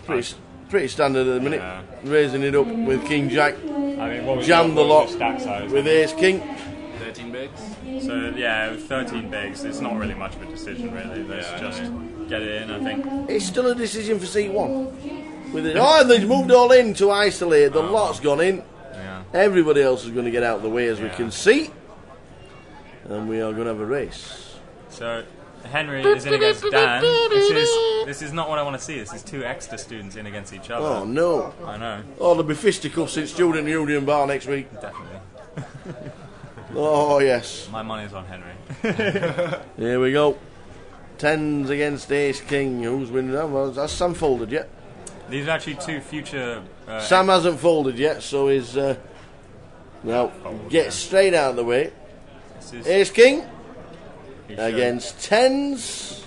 Pretty standard at the minute. Yeah. Raising it up with King Jack. I mean, what was Jam the what lot was stack size? with Ace King. 13 bigs. So yeah, with 13 bigs, it's not really much of a decision, really. Let's just get it in, I think. It's still a decision for seat 1. With it. Oh, and they've moved all in to isolate. The lot's gone in. Yeah. Everybody else is going to get out of the way, as we can see. And we are going to have a race. So Henry is in against Dan. This is not what I want to see. This is 2 extra students in against each other. Oh no! I know. Oh, there'll be fisticuffs in Student Union Bar next week. Definitely. Oh yes. My money's on Henry. Here we go. 10s against Ace King. Who's winning that? Well, has Sam folded yet? These are actually 2 future. Sam hasn't folded yet, so he's now get straight out of the way. Ace King against 10s.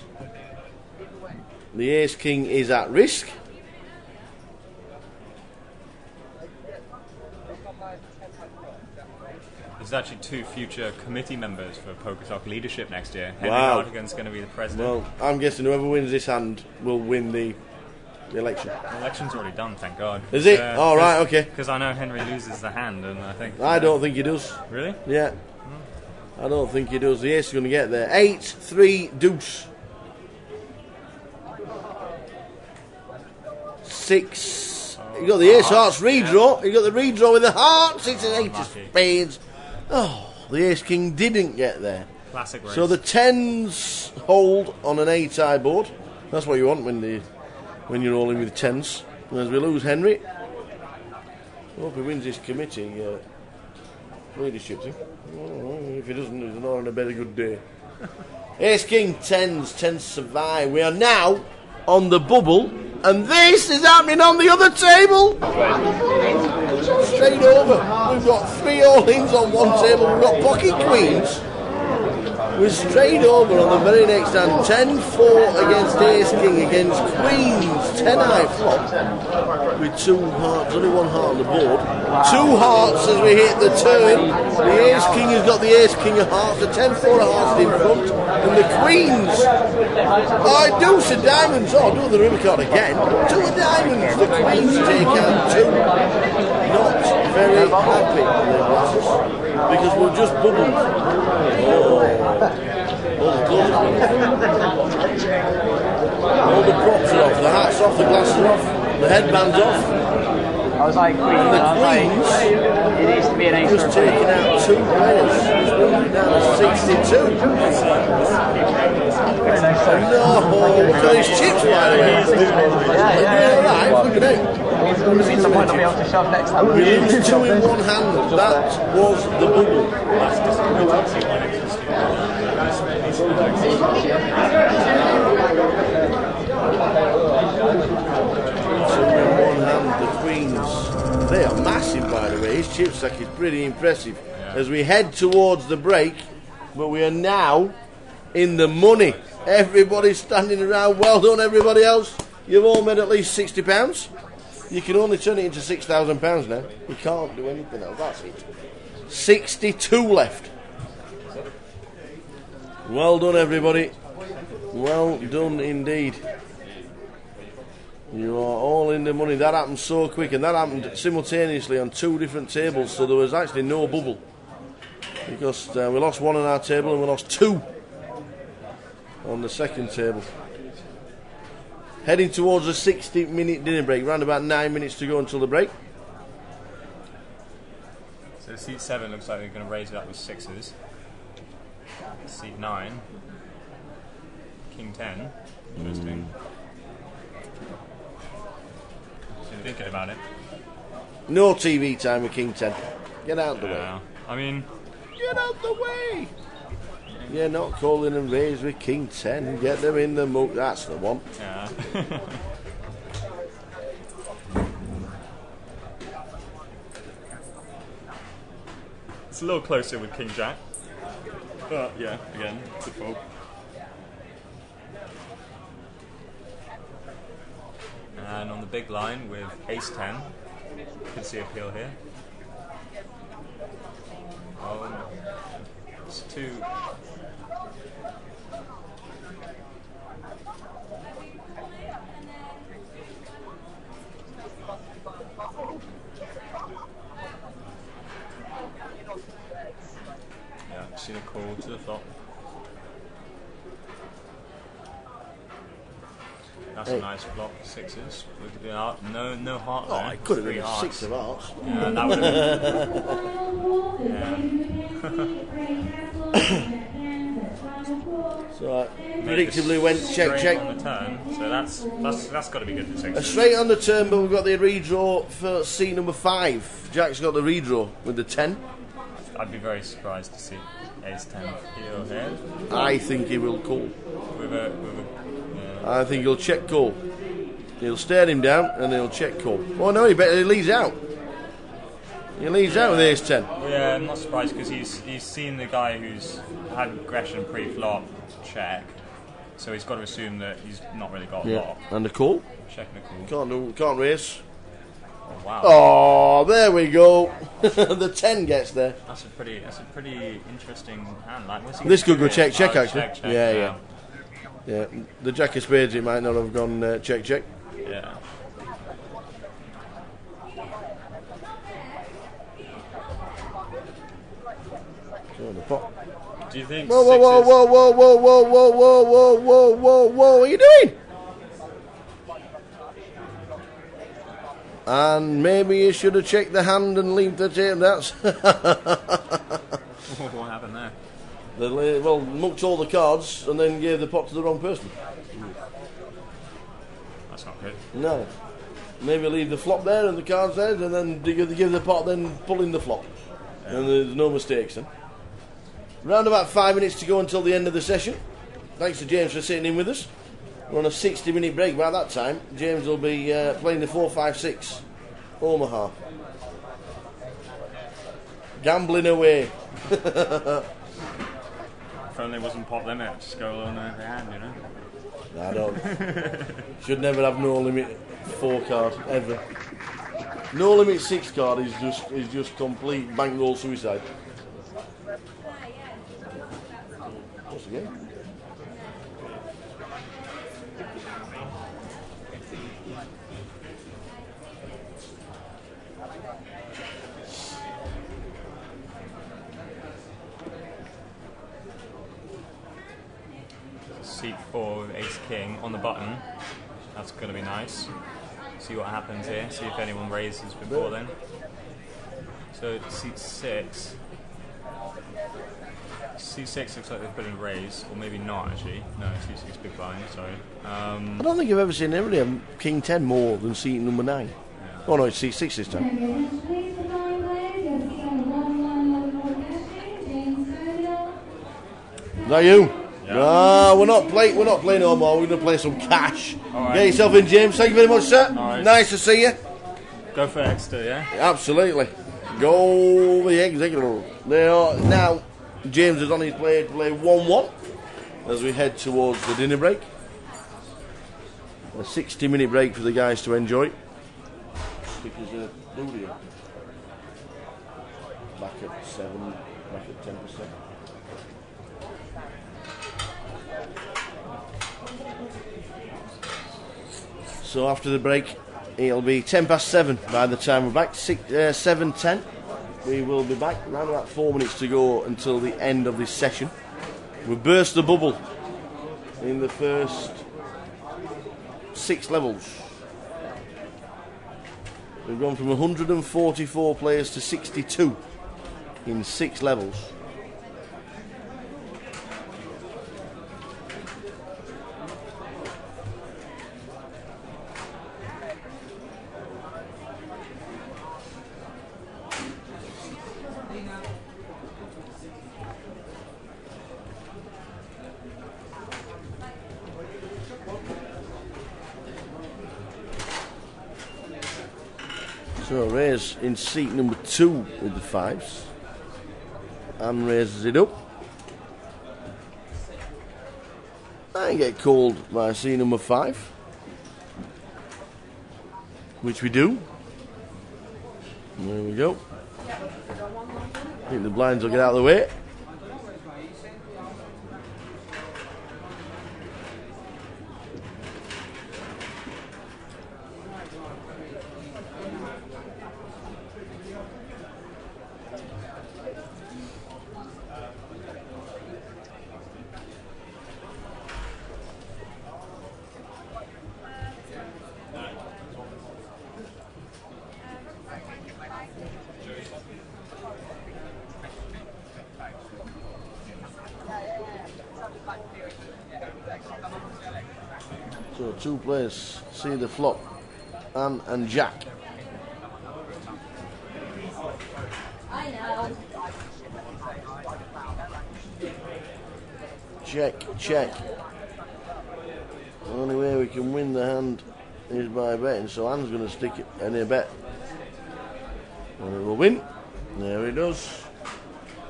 The Ace King is at risk. There's actually 2 future committee members for Poker Talk leadership next year. Henry Wow. Hartigan's going to be the president. Well, I'm guessing whoever wins this hand will win the election. The election's already done, thank God. Is it? Oh, right, okay. Because I know Henry loses the hand, and I think. I don't think he does. Really? Yeah. I don't think he does. The ace is going to get there. 8, 3, deuce. 6. You got the ace hearts redraw. You got the redraw with the hearts. It's an 8 of spades. Oh, the ace king didn't get there. Classic race. So the 10s hold on an 8-eye board. That's what you want when you're rolling with 10s. And as we lose Henry, I hope he wins this committee leadership thing. Oh, if he doesn't, he's not on a very good day. Ace King 10s survive. We are now on the bubble, and this is happening on the other table. Straight over. We've got 3 all-ins on one table. We've got pocket queens. We're straight over on the very next hand. 10-4 against Ace King against Queens. 10-eye flop with 2 hearts. Only 1 heart on the board. 2 hearts as we hit the turn. The Ace King has got the Ace King of hearts. The 10-4 of hearts in front. And the Queens. Oh, deuce of diamonds. Oh, do the river card again. 2 of diamonds. The Queens take out 2. Not very happy with their glasses. Because we've just bubbled. All the props are off, the hats off, the glasses are off, the headbands off. I was like, Queen, and the Queens it needs to be an ace just taking out 2 players. It's moving down to 62. No, look at these chips, by the way. Alright, look at it. Means I might not be able to shove next time. We lose 2 in 1 hand. That was the bubble. The Queens, they are chip stack is pretty impressive. As we head towards the break, but we are now in the money. Everybody's standing around. Well done, everybody else. You've all made at least £60. You can only turn it into £6,000 now. You can't do anything else. That's it. 62 left. Well done, everybody. Well done indeed. You are all in the money. That happened so quick, and that happened simultaneously on 2 different tables, so there was actually no bubble. Because we lost 1 on our table and we lost 2 on the second table. Heading towards a 60-minute dinner break. Around about 9 minutes to go until the break. So seat 7 looks like they're going to raise it up with 6s. Seat 9. King 10. Interesting. So you're thinking about it. No TV time with King 10. Get out the way. I mean... Get out the way! You're not calling and raise with King 10. Get them in the muck. That's the one. Yeah. It's a little closer with King Jack. But yeah, again, it's a fold. And on the big line with Ace 10, you can see appeal here. It's 2. Yeah, see the call to the flop. That's a nice flop, 6s. No heart there. Oh, it could have been a 3 6 of hearts. Yeah, that would have been. So predictably went check, check. On the turn, so that's got to be good for 6. A straight on the turn, but we've got the redraw for seat number 5. Jack's got the redraw with the 10. I'd be very surprised to see Ace 10 appeal here. I think he will call. Yeah. I think he'll check call. He'll stare him down and he'll check call. Oh no, he leads out. He leads out with Ace 10. Yeah, I'm not surprised because he's seen the guy who's had aggression pre-flop check, so he's got to assume that he's not really got a lot. And the call. Checking the call. Can't race. Oh wow. Oh, there we go. The 10 gets there. That's a pretty interesting hand. Like, this could go check actually. Check, Yeah. The Jack of Spades, it might not have gone check. Yeah. So the pot. Do you think? Whoa! What are you doing? And maybe you should have checked the hand and leave the table. That's. What happened there? They mucked all the cards and then gave the pot to the wrong person. That's not good. No. Maybe leave the flop there and the cards there, and then give the pot, then pull in the flop. Yeah. And there's no mistakes then. Round about 5 minutes to go until the end of the session. Thanks to James for sitting in with us. We're on a 60-minute break. By that time, James will be playing the 4-5-6 Omaha. Gambling away. If only it wasn't pot limit, just go along every hand, you know. I don't. Should never have no limit 4 card ever. No limit 6 card is just complete bankroll suicide. What's the game? Seat 4 with Ace King on the button. That's going to be nice. See what happens here. See if anyone raises before then. So seat 6. Seat 6 looks like they've put in a raise, or maybe not actually. No, seat 6 big blind. Sorry. I don't think I've ever seen anybody have King 10 more than seat number 9. Yeah. Oh no, it's seat 6 this time. Is that you? Yeah. No, we're not playing no more. We're going to play some cash. Right. Get yourself in, James. Thank you very much, sir. Right. Nice to see you. Go for extra, yeah? Absolutely. Go the Executive. They are now. James is on his play to play 1-1 as we head towards the dinner break. A 60-minute break for the guys to enjoy. Because back at 7, back at 10%. So after the break, it'll be 7:10 by the time we're back. 7:10. We will be back. Around about 4 minutes to go until the end of this session. We burst the bubble in the first 6 levels. We've gone from 144 players to 62 in 6 levels. So Ray's in seat number 2 with the 5s. And raises it up. And get called by seat number 5. Which we do. There we go. I think the blinds will get out of the way. So 2 players see the flop, Anne and Jack. I know. Check, check. The only way we can win the hand is by betting, so Anne's going to stick it in a bet. And it will win. There it does.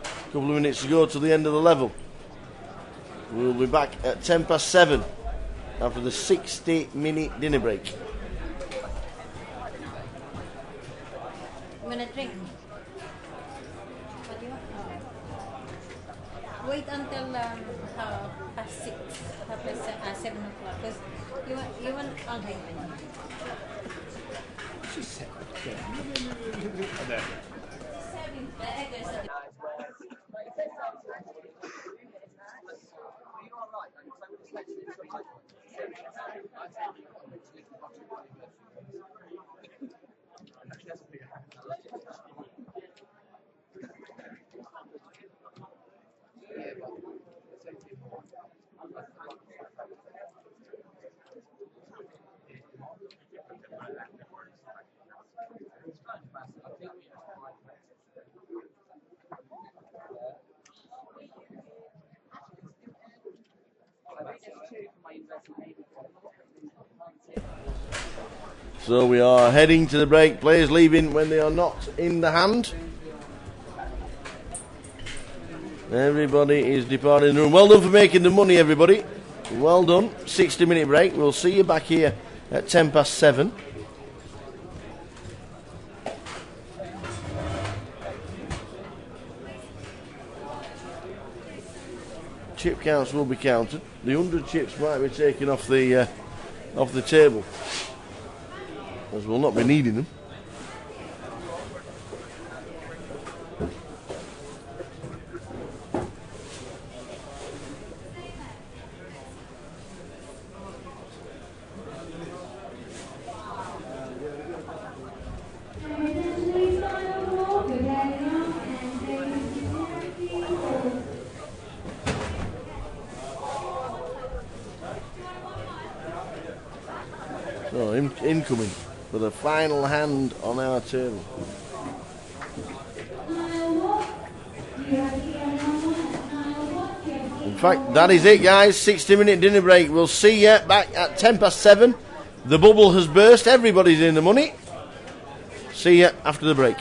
A couple of minutes to go to the end of the level. We'll be back at 7:10 after the 60-minute dinner break. You wanna drink? What do you want? Wait until past 6, past 7 o'clock. Because you want. I'll drink. She said. So we are heading to the break. Players leaving when they are not in the hand. Everybody is departing the room. Well done for making the money, everybody. Well done. 60-minute break. We'll see you back here at 7:10. Chip counts will be counted. The 100 chips might be taken off the table, as we'll not be needing them. So incoming for the final hand on our table. In fact, that is it, guys. 60-minute dinner break. We'll see you back at 7:10. The bubble has burst. Everybody's in the money. See you after the break.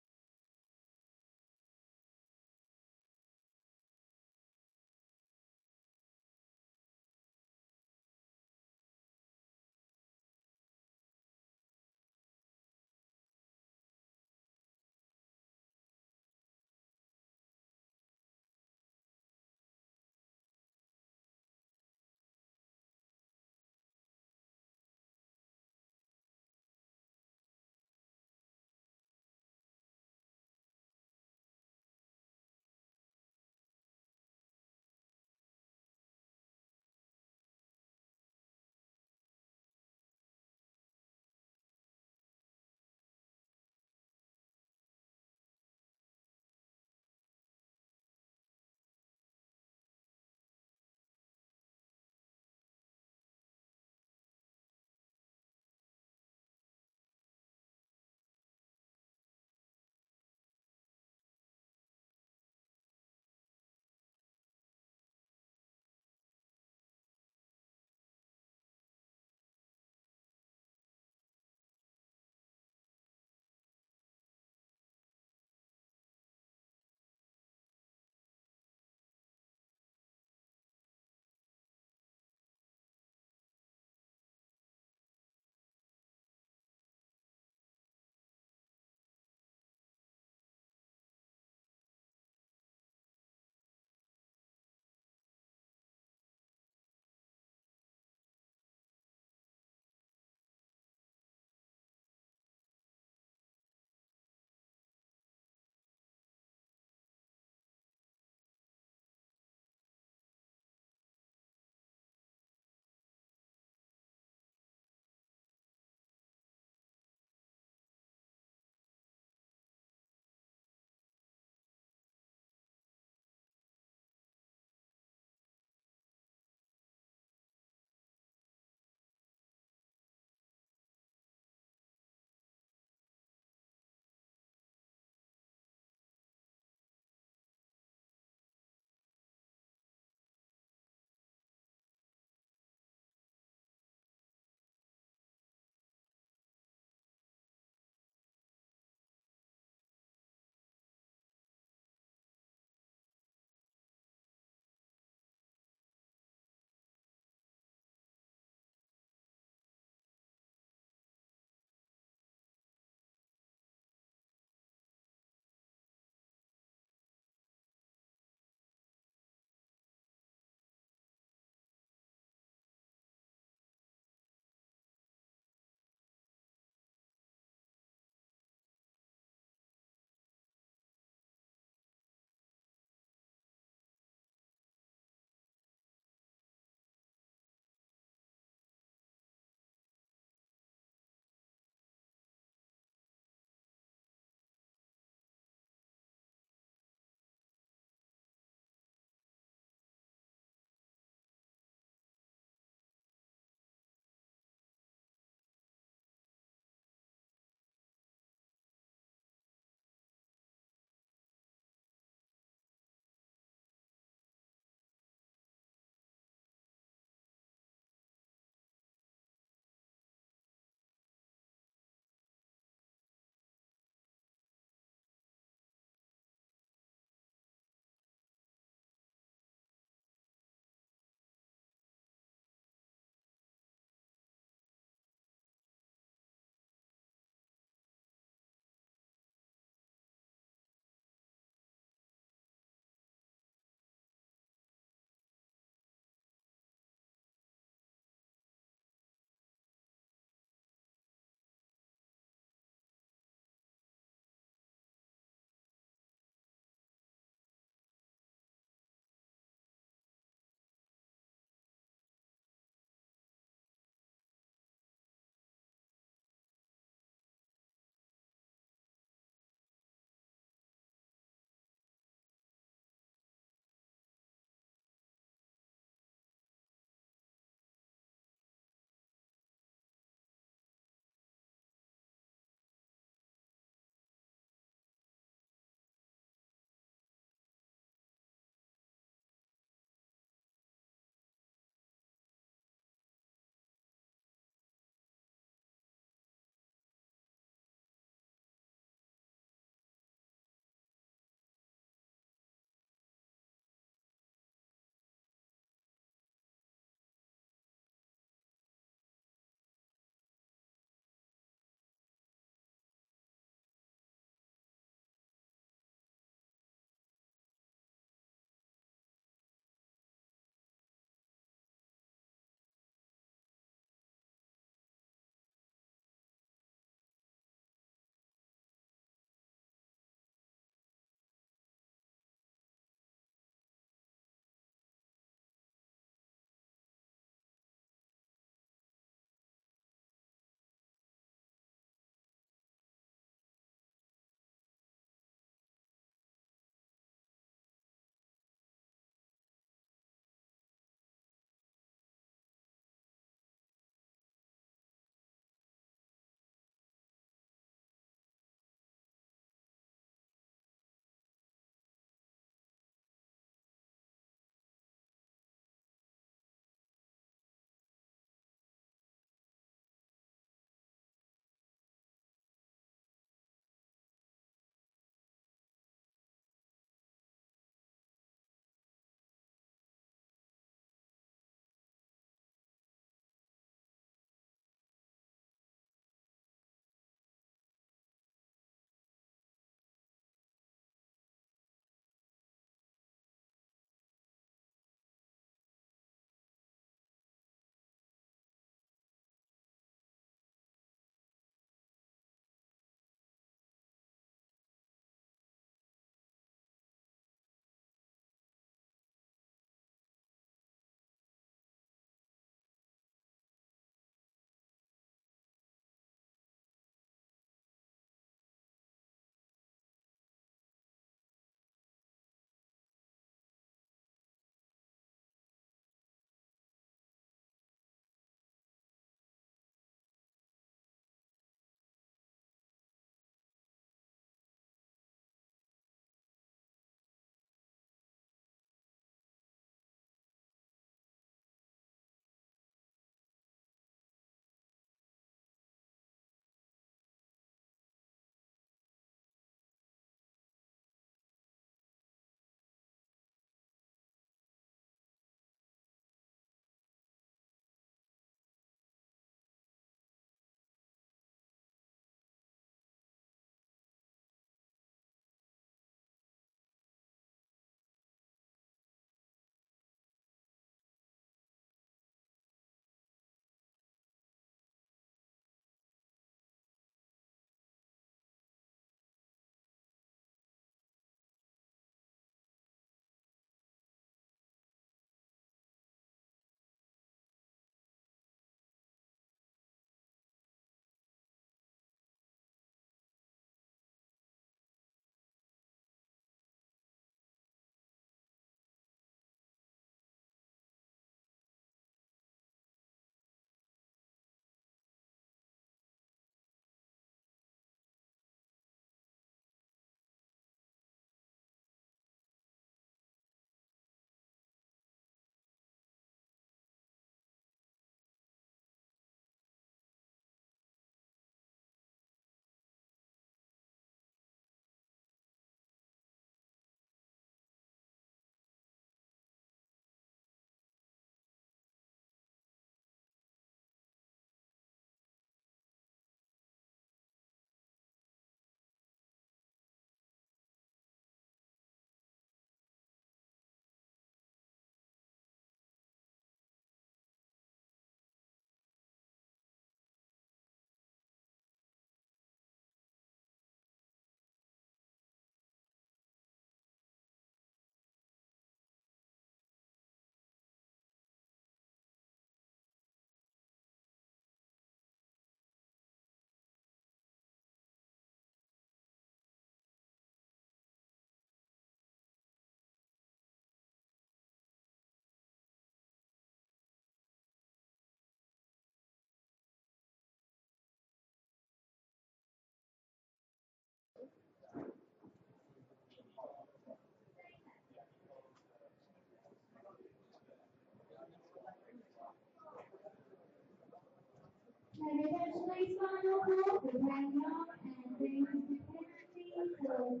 And eventually final call for Grosvenor and brings the penalty for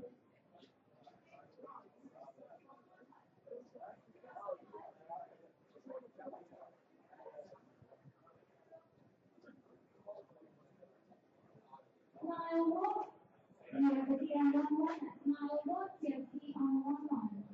Mile walk. You have to be on 1-1. That's mile walk. You have to be on 1-1.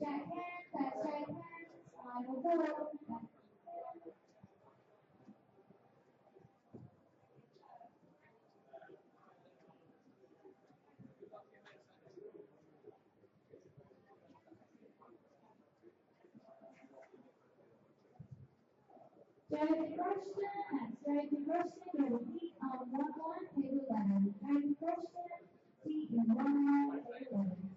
Jack hands, that's right hands, final ball. Jeremy Preston and Jeremy Preston, you will meet on 1-1, table 11. Jeremy Preston, seat in 1-1, table 11.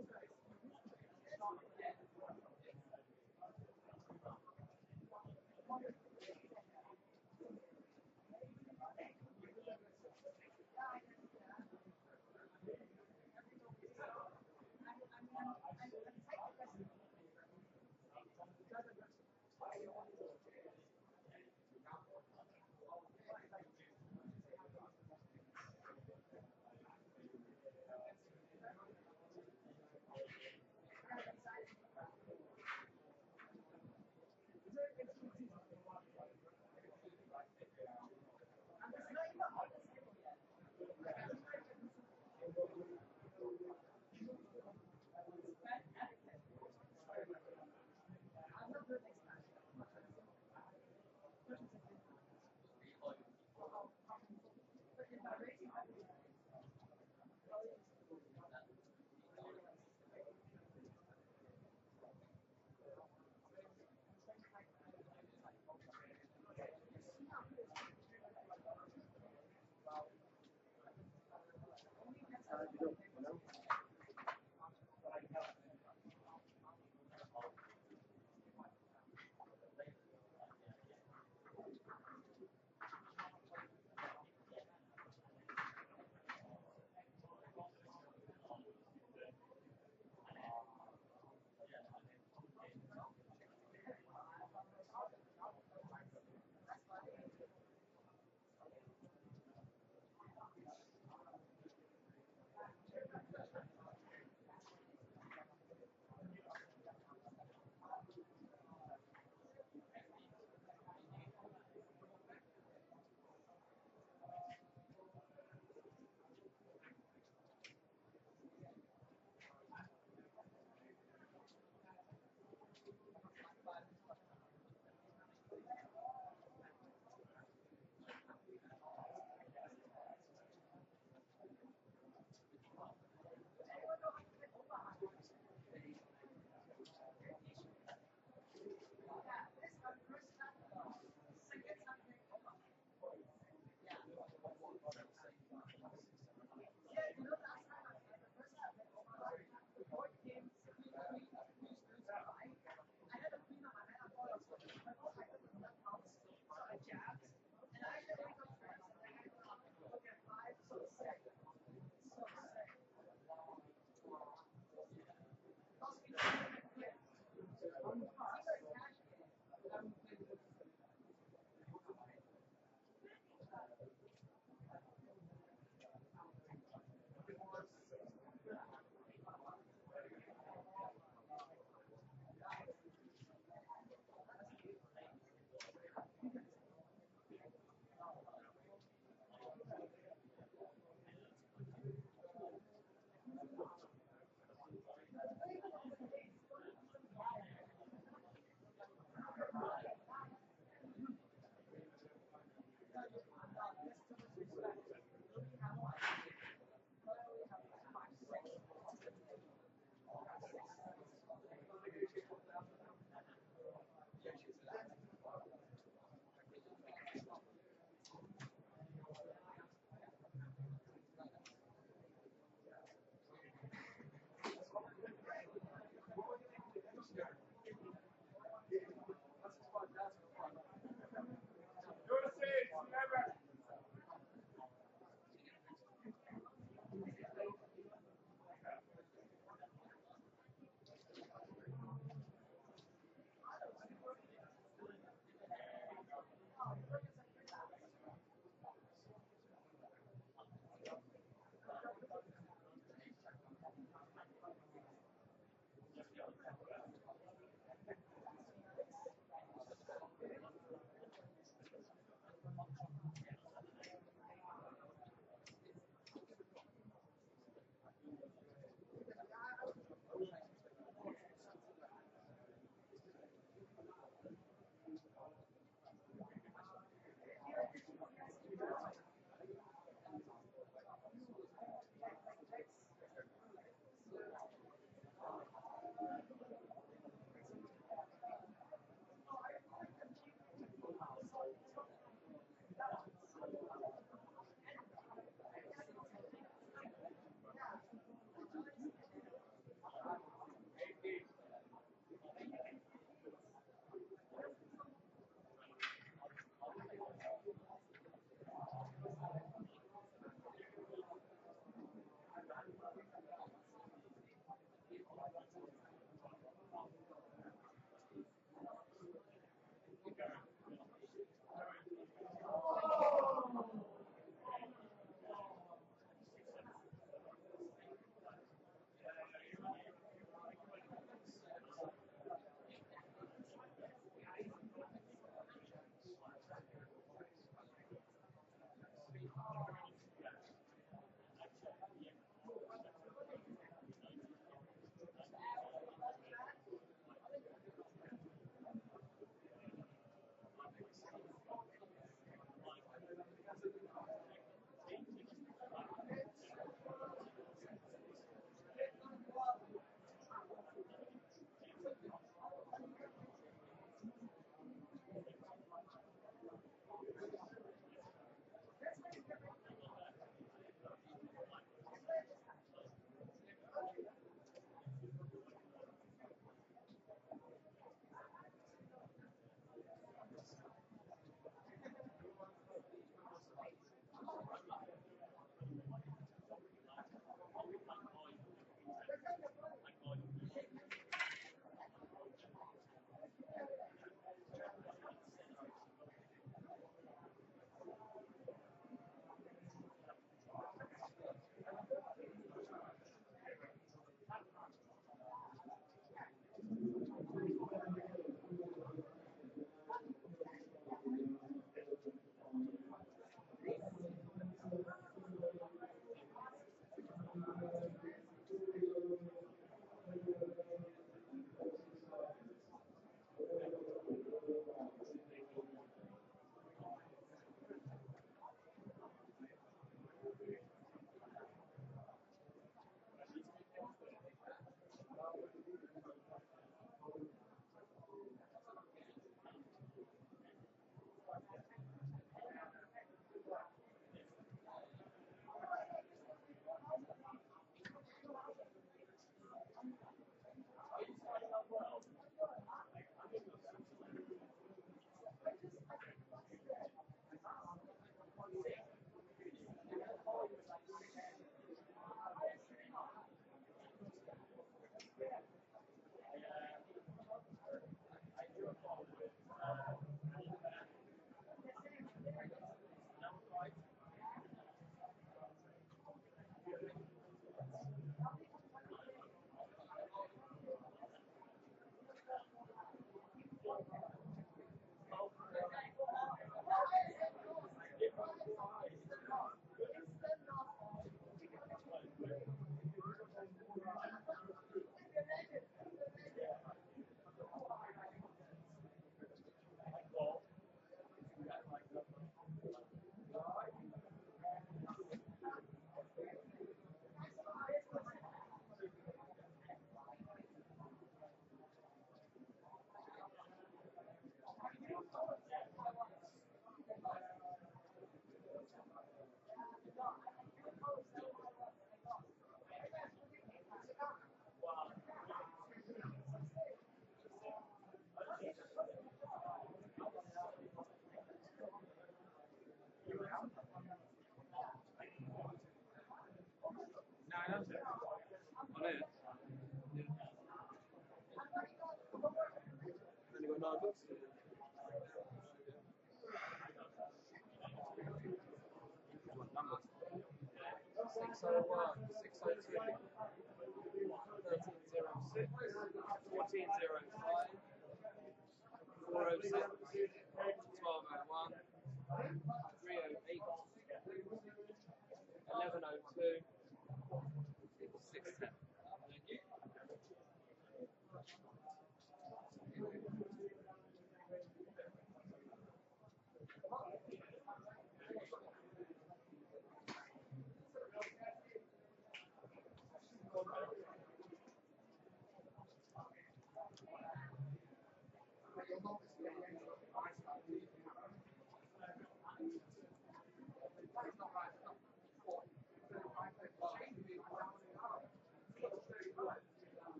Thank you.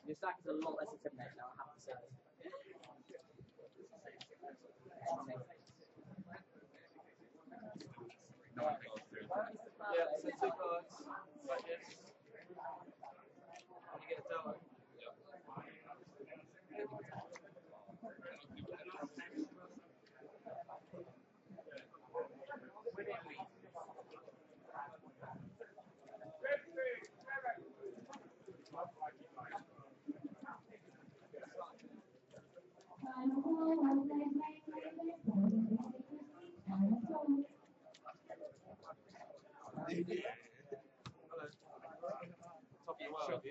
Your stack is a lot less intimidating now, I have to say. Yeah, so 2 cards, like this. And you get a delta. Top of your world.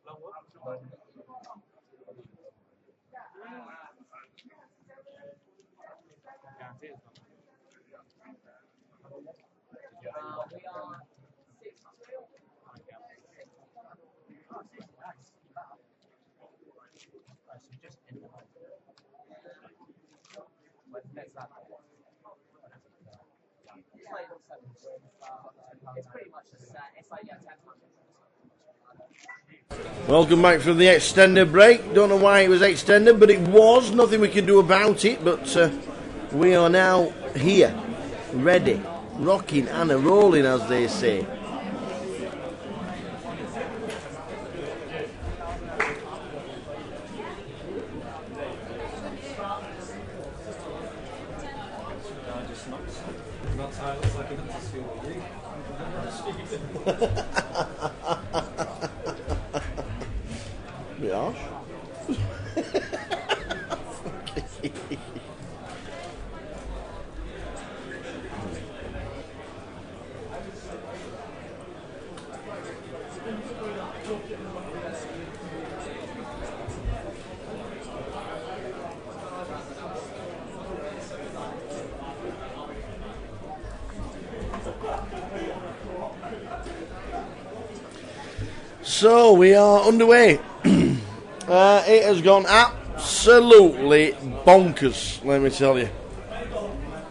Long one. Guaranteed. We are 6-2. Just in the It's pretty much the set. It's like, yeah, 10 times. Welcome back from the extended break. Don't know why it was extended, but it was. Nothing we can do about it, but we are now here, ready, rocking and a-rolling, as they say. Bit harsh. So we are underway. It has gone absolutely bonkers, let me tell you.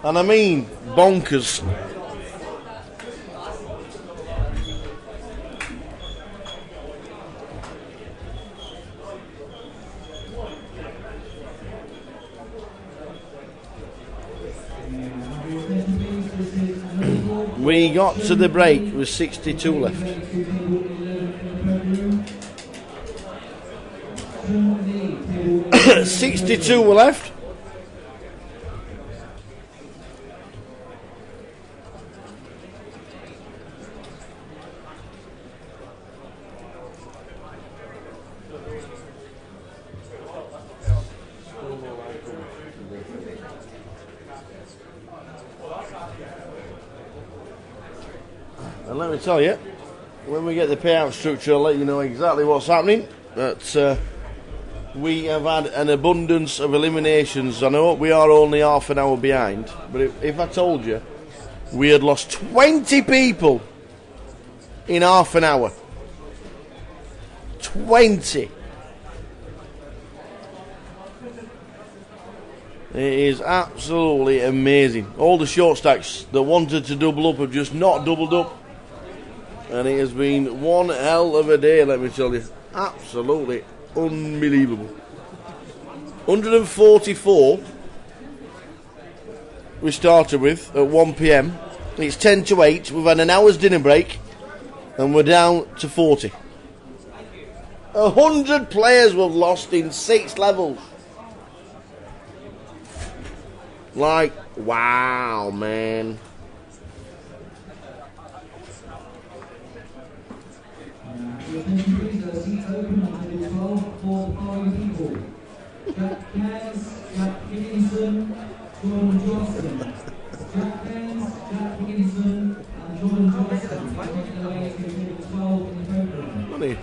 And I mean bonkers. We got to the break with 62 left. 62 were left. And let me tell you, when we get the payout structure, I'll let you know exactly what's happening. But we have had an abundance of eliminations. I know we are only half an hour behind, but if I told you we had lost 20 people in half an hour. 20. It is absolutely amazing. All the short stacks that wanted to double up have just not doubled up. And it has been one hell of a day, let me tell you. Absolutely unbelievable. 144 we started with at 1 PM. It's 10 to 8. We've had an hour's dinner break and we're down to 40. 100 players we've lost in 6 levels. Like, wow, man. Jack Cairns, Jack Higginson, Jordan Johnson. Jack Cairns, Jack Higginson, and Jordan Johnson making their way to table 12 in the program. Money.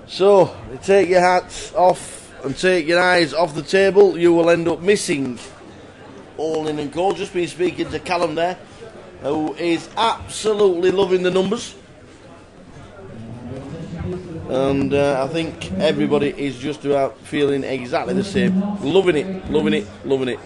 So, you take your hats off and take your eyes off the table, you will end up missing All In and Co. Just been speaking to Callum there, who is absolutely loving the numbers. And I think everybody is just about feeling exactly the same. Loving it, loving it, loving it.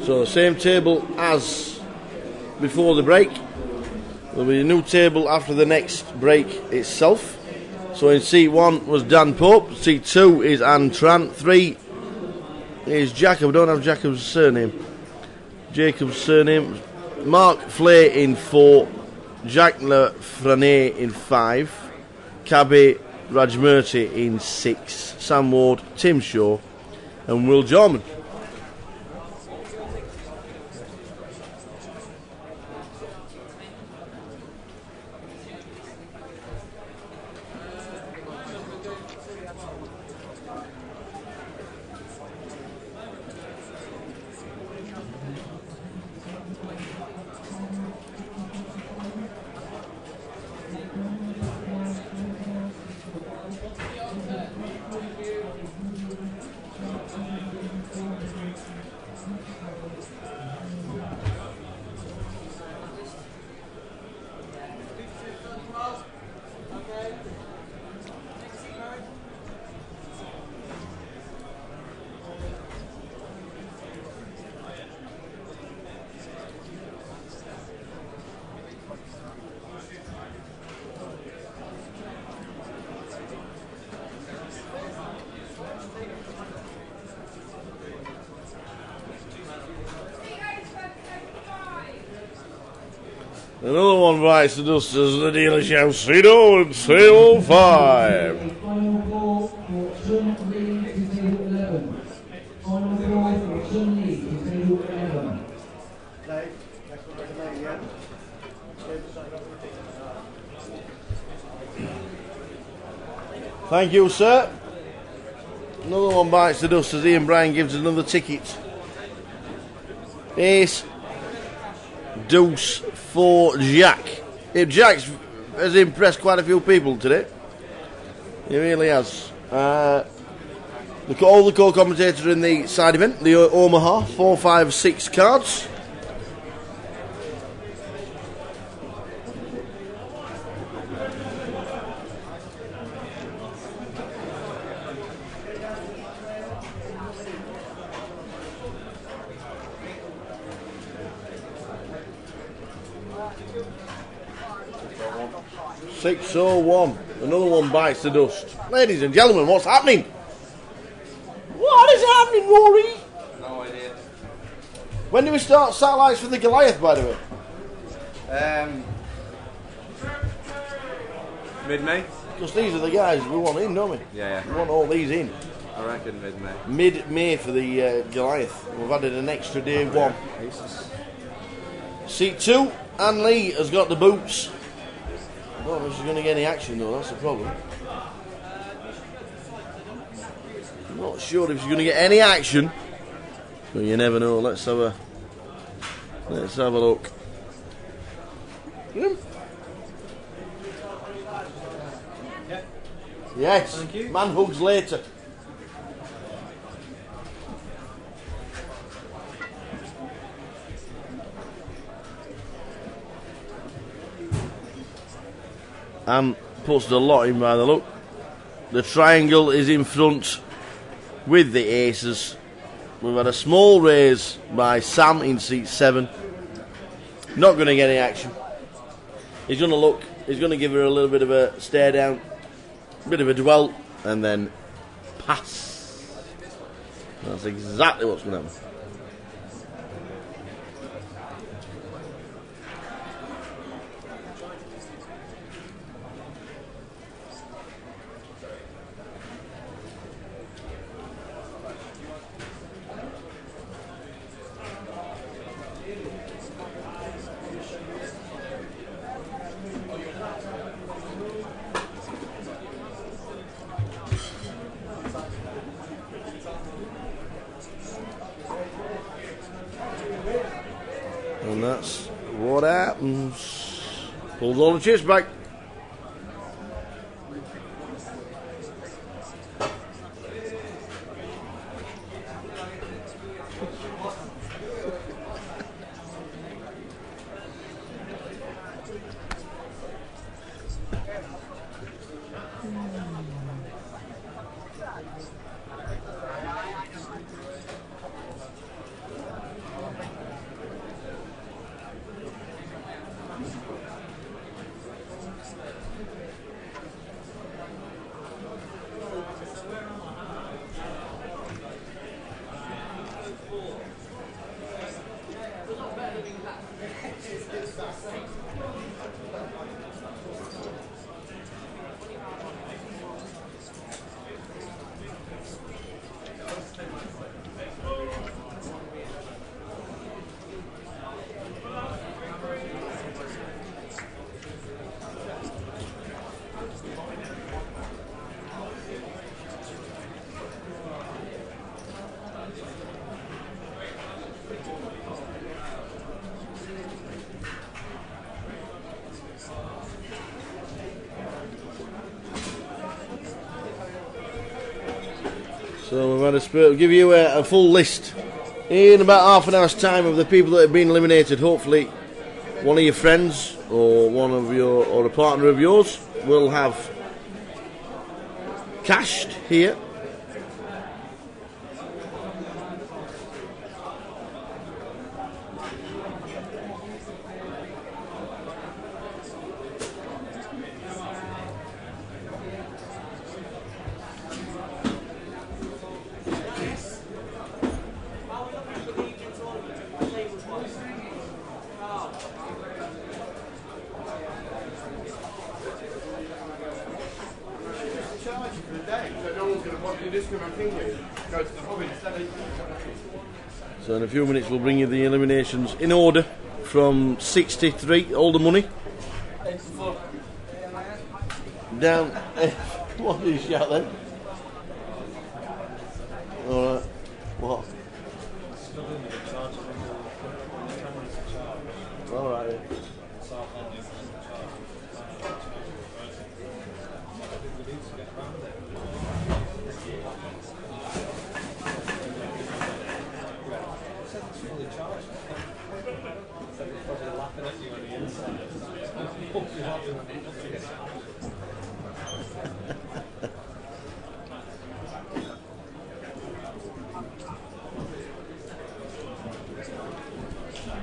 So same table as before the break. There'll be a new table after the next break itself. So in seat 1 was Dan Pope, seat 2 is Anne Tran, 3 is Jacob, I don't have Jacob's surname. Jacob's surname. Mark Flay in 4, Jack Lefrane in 5, Cabby Rajmurti in 6, Sam Ward, Tim Shaw and Will Jarman. Another one bites the dust as the dealer shouts 3-0 and 3-0-5. Final ball for Chun Lee to table 11. Final ball for Chun Lee to table 11. Thank you, sir. Another one bites the dust as Ian Bryan gives another ticket. Ace, deuce for Jack. Jack has impressed quite a few people today. He really has. All the co-commentators in the side event, the Omaha 4, 5, 6 cards. $601. Another one bites the dust. Ladies and gentlemen, what's happening? What is happening, Rory? No idea. When do we start satellites for the Goliath, by the way? Mid-May? Because these are the guys we want in, don't we? Yeah. We want all these in. I reckon mid-May. Mid-May for the Goliath. We've added an extra day one. Seat 2, Anne Lee has got the boots. I don't know if she's going to get any action though, that's the problem. I'm not sure if she's going to get any action, but you never know. Let's have a look. Yes, thank you. Man hugs later. And puts the lot in by the look. The triangle is in front with the aces. We've had a small raise by Sam in seat 7. Not going to get any action. He's going to look. He's going to give her a little bit of a stare down, a bit of a dwell, and then pass. That's exactly what's going to happen. And that's what happens. Pulls all the chips back. So we've had a spurt. We'll give you a full list in about half an hour's time of the people that have been eliminated. Hopefully, one of your friends or or a partner of yours will have cashed here. So in a few minutes we'll bring you the eliminations in order from 63, all the money. Down, what did you shout then? Alright, what? Alright, yeah.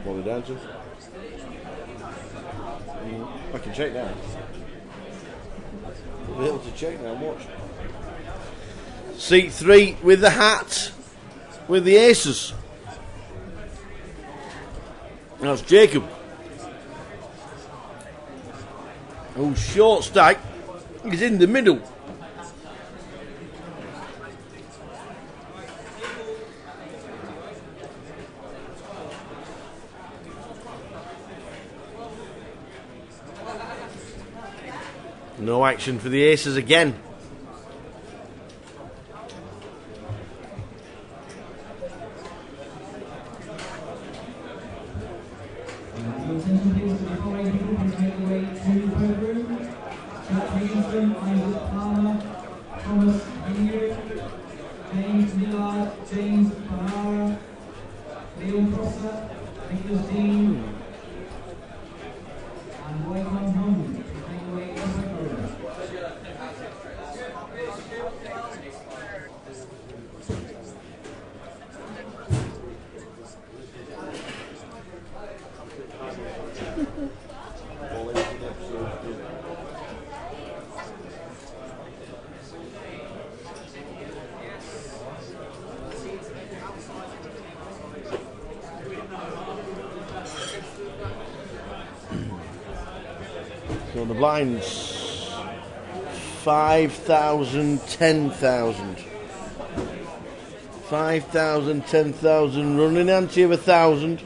What are we down to? I can check now. We'll be able to check now. Watch. Seat 3 with the hat, with the aces. That's Jacob. Oh, short stack. He's in the middle. No action for the aces again. So the blinds 5,000, 10,000. 5,000, 10,000, running ante of 1,000.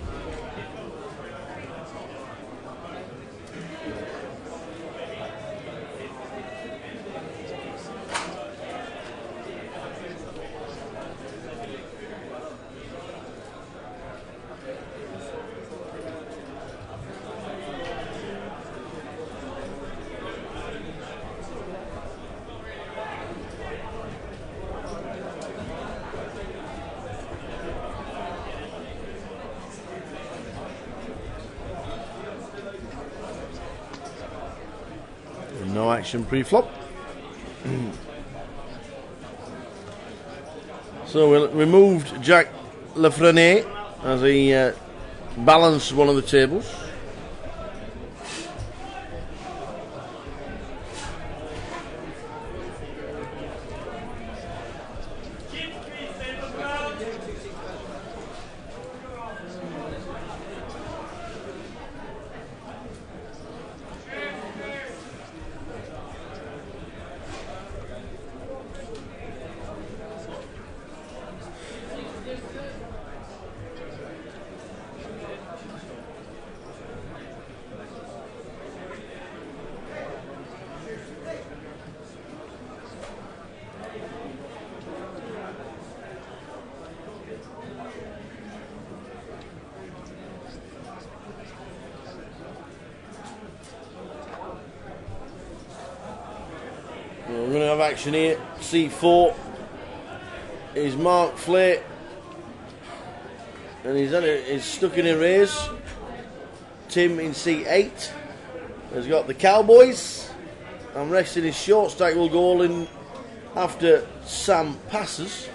No action pre-flop. So we removed Jack Lafreniere as he balanced one of the tables. We're going to have action here. C4 is Mark Flay. And he's stuck in a race. Tim in seat 8 has got the Cowboys. I'm resting his short stack will go all in after Sam passes.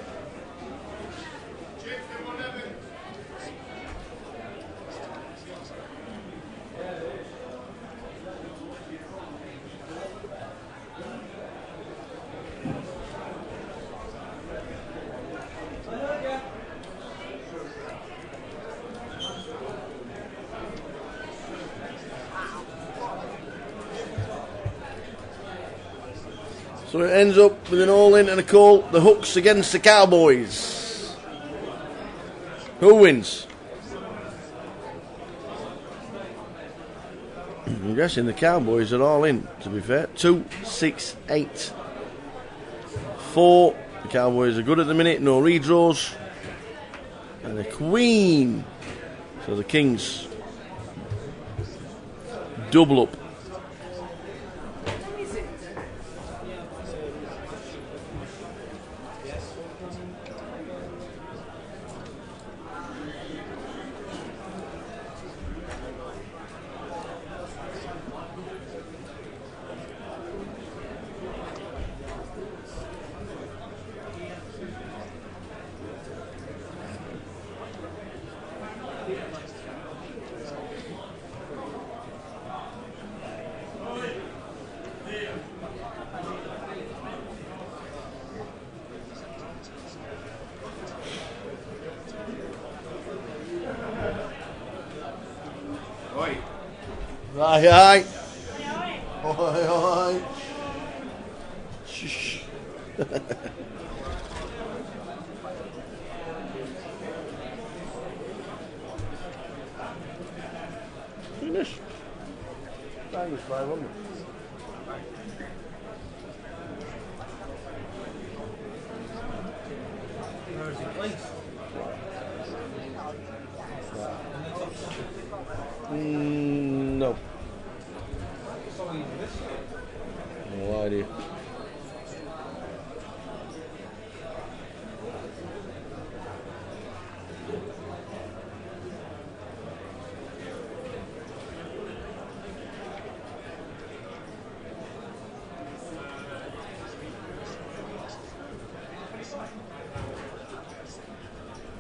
So it ends up with an all-in and a call. The Hooks against the Cowboys. Who wins? I'm guessing the Cowboys are all in, to be fair. 2, 6, 8. 4. The Cowboys are good at the minute. No redraws. And the Queen. So the Kings double up. Aye. Oi. Shh. Finish. That was 500. Where is it placed? No. No idea.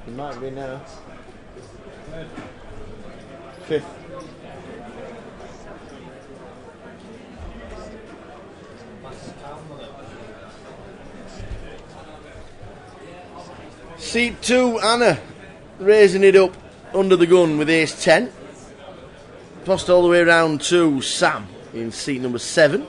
It might be now. 5th. Seat 2, Anna raising it up under the gun with ace 10. Tossed all the way around to Sam in seat number 7.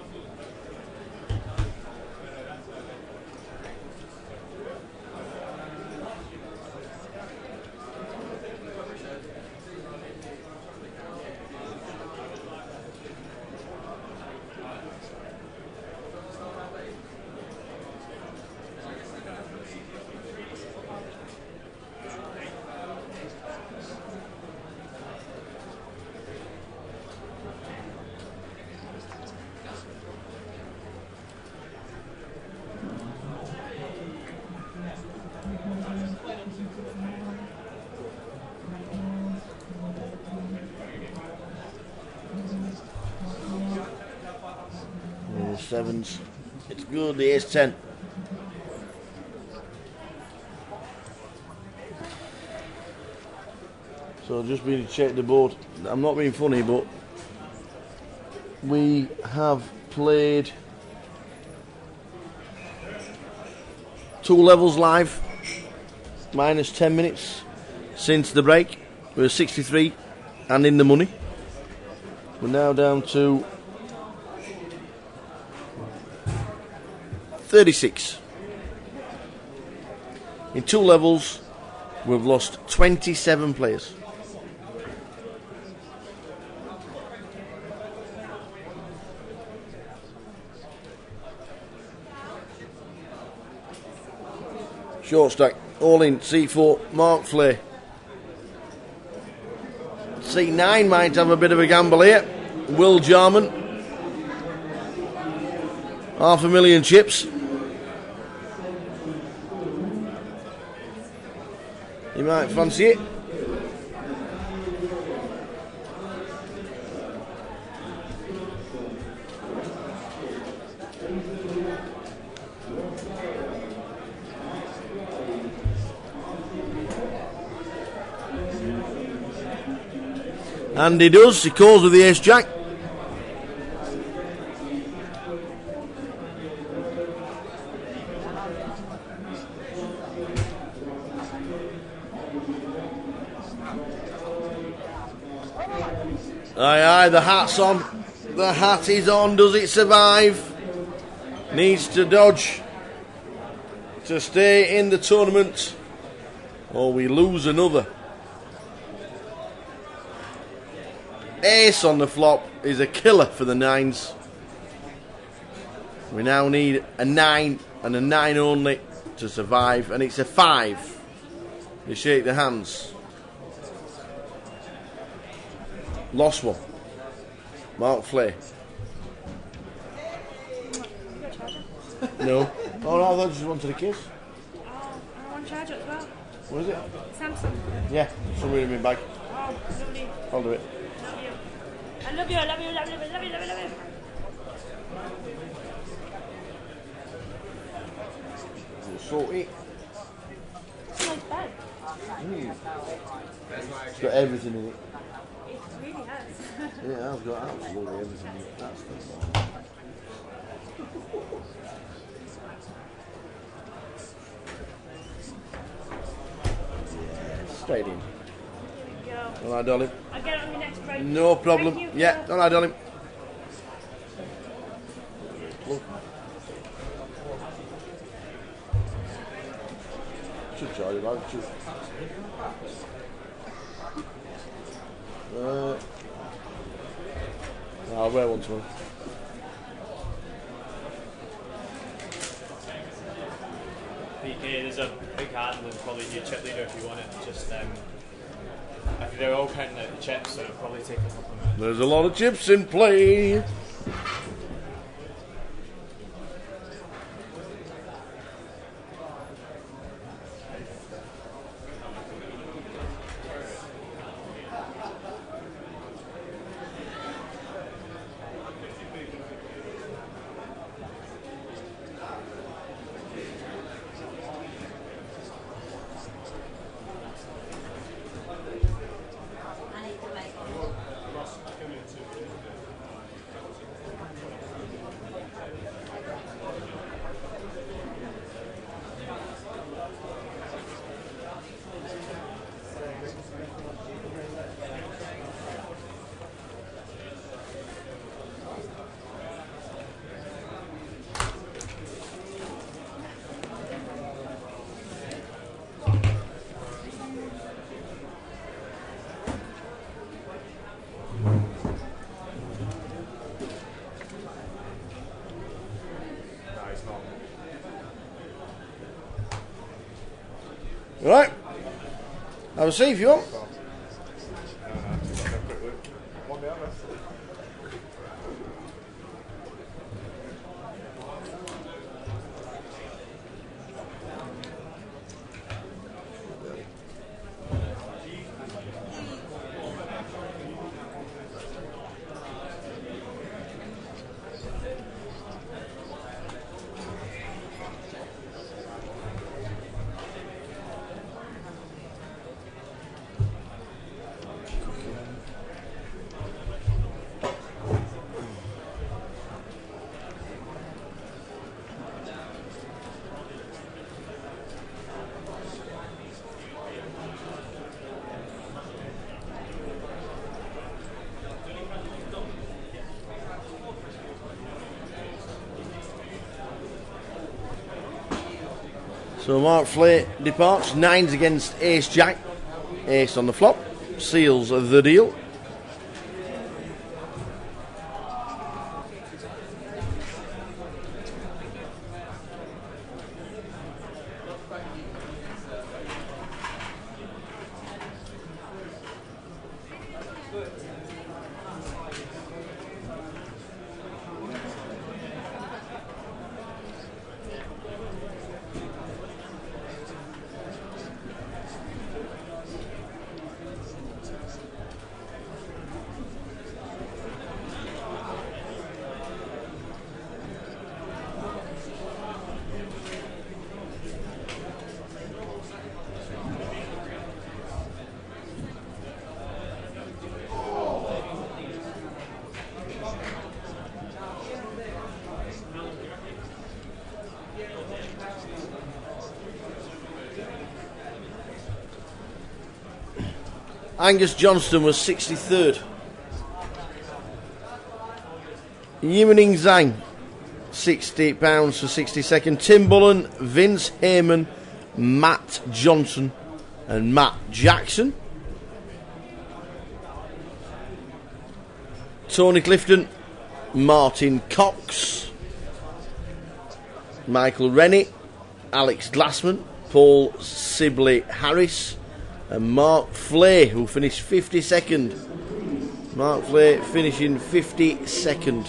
Sevens. It's good, the ace 10. So just been to check the board. I'm not being funny, but we have played 2 levels live, minus 10 minutes since the break. We're 63 and in the money. We're now down to 36. In 2 levels, we've lost 27 players. Short stack, all in, C4, Mark Flay. C9 might have a bit of a gamble here. Will Jarman. $500,000 chips. You might fancy it. And he does, he calls with the ace jack. Aye, the hat's on. The hat is on. Does it survive? Needs to dodge to stay in the tournament, or we lose another. Ace on the flop is a killer for the nines. We now need a 9 and a 9 only to survive, and it's a 5. You shake the hands. Lost one. Mark Flay. No. Oh no, I thought you just wanted a kiss. Oh, I want to charge it as well. What is it? Samsung. Yeah, somewhere in my bag. Oh, lovely. I'll do it. Love you. I love you, I love you, I love you, I love you, I love you, I love you. We'll sort it. It's a nice bag. It's got everything in it. It really has. Yeah, I've got absolutely everything in it. That's the one. Yeah, straight in. All right, darling. I'll get it on your next break. No problem. Thank you. Yeah, all right, darling. Should charge it, like, should. I'll wear one tomorrow. PK, there's a big hand and probably your chip leader if you want it. Just if they're all counting out the chips, so it'll probably take a couple of minutes. There's a lot of chips in play. Right. Have a seat if you want. So Mark Flay departs, 9s against Ace Jack. Ace on the flop, seals the deal. Angus Johnston was 63rd. Yimening Zhang, £60 for 62nd. Tim Bullen, Vince Heyman, Matt Johnson and Matt Jackson. Tony Clifton, Martin Cox, Michael Rennie, Alex Glassman, Paul Sibley Harris and Mark Flay, who finished 52nd. Mark Flay finishing 52nd.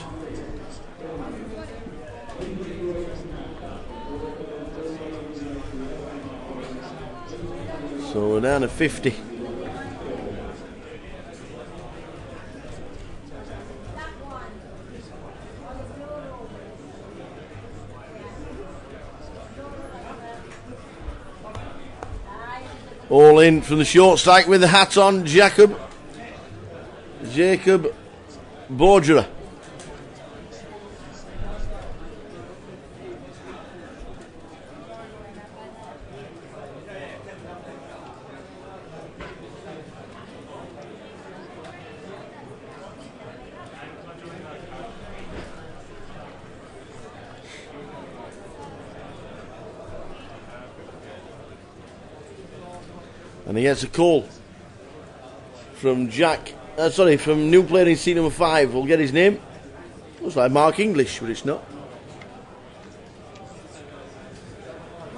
So we're down to 50. All in from the short strike with the hat on, Jacob Borgera. And he gets a call from from new player in seat number 5. We'll get his name. Looks like Mark English, but it's not.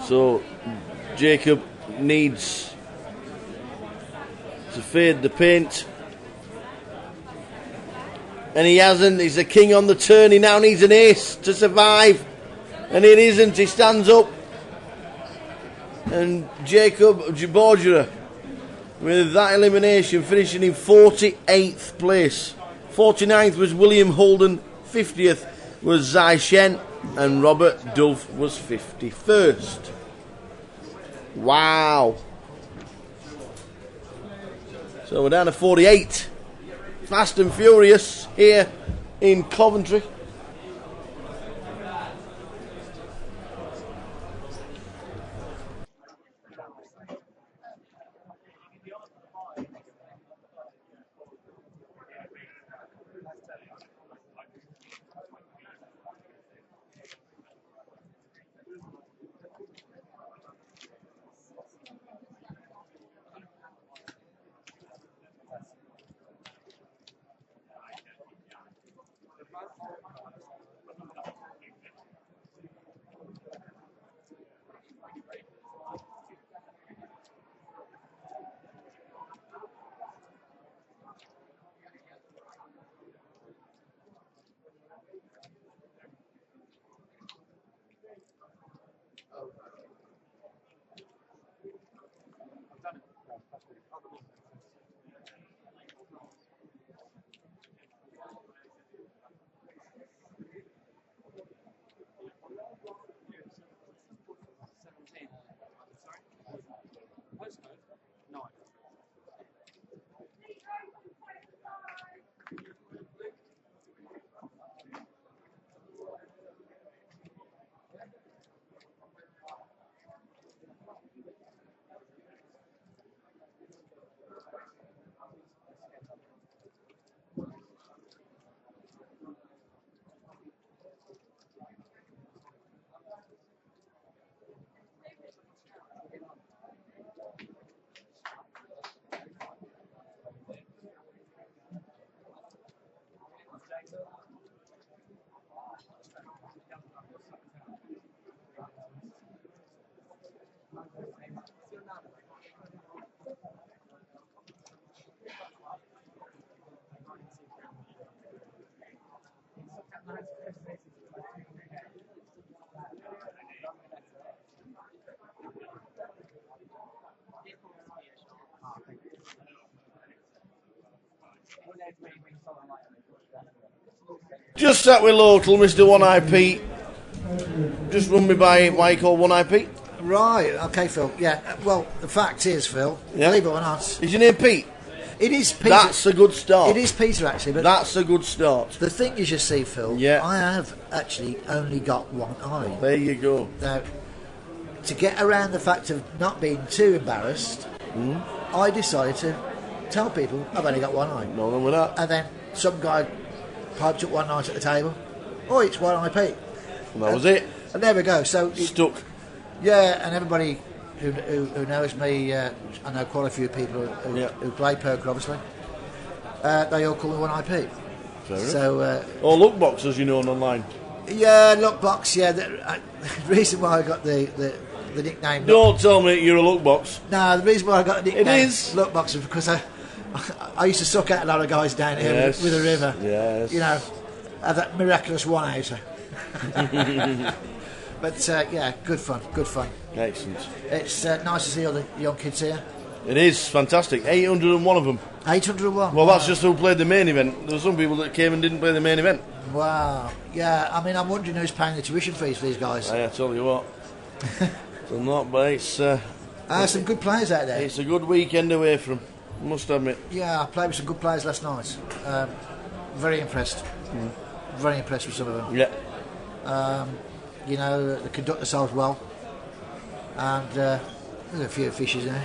So Jacob needs to fade the paint. And he hasn't. He's the king on the turn. He now needs an ace to survive. And it isn't. He stands up. And Jacob Borgera, with that elimination, finishing in 48th place. 49th was William Holden, 50th was Zai Shen, and Robert Dove was 51st. Wow. So we're down to 48. Fast and furious here in Coventry. Just sat with local Mr. 1IP. Just run me by why you call 1IP. Right, okay, Phil. Yeah, well, the fact is, Phil, believe it or not. Is your name Pete? It is Peter. That's a good start. It is Peter, actually. But that's a good start. The thing is, you see, Phil, I have actually only got one eye. There you go. Now, to get around the fact of not being too embarrassed, I decided to tell people I've only got one eye. No wrong with that. And then some guy piped up one night at the table. Oh, it's one eye Pete. And that was it. And there we go. So stuck. Yeah, and everybody who knows me, I know quite a few people who play poker, obviously. They all call me One Eye Pete. Fair enough. So, or Lookbox, as you know, online. Yeah, Lookbox. Yeah, the reason why I got the nickname. Don't tell me you're a Lookbox. No, the reason why I got the nickname It is Lookbox is because I used to suck out a lot of guys down here Yes. with a river. Yes. You know, have that miraculous one-outer. But yeah, good fun. Excellent. It's nice to see all the young kids here. It is fantastic. 801 of them. 801. Well, that's just who played the main event. There were some people that came and didn't play the main event. Wow. Yeah, I mean, I'm wondering who's paying the tuition fees for these guys. I tell you what. They're not, but it's... some good players out there. It's a good weekend away from, must admit. Yeah, I played with some good players last night. Very impressed. Very impressed with some of them. Yeah. You know, they conduct themselves well. And there's a few fishes there.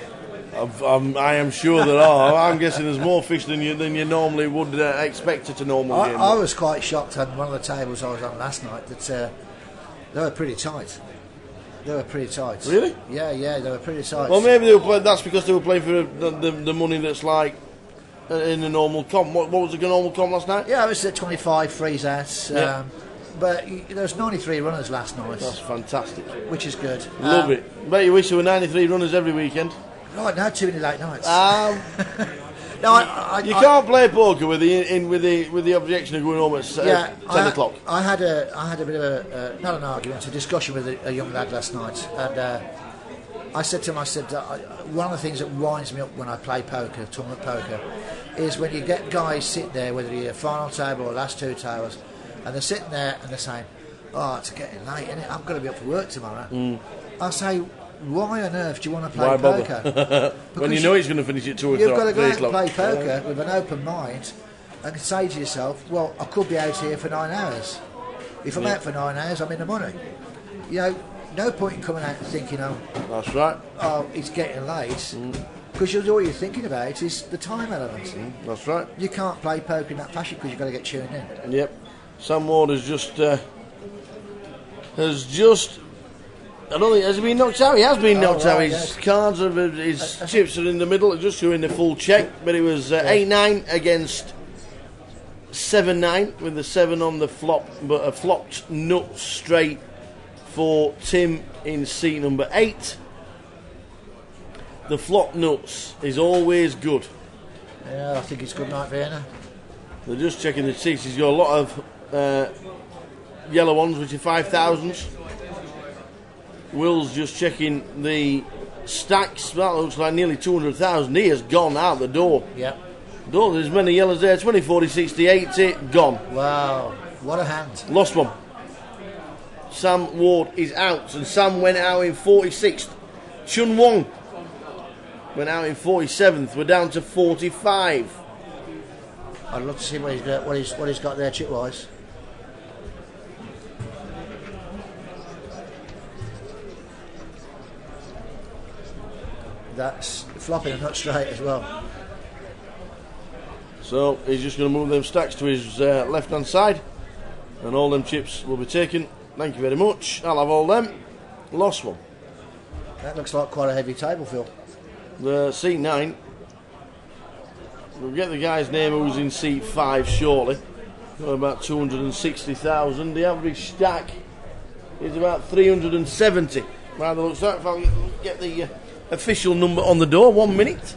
I am sure there are. I'm guessing there's more fish than you normally would expect at a normal game. I was quite shocked on one of the tables I was on last night that they were pretty tight. Really? Yeah, they were pretty tight. Well, maybe they were playing, that's because they were playing for the money that's like in the normal comp. What was the normal comp last night? Yeah, it was at 25 freeze outs. Yeah. But there was 93 runners last night. That's fantastic. Which is good. Love it. Bet you wish there were 93 runners every weekend. Right, now too many late nights. No, you can't play poker with the objection of going home at 10 o'clock. I had a bit of a not an argument, a discussion with a young lad last night, and I said to him, one of the things that winds me up when I play poker, tournament poker, is when you get guys sitting there, whether you're final table or last two tables, and they're sitting there and they're saying, "Oh, it's getting late, isn't it? I'm going to be up for work tomorrow." I say, why on earth do you want to play poker? When you know he's going to finish at 2 o'clock. You've got to go out and play poker with an open mind and say to yourself, well, I could be out here for 9 hours. If I'm out for 9 hours, I'm in the money. You know, no point in coming out and thinking, that's right. Oh, it's getting late. Because all you're thinking about is the time element. That's right. You can't play poker in that fashion because you've got to get tuned in. Yep. Sam Ward has just I don't think has he been knocked out. He has been knocked out. His cards, his chips are in the middle, just showing the full check. But it was 8-9 against 7-9 with the 7 on the flop, but a flopped nut straight for Tim in seat number 8. The flop nuts is always good. Yeah, I think it's good night, Vienna. They're just checking the seats. He's got a lot of yellow ones, which are 5,000s. Will's just checking the stacks. That looks like nearly 200,000. He has gone out the door. Yep. Don't there's many yellows there. 20, 40, 60, 80, gone. Wow, what a hand. Lost one. Sam Ward is out, and Sam went out in 46th. Chun Wong went out in 47th. We're down to 45. I'd love to see what he's got there chip-wise. That's flopping and not straight as well. So he's just going to move them stacks to his left-hand side, and all them chips will be taken. Thank you very much. I'll have all them. Lost one. That looks like quite a heavy table, Phil. The seat 9. We'll get the guy's name who's in seat 5 shortly. Got about 260,000. The average stack is about 370. By the looks of it, if I get the official number on the door, 1 minute.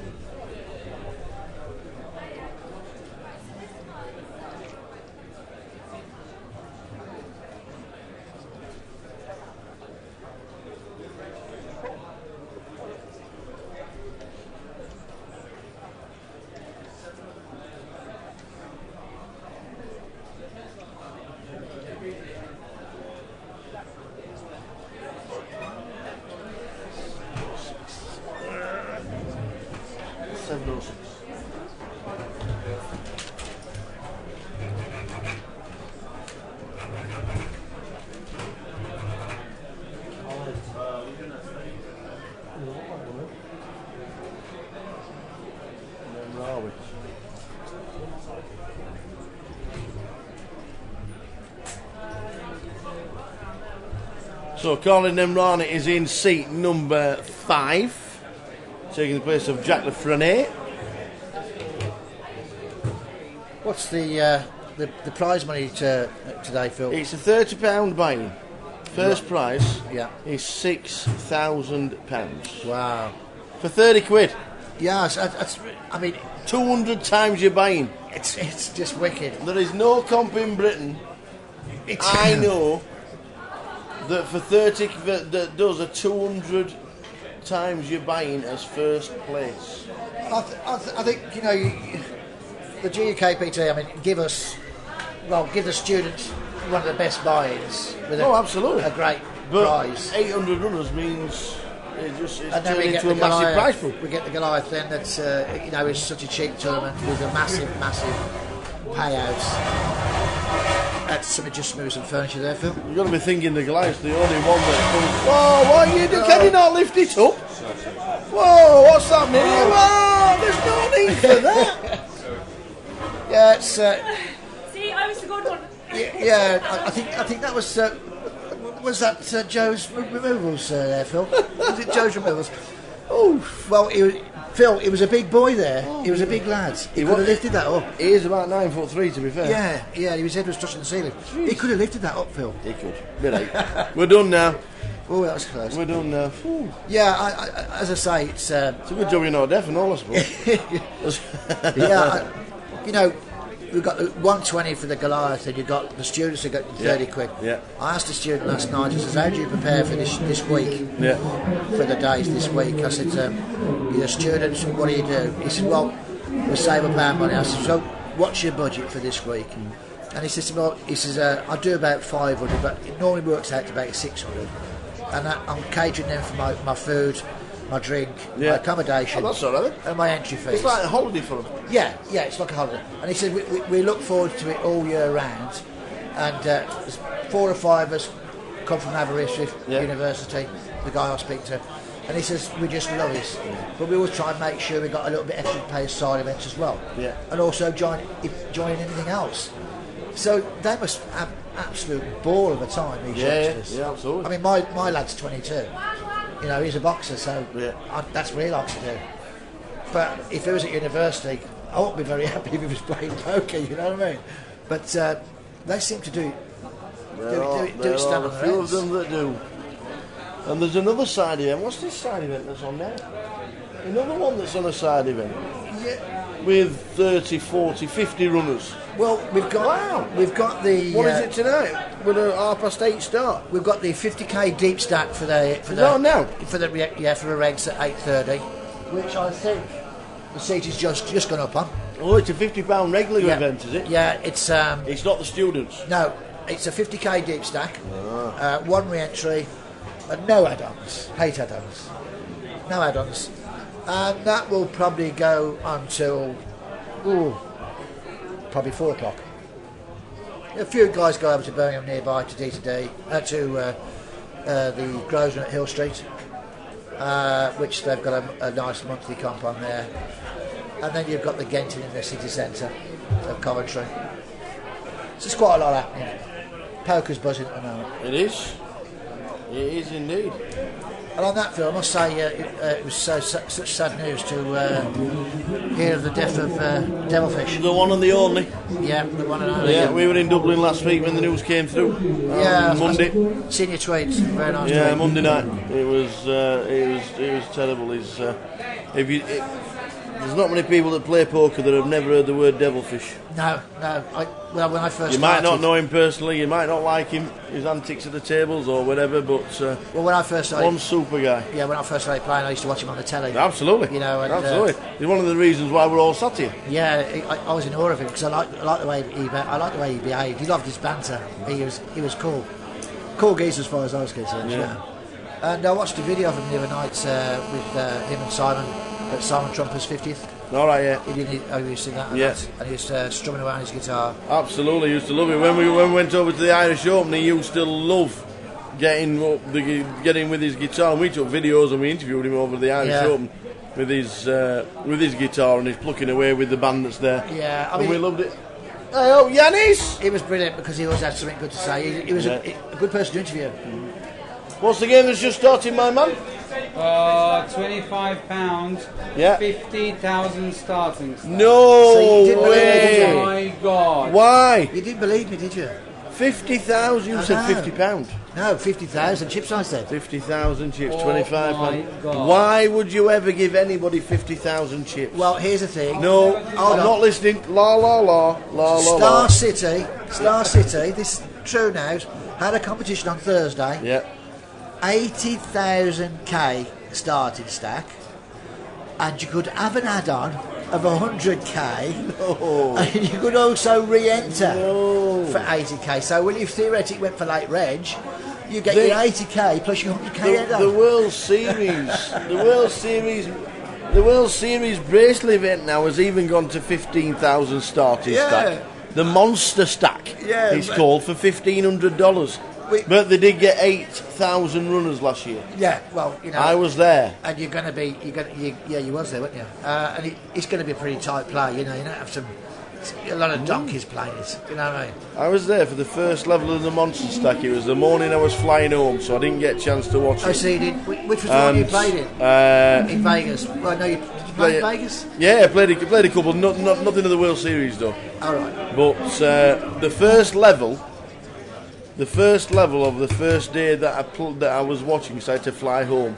So Colin Nemrani is in seat number 5, taking the place of Jack Lafreniere. What's the prize money today, Phil? It's a £30 buy-in. First prize is £6,000. Wow. For 30 quid. Yeah, I mean, 200 times your buy-in. It's just wicked. There is no comp in Britain. I know that for 30 that does a 200 times your buy-in as first place. I think the GUKPT. I mean, give the students one of the best buys with absolutely a great but prize. 800 runners means it's and then turned we get into a massive prize pool. We get the Goliath then that's it's such a cheap tournament with a massive payouts. That's something just move some furniture there, Phil. You've got to be thinking the Goliath's the only one that comes. Whoa, what are you doing? Can you not lift it up? Whoa, what's happening here? Whoa, there's no need for that. Yeah, it's. See, I was the good one. I think that was that Joe's removals there, Phil? Was it Joe's removals? Oh, well, Phil, he was a big boy there. He was a big lad. He could have lifted that up. He is about 9'3", to be fair. Yeah, his head was touching the ceiling. Jeez. He could have lifted that up, Phil. He could. Right. We're done now. Oh, that was close. We're done now. Ooh. Yeah, as I say, it's a good job you're not deaf and all, I suppose. we've got the 120 for the Goliath, and you've got the students who got 30 quid. Yeah. I asked the student last night, I said, how do you prepare for this week? Yeah. For the days this week? I said, you're a student, what do you do? He said, well, we'll save up our money. I said, so what's your budget for this week? And he says, well, I do about 500, but it normally works out to about 600. And I'm catering them for my food, my drink, my accommodation, that's all right. And my entry fees. It's like a holiday for them. Yeah, it's like a holiday. And he said we look forward to it all year round. And there's 4 or 5 of us come from Aberystwyth University, the guy I speak to, and he says we just love it. But we always try and make sure we got a little bit extra to pay side events as well. Yeah. And also join anything else. So they must have absolute ball of a time, these youngsters. Yeah, absolutely. I mean, my lad's 22. He's a boxer, so that's what he likes to do. But if he was at university, I wouldn't be very happy if he was playing poker, you know what I mean? But they seem to do it stand on their few heads. of them that do. And there's another side event. What's this side event that's on now? Another one that's on a side event. Yeah. With 30, 40, 50 runners. Well, we've got the. What is it tonight? With a 8:30 start. We've got the 50k deep stack for the now for the regs at 8:30, which I think the seat is just gone up on. Oh, it's a £50 regular event, is it? Yeah, it's. It's not the students. No, it's a 50k deep stack, 1 re-entry, and no add-ons. Hate add-ons. No add-ons, and that will probably go until. Probably 4 o'clock. A few guys go over to Birmingham nearby to D2D, to the Grosvenor at Hill Street, which they've got a nice monthly comp on there. And then you've got the Genting in the city centre of Coventry. So there's quite a lot happening. Poker's buzzing at the moment. It is. It is indeed. And on that, Phil, I must say it was such sad news to hear of the death of Devilfish. The one and the only. Yeah, the one and only. Yeah, we were in Dublin last week when the news came through. Monday. Seen your tweets. Very nice. Yeah, tweet. Monday night. It was terrible. There's not many people that play poker that have never heard the word Devilfish. No. When I first you might not know him personally, you might not like him, his antics at the tables or whatever, but when I first started, one super guy. Yeah, when I first started playing, I used to watch him on the telly. Absolutely. Absolutely. He's one of the reasons why we're all sat here. Yeah, I was in awe of him because I like the way he behaved. He loved his banter. He was cool geezer as far as I was concerned. Yeah. And I watched a video of him the other night with him and Simon at Simon Trumper's 50th. All right, yeah. Have you seen that? Yes. And he was strumming around his guitar. Absolutely, used to love it. When we went over to the Irish Open, he used to love getting with his guitar. And we took videos and we interviewed him over the Irish Open with his guitar and he's plucking away with the band that's there. Yeah, and we loved it. Oh, Yanis! He was brilliant because he always had something good to say. He was a good person to interview. What's the game that's just started, my man? £25. Yeah. 50,000 starting. No So you didn't believe me, did you? Oh my God. Why? You didn't believe me, did you? 50,000. You I said know. £50. No, 50,000 chips, I said. 50,000 chips, Oh £25. my God. Why would you ever give anybody 50,000 chips? Well, here's the thing. No, Hold I'm on. not listening. La la la la la. Star City, this is true now, had a competition on Thursday. Yeah. 80,000k starting stack, and you could have an add-on of 100k, and you could also re-enter for 80k. So when you theoretically went for late reg, you get your 80k plus your 100k add-on. The World Series, the World Series bracelet event now has even gone to 15,000 starting stack. The Monster Stack it's called, for $1,500. But they did get 8,000 runners last year. Yeah, well, you know, I was there. And you're going to be, you was there, weren't you? And it's going to be a pretty tight play, you know. You don't have a lot of donkeys playing it, you know what I mean? I was there for the first level of the Monster Stack. It was the morning I was flying home, so I didn't get a chance to watch it. Oh, so you did. Which was the one you played in? In Vegas. Well, no, did you play in Vegas? Yeah, I played a couple. Nothing of the World Series though. All right. But the first level of the first day that I was watching, because I had to fly home,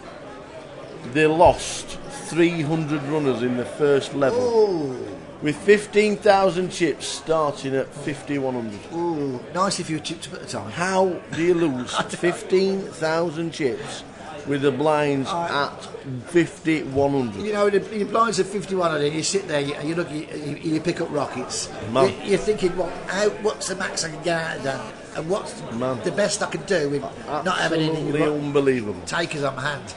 they lost 300 runners in the first level. Ooh. With 15,000 chips starting at 5,100. Ooh, nice if you chipped up at the time. How do you lose 15,000 chips with the blinds at 5,100? You know, the blinds are 51 and you sit there, you look, you pick up rockets. Man. You're thinking, well, what's the max I can get out of that? And what's the best I can do with not having any Absolutely unbelievable. takers on my hand?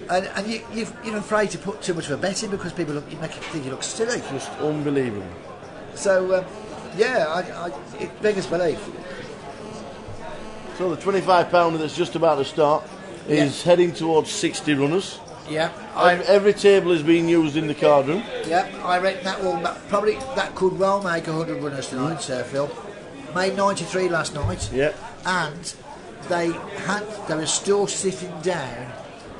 And you're afraid to put too much of a bet in because people you make you think you look silly. Just unbelievable. So, it beggars belief. So the 25 pounder that's just about to start is heading towards 60 runners. Yeah. Every table is being used in the card room. Yeah, I reckon that could well make 100 runners tonight, Phil. Made 93 last night. Yeah. And they were still sitting down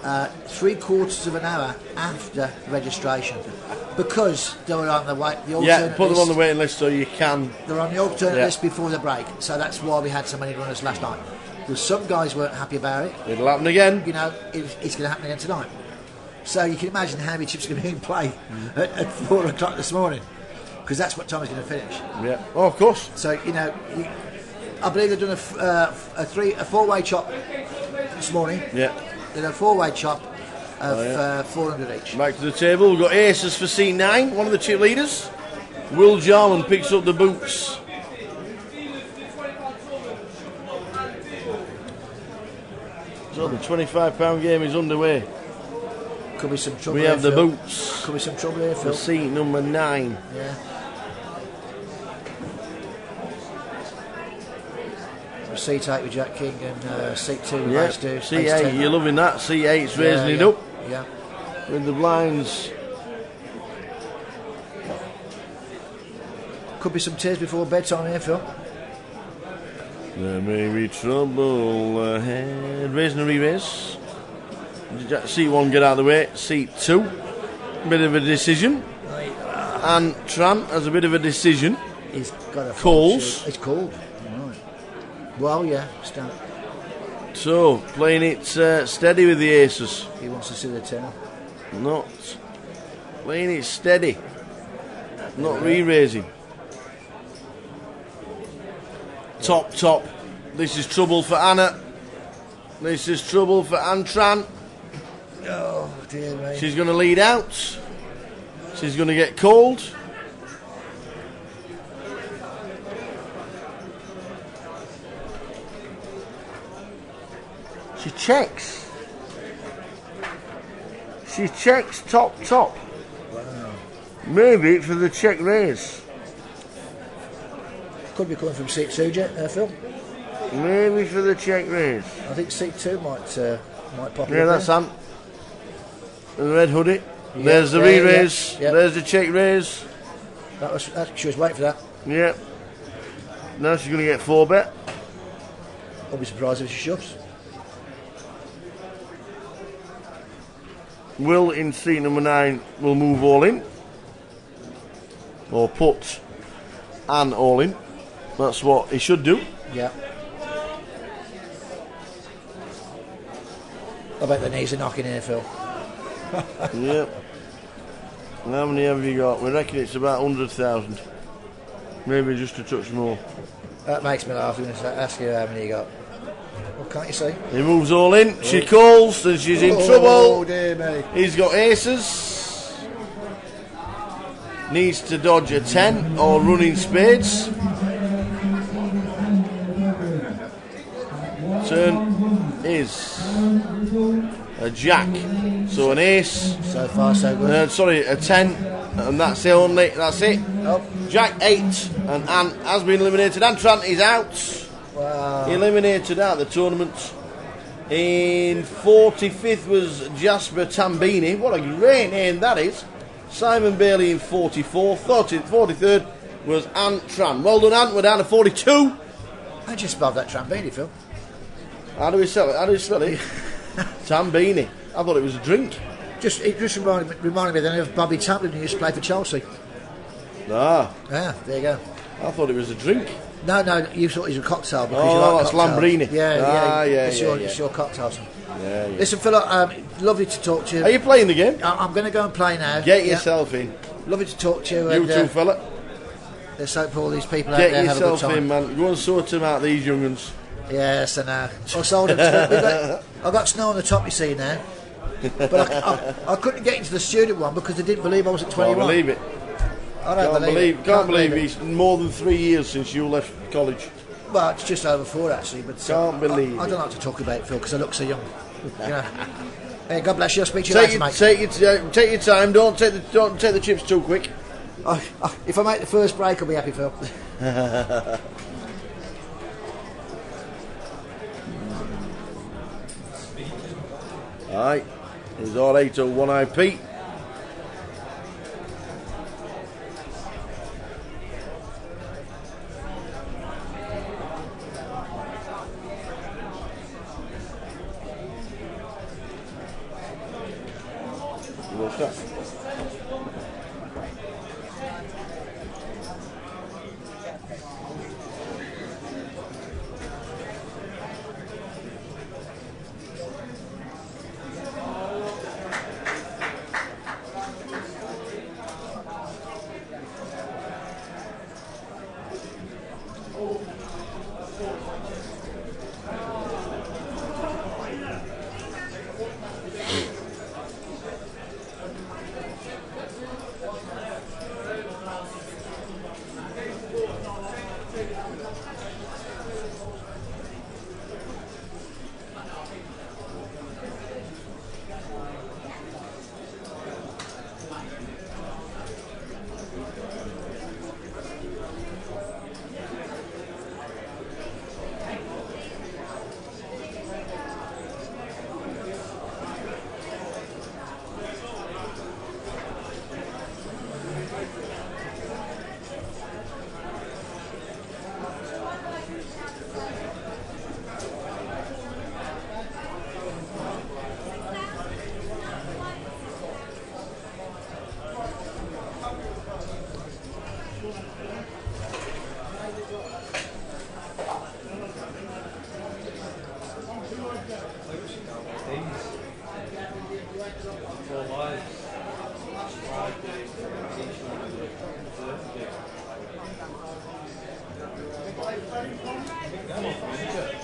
3/4 of an hour after registration because they were on the wait. Put them on the waiting list so you can. They're on the alternate list before the break, so that's why we had so many runners last night. Because some guys weren't happy about it. It'll happen again. You know, it's going to happen again tonight. So you can imagine how many chips are going to be in play at 4 o'clock this morning, because that's what time it's going to finish. Yeah. Oh, of course. So you know, I believe they've done a 4-way chop this morning. Yeah. They did a 4-way chop of 400 each. Back to the table. We've got aces for C9. One of the chip leaders. Will Jarman picks up the boots. So the 25 pound game is underway. Could be some trouble. We have the Phil. boots. Could be some trouble here, Phil. For seat number 9. Yeah. Seat 8 with Jack King and seat 2 with Ace Do. C8, you're loving that. C8's raising it up. Yeah. With the blinds. Could be some tears before bedtime here, Phil. There may be trouble ahead. Raise and re-raise. Seat 1 get out of the way. Seat 2, bit of a decision. And Tran has a bit of a decision. He's got a calls. It's called. Right. Well, yeah. Stand. So playing it steady with the aces. He wants to see the 10. Not playing it steady. Not re-raising. Top. This is trouble for Anna. This is trouble for Antran. Oh, dear me. She's going to lead out. She's going to get called. She checks. She checks top. Wow. Maybe for the check raise. Could be coming from seat 2, Phil. Maybe for the check raise. I think seat 2 might pop in. Yeah, that's Ant. The red hoodie. Yeah, there's the re-raise. Yeah. There's the check raise. She was waiting for that. Yeah. Now she's going to get 4-bet. I'll be surprised if she shoves. Will in seat number 9 will move all in. Or put Anne all in. That's what he should do. Yeah. I bet the knees are knocking here, Phil. Yep. How many have you got? We reckon it's about 100,000. Maybe just a touch more. That makes me laugh. I'm going to ask you how many you got. Well, can't you see? He moves all in. She calls and she's in trouble. Oh, dear me. He's got aces. Needs to dodge a 10 or running spades. Turn is a jack. So an ace. So far, so good. Sorry, a 10. And that's it. Oh. Jack 8. And Anne has been eliminated. Anne Trant is out. Wow. Eliminated out of the tournament. In 45th was Jasper Tambini. What a great name that is. Simon Bailey in 44th. 43rd was Anne Tran. Well done, Anne. We're down to 42. I just spelled that Trambini, Phil. How do we spell it? Tambini. I thought it was a drink. It just reminded me then of Bobby Tamlin, who used to play for Chelsea. Ah. Yeah, there you go. I thought it was a drink. No, you thought it was a cocktail. Because Oh, you like that's cocktails. Lambrini. Yeah. Yeah. It's your cocktail, son. Yeah. Listen, Phil, lovely to talk to you. Are you playing the game? I'm going to go and play now. Get yourself in. Lovely to talk to you. You too, fella. Let's hope all these people Get out there have a good yourself time. in, man. Go and sort them out, these young uns. Yes, I know. I sold them. I've got snow on the top, you see, now. But I couldn't get into the student one because they didn't believe I was at 21. Can't believe it. I don't believe it. Can't believe it's more than 3 years since you left college. Well, it's just over 4 actually, but Can't believe I don't like to talk about it, Phil, because I look so young. You know. Hey, God bless you. I'll speak to you later, mate. Take your time. Don't take the chips too quick. If I make the first break, I'll be happy, Phil. Alright, here's our 801 IP. What's that?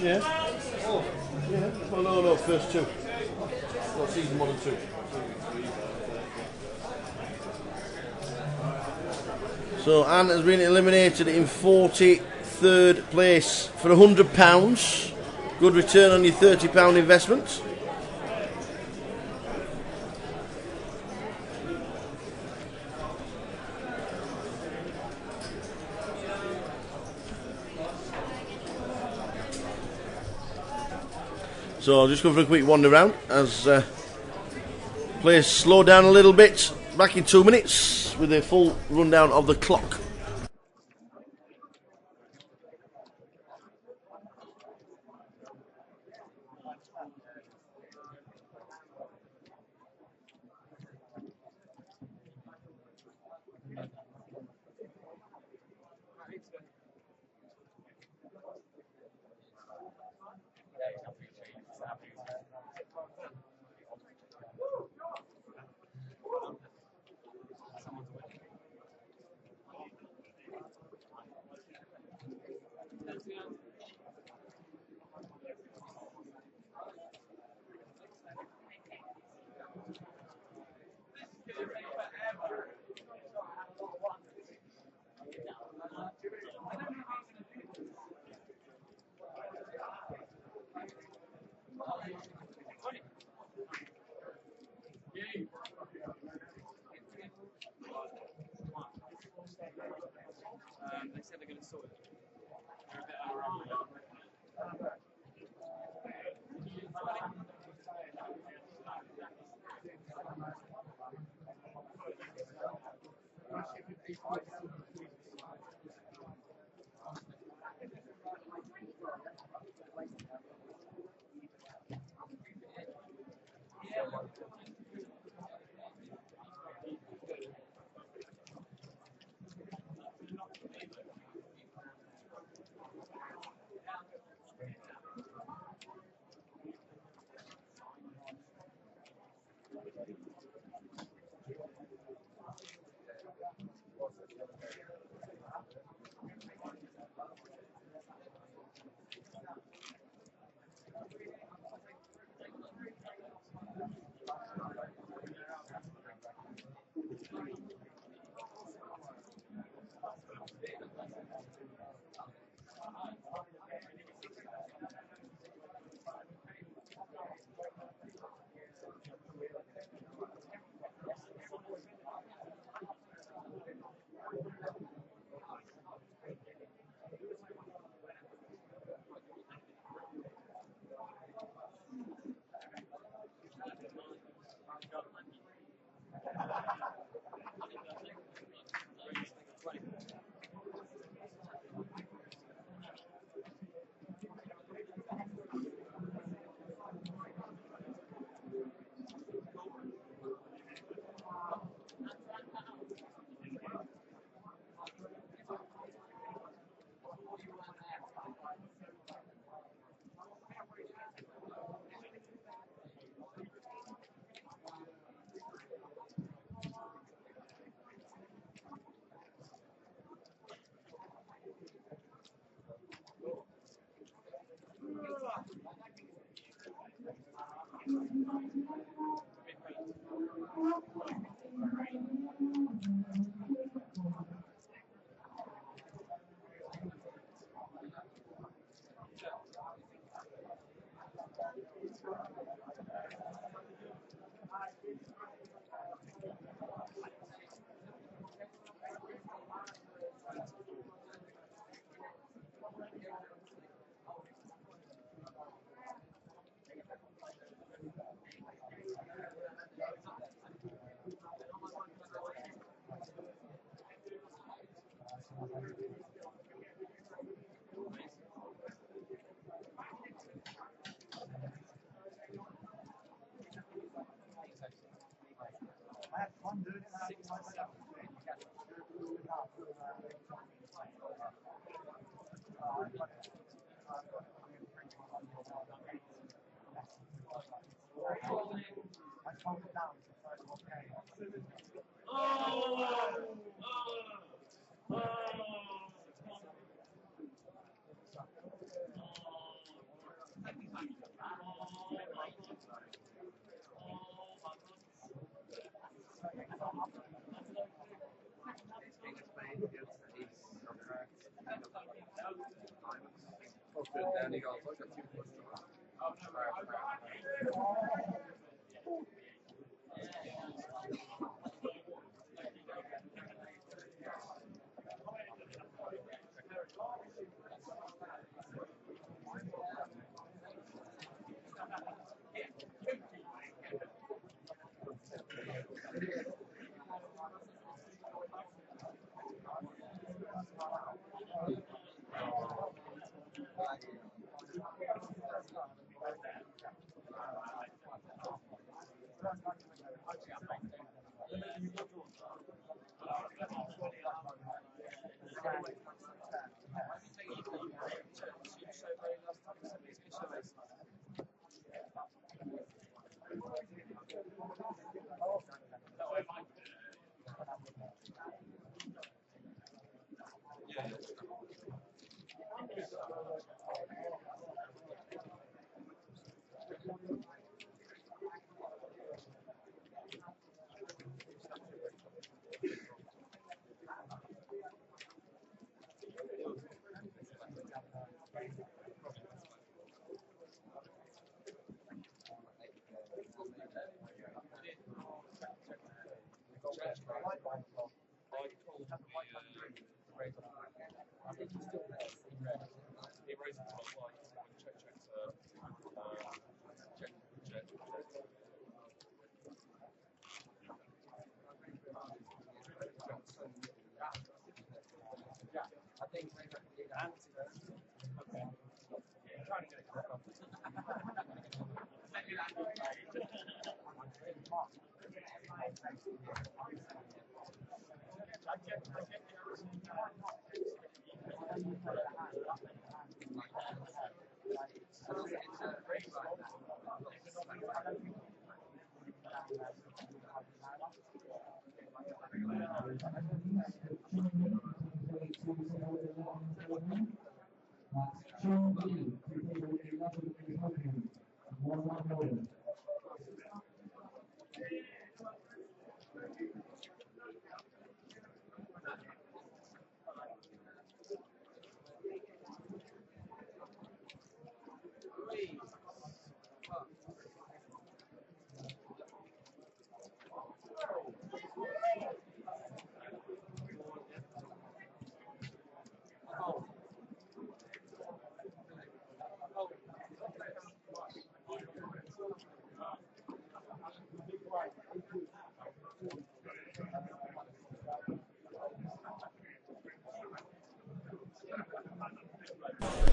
Yeah. Oh, yeah. Oh, no, first two. Not season 1 and 2. So Anne has been eliminated in 43rd place for £100. Good return on your £30 investment. So I'll just go for a quick wander round as players slow down a little bit. Back in 2 minutes with a full rundown of the clock. They said they're going to sort it. They're a bit overrun. I had fun doing it. 6 to 7. I calmed it down so it's okay. Then he goes, look at you.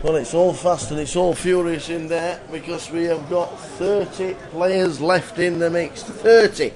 Well, it's all fast and it's all furious in there because we have got 30 players left in the mix. 30.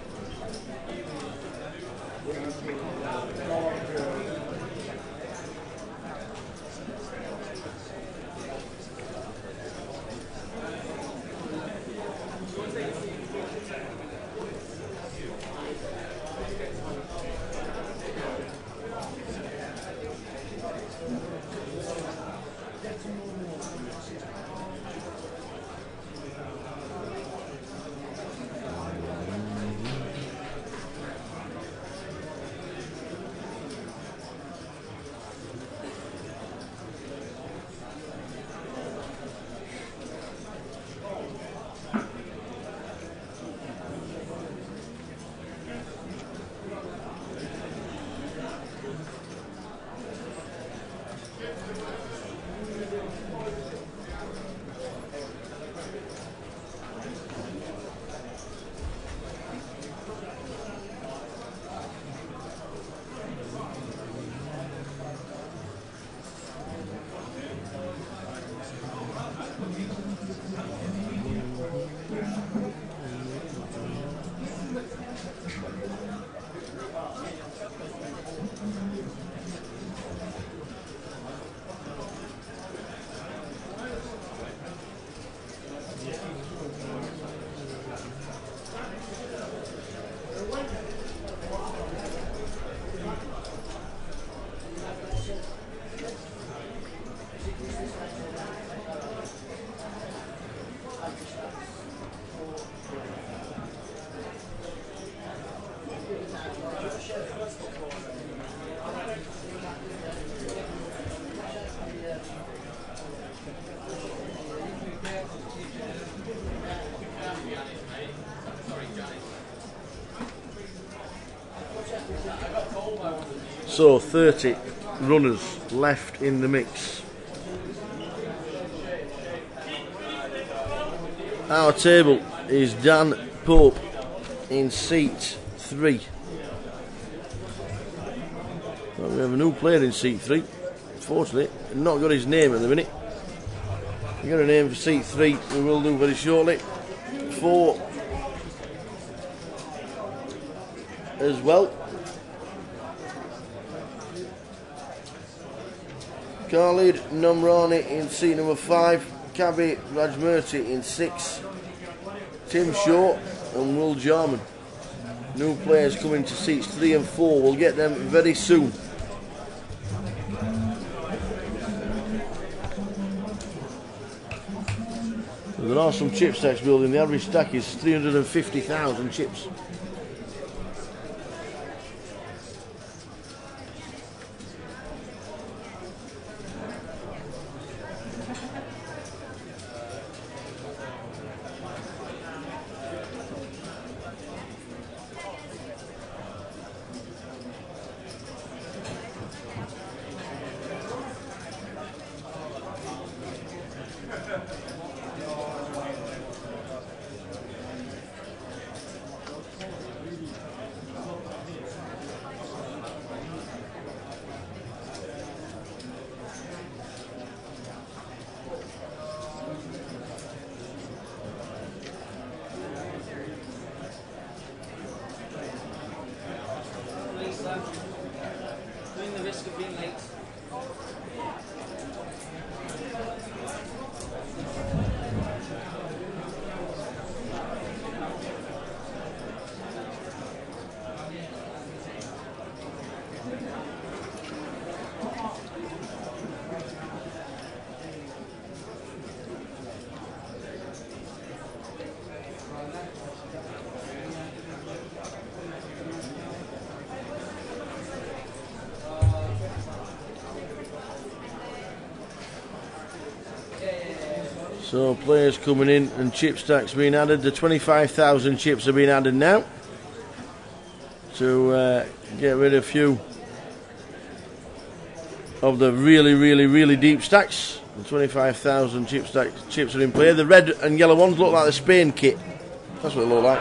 So 30 runners left in the mix. Our table is Dan Pope in seat 3. Well, we have a new player in seat 3. Fortunately, not got his name at the minute. We got a name for seat 3. We will do very shortly. 4 as well. Khalid Nomrani in seat number 5, Kabi Rajmurti in 6, Tim Shaw and Will Jarman. New players coming to seats 3 and 4. We'll get them very soon. There are some chip stacks building. The average stack is 350,000 chips. So players coming in and chip stacks being added. The 25,000 chips are being added now to get rid of a few of the really deep stacks. The 25,000 chips are in play. The red and yellow ones look like the Spain kit. That's what they look like.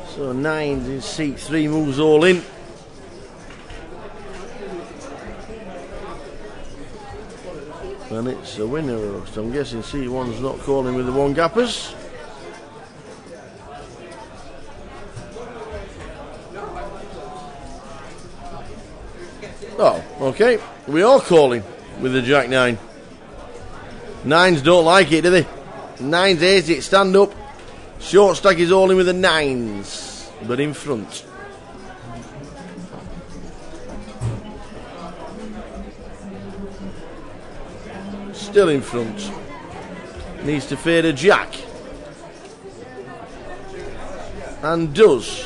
So nines in seat 3 moves all in. And it's a winner. So I'm guessing seat 1's not calling with the one gappers. Oh, okay. We are calling with the Jack 9. Nines don't like it, do they? Nines hates it. Stand up. Short stack is all in with the nines, but in front. Still in front. Needs to fade a jack. And does.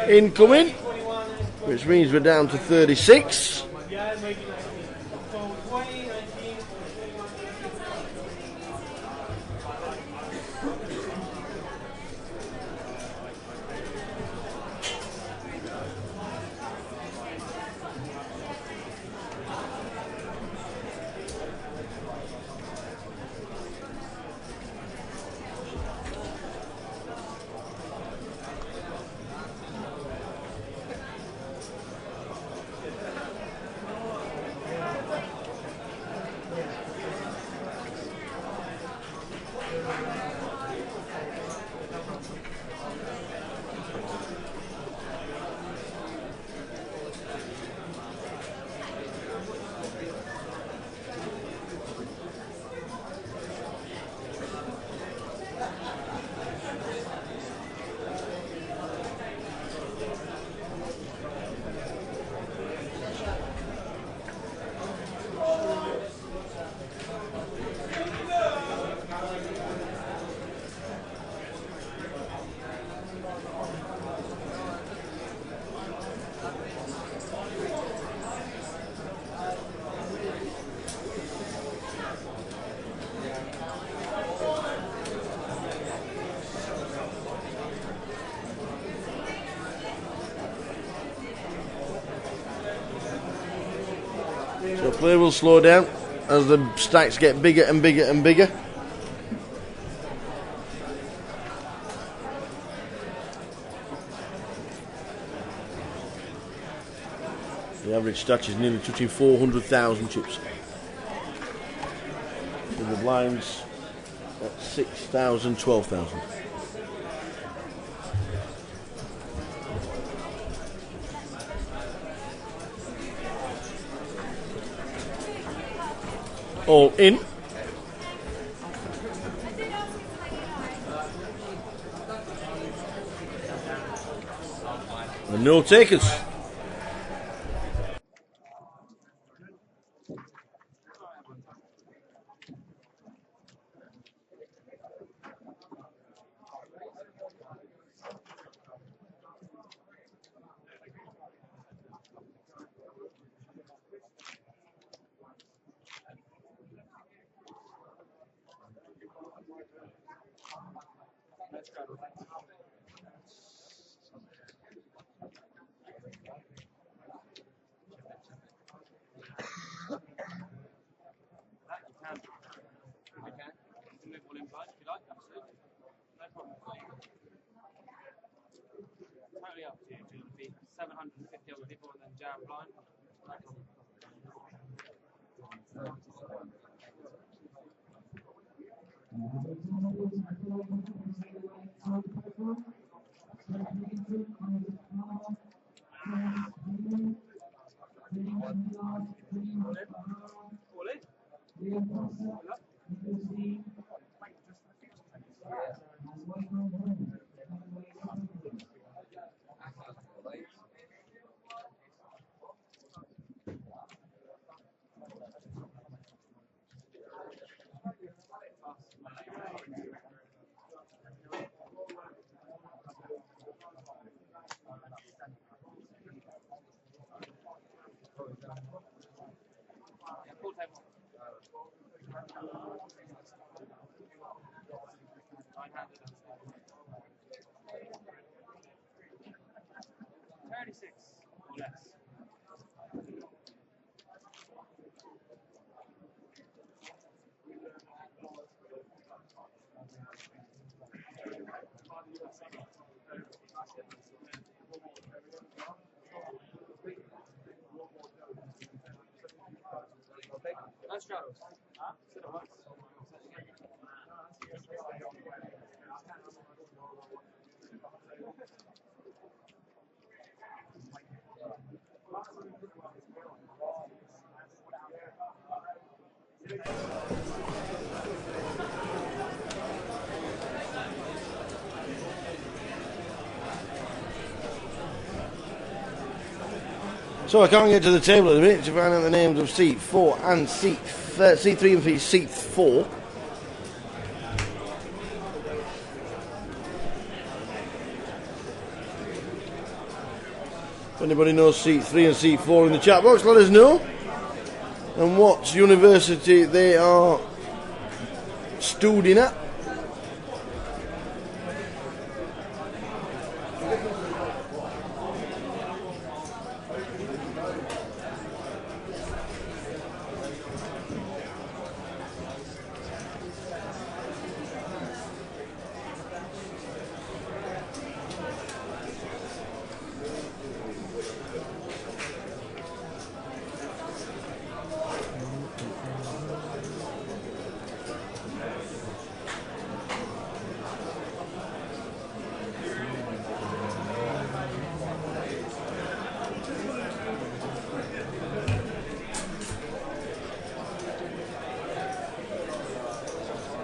incoming, which means we're down to 36. So play will slow down as the stacks get bigger and bigger and bigger. The average stack is nearly touching 400,000 chips. With the blinds at 6,000, 12,000. All in. And no takers. Totally up to you. Do you want to be 750 other people and then jam blind? No problem. No struggles. Huh? Sit at once. So I can't get to the table at the minute to find out the names of seat 4 and seat C3 and seat 4. If anybody knows seat 3 and seat 4 in the chat box, let us know. And what university they are studying at.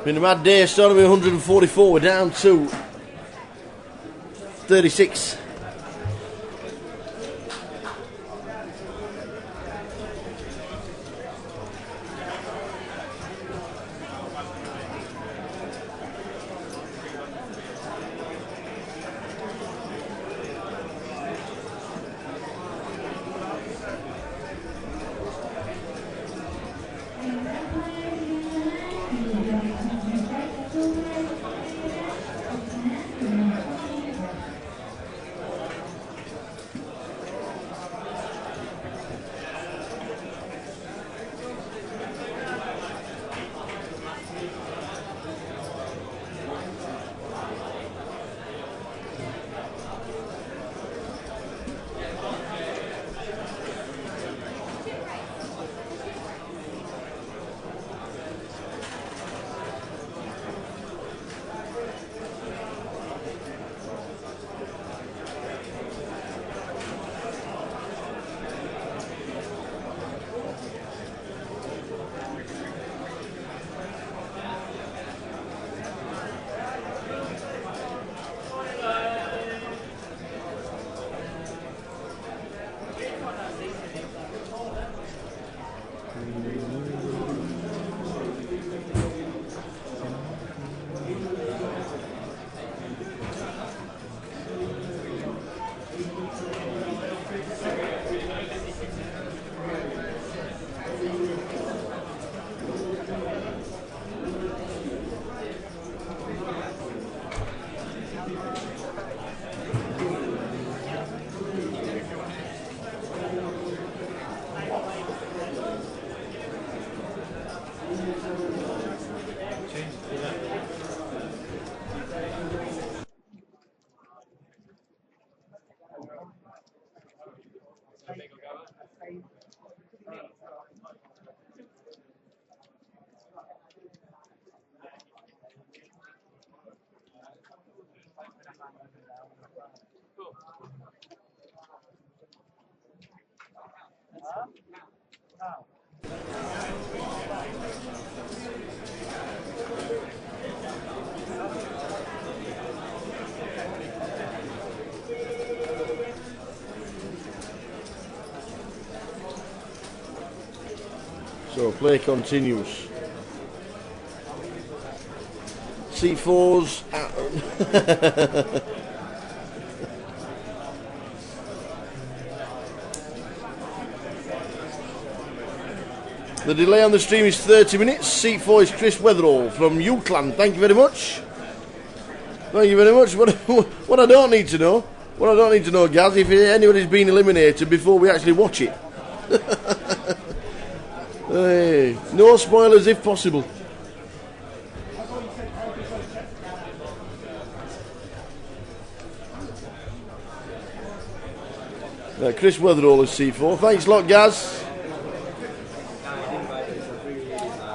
Been a mad day, started with 144, we're down to 36. So play continues. C4's The delay on the stream is 30 minutes. Seat 4 is Chris Weatherall from Ukland. Thank you very much. Thank you very much. What I don't need to know, Gaz, if anybody's been eliminated before we actually watch it. Hey, no spoilers if possible. Chris Weatherall is C4. Thanks a lot, Gaz.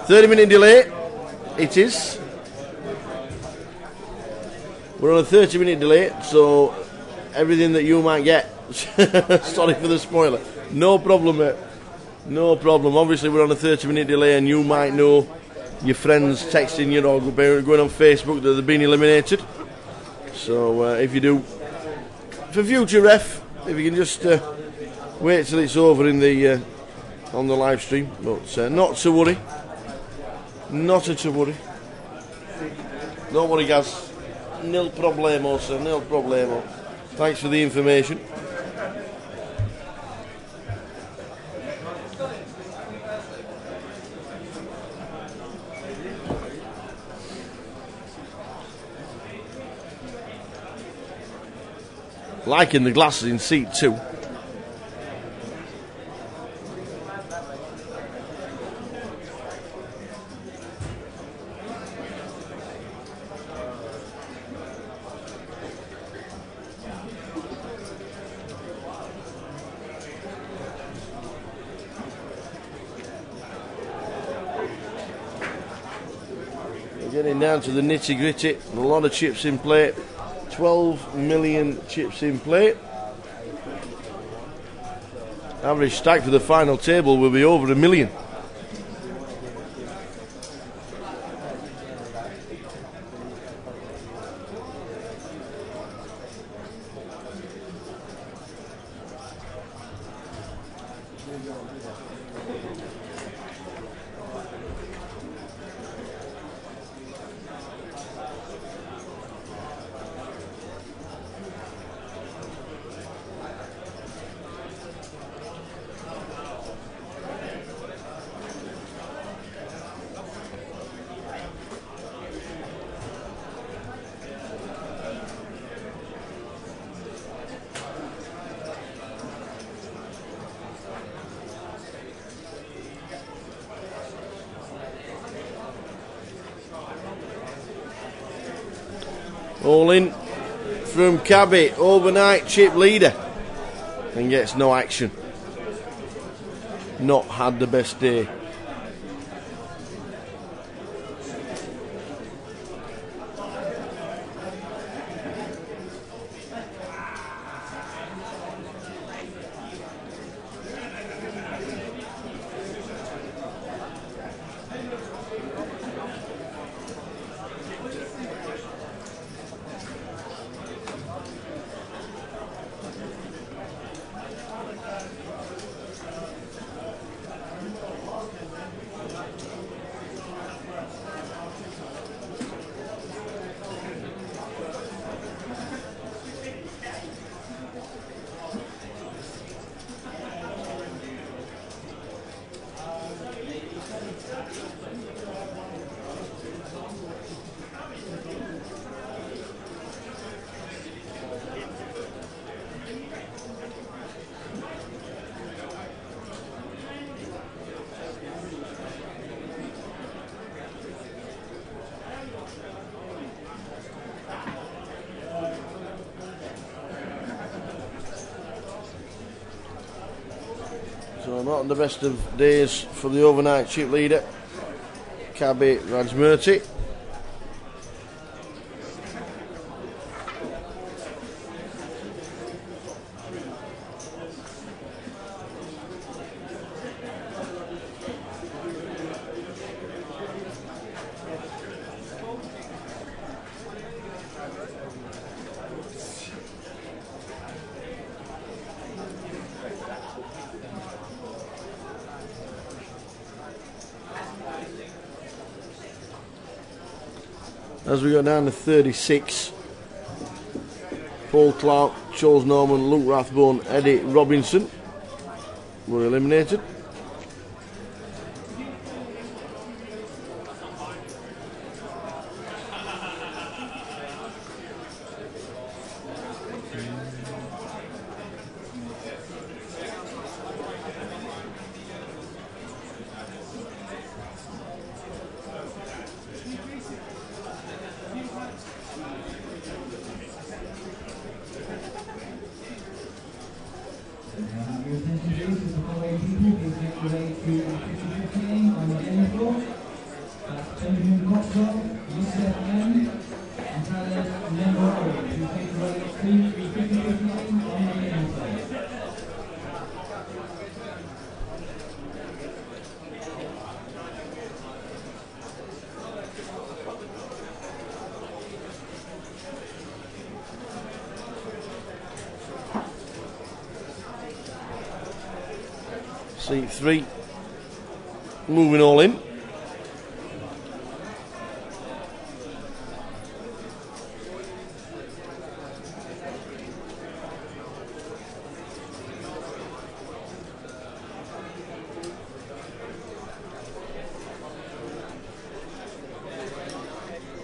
30-minute delay. It is. We're on a 30-minute delay, so everything that you might get. Sorry for the spoiler. No problem, mate. No problem. Obviously, we're on a 30-minute delay, and you might know your friends texting you or going on Facebook that they've been eliminated. So if you do, for future ref, if you can just wait till it's over in the on the live stream. But not to worry. Not to worry. Don't worry, Gaz. Nil problemo, sir. Nil problemo. Thanks for the information. Liking the glasses in seat 2. Getting down to the nitty gritty, a lot of chips in play. 12 million chips in play. Average stack for the final table will be over 1 million. All in from Cabby, overnight chip leader, and gets no action. Not had the best day. So not the best of days for the overnight chip leader, Cabby Rajmurti. As we go down to 36, Paul Clark, Charles Norman, Luke Rathbone, Eddie Robinson were eliminated. Seat 3, moving all in.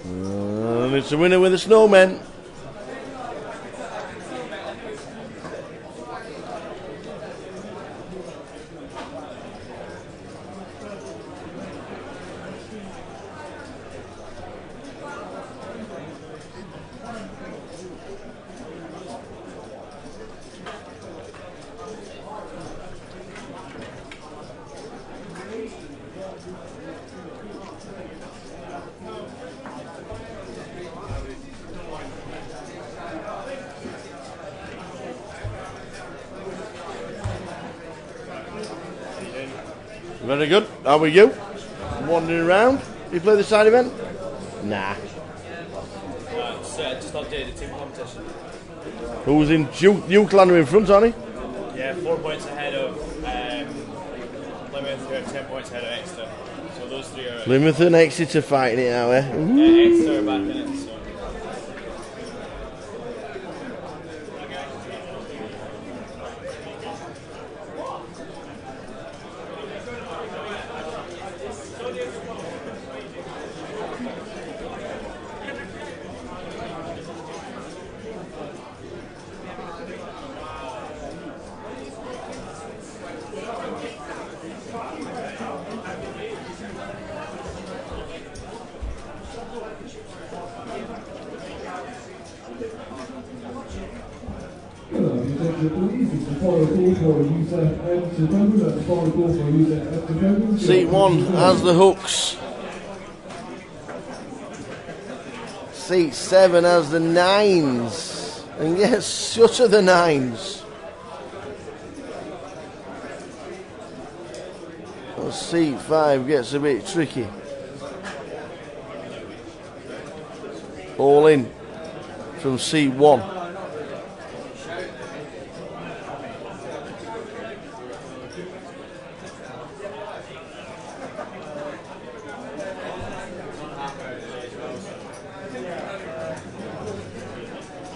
And it's a winner with a snowman. Very good. How are you? Wandering around? You play the side event? Nah. Just updated the team competition. Who's in Euclan are in front, aren't he? Yeah, 4 points ahead of Plymouth, who are 10 points ahead of Exeter. So those three are. Plymouth and Exeter fighting it now, eh? Yeah, Exeter are back in it. So. Seat 1 has the hooks. Seat 7 has the 9s. And yes, shut of the 9s. Well, seat 5 gets a bit tricky. All in from seat 1.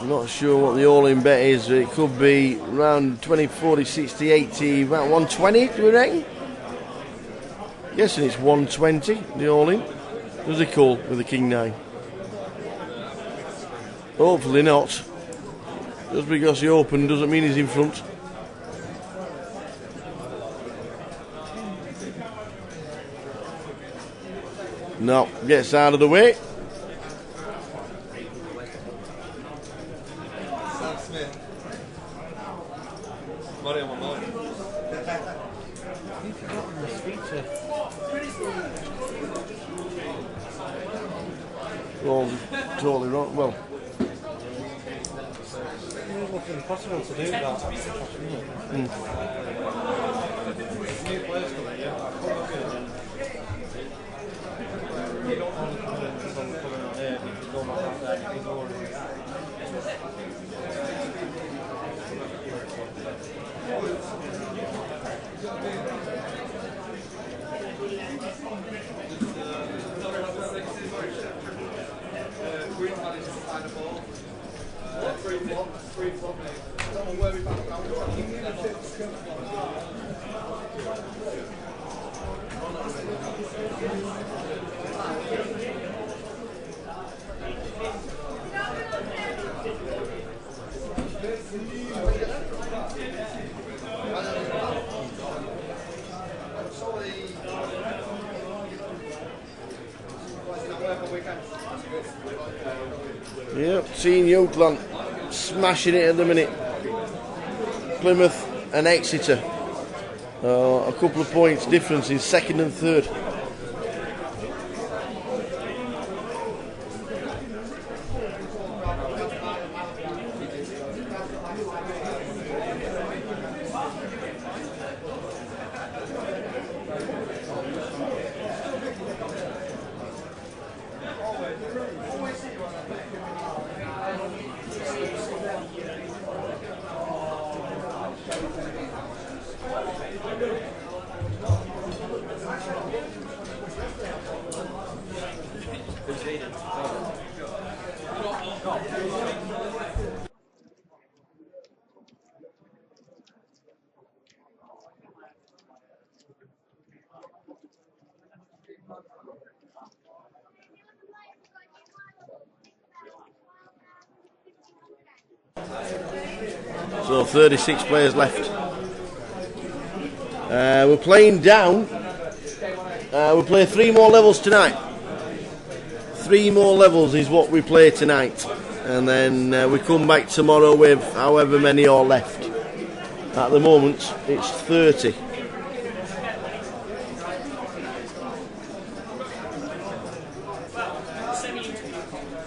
Not sure what the all-in bet is. It could be around 20, 40, 60, 80, about 120, do we reckon? Guessing it's 120, the all-in. Does he call with the King 9? Hopefully not. Just because he opened doesn't mean he's in front. No, gets out of the way. Well, totally wrong. Well, It's nothing impossible to do that. New players coming, yeah. You don't want to come in and someone coming out here, you can go back out there, you can go on. Yep, Team Euclan smashing it at the minute. Plymouth and Exeter. A couple of points difference in second and third. So 36 players left. We're playing down. We play 3 more levels tonight. 3 more levels is what we play tonight. And then we come back tomorrow with however many are left. At the moment, it's 30.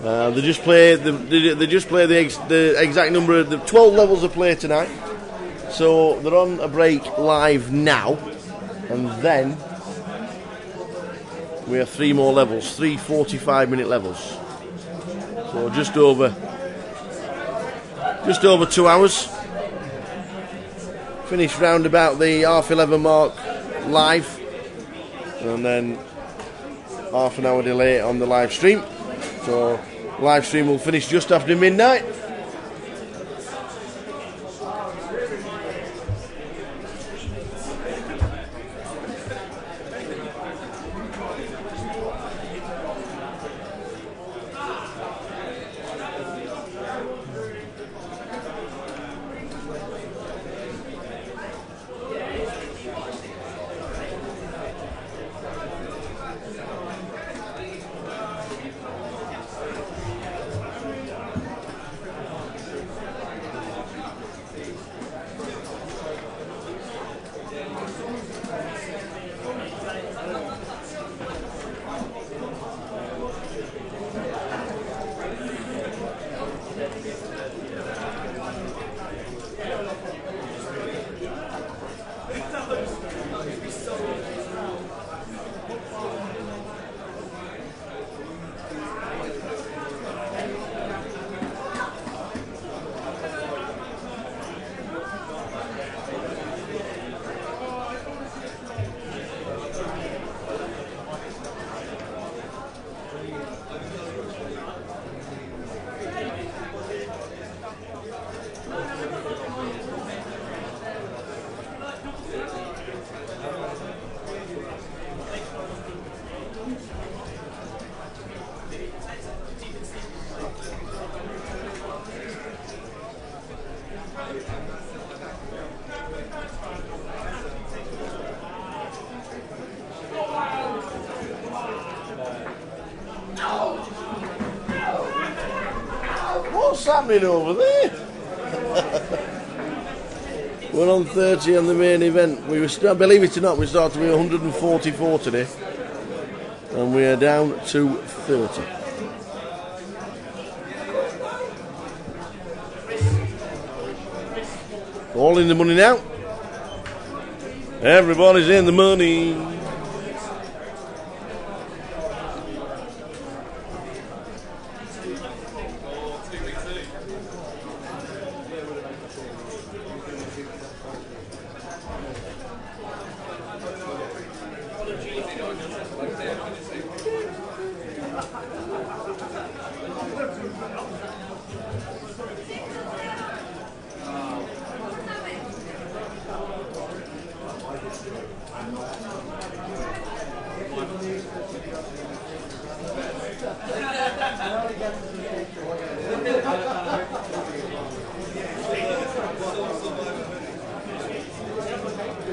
They just play the exact number of the 12 levels of play tonight. So they're on a break live now, and then we have 3 more levels, 3 45-minute levels. So just over 2 hours. Finish round about the 11:30 mark live, and then half an hour delay on the live stream. So live stream will finish just after midnight. What's happening over there? We're on 30 on the main event. Believe it or not, we started with 144 today, and we are down to 30. All in the money now. Everybody's in the money.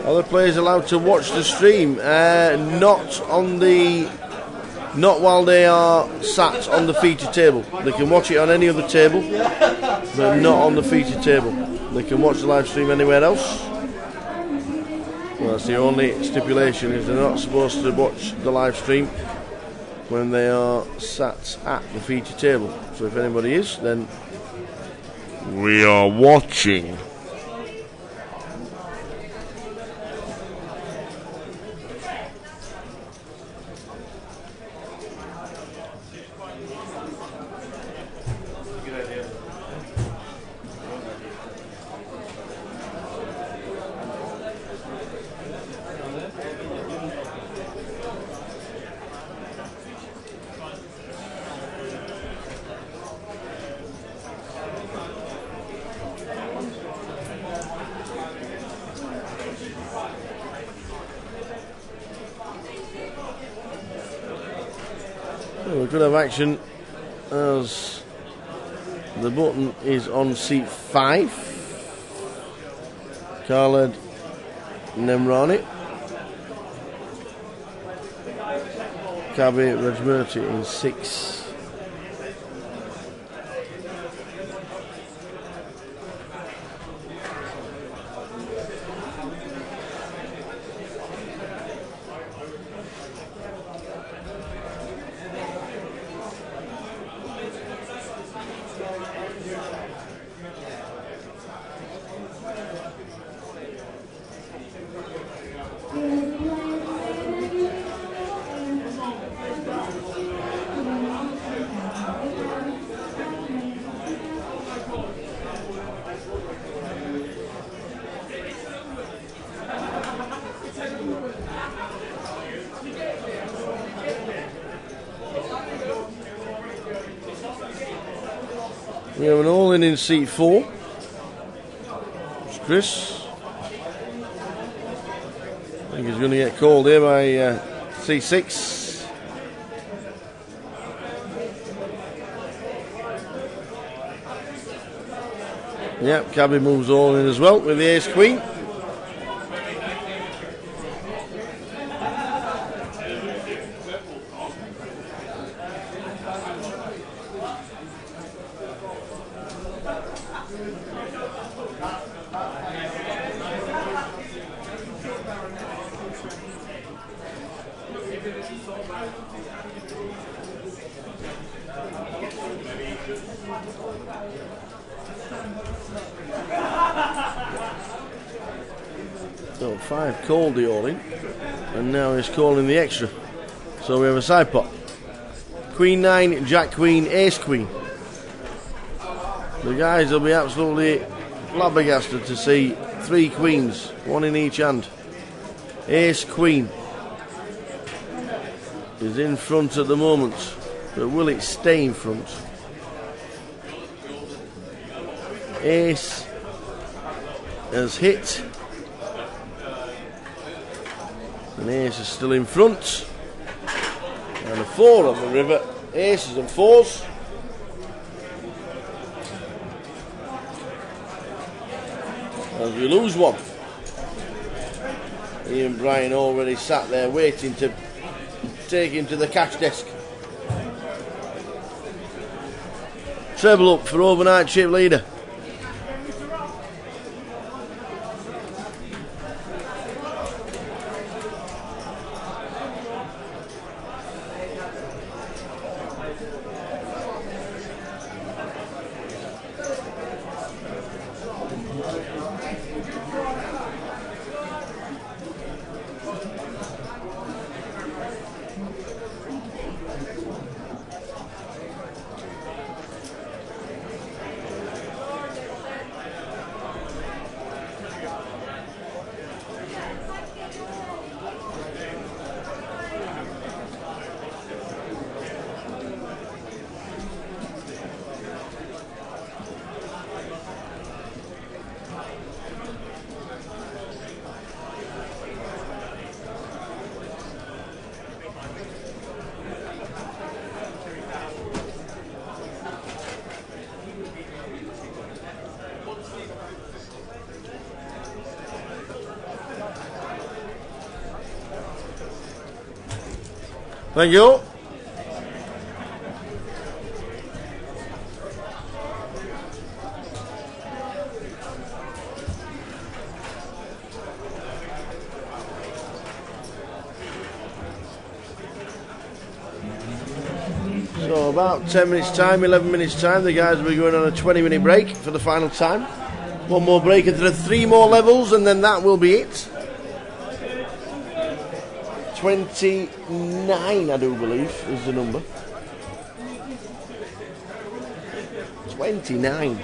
Are the players allowed to watch the stream? Not while they are sat on the feature table. They can watch it on any other table, but not on the feature table. They can watch the live stream anywhere else. Well, that's the only stipulation, is they're not supposed to watch the live stream when they are sat at the feature table. So if anybody is, then we are watching. We could have action as the button is on seat 5. Khaled Nemrani. Kabi Rajmurti in 6. We have an all-in in seat 4. It's Chris. I think he's going to get called here by C6. Yep, Cabby moves all in as well with the ace queen. So 5 called the all-in, and now he's calling the extra. So we have a side pot. Queen 9, Jack Queen, Ace Queen. The guys will be absolutely flabbergasted to see 3 queens, 1 in each hand. Ace Queen is in front at the moment, but will it stay in front? Ace has hit, and Ace is still in front, and a 4 on the river. Aces and 4s. As we lose 1. Ian Bryan already sat there waiting to take him to the cash desk. Treble up for overnight chip leader. Thank you. So about 10 minutes time, 11 minutes time, the guys will be going on a 20-minute break for the final time. 1 more break and there are 3 more levels, and then that will be it. 29, I do believe, is the number. 29.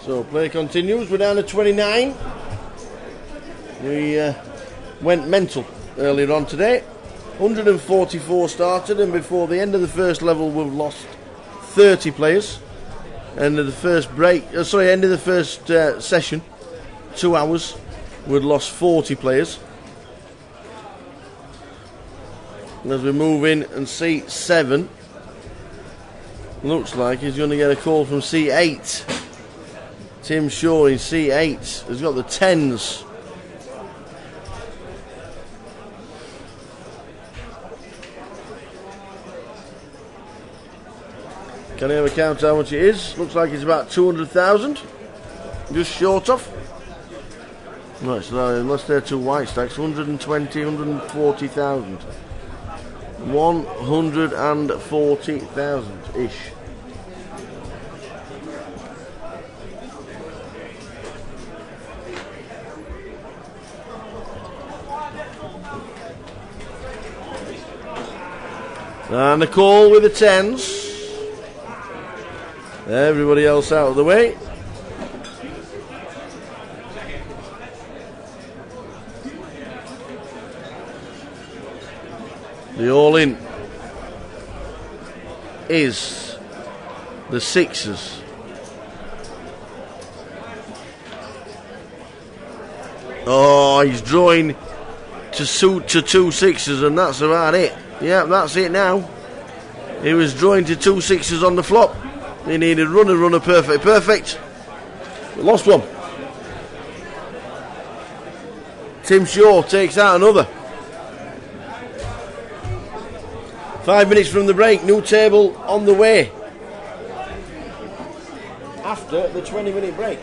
So play continues. We're down to 29. We went mental earlier on today. 144 started, and before the end of the first level, we've lost 30 players. End of the first end of the first session, 2 hours, we'd lost 40 players. As we move in and seat 7, looks like he's going to get a call from C8. Tim Shaw in C8 has got the 10s. Can I have a count how much it is? Looks like it's about 200,000. Just short of. Right, so unless they're two white stacks, 120, 140,000. 140,000-ish. And the call with the 10s. Everybody else out of the way. The all-in is the 6s. Oh, he's drawing to suit to 2 6s, and that's about it. Yeah, that's it now. He was drawing to 2 6s on the flop. He needed runner, perfect. We lost one. Tim Shaw takes out another. 5 minutes from the break, new table on the way. After the 20-minute break.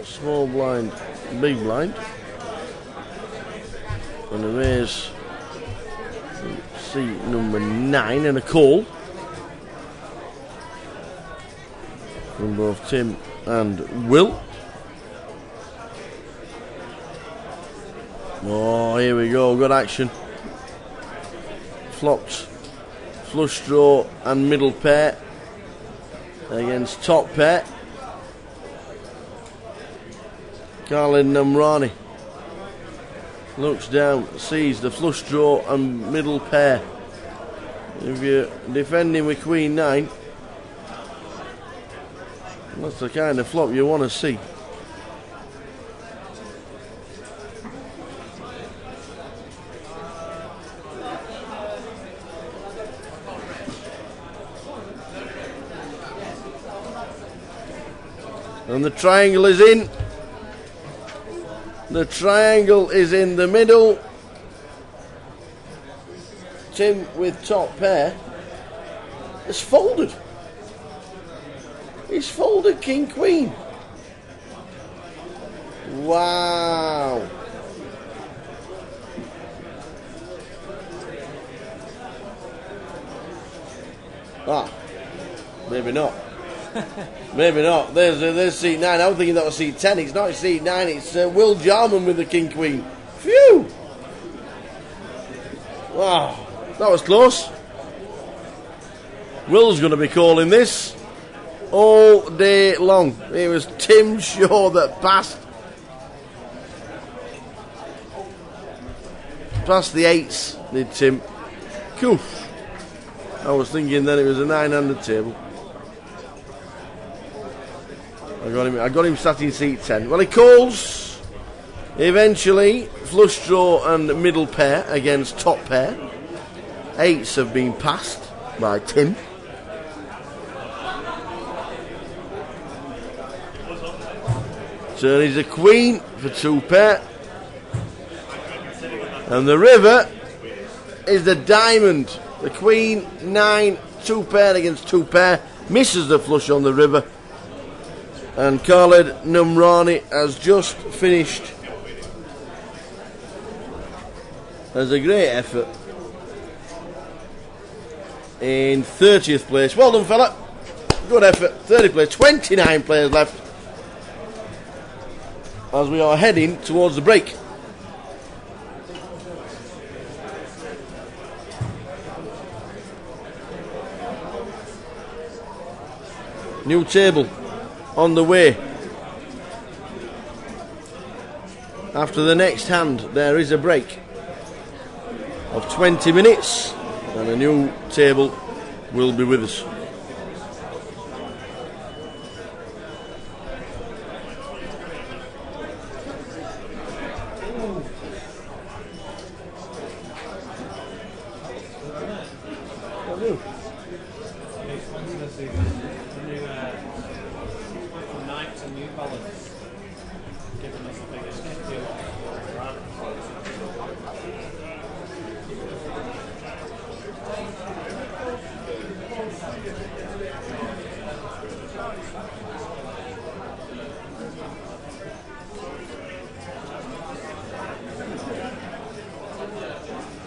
Small blind, big blind, and a raise seat number 9 and a call. from both Tim and Will. Oh, here we go, good action. Flopped flush draw and middle pair against top pair. Khalid Namrani looks down, sees the flush draw and middle pair. If you're defending with Queen 9, that's the kind of flop you want to see. And the triangle is in. The triangle is in the middle. Tim with top pair has folded. He's folded King Queen. Wow. Ah, maybe not. Maybe not. There's seat 9. I was thinking that was seat 10. It's not seat 9. It's Will Jarman with the King Queen. Phew! Wow, that was close. Will's going to be calling this all day long. It was Tim Shaw that passed the 8s, did Tim. Cool. I was thinking then it was a 9-handed table. I got him sat in seat 10. Well, he calls eventually flush draw and middle pair against top pair. 8s have been passed by Tim. Turn is a queen for 2 pair. And the river is the diamond. The Queen 9 2 pair against 2 pair. Misses the flush on the river. And Khalid Namrani has just finished as a great effort in 30th place. Well done, fella. Good effort. 30th place. 29 players left as we are heading towards the break. New table on the way. After the next hand, there is a break of 20 minutes and a new table will be with us.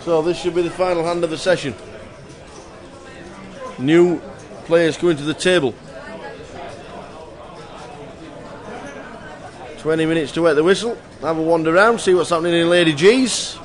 So this should be the final hand of the session. New players coming to the table. 20 minutes to wet the whistle. Have a wander around, see what's happening in Lady G's.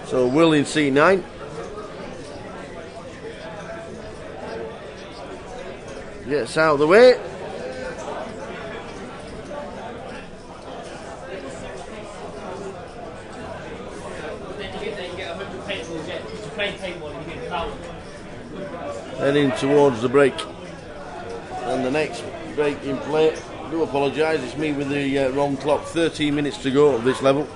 So Will in C9. Gets out of the way. Heading towards the break. And the next break in play. I do apologise, it's me with the wrong clock. 13 minutes to go of this level.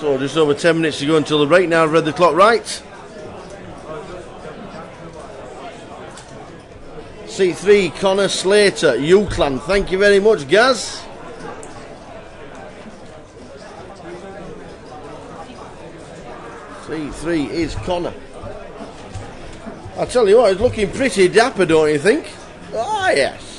So just over 10 minutes to go until the break. Now I've read the clock right. C3, Connor Slater, Ukland. Thank you very much, Gaz. C3 is Connor. I tell you what, it's looking pretty dapper, don't you think? Ah, yes.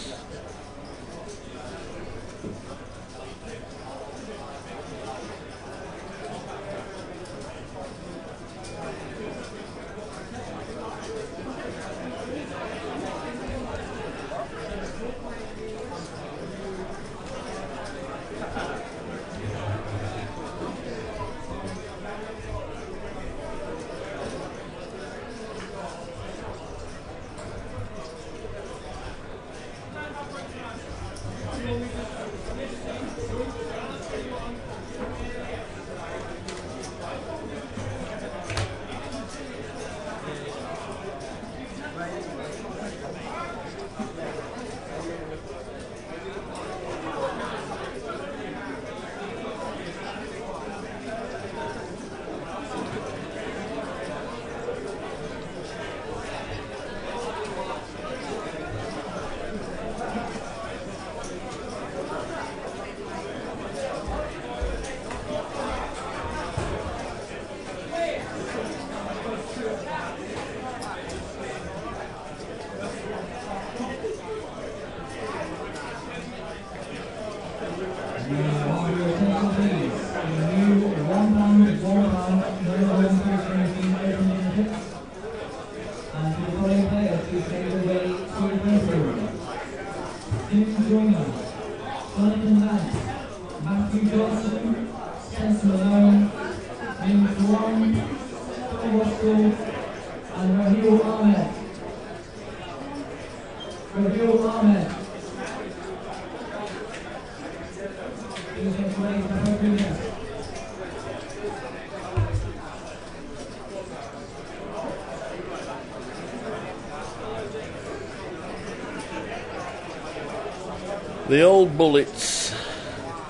The old Bullets.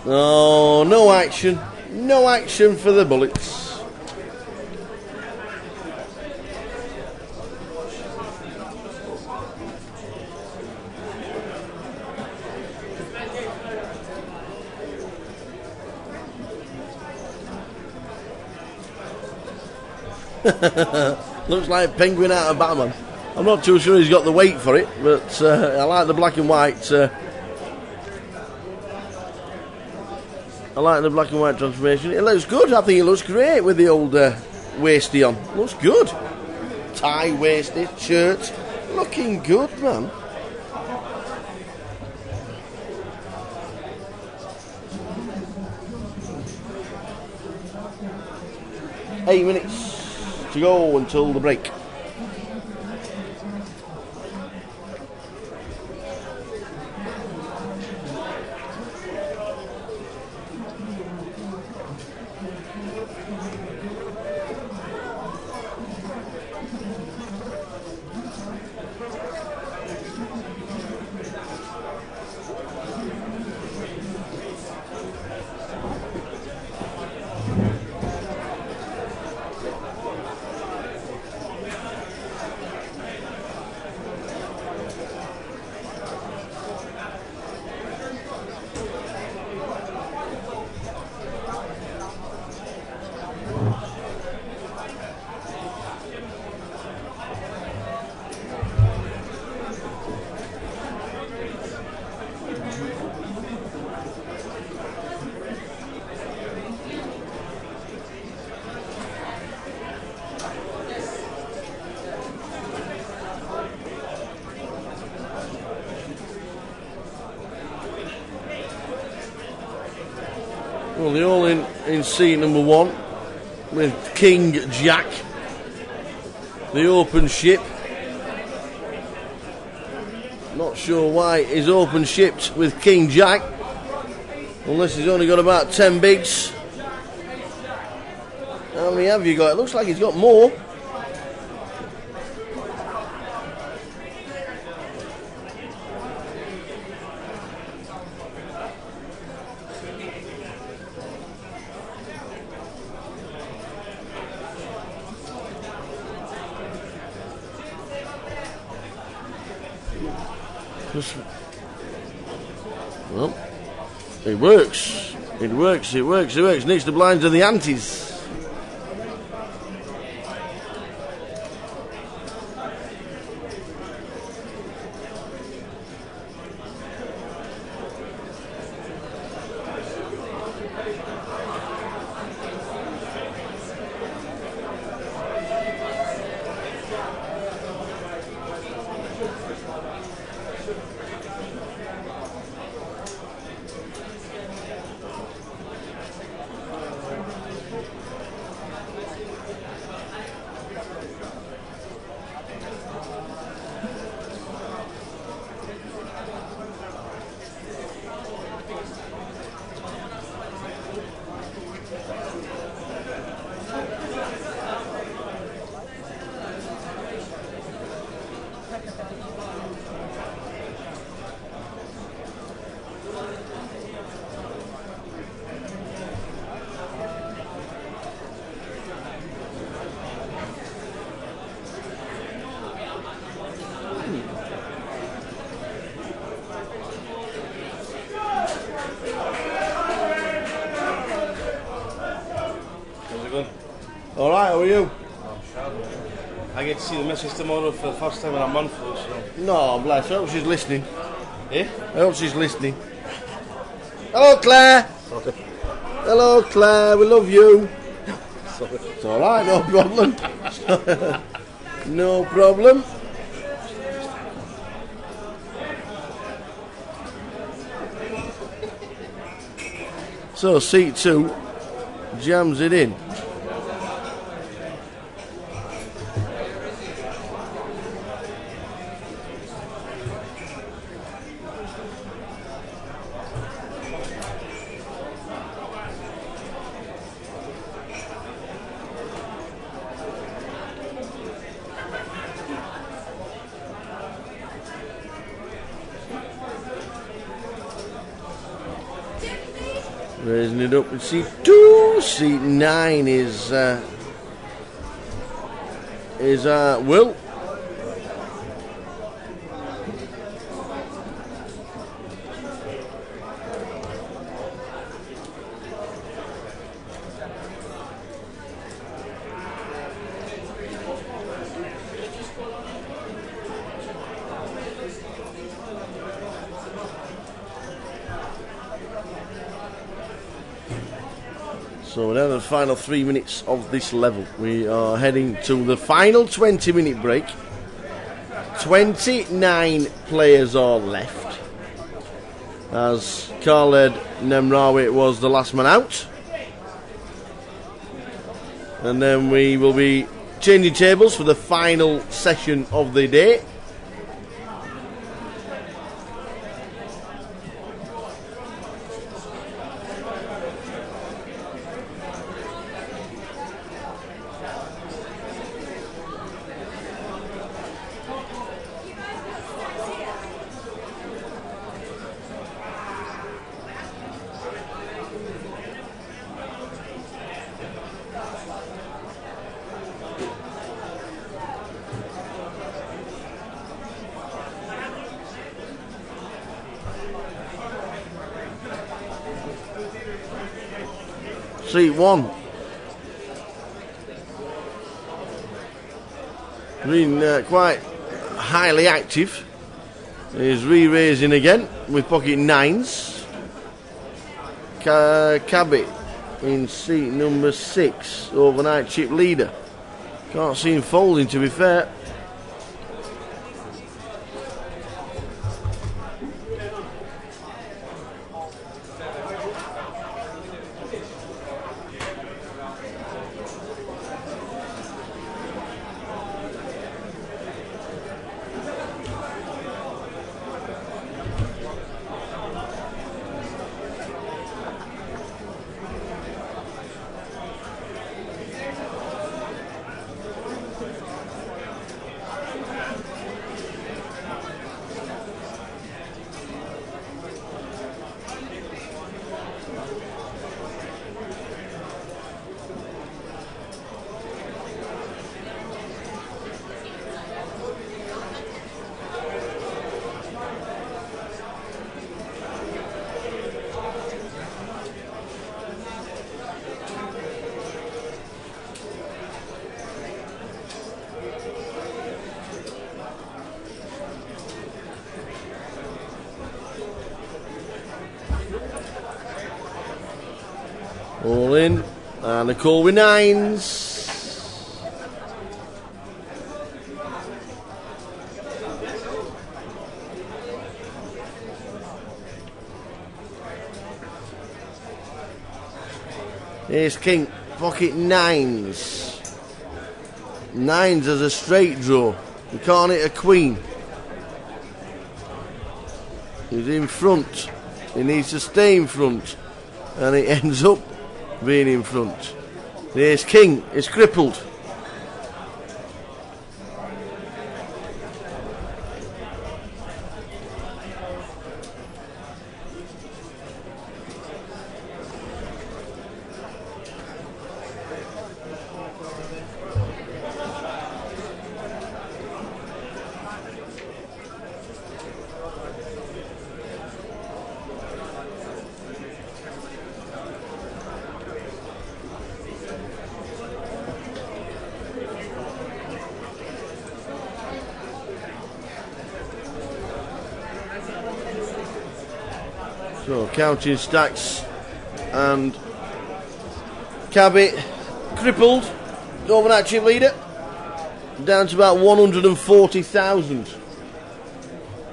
Oh, no action. No action for the Bullets. Looks like Penguin out of Batman. I'm not too sure he's got the weight for it, but I like the black and white. I like the black and white transformation. It looks good. I think it looks great with the old waisty on. Looks good. Tie waisted shirt. Looking good, man. Eight minutes to go until the break. Well, they're all in seat number 1 with King Jack, the open ship. Not sure why he's open shipped with King Jack, unless he's only got about 10 bigs. How many have you got? It looks like he's got more. Well, it works. It works. It works. It works. Next to blinds are the antis. Alright, how are you? I get to see the missus tomorrow for the first time in a month or so. No, bless her. I hope she's listening. Eh? I hope she's listening. Hello, Claire. Sorry. Hello, Claire. We love you. Sorry. It's alright, no problem. No problem. So, seat 2 jams it in. Raising it up with seat 2. Seat 9 is Will. So we're down to the final 3 minutes of this level. We are heading to the final 20-minute break. 29 players are left, as Khaled Nemrawi was the last man out. And then we will be changing tables for the final session of the day. Seat 1. Been quite highly active. He's re-raising again with pocket 9s. Cabby in seat number 6, overnight chip leader. Can't see him folding, to be fair. All in, and a call with 9s. Ace King, pocket 9s. 9s as a straight draw. You can't hit a queen. He's in front. He needs to stay in front. And it ends up being in front. The Ace King is crippled. So counting stacks and Cabby crippled, overnight chip leader, down to about 140,000.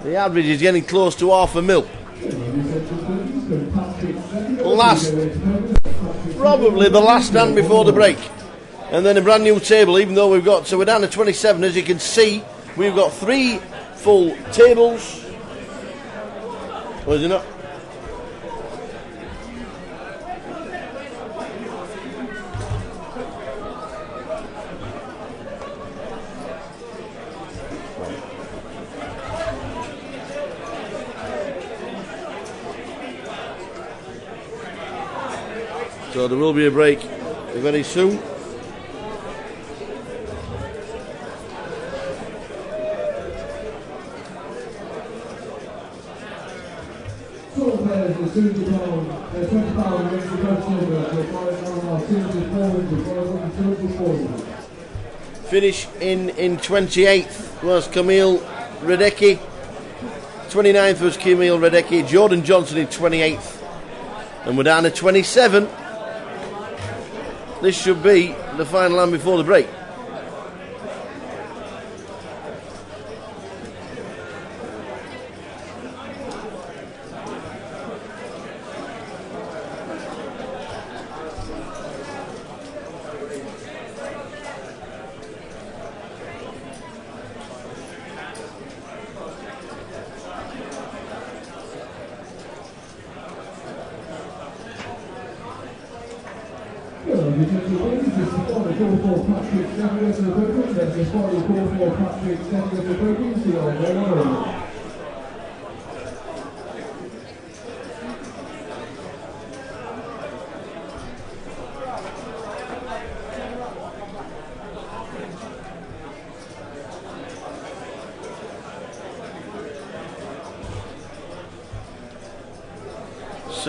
The average is getting close to $500,000. Probably the last hand before the break. And then a brand new table, even though so we're down to 27, as you can see, we've got 3 full tables. Or is it not? So there will be a break very soon. Finish in 28th was Camille Radecki. 29th was Camille Radecki. Jordan Johnson in 28th. And we're down to 27. This should be the final hand before the break.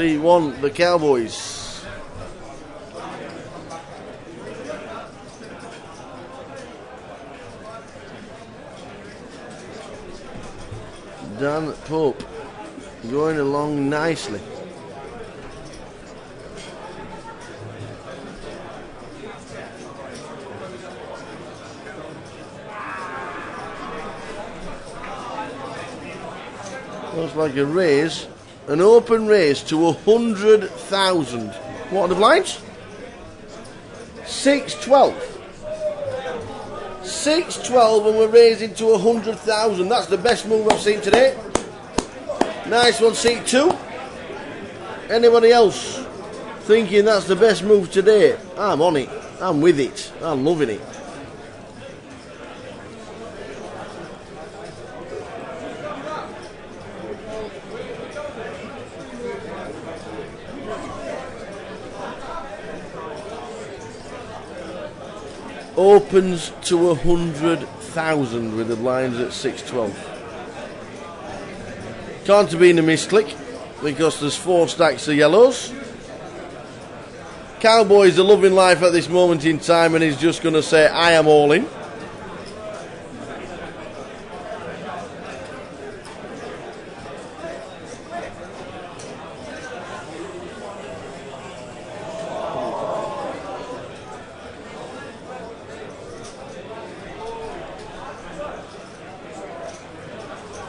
C1, the Cowboys. Dan Pope going along nicely. Looks like a raise. An open race to 100,000. What are the blinds? 612. 612 and we're raising to 100,000. That's the best move I've seen today. Nice one, seat 2. Anybody else thinking that's the best move today? I'm on it. I'm with it. I'm loving it. Opens to 100,000 with the blinds at 612. Can't have been a misclick because there's 4 stacks of yellows. Cowboys are loving life at this moment in time and he's just going to say, I am all in.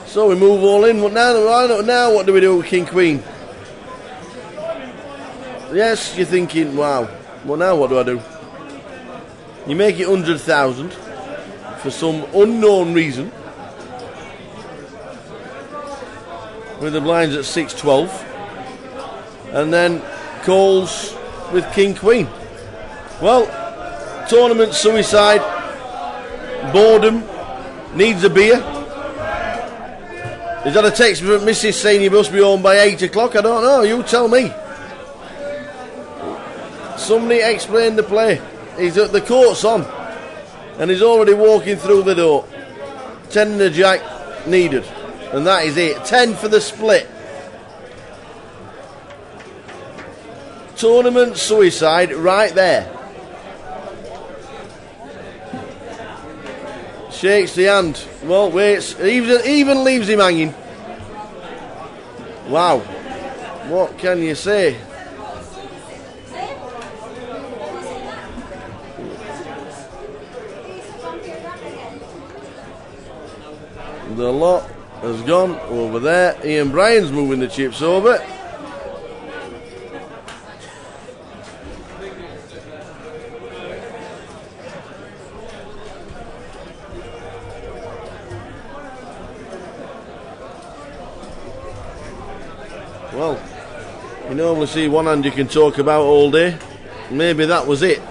So we move all in. Now what do we do with King Queen? Yes, you're thinking, wow. Well, now what do I do? You make it 100,000 for some unknown reason. With the blinds at 612. And then calls with King Queen. Well, tournament suicide. Boredom. Needs a beer. Is that a text from Mrs. saying you must be home by 8 o'clock? I don't know, you tell me. Somebody explain the play. The court's on. And he's already walking through the door. 10 and a jack needed. And that is it. 10 for the split. Tournament suicide right there. Shakes the hand. Well, waits. Even leaves him hanging. Wow. What can you say? The lot has gone over there. Ian Bryan's moving the chips over. Well, you normally see one hand you can talk about all day. Maybe that was it.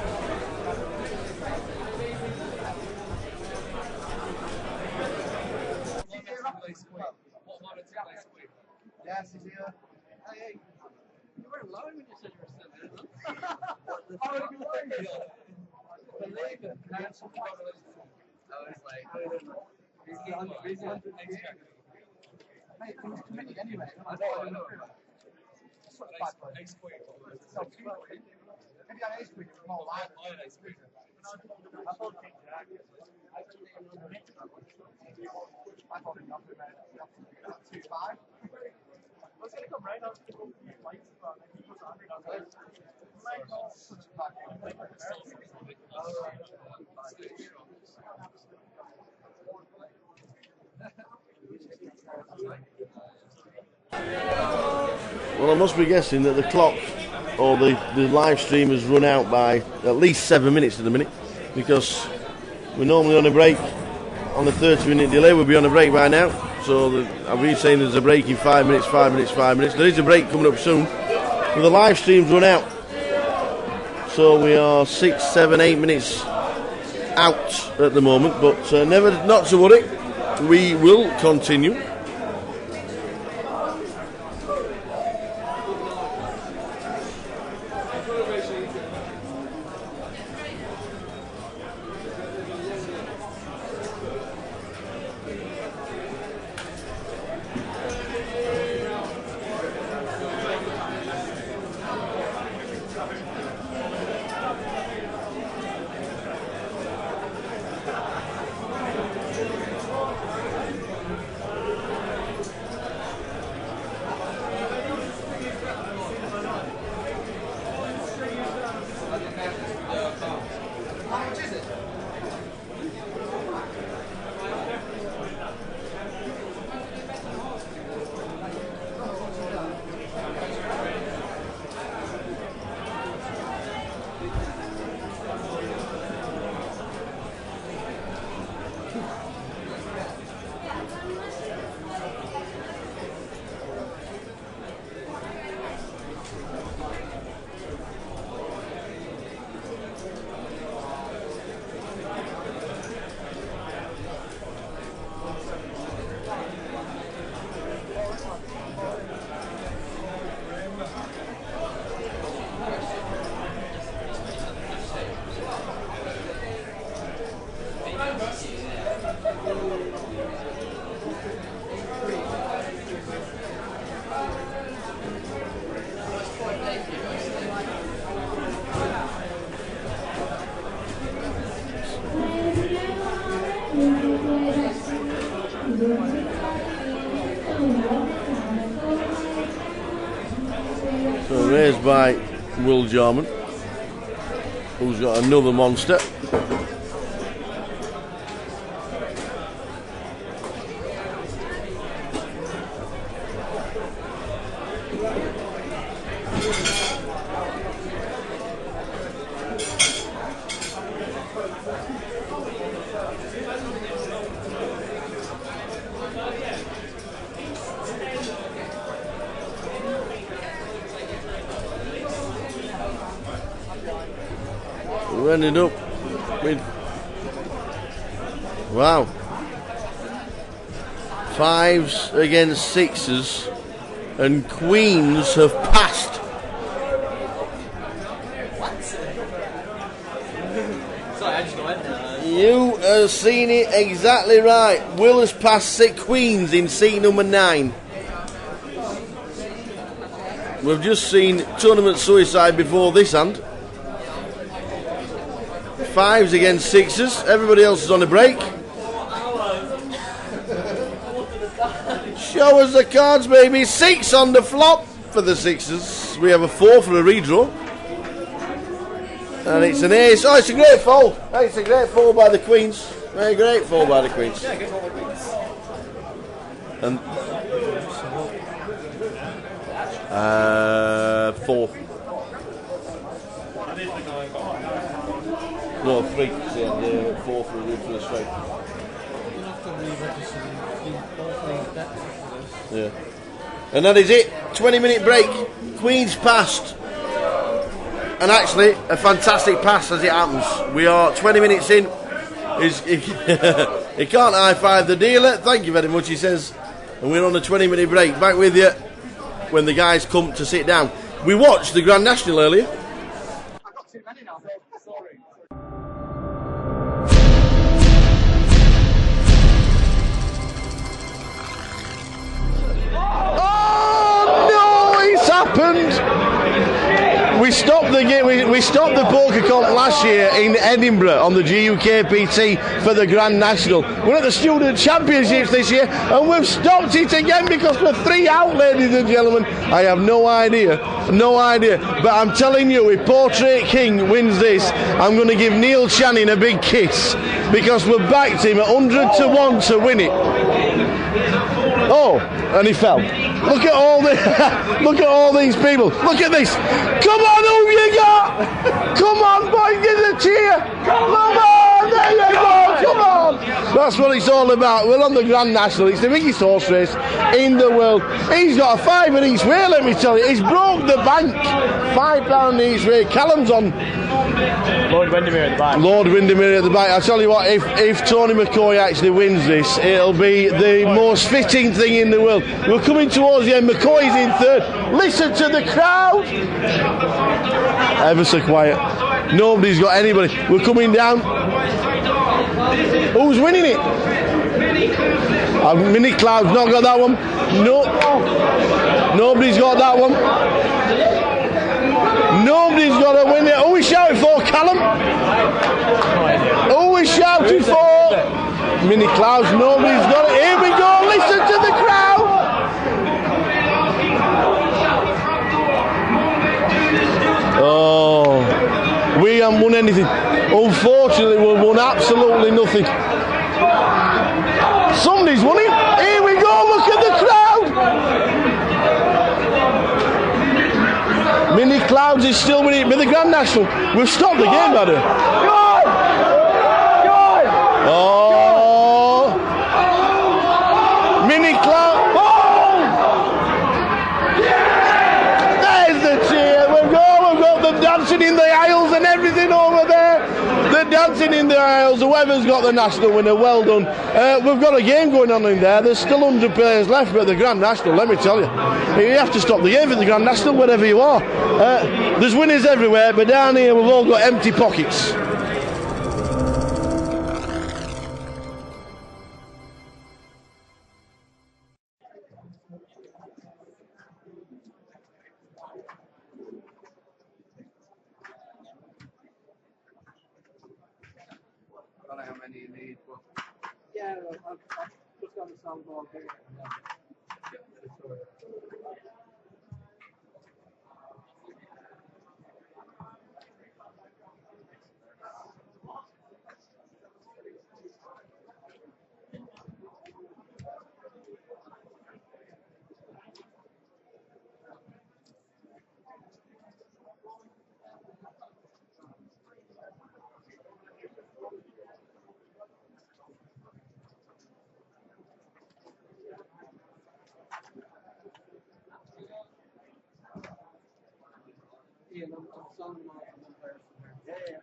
Well, I must be guessing that the clock or the live stream has run out by at least 7 minutes at the minute, because we're normally on a break on a 30-minute delay. We'll be on a break by now. So I've been saying there's a break in 5 minutes, 5 minutes, 5 minutes. There is a break coming up soon, but the live stream's run out. So we are 6, 7, 8 minutes out at the moment, but never not to worry. We will continue. So raised by Will Jarman, who's got another monster. We ended up with, wow, 5s against 6s, and queens have passed. You have seen it exactly right. Will has passed 6 queens in seat number 9. We've just seen tournament suicide before this hand. 5s against 6s. Everybody else is on a break. Show us the cards, baby. 6 on the flop for the 6s. We have a 4 for a redraw. And it's an ace. Oh, it's a great fold. It's a great fold by the queens. Very great fold by the queens. And 4. No, 3. Yeah, 4 for the straight. Yeah. And that is it. 20-minute break. Queens passed. And actually, a fantastic pass as it happens. We are 20 minutes in. He can't high-five the dealer. Thank you very much, he says. And we're on a 20-minute break. Back with you when the guys come to sit down. We watched the Grand National earlier. I've got too many now, sorry. Oh no, it's happened. We stopped the game. We stopped the poker comp last year in Edinburgh on the GUKPT for the Grand National. We're at the Student Championships this year, and we've stopped it again because we're 3 out, ladies and gentlemen. I have no idea. But I'm telling you, if Portrait King wins this, I'm going to give Neil Channing a big kiss because we've backed him at 100 to 1 to win it. Oh, and he fell. Look at all these people. Look at this. Come on, who you got? Come on, boys, give a cheer. Come on, there you go. Come on. That's what it's all about. We're on the Grand National. It's the biggest horse race in the world. He's got a £5 each way, let me tell you. He's broke the bank. £5 each way. Callum's on. Lord Windermere at the back. Lord Windermere at the back. I tell you what, if Tony McCoy actually wins this, it'll be the most fitting thing in the world. We're coming towards the end. McCoy's in third. Listen to the crowd. Ever so quiet. Nobody's got anybody. We're coming down. Who's winning it? Mini Cloud's not got that one. No. Nobody's got that one. Nobody's got to win it. Who is shouting for? Callum? Who is shouting for? Mini Clouds. Nobody's got it. Here we go. Listen to the crowd. Oh, we haven't won anything. Unfortunately, we've won absolutely nothing. Somebody's won it. Here we go. Look at the crowd. Mini Clouds is still winning it with the Grand National. We've stopped the game, by the way. Oh, Mini Cloud. Oh, there's the cheer. We've got them dancing in the aisles and everything over there. They're dancing in the aisles. Whoever's got the national winner, well done. We've got a game going on in there. There's still 100 players left, but the Grand National, let me tell you, you have to stop the game for the Grand National wherever you are. There's winners everywhere, but down here we've all got empty pockets. I don't know how many you need, but yeah, I've just got the soundboard here. Ian, I'm sounding off on one person there. Yeah.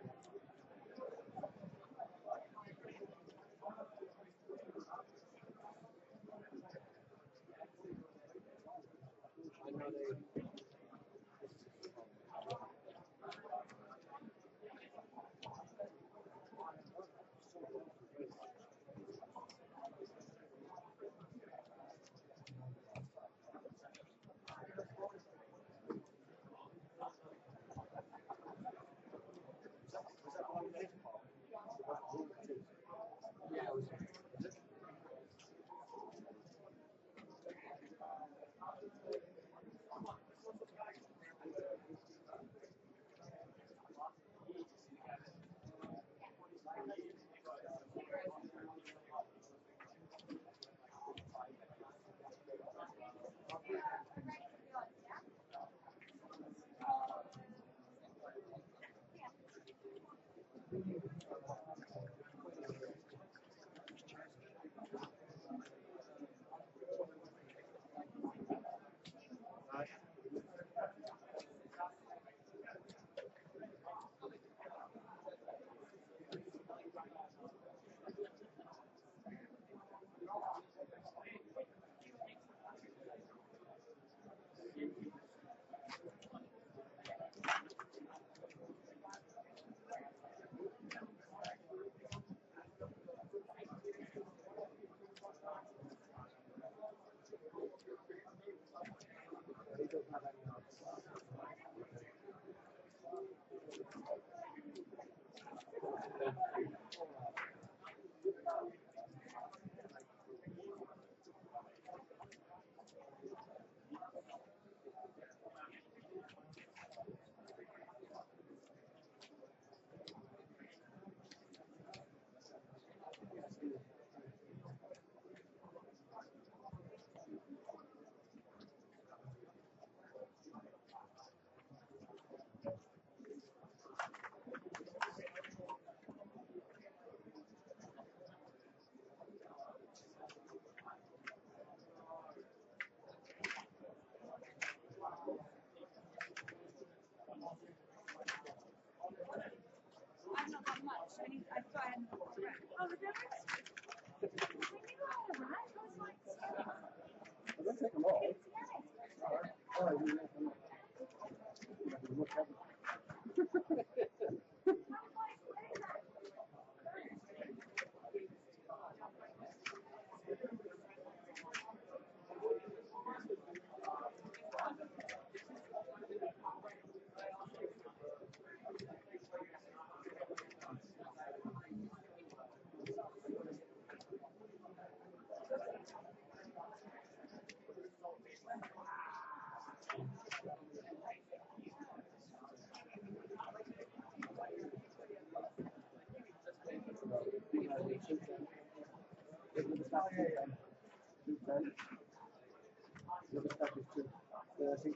Another stack is 230.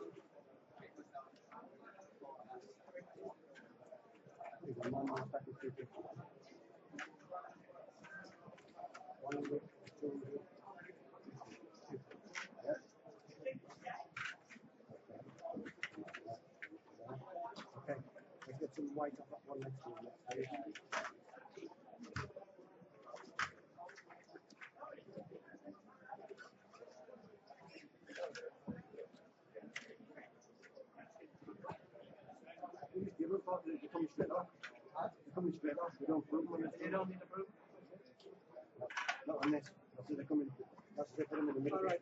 One more stack is 250. 100, 200. Okay, let's get some white off that one next to you. The other part is coming straight off. They're coming straight off. We don't prove them. They don't need to prove. Not on this. That's where they're coming. That's where they put them in the middle. All right.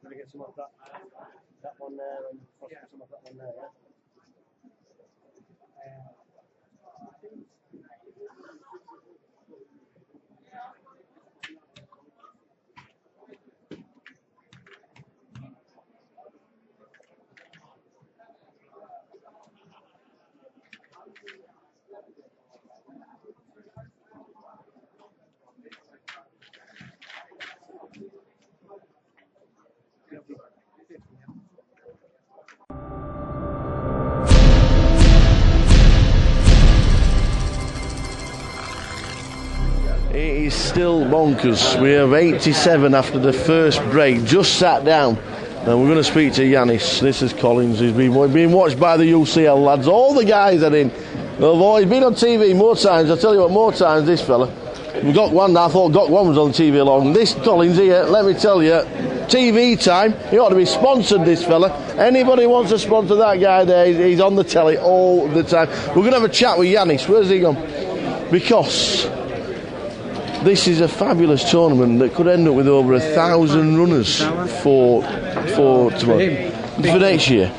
Gonna get some of that one there and possibly some of that one there, yeah? It is still bonkers. We have 87 after the first break. Just sat down. And we're going to speak to Yanis. This is Collins. He's been watched by the UCL lads. All the guys are in. He's been on TV more times. I'll tell you what, more times this fella. We got one. I thought got one was on TV along. This Collins here, let me tell you, TV time. He ought to be sponsored, this fella. Anybody wants to sponsor that guy there, he's on the telly all the time. We're going to have a chat with Yanis. Where's he gone? Because this is a fabulous tournament that could end up with over 1,000 runners for tomorrow. For next year.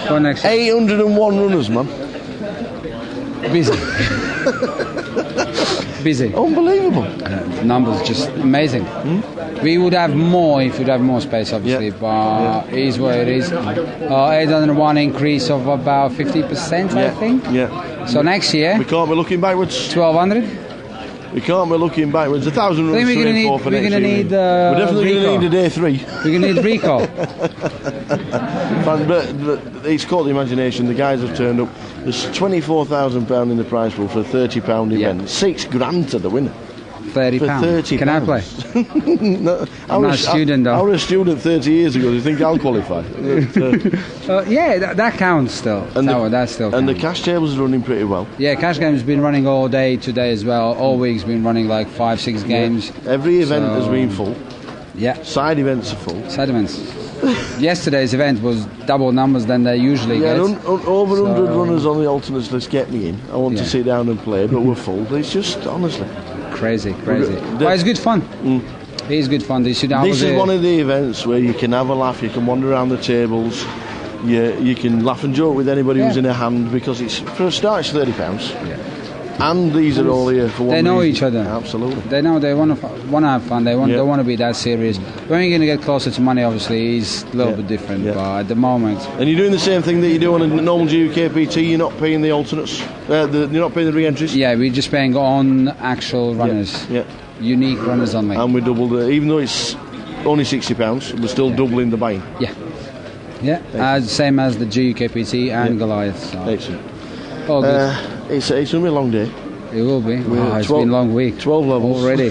801 runners, man. Busy. Busy. Unbelievable. Numbers just amazing. We would have more if we'd have more space, obviously, but it is what it is. 801 increase of about 50%, I think. Yeah. So next year, we can't be looking backwards. 1,200. We can't be looking backwards. 1,000 runs we're going to need. We're definitely going to need a day 3. We're going to need recall. but it's called the imagination. The guys have turned up. There's £24,000 in the prize pool for a £30 event. £6,000 to the winner. £30. For £30. Can I play? No, I'm not a student, though. I was a student 30 years ago. Do you think I'll qualify? Yeah, that counts still. That still counts. And the cash tables are running pretty well. Yeah, cash game's been running all day today as well. All week's been running like 5-6 games. Every event has been full. Yeah. Side events are full. Side events. Yesterday's event was double numbers than they usually get. Over 100 runners on the alternates list get me in. I want to sit down and play, but we're full. It's just, honestly... Crazy. But it's good fun. It is good fun. This is one of the events where you can have a laugh, you can wander around the tables, you can laugh and joke with anybody who's in a hand, because it's, for a start, it's £30. Yeah. And these are all here for one They know reason. each other. Absolutely. They know they want to have fun. They don't want to be that serious. When you're going to get closer to money, obviously, it's a little bit different. But at the moment... And you're doing the same thing that you do on a normal GUKPT. You're not paying the alternates. You're not paying the re-entries. Yeah, we're just paying on actual runners. Yeah. Unique runners only. And we doubled it. Even though it's only £60, we're still doubling the buying. Yeah. Same as the GUKPT and Goliath. So. Excellent. All good. It's going to be a long day. It will be. It's been a long week. 12 levels. Already.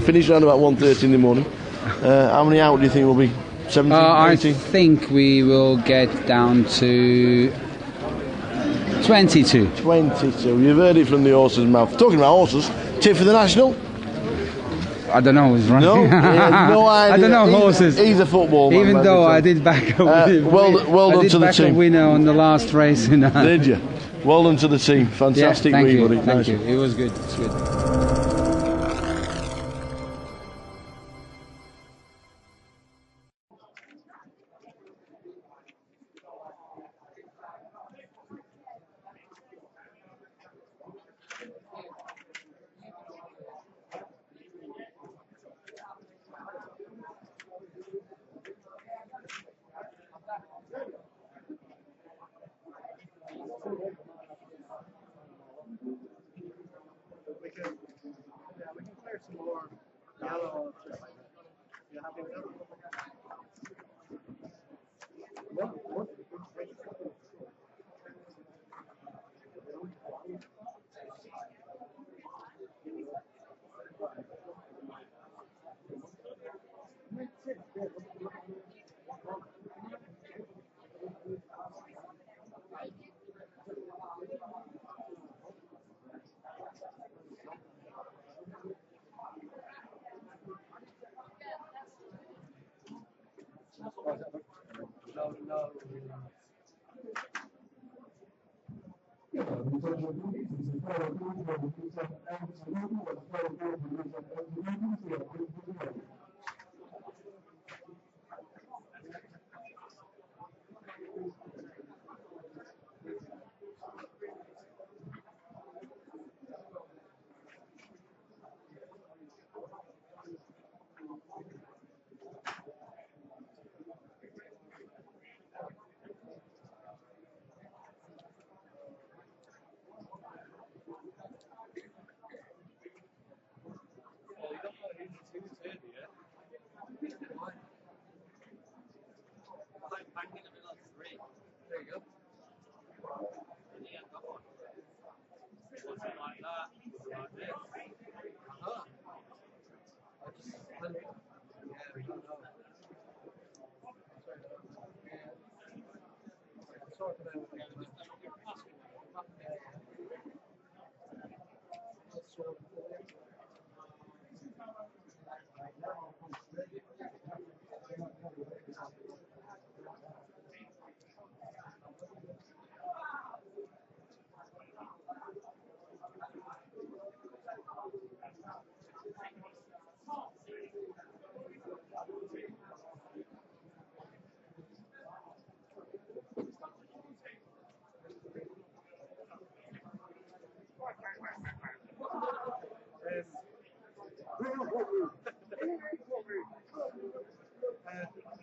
Finish around about 1:30 in the morning. How many out do you think will be? 17, 18? I think we will get down to 22. 22. You've heard it from the horse's mouth. Talking about horses, tip for the National? I don't know who's running. No, he has no idea. I don't know horses. He's a football man. Even though I did back a well done to the team. a winner on the last race. Did you? Well done to the team. Fantastic thank week, you, buddy. Thank Nice you. one. It was good. It's good. We can clear some more yellow. You happy with that?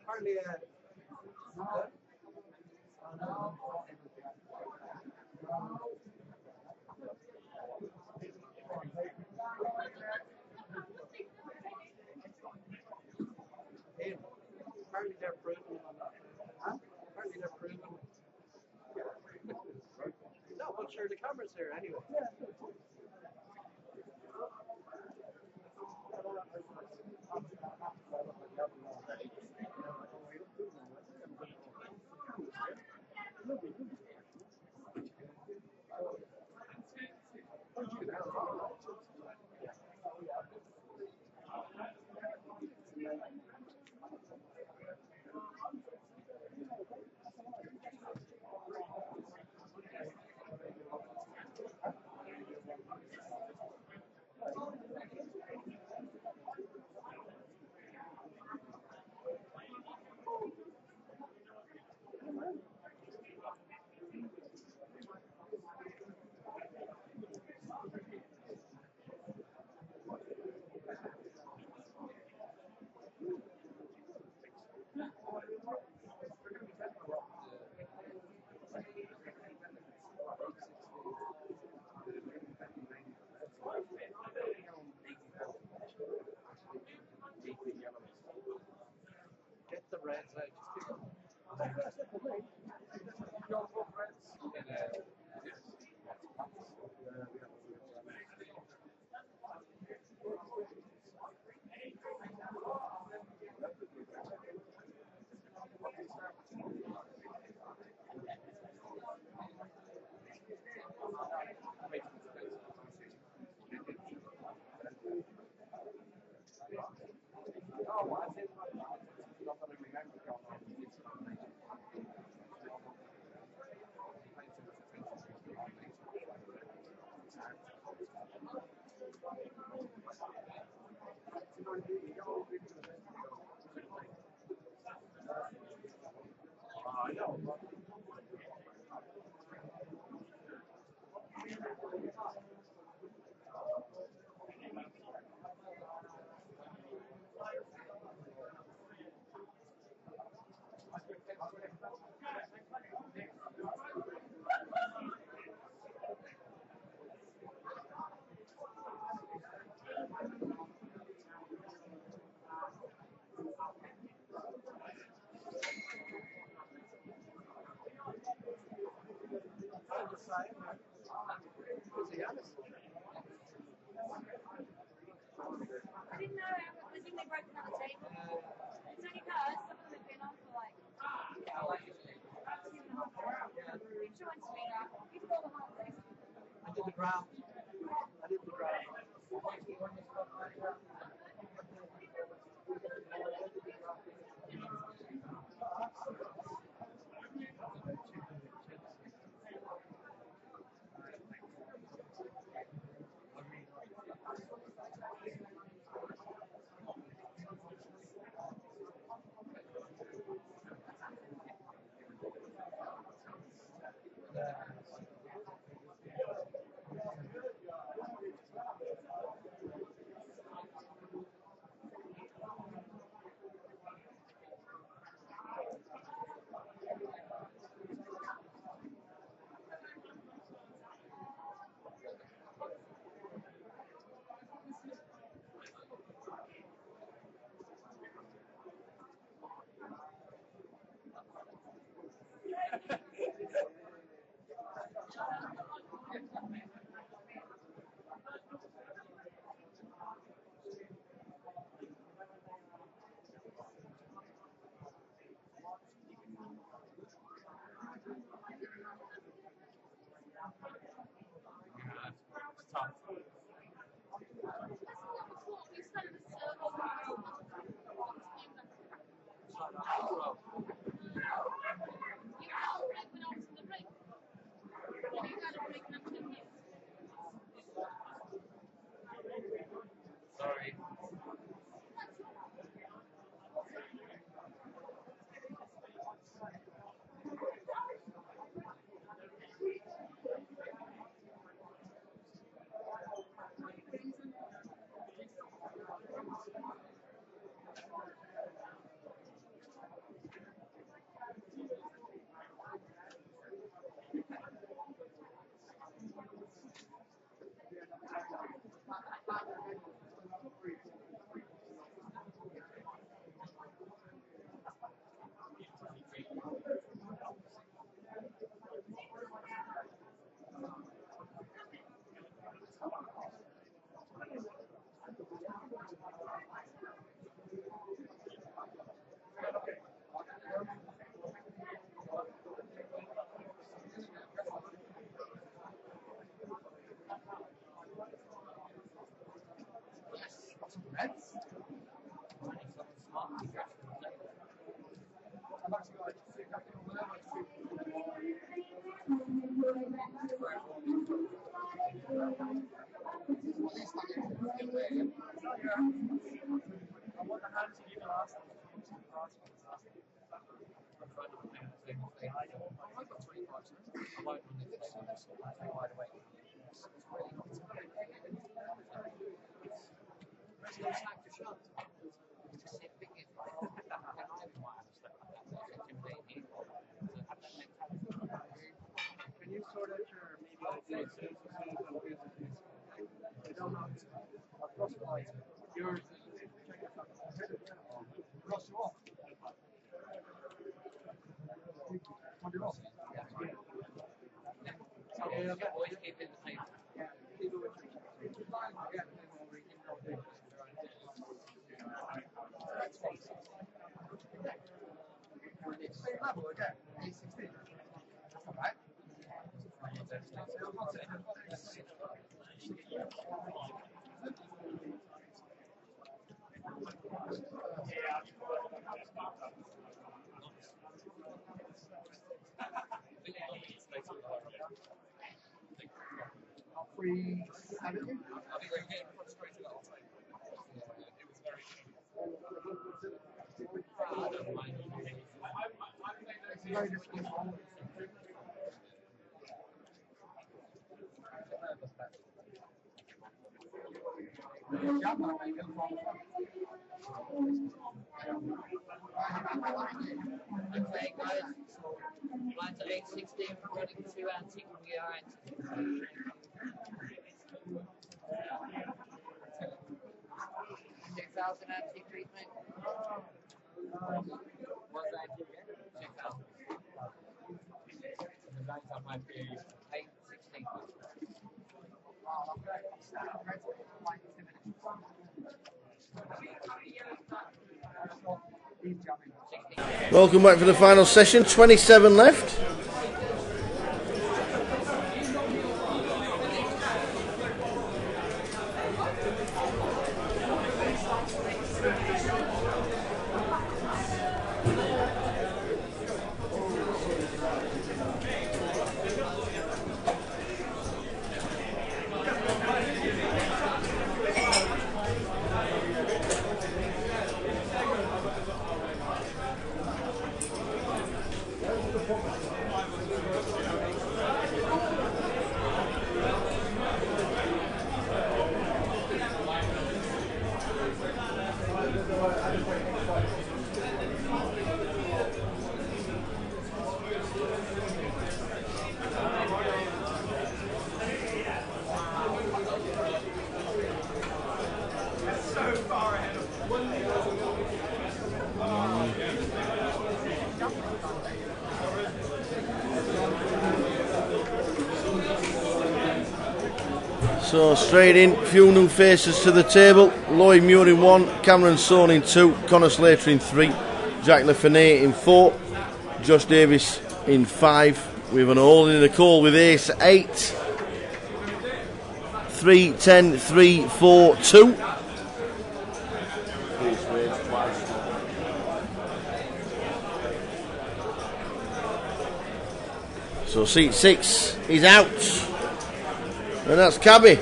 Hardly apparently they're proven on that. Huh? Apparently they're proven. No, but sure, the camera's here anyway. I didn't know I think they broke another table. It's only because some of them have been on for like 2.5 hours. It joins me that. You've got the whole race. I did the ground. I did the ground. Sorry. Reds? Smart. I've actually got I want the hand to give last. I've got 25 cents. I won't run this thing. I'll take wide awake. It's really not. It's no snack to shut. It's just the thing is, I might have stuff like that. It's intimidating. So have that mentality. Can you sort out your maybe ideas? I don't know. I've crossed the line. You're cross you off. On your off. Yeah. Always keep it the same. Yeah. Keep it with you. Yeah. Same level again. A16. That's all right. Not 370? I think we're getting frustrated all the time. It was very good. I don't mind. Lines at 816, running 2 antique from the right. 6,000 antique treatment. What's that? 6,000. The lines up might be 816. Welcome back for the final session. 27 left. So straight in, few new faces to the table. Lloyd Muir in 1, Cameron Soane in 2, Connor Slater in 3, Jack LeFenet in 4, Josh Davis in 5. We have an all in the call with ace 8, 3, 10, 3, 4, 2. So seat 6 is out. And that's Cabby.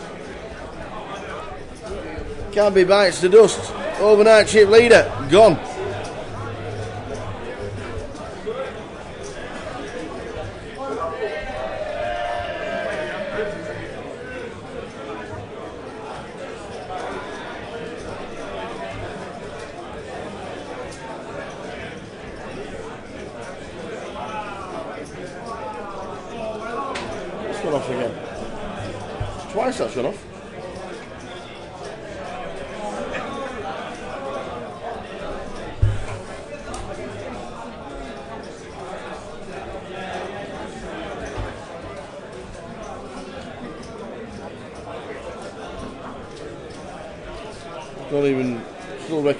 Cabby bites the dust. Overnight chip leader, gone. It's gone off again. Twice that's gone off. Not even,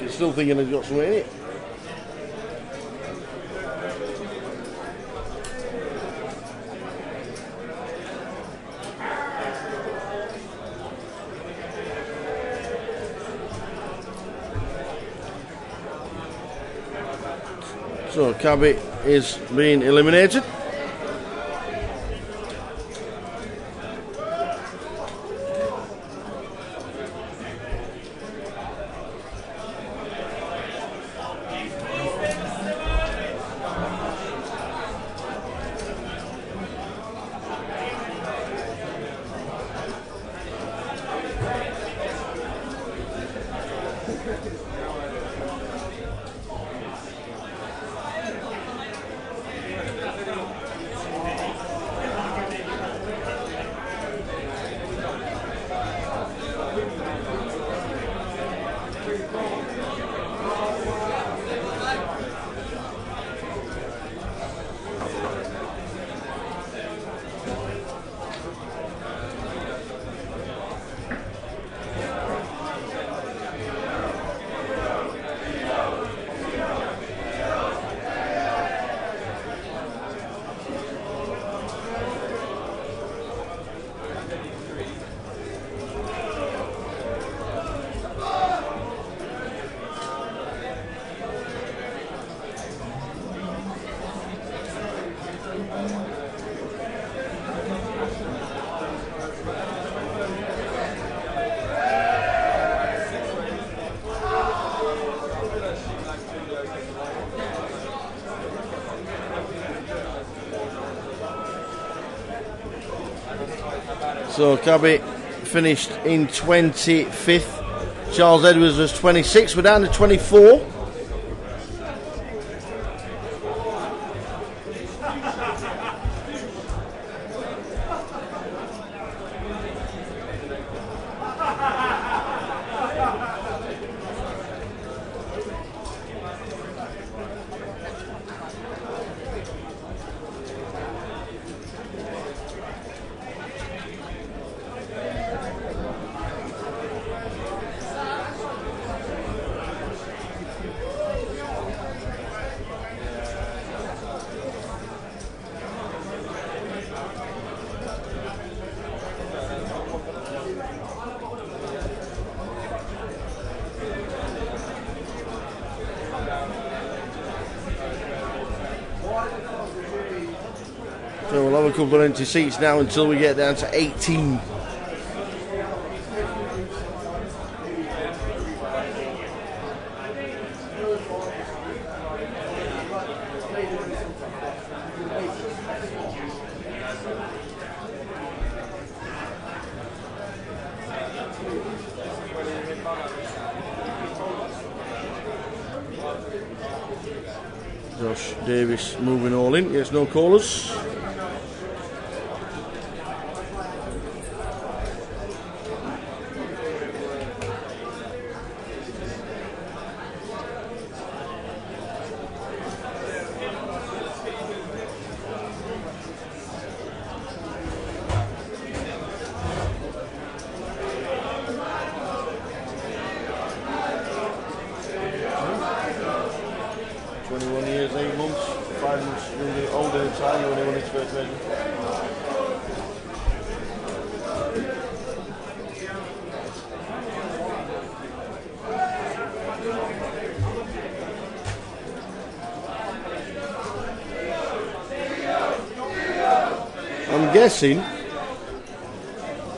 still thinking he's got something in it. So Cabby is being eliminated. So Cabby finished in 25th. Charles Edwards was 26th. We're down to 24. So we'll have a couple of empty seats now until we get down to 18. Josh Davis moving all in, yes, no callers.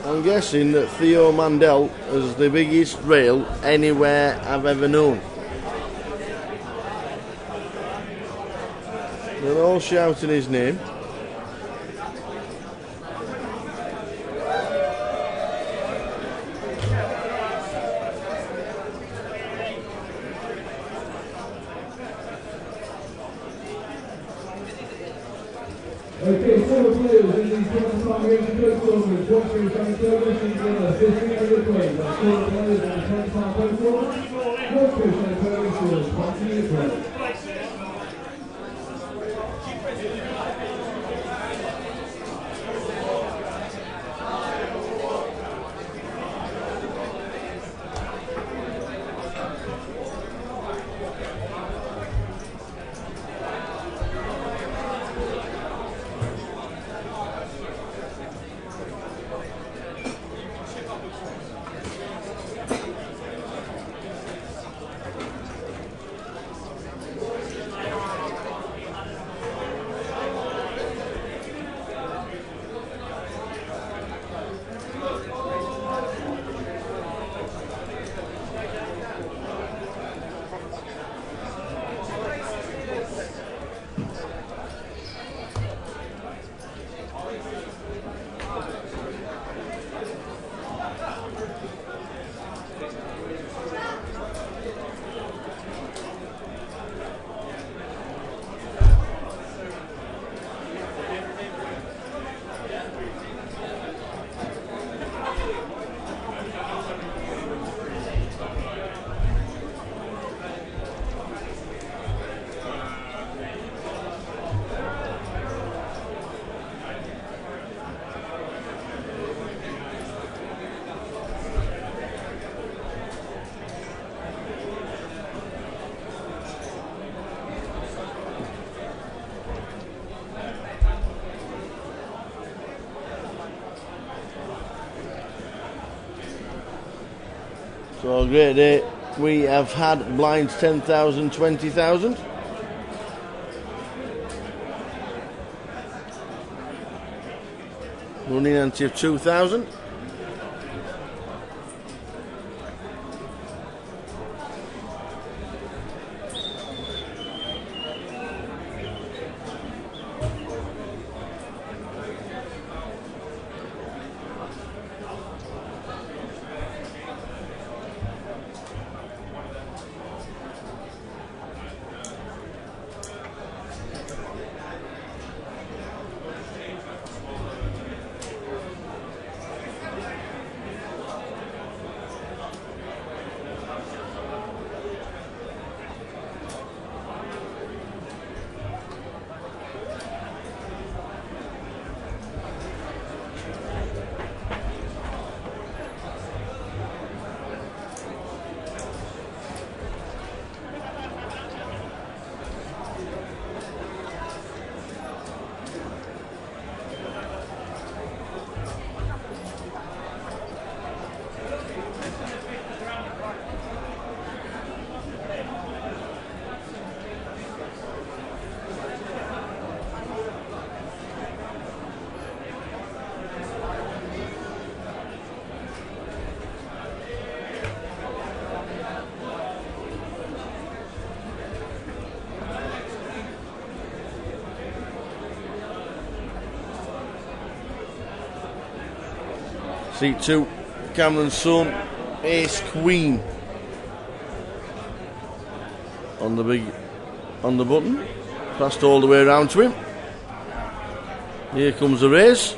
I'm guessing that Theo Mandel is the biggest rail anywhere I've ever known. They're all shouting his name. Okay, several players in these 25 race coach overs. Watch your coming television together. 1500 plays. That's 4 players in the 25 coach over. Watch your coming television. 20 play. So great day. We have had blinds 10,000, 20,000. Running ante of 2,000. Seat 2, Cameron's son, Ace Queen. On the button. Passed all the way around to him. Here comes the race.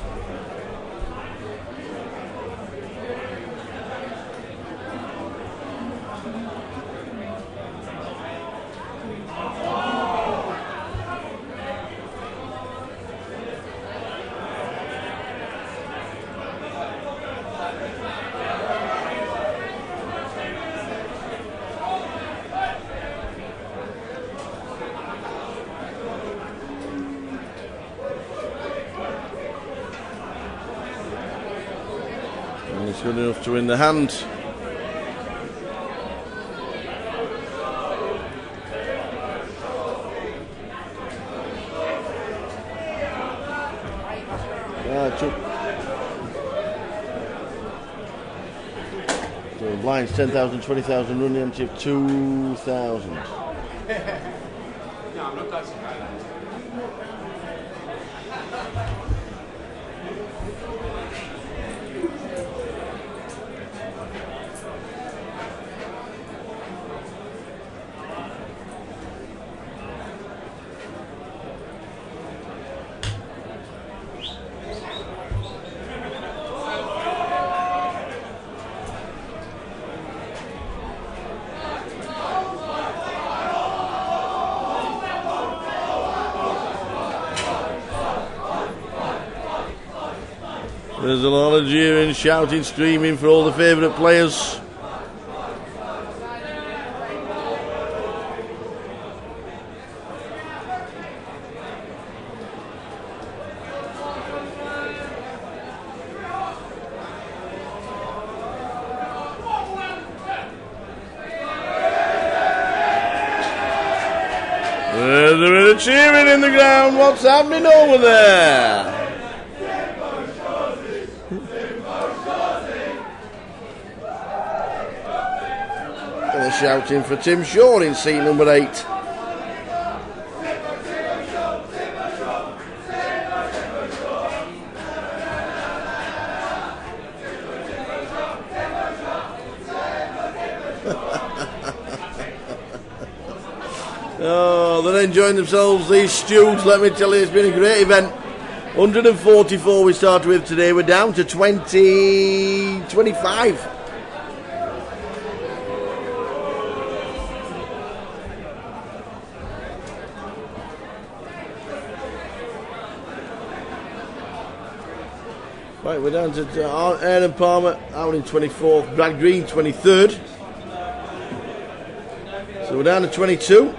It's good enough to win the hand. So blinds 10,000, 20,000, running empty of 2,000. No, I'm not touching that. There's a lot of jeering, shouting, screaming for all the favourite players. There's a bit of cheering in the ground. What's happening over there? And they're shouting for Tim Shaw in seat number 8. Oh, they're enjoying themselves, these stews. Let me tell you, it's been a great event. 144 we started with today. We're down to 25. Right, we're down to Aaron Palmer out in 24th, Brad Green 23rd. So we're down to 22.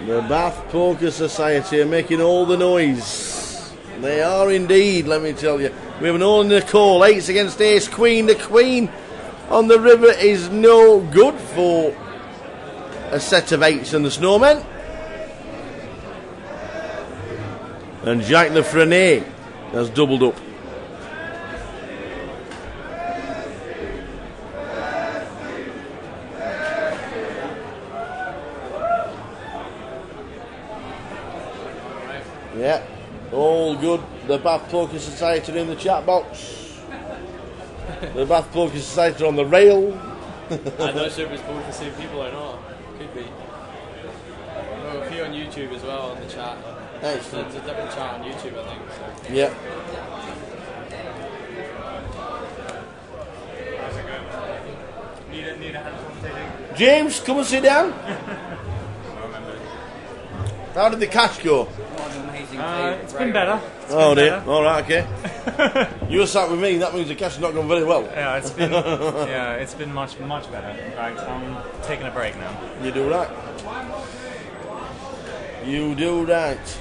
The Bath Poker Society are making all the noise. They are indeed, let me tell you. We have an all in the call. 8s against Ace Queen. The Queen on the river is no good for a set of 8s and the Snowmen. And Jacques Le Frenet has doubled up. Yeah, all good. The Bath Poker Society are in the chat box. The Bath Poker Society are on the rail. I'm not sure if it's both the same people or not. Could be. Well, a few on YouTube as well on the chat. Excellent. There's a different chat on YouTube, I think. So. Yeah. Need a hand contact. James, come and sit down. How did the cash go? It's been better. Oh dear. All right, okay. You're sat with me. That means the cash has not gone very well. Yeah, it's been much better. In fact, I'm taking a break now. You do right. You do right.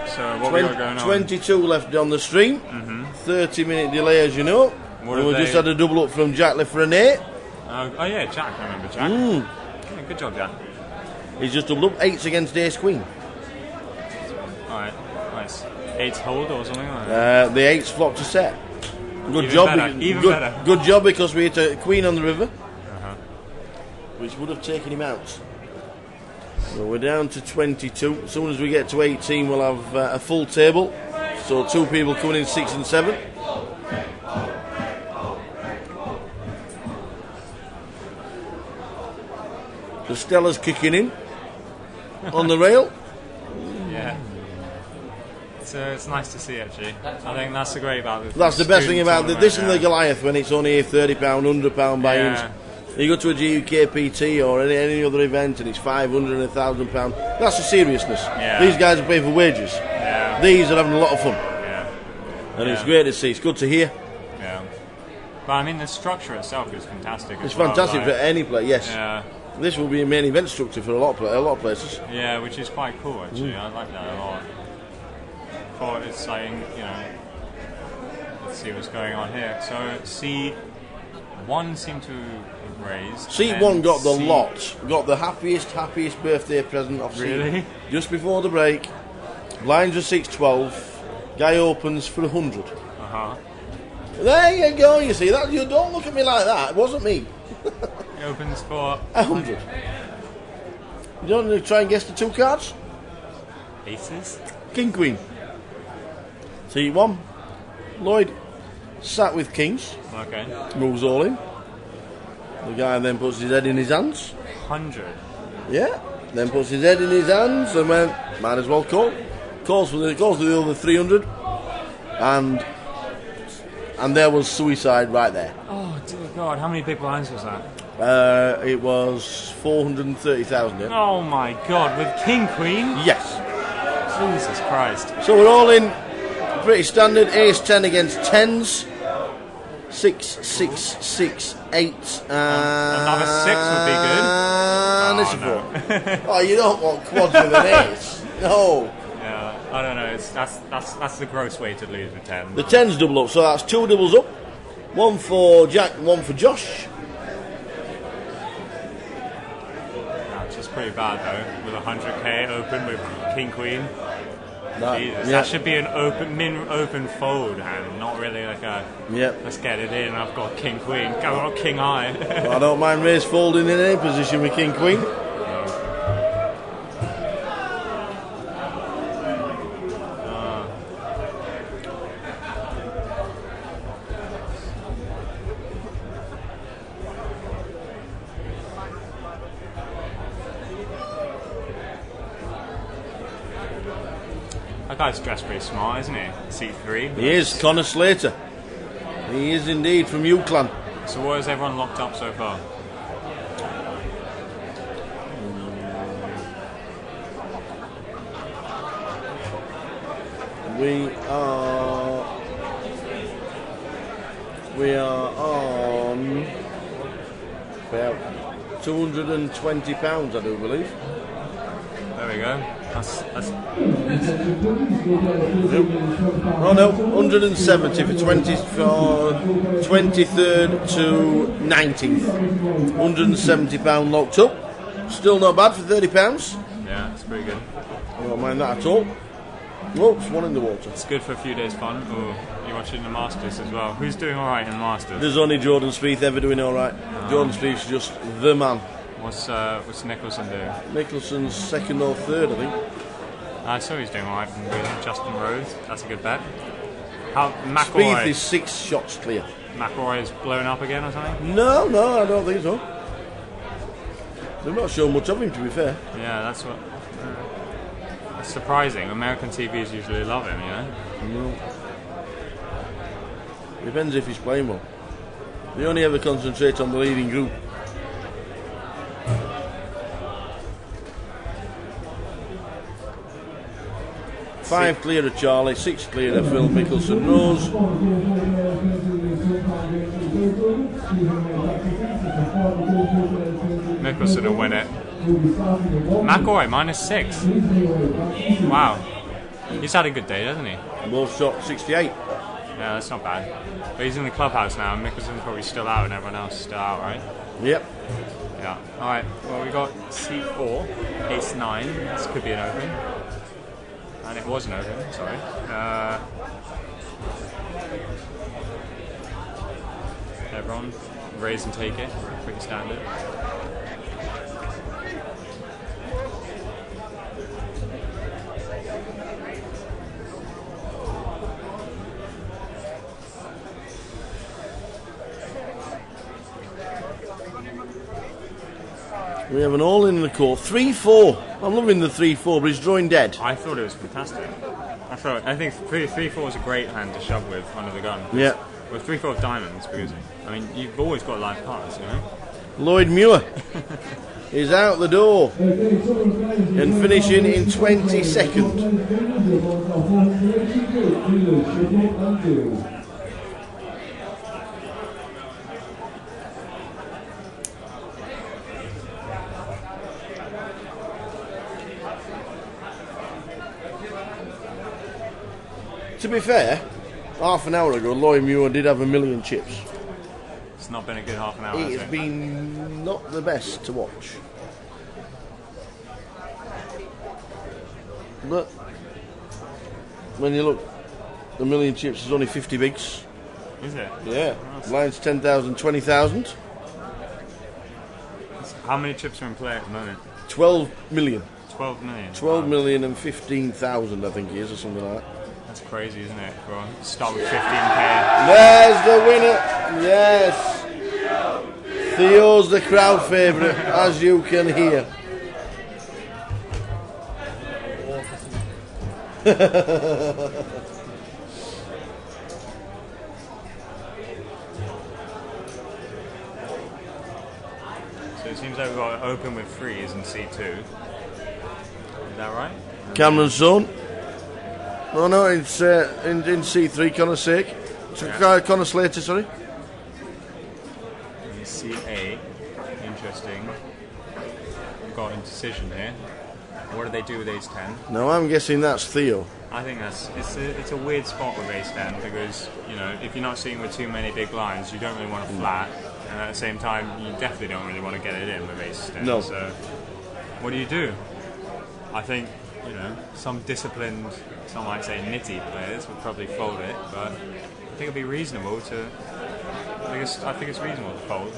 So what we got going on? 22 left on the stream. 30-minute delay, as you know. What We just had a double up from Jack left for an 8. Oh yeah, Jack. I remember Jack. Yeah, good job, Jack. He's just doubled up 8s against Ace Queen. Alright, nice. 8's hold or something like that? The 8's flopped to set. Good Even job. better, even better. Good job because we hit a Queen on the river, which would have taken him out. So we're down to 22. As soon as we get to 18, we'll have a full table. So 2 people coming in 6 and 7. The Stella's kicking in on the rail. Yeah. It's nice to see, actually. I think that's the great about this. That's the best thing about this and the Goliath, when it's only £30, £100 buy-ins. You go to a GUKPT or any other event and it's £500 and £1,000. That's the seriousness. Yeah. These guys are paying for wages. Yeah. These are having a lot of fun. Yeah. And it's great to see. It's good to hear. Yeah. But I mean, the structure itself is fantastic. It's fantastic for any player. Yes. Yeah. This will be a main event structure for a lot of places. Yeah, which is quite cool actually. I like that a lot. For it's like, you know, let's see what's going on here. So C1 seemed to raise. C1 got the lot. Got the happiest birthday present of Really? C. Just before the break. Blinds are 612. Guy opens for 100. There you go. You see that? You don't look at me like that. It wasn't me. It opens for 100. You don't want to try and guess the 2 cards? Aces. King Queen. T1. Lloyd sat with kings. Okay. Moves all in. The guy then puts his head in his hands. 100. Yeah. Then puts his head in his hands and went, might as well call. Calls for the other 300. And there was suicide right there. Oh dear God! How many big blinds was that? It was 430,000. Yeah? Oh my God! With King Queen? Yes. Jesus Christ! So we're all in pretty standard. Ace 10 against 10s. 6, 6, 6, 8. Another 6 would be good. And it's a 4. Oh, you don't want quads with an ace. No. Yeah, I don't know. That's the gross way to lose with 10. The 10's double up, so that's 2 doubles up. 1 for Jack, 1 for Josh. That's just pretty bad though. With 100k open with King Queen. Jesus, yeah. that should be an open fold hand, not really like a. Yep. Let's get it in. I've got King Queen. Go on, King High. Well, I don't mind raise folding in any position with King Queen. That guy's dressed pretty smart, isn't he? C3. He is, Connor Slater. He is indeed from UClan. So what has everyone locked up so far? We are on about £220, I do believe. There we go. That's Oh no, 170 for 23rd to 19th. £170 locked up. Still not bad for £30. Yeah, it's pretty good. I don't mind that at all. Whoops, one in the water. It's good for a few days fun. Oh, you're watching the Masters as well. Who's doing alright in the Masters? There's only Jordan Spieth ever doing alright. Jordan Spieth's just the man. What's Nicholson doing? Nicholson's 2nd or 3rd, I think. I saw he's doing alright with Justin Rose. That's a good bet. How Spieth McIlroy is 6 shots clear. McIlroy is blown up again or something? No, I don't think so. They've not shown much of him, to be fair. Yeah, that's what. It's surprising. American TVs usually love him, you know. No. Depends if he's playing well. They only ever concentrate on the leading group. 5 clear of Charlie, 6 clear of Phil Mickelson Rose. Mickelson will win it. McIlroy -6. Wow. He's had a good day, hasn't he? Both shot 68. Yeah, that's not bad. But he's in the clubhouse now, and Mickelson's probably still out, and everyone else is still out, right? Yep. Yeah. Alright, well, we got seat 4, ace 9. This could be an open. And it was an open, sorry. Everyone, raise and take it. Pretty standard. We have an all in the court. 3-4. I'm loving the 3-4, but he's drawing dead. I thought it was fantastic. I think 3-4 is a great hand to shove with under the gun. Yeah. With 3-4 of diamonds, because I mean you've always got live cards, you know. Lloyd Muir is out the door and finishing in 22nd. To be fair, half an hour ago, Lloyd Muir did have 1,000,000 chips. It's not been a good half an hour. It's been not the best to watch. But when you look, 1,000,000 chips is only 50 bigs. Is it? Yeah. Lines 10,000, 20,000. How many chips are in play at the moment? 12 million. 12 million. 12 million and 15,000, I think it is, or something like that. That's crazy, isn't it? Go on, start with 15k. There's the winner. Yes. Theo's the crowd favourite, as you can hear. So it seems like we've got to open with threes in C2. Is that right? Cameron's son. Oh no, it's in C3, Connor Sake. Connor Slater, sorry. In C8, interesting. We've got indecision here. What do they do with ace 10? No, I'm guessing that's Theo. I think it's a weird spot with ace 10 because, you know, if you're not seeing with too many big blinds, you don't really want to flat, and at the same time, you definitely don't really want to get it in with ace 10. No. So, what do? I think, you know, some disciplined, some might say nitty players would probably fold it, but I think it'd be reasonable to. I think it's reasonable to fold.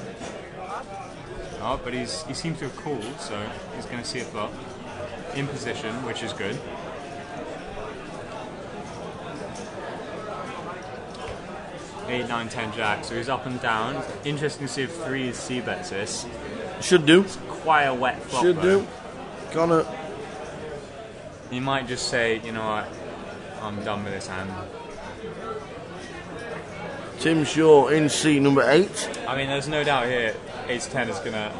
Oh, but he seems to have called, so he's going to see a flop in position, which is good. Eight, 9, 10 jack, so he's up and down. Interesting to see if 3 is C-bets this. Should do. It's quite a wet flop. Should do. Connor. He might just say, you know what, I'm done with this hand. Tim Shaw in seat number 8. I mean, there's no doubt here. Ace 10 is gonna.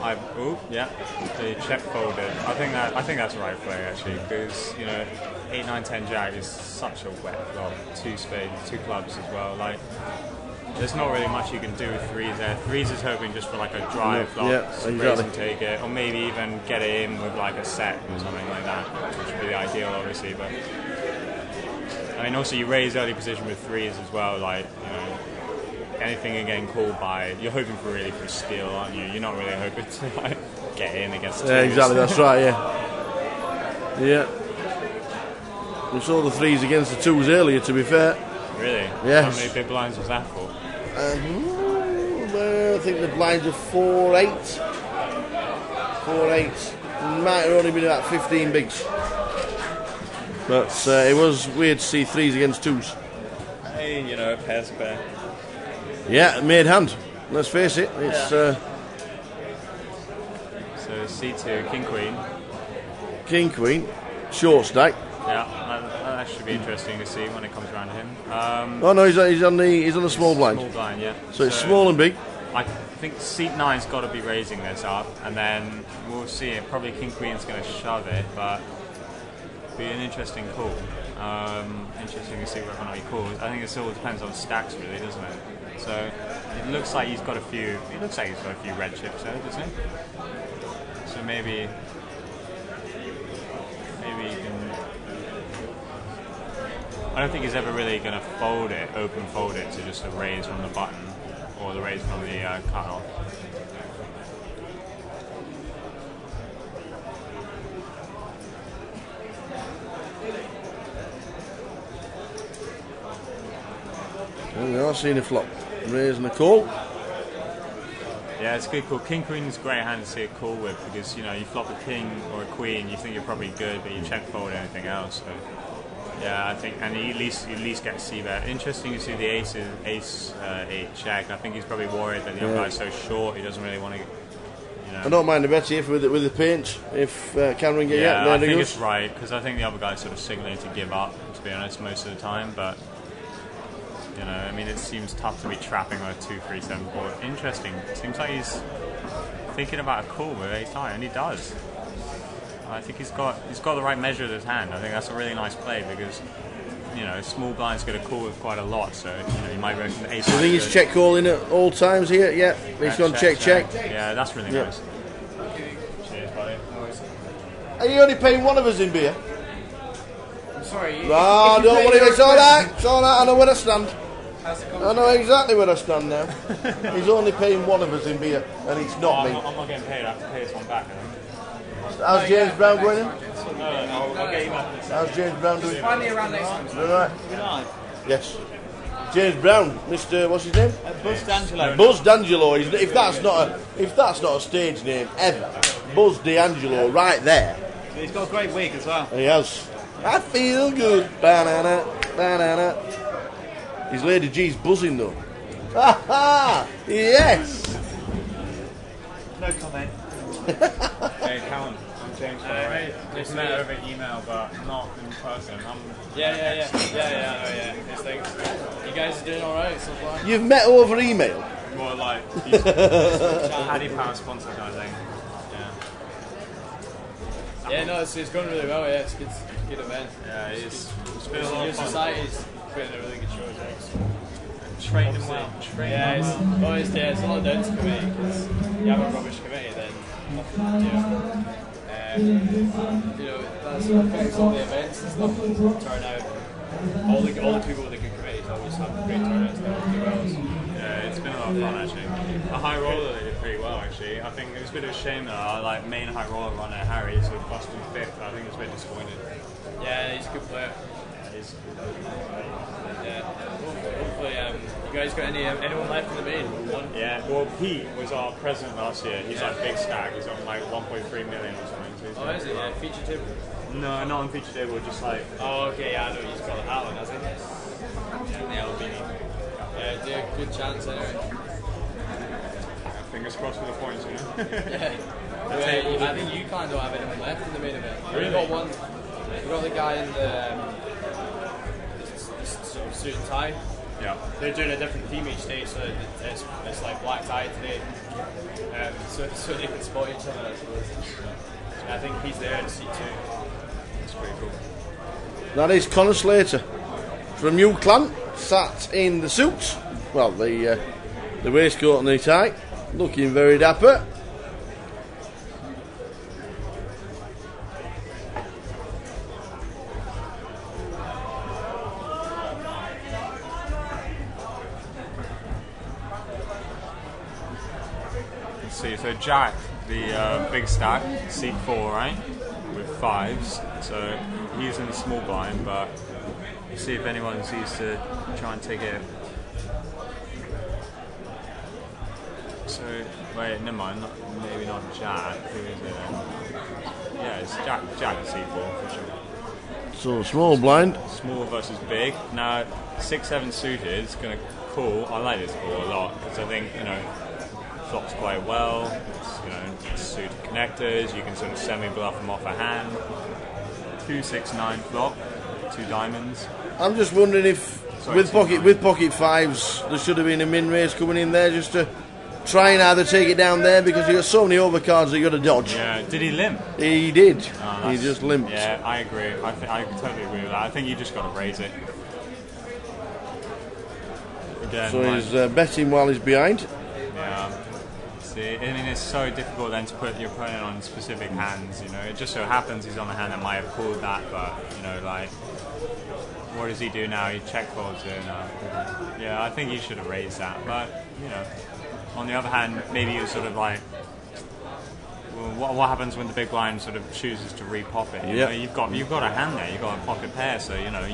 Yeah. The check folded. I think that's the right play actually, because you know, 8, 9, 10 jack is such a wet flop. 2 spades, 2 clubs as well. Like, there's not really much you can do with 3s there. 3s is hoping just for like a dry flop, exactly. raise and take it, or maybe even get it in with like a set or something like that, which would be the ideal, obviously. But I mean, also you raise early position with 3s as well. Like, you know, anything you're getting called by, you're hoping for really for a steal, aren't you? You're not really hoping to like get in against. Yeah, exactly. That's right. Yeah. We saw the 3s against the 2s earlier. To be fair. Really? Yes. How many big blinds was that for? I think the blinds are 4-8. 4-8. Might have only been about 15 bigs. But it was weird to see 3s against 2s. Hey, you know, pair's a pair. Yeah, made hand. Let's face it. It's So C2, King Queen. King Queen, short stack. Yeah, that should be interesting to see when it comes around to him. Oh no, he's on the small blind. Small blind, yeah. So it's small and big. I think seat 9's got to be raising this up, and then we'll see it. Probably King Queen's going to shove it, but be an interesting call. Interesting to see whether or not he calls. I think it all depends on stacks, really, doesn't it? So it looks like he's got a few. It looks like he's got a few red chips there, doesn't he? So maybe he can. I don't think he's ever really going to open fold it to just a raise from the button or the raise from the cutoff. Well, we are seeing a flop. Raising a call. Yeah, it's a good call. King Queen is a great hand to see a call with because you flop a king or a queen, you think you're probably good, but you check fold anything else. So yeah, I think, and you at least get a c-bet. Interesting to see the ace 8 check. I think he's probably worried that the other guy's so short, he doesn't really want to. I don't mind a bet here with the pinch if Cameron get I think it's right because I think the other guy's sort of signaling to give up. To be honest, most of the time, but. I mean, it seems tough to be trapping on a 2-3-7 board. Interesting. It seems like he's thinking about a call with ace high, and he does. I think he's got the right measure of his hand. I think that's a really nice play because small blind's going to call with quite a lot. So you might reckon ace. Do you think he's check calling at all times here? Yeah, he's gone check. Yeah, that's really nice. Cheers, buddy. Are you only paying one of us in beer? I'm sorry. No, don't worry. It's all right. It's all right. I know where I stand. I know exactly where I stand now. He's only paying one of us in beer, and it's not me. I'm not getting paid. I have to pay this one back. How's James Brown going in? I'll get you back. How's James Brown doing? Finally around next time. All right. Yes. James Brown, Mr. What's his name? Buzz D'Angelo. Buzz D'Angelo. If that's not a stage name ever, Buzz D'Angelo, right there. He's got a great wig as well. He has. I feel good. Banana, banana. His Lady G's buzzing though. Ha ha! Yes! No comment. Hey, Callum, I'm James. We've met over email, but not in person. Yeah. These things. You guys are doing alright so far? You've met over email? More like Paddy Power sponsor kind of thing. Yeah, no, it's going really well, yeah, it's a good event. Yeah, it's been a lot of fun. Society's putting a really good show, Train them well. It's a lot down to committee, because you have a rubbish committee, then nothing that's what affects all the events and stuff, turn out. All the people with the good committees always have great turnouts, they always do well. Yeah, it's been a lot of fun actually. The high roller they did pretty well actually. I think it was a bit of a shame that our main high roller runner Harry sort of busted 5th. I think it was a bit disappointed. Yeah, he's a good player. Yeah, hopefully, you guys got anyone left in the main? Yeah, well, Pete was our president last year. He's like big stack. He's on like 1.3 million or something. So is it? Yeah, feature table. No, not on feature table. Just like. Oh, okay. Yeah, I know he's got Alan, has he? Yeah, good chance anyway. Fingers crossed for the points, Yeah. I think you kind of don't have anyone left in the main event. Really? We've got one. We've got the guy in the sort of suit and tie. Yeah. They're doing a different theme each day, so it's like black tie today. So they can spot each other, I suppose. I think he's there in seat 2. That's pretty cool. That is Connor Slater from New Clan, sat in the suit. Well, the waistcoat and the tie, looking very dapper. See, so Jack, the big stack, seat 4, right, with 5s. So he's in the small blind, but see if anyone sees to try and take it. So wait, never mind. Maybe not Jack. Who is it then? Yeah, it's Jack at seat 4 for sure. So small blind. Small versus big. Now 6-7 suited is going to call. I like this call a lot because I think flops quite well. It's, suited connectors. You can sort of semi-bluff them off a hand. 2-6-9 flop. 2 diamonds. I'm just wondering if with pocket 5s there should have been a min raise coming in there just to try and either take it down there because you got so many overcards that you got to dodge. Yeah. Did he limp? He did. Oh, He just limped. Yeah, I agree. I totally agree with that. I think you just got to raise it. Again, So like- he's betting while he's behind. Yeah. See, I mean, it's so difficult then to put your opponent on specific hands. You know, it just so happens he's on a hand that might have called that, but you know, like, what does he do now? He check folds it. Yeah, I think he should have raised that, but you know, on the other hand, maybe it's sort of like, well, what happens when the big blind sort of chooses to repop it? You know, you've got a hand there, you've got a pocket pair, so you know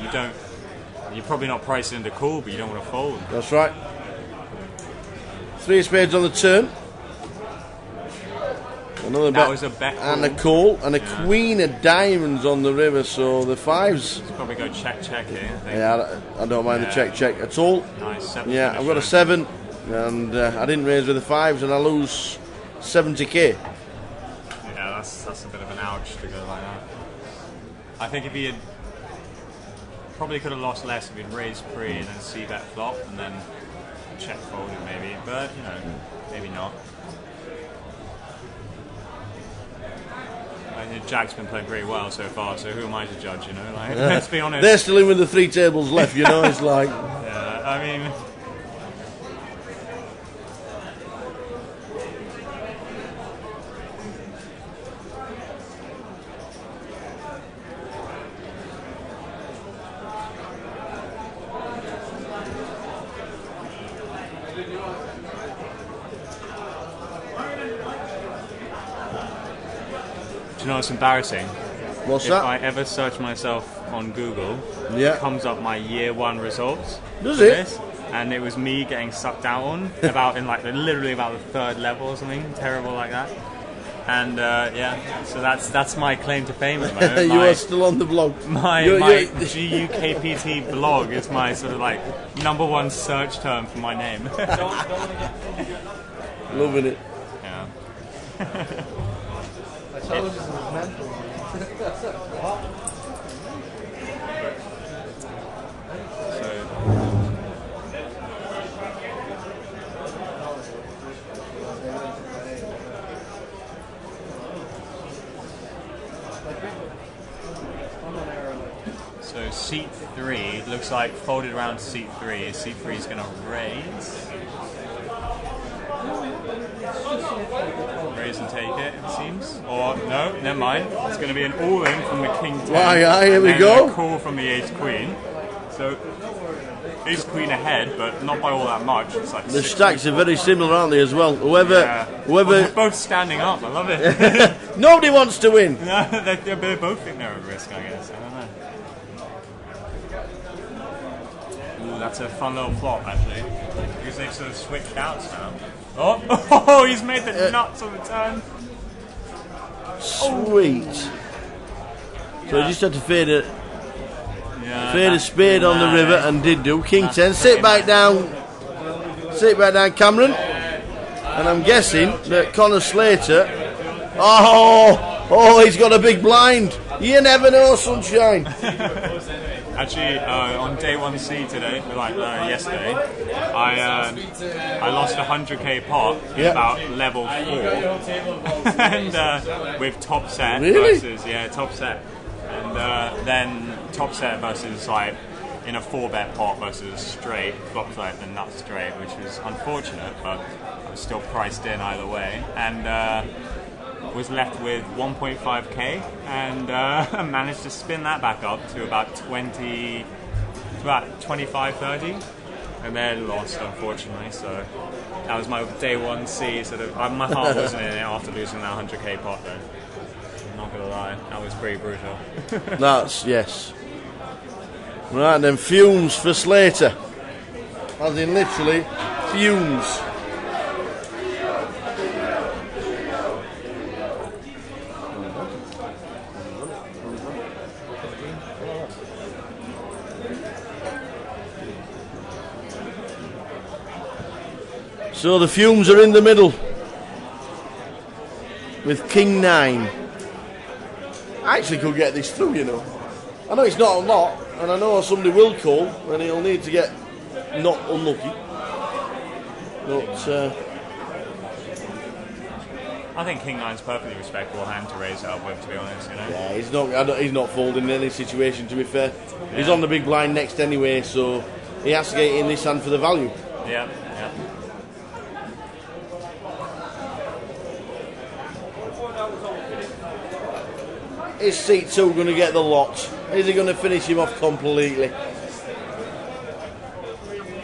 you're probably not priced into call, but you don't want to fold. That's right. 3 of spades on the turn. Another That bet, was a bet and a call. call, and a queen of diamonds on the river. So the fives. Let's probably go check here. I think. Yeah, I don't mind the check at all. Nice. 7 Yeah, I've got a 7, and I didn't raise with the fives, and I lose 70k. Yeah, that's a bit of an ouch to go like that. I think if he had probably could have lost less if he'd raised pre and then c bet flop and then check folded maybe, but you know, maybe not. I mean, Jack's been playing pretty well so far, so who am I to judge? You know, like, let's be honest. They're still in with the 3 tables left. You know, it's like. Yeah, I mean. Do you know what's embarrassing? What's if that? If I ever search myself on Google, it comes up my year 1 results. Does for it? This, and it was me getting sucked out on literally about the 3rd level or something terrible like that. And yeah, so that's my claim to fame at the moment. You are still on the blog. My GUKPT blog is my sort of like #1 search term for my name. Loving it. Yeah. I told you it was mental. So seat 3 looks like folded around to seat 3. Seat 3 is going to raise. Raise and take it, it seems. Or no, never mind. It's going to be an all-in from the king 10. Here we go. A call from the ace queen. So ace queen ahead, but not by all that much. It's like The stacks are very similar, aren't they, as well? Whoever. Well, they're both standing up. I love it. Nobody wants to win. No, they both think they're at risk, I guess. I don't know. Ooh, that's a fun little flop, actually. Because they've sort of switched outs now. Oh, he's made the nuts on the turn. Sweet. So he just had to fade a spade on the river and did do. King 10. Sit back down, Cameron. And I'm guessing that Connor Slater. Oh, he's got a big blind. You never know, sunshine. Actually, on day 1C today, yesterday, I lost 100k pot in about level 4, and with top set versus top set, and then top set versus like in a 4-bet pot versus straight flops like the nut straight, which was unfortunate, but I was still priced in either way, and was left with 1.5k and managed to spin that back up to about 25, 30, and then lost, unfortunately. So that was my day 1C sort of. My heart wasn't in it after losing that 100k pot, though. I'm not gonna lie, that was pretty brutal. Yes. Right then, fumes for Slater, as in literally fumes. So the fumes are in the middle with King 9. I actually could get this through, you know. I know it's not a lot, and I know somebody will call, and he'll need to get not unlucky. But I think King 9's perfectly respectable hand to raise up with, to be honest. You know. Yeah, he's not folding in any situation. To be fair, he's Yeah. on the big blind next anyway, so he has to get in this hand for the value. Yeah, yeah. Is seat 2 going to get the lot? Is he going to finish him off completely?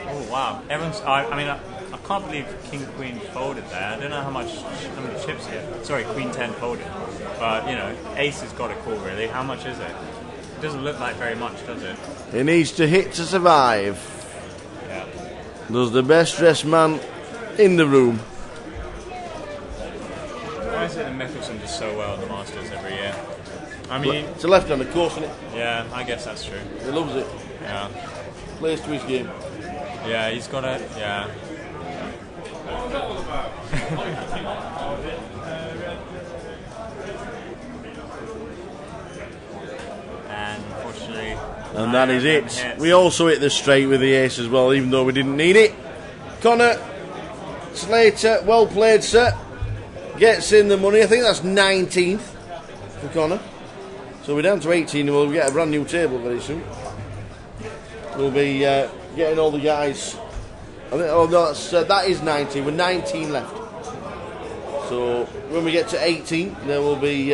Oh wow! Everyone's. I mean, I can't believe King Queen folded there. I don't know how many chips here. Sorry, Queen 10 folded. But you know, Ace has got a call really. How much is it? It doesn't look like very much, does it? He needs to hit to survive. Yeah. Does the best dressed man in the room. Why is it that Mickelson does so well in the Masters every year? I mean, it's a left-handed course, isn't it? Yeah, I guess that's true. He loves it. Yeah. Plays to his game. Yeah, he's got it. Yeah. And unfortunately. And that is it. Hits. We also hit the straight with the ace as well, even though we didn't need it. Connor Slater, well played, sir. Gets in the money. I think that's 19th for Connor. So we're down to 18 and we'll get a brand new table very soon. We'll be getting all the guys. I think, oh no, that is 19. We're 19 left. So when we get to 18, there will be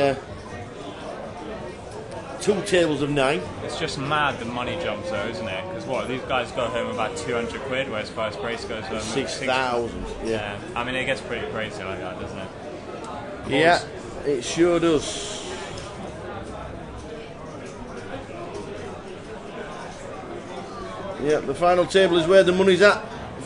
2 tables of 9. It's just mad the money jumps though, isn't it? Because what, these guys go home about 200 quid, whereas first place goes home 6,000. Yeah. I mean, it gets pretty crazy like that, doesn't it? Yeah, it sure does. Yeah, the final table is where the money's at.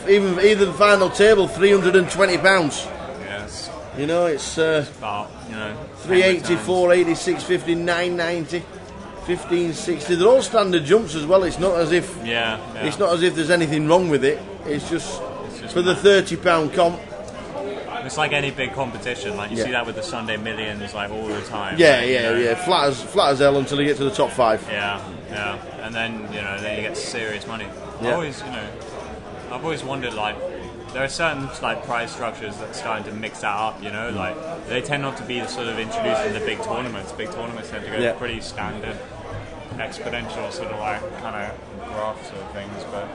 Either the final table, £320. Yes. You know, it's about, you know, 380, 480, 650, 990, 1560. They're all standard jumps as well. It's not as if it's not as if there's anything wrong with it. It's just for the £30 comp. It's like any big competition. Like you see that with the Sunday Millions, like all the time. Yeah, like, yeah, you know. yeah. Flat as hell until you get to the top 5. Yeah, yeah. And then then you get serious money. Yeah. I've always wondered, like, there are certain like prize structures that are starting to mix that up. You know, like they tend not to be sort of introduced in the big tournaments. Big tournaments tend to go pretty standard, exponential sort of like kind of graph sort of things, but.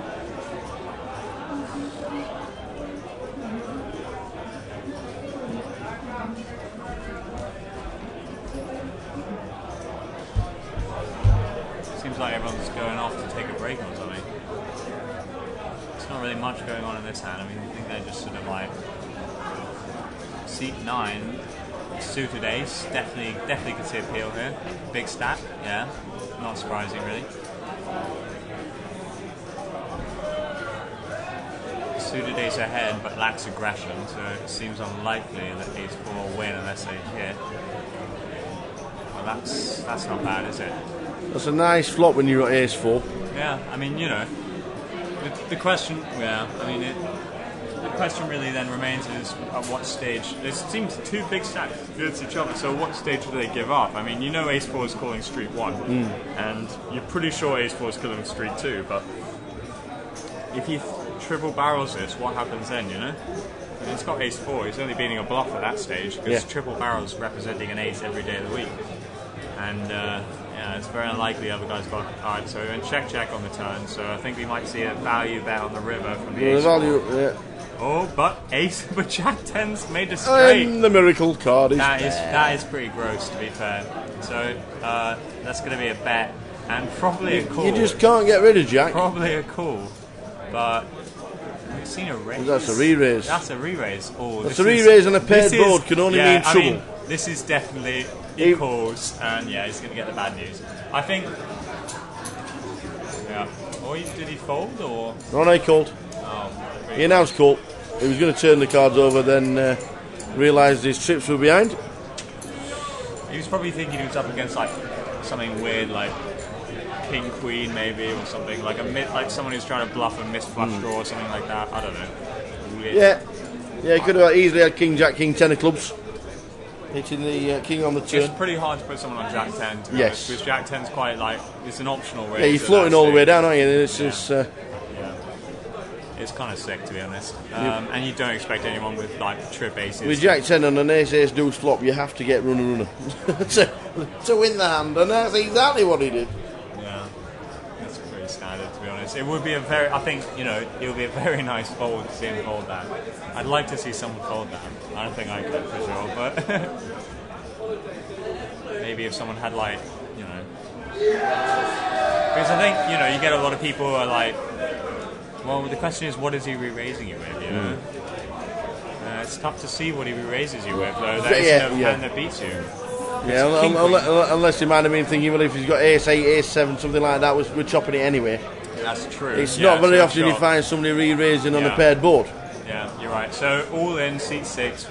Seems like everyone's going off to take a break or something. There's not really much going on in this hand. I mean, I think they're just sort of like seat 9, suited ace. Definitely could see appeal here. Big stack, yeah. Not surprising really. Suited ace ahead, but lacks aggression, so it seems unlikely that ace 4 will win unless they hit. Well, that's not bad, is it? That's a nice flop when you've got ace 4. Yeah, I mean, the question. Yeah, I mean, the question really then remains is at what stage. There seems 2 big stacks against each other. So, what stage do they give up? I mean, ace 4 is calling street 1, and you're pretty sure ace 4 is calling street 2. But if he triple barrels this, what happens then? I mean, it's got ace 4. He's only beating a bluff at that stage because triple barrels representing an ace every day of the week, and. It's very unlikely the other guy's got. Alright, so we went check on the turn, so I think we might see a value bet on the river from the ace. Oh, but Jack 10's made a straight. And the miracle card is that is pretty gross, to be fair. So that's going to be a bet and probably a call. You just can't get rid of Jack. Probably a call, but we've seen a raise. That's a re-raise. That's a re-raise. Oh, that's a re-raise on a paired board can only mean trouble. I mean, this is definitely. He calls, and he's going to get the bad news. I think. Yeah. Or did he fold, or? No, he called. Oh. He announced call. He was going to turn the cards over, then realised his trips were behind. He was probably thinking he was up against like something weird, like King Queen maybe, or something like someone who's trying to bluff a missed flush draw or something like that. I don't know. Weird. Yeah. He could have easily had King Jack, King 10 of clubs. Hitting the king on the turn. It's pretty hard to put someone on Jack 10, to be honest, because Jack 10's quite it's an optional raise. Yeah, you're floating all the way down, aren't you? It's it's kind of sick, to be honest. And you don't expect anyone with like trip aces. With Jack 10 on an ace deuce flop, you have to get runner to win the hand, and that's exactly what he did. Yeah, that's pretty standard, to be honest. It would be I think, it would be a very nice fold to see him fold that. I'd like to see someone fold that. I don't think I could for sure, but maybe if someone had like, because I think, you get a lot of people who are like, well, the question is, what is he re-raising you with, it's tough to see what he re-raises you with, though. There is no hand that beats you. Yeah, unless you might have been thinking, well, if he's got ace 8, ace 7, something like that, we're chopping it anyway. That's true. It's not very often you find somebody re-raising on a paired board. Yeah, you're right. So all in, seat 6,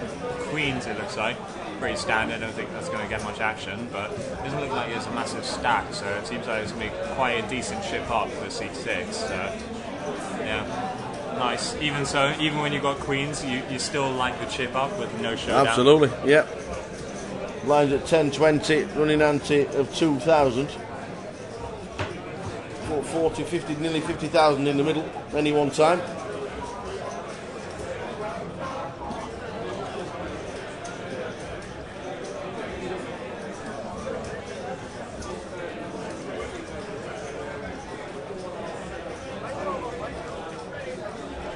queens it looks like. Pretty standard, I don't think that's going to get much action, but it doesn't look like there's a massive stack, so it seems like it's going to be quite a decent chip up for seat 6. So, yeah, nice. Even so, even when you've got queens, you still like the chip up with no showdown. Absolutely, yeah. Lines at 10-20, running ante of 2,000. 40, 50, nearly 50,000 in the middle, any one time.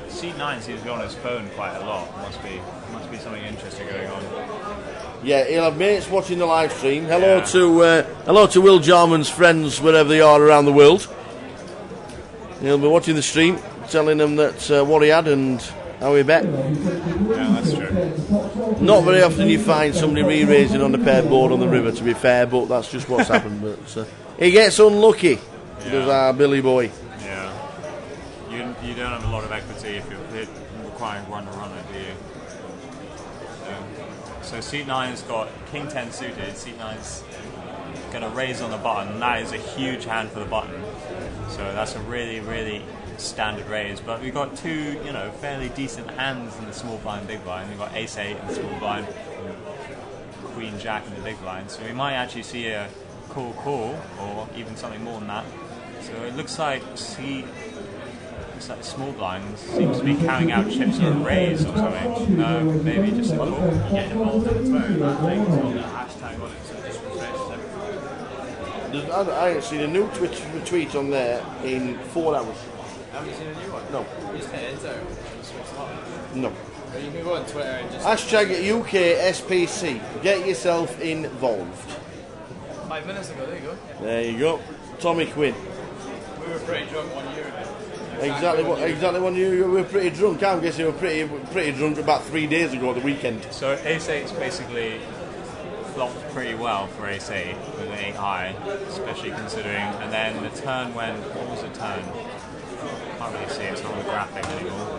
Seat 9 seems to be on his phone quite a lot. Must be something interesting going on. Yeah, he'll have mates watching the live stream. Hello to Will Jarman's friends wherever they are around the world. He'll be watching the stream, telling them that what he had and how he bet. Yeah, that's true. Not very often you find somebody re-raising on the paired board on the river, to be fair, but that's just what's happened. But he gets unlucky, does our Billy boy. Yeah. You don't have a lot of equity if you're requiring runner, do you? So seat 9's got King 10 suited. Seat 9's going to raise on the button, and that is a huge hand for the button. So that's a really, really standard raise. But we've got two, fairly decent hands in the small blind, big blind. We've got ace 8 in the small blind, queen jack in the big blind. So we might actually see a call, or even something more than that. So it looks like small blind seems to be counting out chips or a raise or something. No, maybe just a call. Get involved in the Twitter, that thing, it's got a hashtag on it, so it just refreshes everything. I haven't seen a new tweet on there in 4 hours. Haven't you seen a new one? No. You just hit enter and switch them up. No. But you can go on Twitter and just... Hashtag UKSPC. Get yourself involved. 5 minutes ago, there you go. There you go. Tommy Quinn. We were pretty drunk 1 year ago. Exactly 1 year ago, we were pretty drunk. I'm guessing we were pretty drunk about 3 days ago at the weekend. So ace 8's basically flopped pretty well for ace 8 with an 8 high, especially considering, and then the turn went, what was the turn? Can't really see it, it's not on the graphic anymore.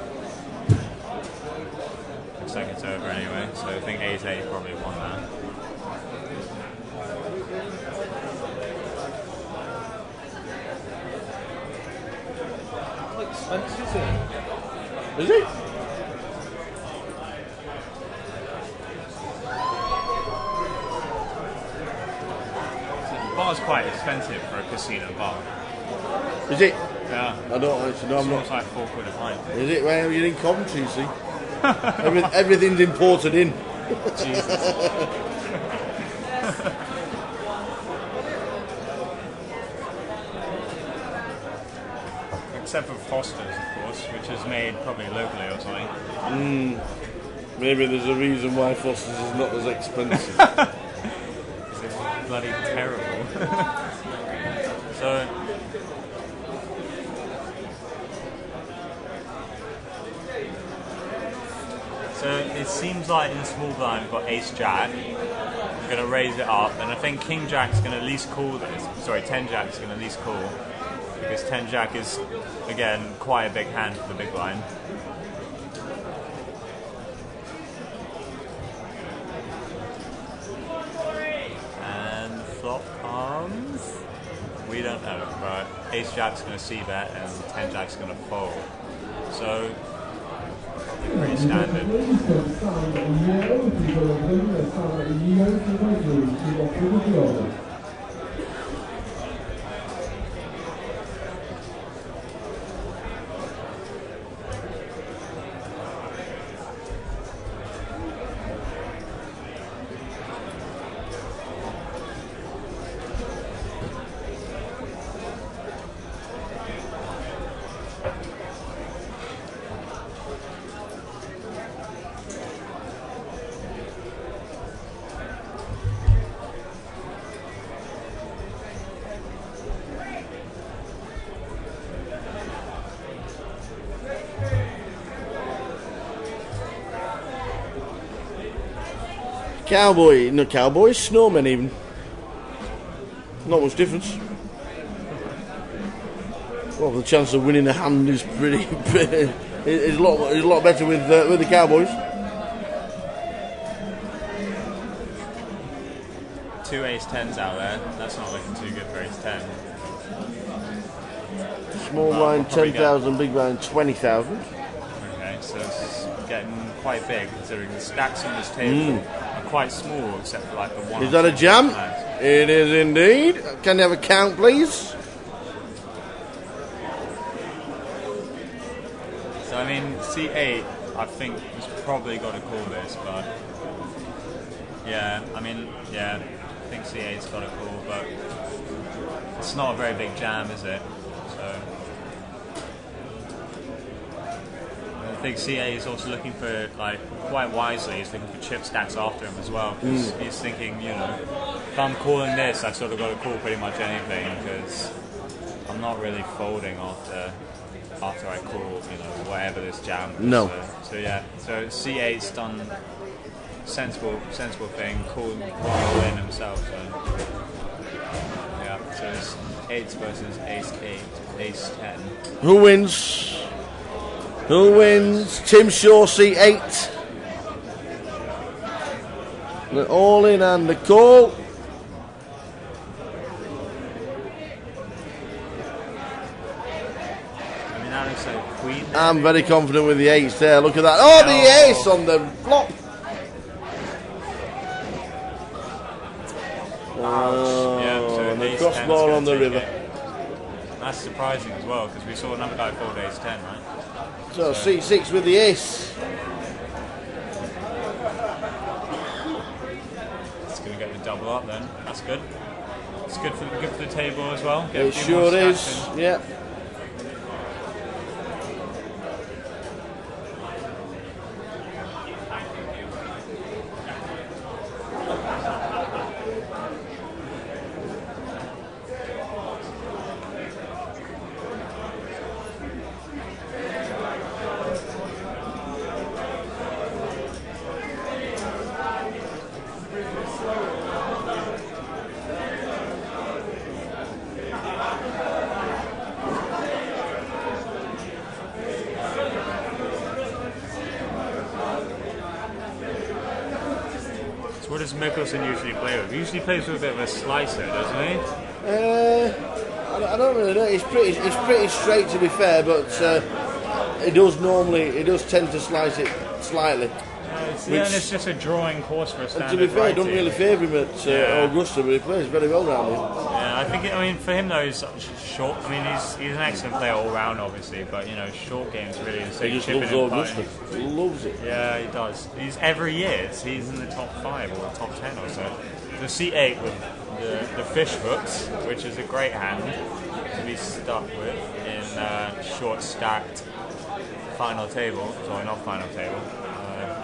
Looks like it's over anyway, so I think ace 8 probably won that. Is it? The bar's quite expensive for a casino bar. Is it? Yeah. I don't actually know. I'm not. It's like £4 a pint. Is it? Well, you're in Coventry, you see. Everything's imported in. Jesus. Except for Foster's, of course, which is made probably locally or something. Maybe there's a reason why Foster's is not as expensive. It's bloody terrible. So it seems like in small blind we've got ace jack. We're going to raise it up, and I think king jack's going to at least call this. Sorry, 10 jack's going to at least call. Because 10 jack is, again, quite a big hand for the big blind. And flop comes... We don't know, but ace jack's going to c-bet and 10 jack's going to fold. So, probably pretty standard. Cowboy, no cowboys, snowmen even. Not much difference. Well, the chance of winning a hand is pretty is a lot better with the Cowboys. 2 ace-10s out there. That's not looking too good for ace-10. Small blind 10,000, big blind 20,000. Okay, so it's getting quite big considering the stacks on this table are quite small except for like the one. Is that a jam? It is indeed. Can you have a count, please? So I mean, C8, I think he's probably got to call this, but yeah, I mean, yeah, I think C8's got to call, but it's not a very big jam, is it? So I think C8 is also looking for, like, quite wisely, he's looking for chip stacks after him as well, because he's thinking, you know, if I'm calling this, I've sort of got to call pretty much anything, because I'm not really folding after I call, you know, whatever this jam is. No. So yeah, so C8's done sensible thing, calling all in himself. So yeah, so it's 8 versus ace-8, ace-10. Who wins? Who wins? Tim Shaw, C8. The all in and the call. I'm very confident with the ace there. Look at that. Oh, the ace on the flop. Yeah, so the crossbar on the river. That's surprising as well because we saw another guy fold ace-10, right? So C6 with the ace. It's going to get the double up then. That's good. It's good for the table as well. Get It sure is. Yeah. What does Mickelson usually play with? He usually plays with a bit of a slicer, doesn't he? I don't really know. It's pretty straight, to be fair, but it does tend to slice it slightly. And it's just a drawing course for a standard. And to be fair, I don't righty. really favour him at Augusta, but he plays very well down here. Yeah, I think. I mean, for him though, he's short. I mean, he's an excellent player all round, obviously, but you know, short games really insane. He just loves Augusta. He loves it. Yeah, he does. He's every year. He's in the top 5 or top 10 or so. The C8 with the fish hooks, which is a great hand to be stuck with in short stacked final table. Sorry, not final table.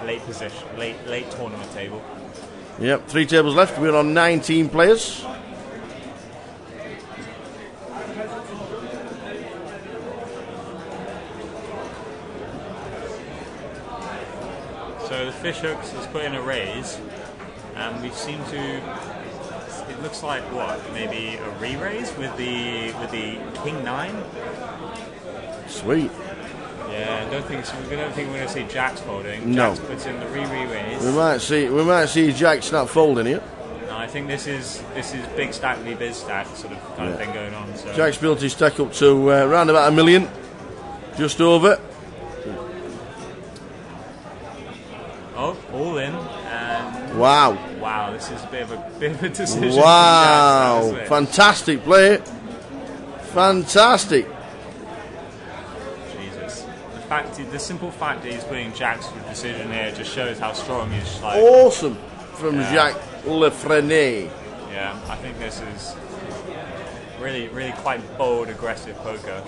Late tournament table. Yep, 3 tables left. We're on 19 players. So the fish hooks has put in a raise, and we seem to. It looks like what? Maybe a re-raise with the king 9. Sweet. Yeah, I don't think we're going to see jacks folding. No. Jacks puts in the re-raise. We might see jacks not folding here. No, I think this is big stack v biz stack sort of kind of thing going on. So. Jack's built his stack up to around about $1 million, just over. Oh, all in and wow! This is a bit of a decision. Wow! For Jacks, now, fantastic play, fantastic. The simple fact that he's putting jacks for decision here just shows how strong he's. Like, awesome from Jacques Lefrenet. Yeah, I think this is really, really quite bold, aggressive poker.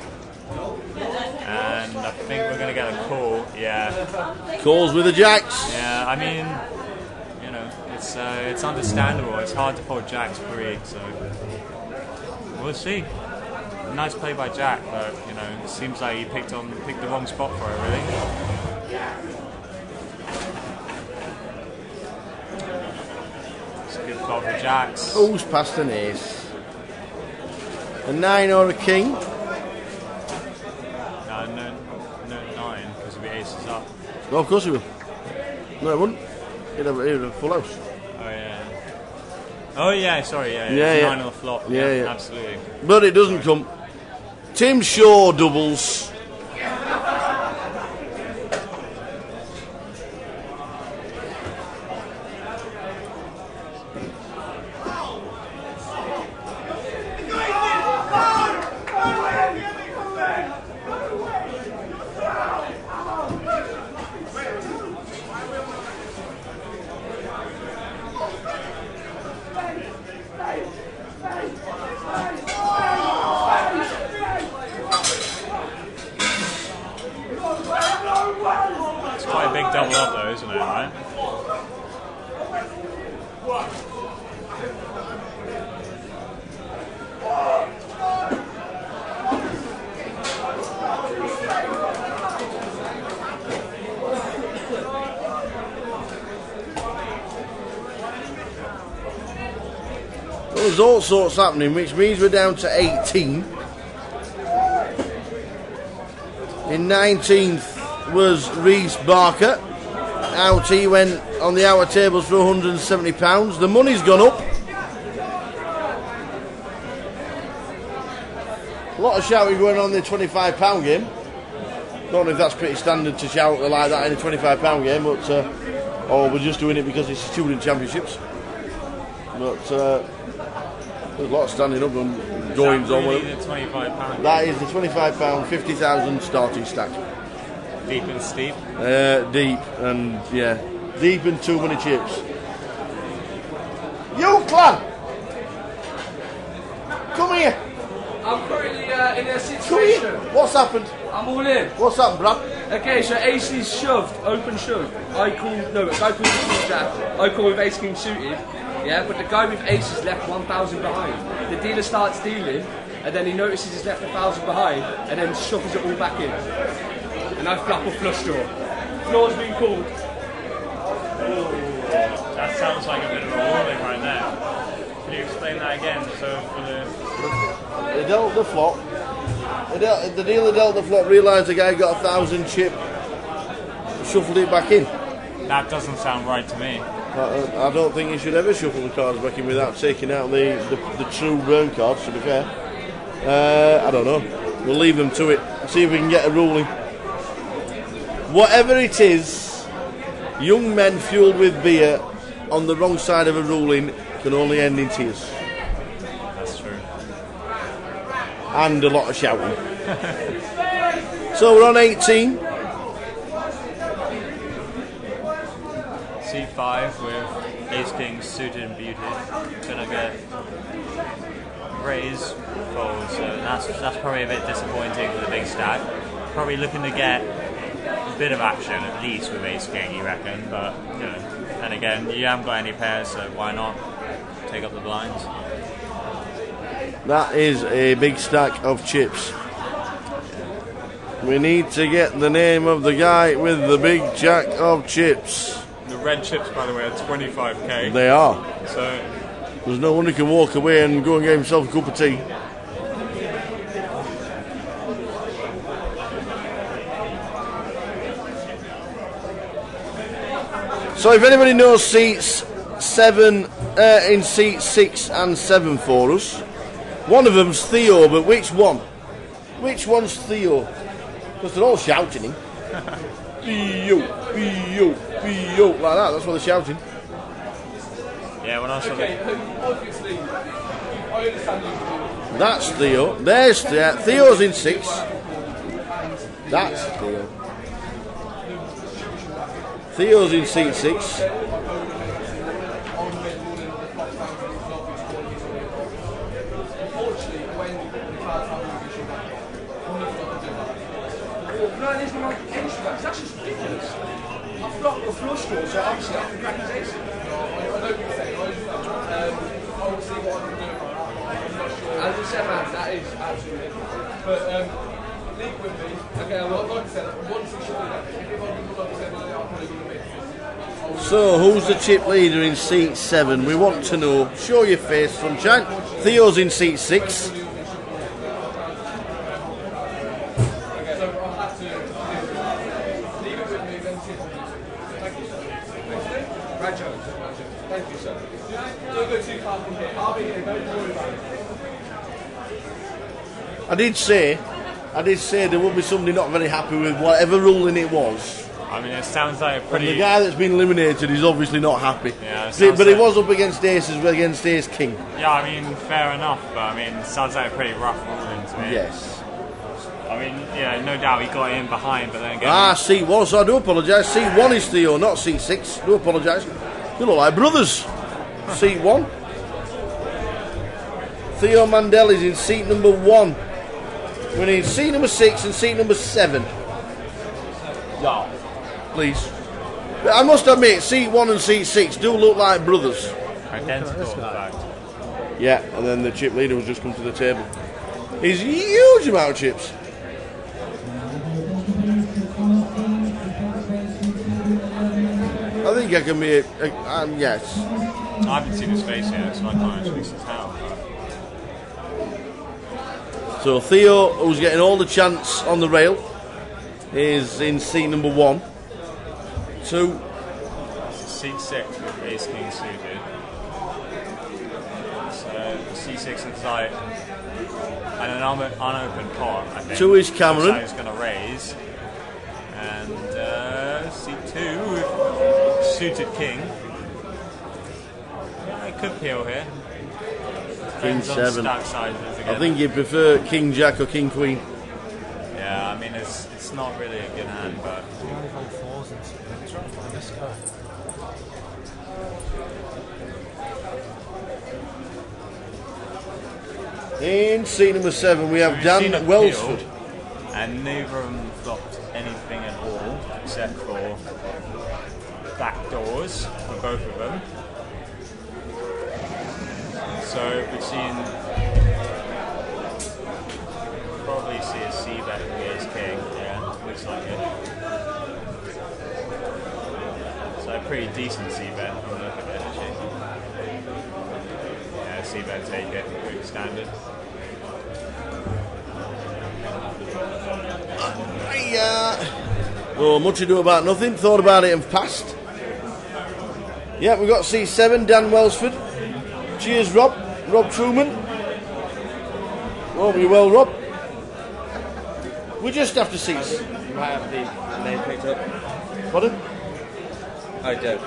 And I think we're going to get a call. Yeah, calls with the jacks. Yeah, I mean, you know, it's understandable. It's hard to fold jacks free, so we'll see. Nice play by Jack, but you know, it seems like he picked the wrong spot for it, really. Good flop for jacks. Who's past an ace? A 9 or a king? No, 9, because it'll be aces up. No, of course he will. No, it wouldn't. He'd have a full house. Oh, yeah. Oh, yeah, sorry, yeah. Yeah, It's yeah. 9 on the flop. Yeah, yeah. Absolutely. But it doesn't come. Tim Shaw doubles. It's quite a big double up though, isn't it, right? There's all sorts happening, which means we're down to 18. In 19th was Reese Barker. Out he went on the hour tables for £170. The money's gone up. A lot of shouting going on in the £25 game. Don't know if that's pretty standard to shout like that in a £25 game, but or we're just doing it because it's student championships. But there's a lot of standing up and goings on with it. £25? That is the £25, 50,000 starting stack. Deep and steep? Deep and yeah, deep and too many chips. You clan, come here. I'm currently in a situation. What's happened? I'm all in. What's happened, Brad? Okay, so ace is shoved, open shove. I call, no, a guy calls the jack. I call with ace king suited. Yeah, but the guy with ace is left 1,000 behind. The dealer starts dealing, and then he notices he's left 1,000 behind, and then shuffles it all back in. And I flap a flush draw. Floor's been called. That sounds like a bit of a ruling right now. Can you explain that again? So for the... They dealt the flop. The dealer dealt the flop, realised the guy got 1,000 chip, shuffled it back in. That doesn't sound right to me. I don't think you should ever shuffle the cards back in without taking out the true burn cards, to be fair. I don't know. We'll leave them to it. See if we can get a ruling. Whatever it is, young men fueled with beer on the wrong side of a ruling can only end in tears. That's true. And a lot of shouting. So we're on 18. C5 with ace king suited and beauty. Gonna get raise folds, so that's probably a bit disappointing for the big stack. Probably looking to get a bit of action at least with ace king, you reckon, but you know, and again, you haven't got any pairs, so why not take up the blinds? That is a big stack of chips. We need to get the name of the guy with the big jack of chips. The red chips, by the way, are 25k. They are. So there's no one who can walk away and go and get himself a cup of tea. So if anybody knows seats 7 in seat 6 and 7 for us, one of them's Theo, but which one? Which one's Theo? Because they're all shouting him. Theo, Theo, Theo, like that. That's what they're shouting. Yeah, when I saw obviously, I understand you. That's Theo. There's Theo. Theo's in 6. That's Theo. Theo's in seat 6. That's just ridiculous. I've got a flush draw, so obviously I can crack his ace. I know what you're saying. Obviously what I can do. As I said, man, that is absolutely. But leave with me. Okay, well, like I said, once we should do that, if I can, like I said, I'll probably win a bit. So, who's the chip leader in seat 7? We want to know. Show your face, sunshine. Theo's in seat 6. Thank you, sir. Don't go too far from here. I'll be here. Don't worry about it. I did say there would be somebody not very happy with whatever ruling it was. I mean, it sounds like a And pretty... the guy that's been eliminated is obviously not happy. Yeah, But he was up against Ace as well, against Ace King. Yeah, I mean, fair enough, but I mean, it sounds like a pretty rough ruling to me. Yes. I mean, yeah, no doubt he got in behind, but then again... Seat 1, so I do apologise. Seat 1 is Theo, not seat 6. Do apologise. You look like brothers. Seat 1. Theo Mandel is in seat number 1. We need seat number 6 and seat number 7. Yeah. Please. I must admit, seat 1 and seat 6 do look like brothers. Identical, in fact. Yeah, and then the chip leader has just come to the table. He's a huge amount of chips. I think I can be yes. I haven't seen his face yet, so I can't actually tell. So Theo, who's getting all the chance on the rail, is in seat number 1. 2. Seat 6 with Ace King suited. So C6 inside. And an unopened pot, I think. 2 is Cameron. Looks like he's going to raise. And seat 2, suited King. It could peel here. King Depends on 7. stack sizes again. I think you prefer King Jack or King Queen. Yeah, I mean it's not really a good hand, but in seat number 7 we have Dan Welsford. And neither of them flopped anything at all except for back doors for both of them. So we've seen probably see a C bet with the Ace King. Yeah, looks like it. So a pretty decent C bet from the look of it, actually. Yeah, C bet, take it, pretty standard. Oh, much ado about nothing. Thought about it and passed. Yeah, we've got C7, Dan Welsford. Cheers, Rob. Rob Truman. Oh, you well, Rob. We're just after seats. You might have the name picked up. Pardon? I don't.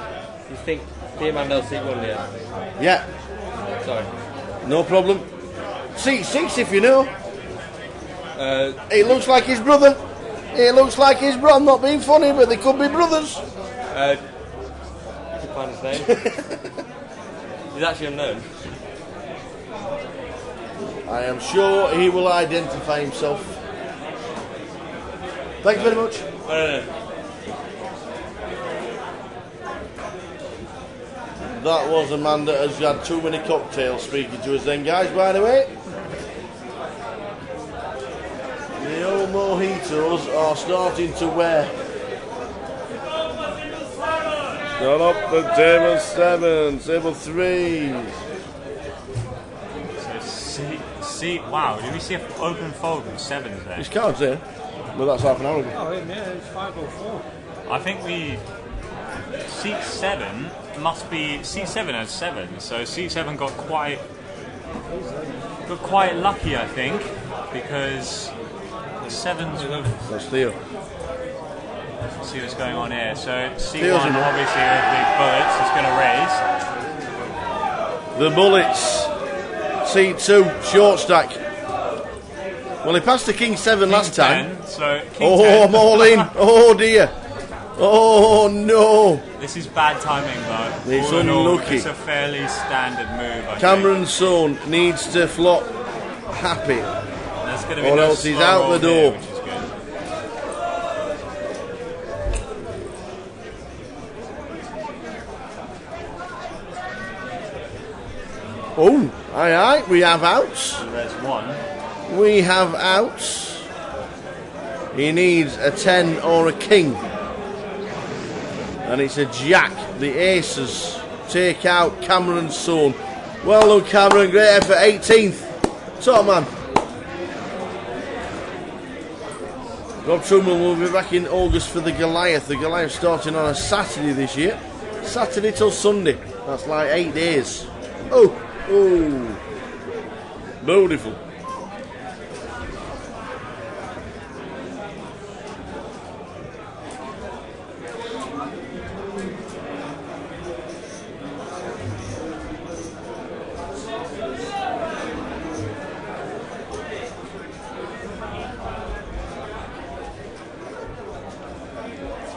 You think Theo Mandel seat 1 here? Yeah. Sorry. No problem. Seat 6 if you know. It looks like his brother. It looks like his brother. I'm not being funny, but they could be brothers. You can find his name. He's actually unknown. I am sure he will identify himself. Thank you very much. No. That was a man that has had too many cocktails speaking to us then, guys, by the way. The old mojitos are starting to wear. Got up the table 7, table 3. So wow, did we see an open fold with 7s there? His card's there, but that's half an hour ago. Oh, yeah, it's 504. I think seat 7 must be, seat 7 has 7, so seat 7 got quite lucky, I think, because the 7s were... That's Theo. Let's see what's going on here. So seat Theo's 1 in there. obviously with the bullets is going to raise. The bullets. Seat 2, short stack. Well, he passed the King 7 last time. 10, so King 10. I'm all in. Oh dear. Oh no. This is bad timing though. It's All in all, unlucky. it's a fairly standard move, I Cameron's son needs to flop happy. There's going to be Or no else he's slow out roll the here, door. which is good. Oh, aye, we have outs. So there's 1. We have outs. He needs a 10 or a king. and it's a jack. The aces take out Cameron's son. Well done, Cameron. Great effort. 18th. Top man. Rob Truman will be back in August for the Goliath. The Goliath starting on a Saturday this year. Saturday till Sunday. That's like 8 days. Oh, beautiful.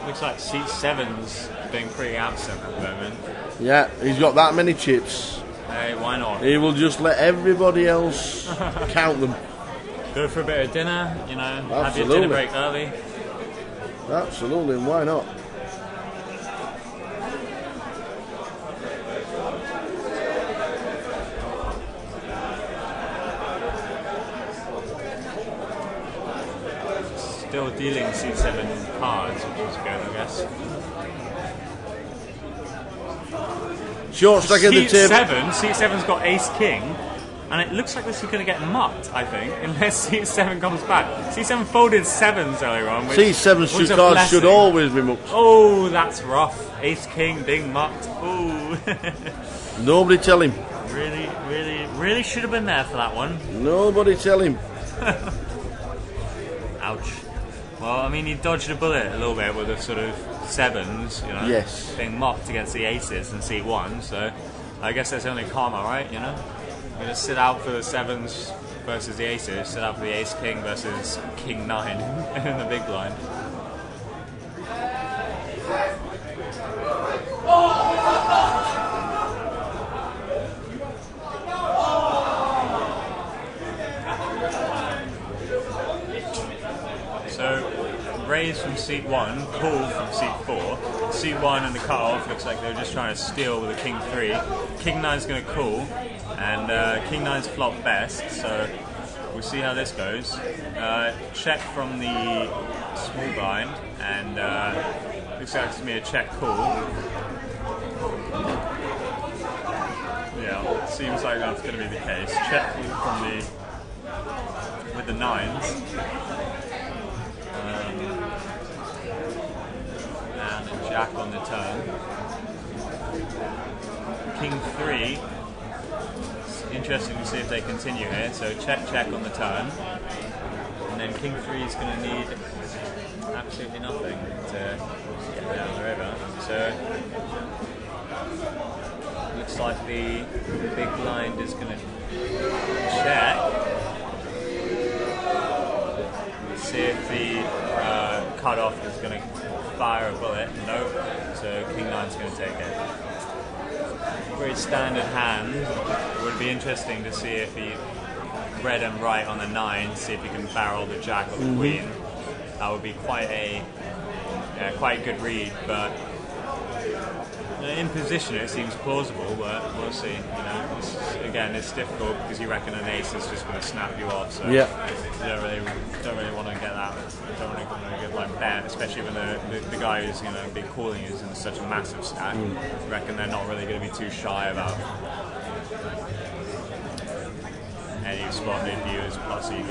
Looks like seat 7's being pretty absent at the moment. Yeah, he's got that many chips. Hey, why not? He will just let everybody else count them. Go for a bit of dinner, you know, Absolutely. have your dinner break early. Absolutely, and why not? Still dealing seat 7 cards, which is good, I guess. Short stack at the table. Seat 7's got ace king, and it looks like this is going to get mucked, I think, unless seat 7 comes back. Seat 7 folded 7s earlier on. Seat 7 cards should always be mucked. Oh, that's rough. Ace king being mucked. Ooh. Nobody tell him. Really should have been there for that one. Nobody tell him. Ouch. Well, I mean, he dodged a bullet a little bit with the sort of 7s, you know, yes, being mocked against the aces in seat 1, so I guess that's only karma, right, you know? You're going to sit out for the 7s versus the aces, sit out for the ace king versus king 9 in the big blind. So, raise from seat 1, call from seat 4. Seat 1 and the cut-off looks like they're just trying to steal with a king 3. King 9's going to call, and king 9's flop best, so we'll see how this goes. Check from the small blind, and looks like it's going to be a check call. Yeah, seems like that's going to be the case. Check from the with the 9s. And a jack on the turn. King 3. It's interesting to see if they continue here. So check on the turn. And then King 3 is going to need absolutely nothing to get down the river. So looks like the big blind is going to check. See if the cut-off is going to fire a bullet. Nope. So King 9's going to take it. Very standard hand. It would be interesting to see if he red and right on the 9, see if he can barrel the jack or the queen. That would be quite a good read, but in position it seems plausible, but we'll see. You know, again, it's difficult because you reckon an ace is just going to snap you off. So yeah, you don't really want to get that. You don't really want to get like bet, especially when the guy who's been calling is in such a massive stack. I reckon they're not really going to be too shy about any spot they view as plus EV.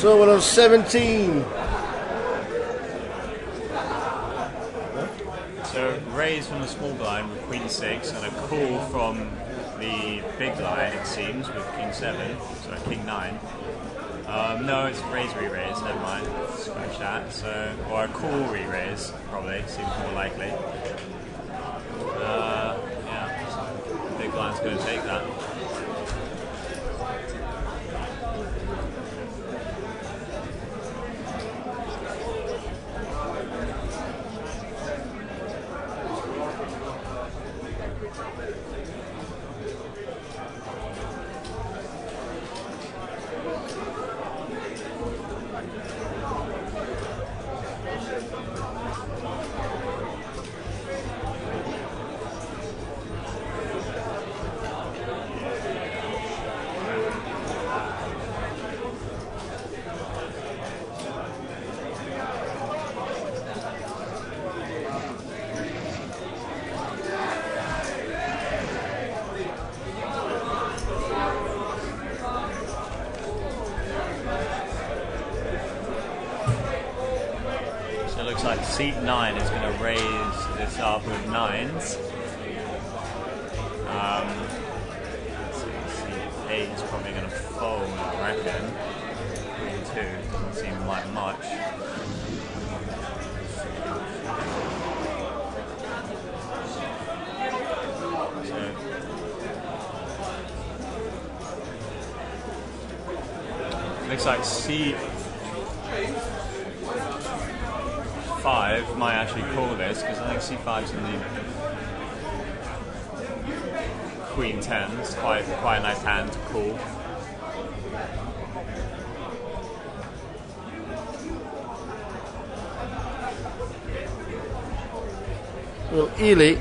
So we're on 17. So raise from the small blind with Queen 6 and a call from the big line, it seems, with King 7, so King 9. No, it's raise, re-raise, never mind. Scratch that. So, or a call re-raise, probably, seems more likely. Yeah, so big blind's going to take that. Like seat 9 is going to raise this up with 9s. Seat 8 is probably going to fold, I reckon. Queen 2 doesn't seem like much. So, looks like seat 5 might actually call this, because I think C5's in the Queen 10. It's quite a nice hand to call. Well, Ely.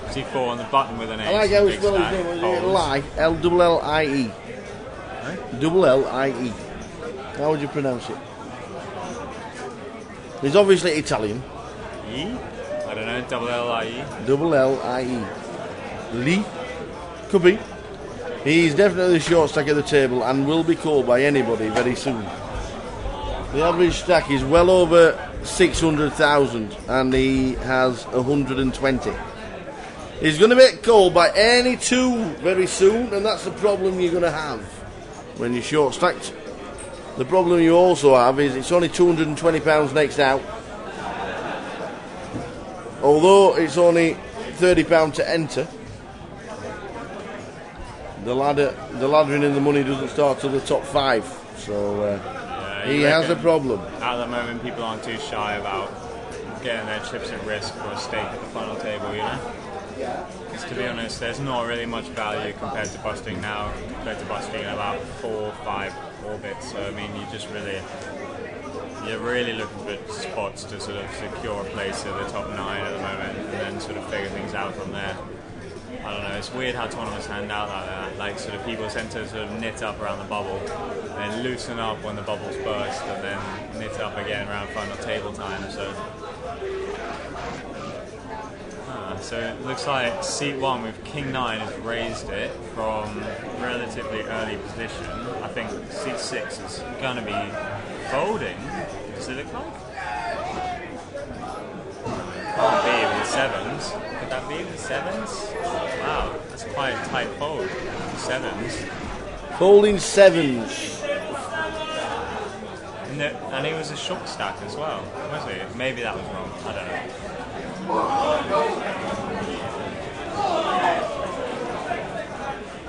C4 on the button with an ace. I like how he spelled his name. Was it Lie? L-double-L-I-E. Double L-I-E. How would you pronounce it? He's obviously Italian. E? I don't know, double L-I-E. Double L-I-E. Lee? Could be. He's definitely the short stack at the table and will be called by anybody very soon. The average stack is well over 600,000 and he has 120. He's going to get called by any two very soon, and that's the problem you're going to have when you're short stacked. The problem you also have is it's only £220 next out. Although it's only £30 to enter, the laddering in the money doesn't start till the top 5. So he has a problem. At the moment, people aren't too shy about getting their chips at risk for a stake at the final table, you know? Because to be honest, there's not really much value compared to busting now, compared to busting in about 4 or 5 orbits. So I mean, you're really looking for spots to sort of secure a place in the top 9 at the moment, and then sort of figure things out from there. I don't know, it's weird how tournaments hand out like that. Like sort of people tend to sort of knit up around the bubble, then loosen up when the bubbles burst, and then knit up again around final table time. So it looks like seat 1 with King 9 has raised it from relatively early position. I think seat 6 is going to be folding. Does it look like? Can't be with the 7s. Could that be with the 7s? Wow, that's quite a tight fold. 7s. Folding 7s. No, and it was a short stack as well, was it? Maybe that was wrong. I don't know.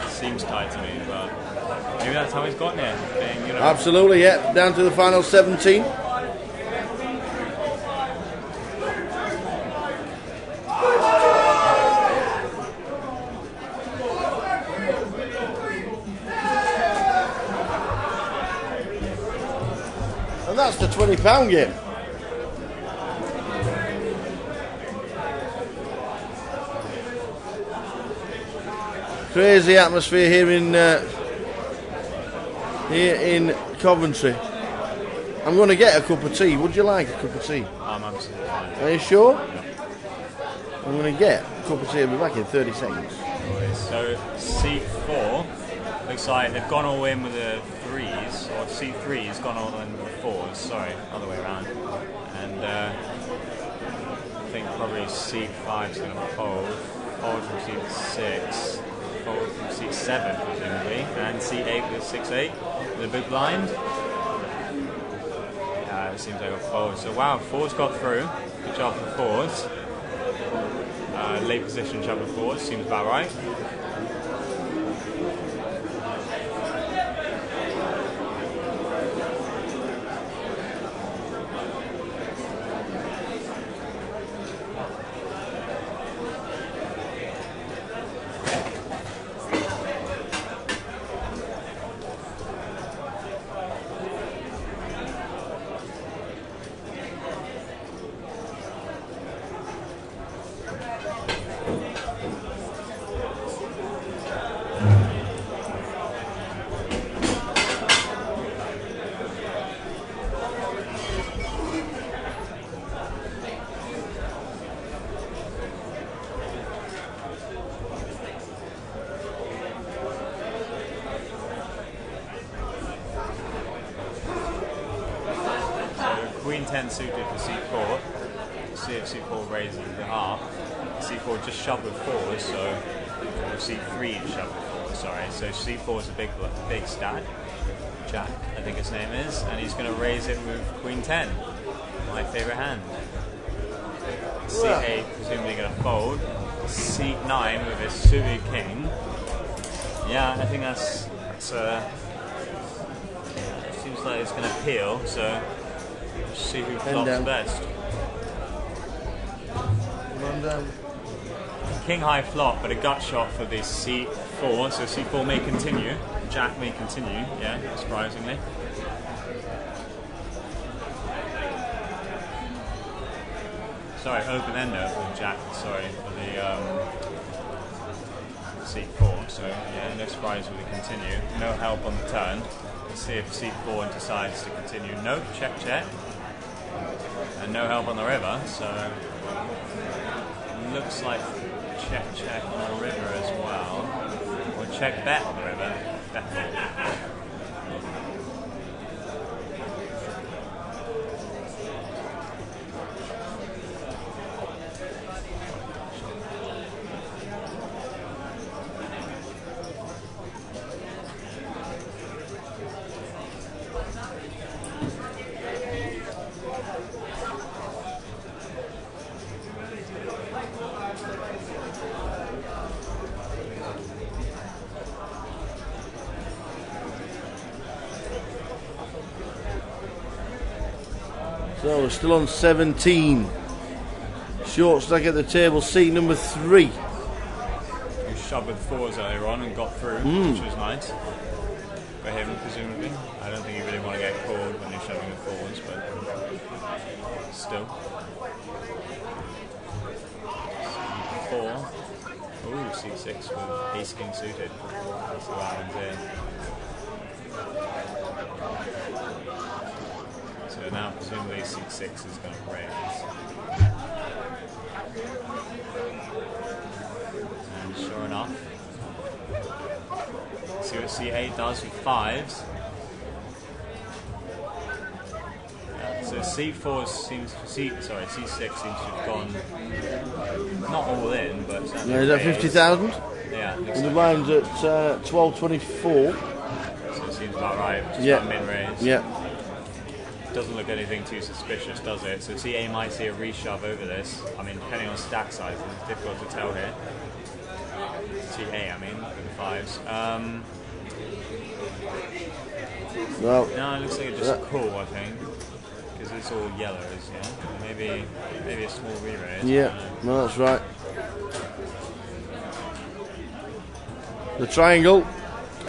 Seems tight to me, but maybe that's how he's gotten it. Being, you know, absolutely, yeah. Down to the final 17. And that's the £20 game. Crazy atmosphere here in Coventry. I'm going to get a cup of tea. Would you like a cup of tea? I'm absolutely fine. Are you sure? Yeah. I'm going to get a cup of tea. I'll be back in 30 seconds. So seat 4 looks like they've gone all in with the 3s, or seat 3 has gone all in with the 4s. Sorry, other way around. And I think probably seat 5 is going to fold. fold from seat 6, fold from seat 7 presumably, and seat 8 with 6-8 with a big blind. It seems like a fold. So wow, fours got through. Good job for fours. Late position shove of fours seems about right. Queen 10 suited for C4. See if C4 raises it up. C4 just shoved with fours, so or C3 shoved with fours, sorry. So C4 is a big stat. Jack, I think his name is, and he's going to raise it with Queen 10. My favourite hand. C8 presumably going to fold. C9 with his suited king. Yeah, I think that's seems like it's going to peel. So. See who flops best. King high flop, but a gut shot for the C4, so C4 may continue. Jack may continue, yeah, surprisingly. Sorry, open ender for Jack, sorry, for the C4, so yeah, no surprise will continue. No help on the turn. Let's see if C4 decides to continue. Nope, check, check. And no help on the river, so looks like check on the river as well. Or check bet on the river, definitely. So we're still on 17. Short stack at the table, seat number 3. You shoved with fours earlier on and got through, which was nice. For him, presumably. I don't think you really want to get called when you're shoving with fours, but still. C4. Ooh, C6 with ace king suited. That's the islands here. So now presumably C6 is going to raise. And sure enough, see what C8 does with fives. So C4 seems, C6 seems to have gone not all in, but yeah, is that 50,000? Yeah, and the line's at 1224. So it seems about right. Just Yeah. about mid-raise. Yeah. Doesn't look anything too suspicious, does it? So CA might see a reshove over this. I mean, depending on stack sizes, it's difficult to tell here. CA, I mean, with the fives. Well, no, it looks like it just cool, I think, because it's all yellows. Yeah, maybe a small re-raise. Yeah, no, that's right. The triangle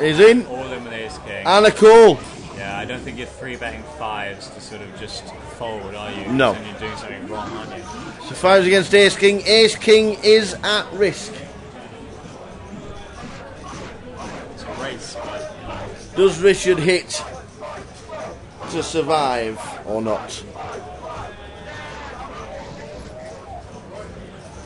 is in. All in with ace king. And a call. Yeah, I don't think you're free betting fives to sort of just fold, are you? No. Then you're doing something wrong, aren't you? So fives against ace king. Ace king is at risk. It's a race, but Does Richard hit to survive or not?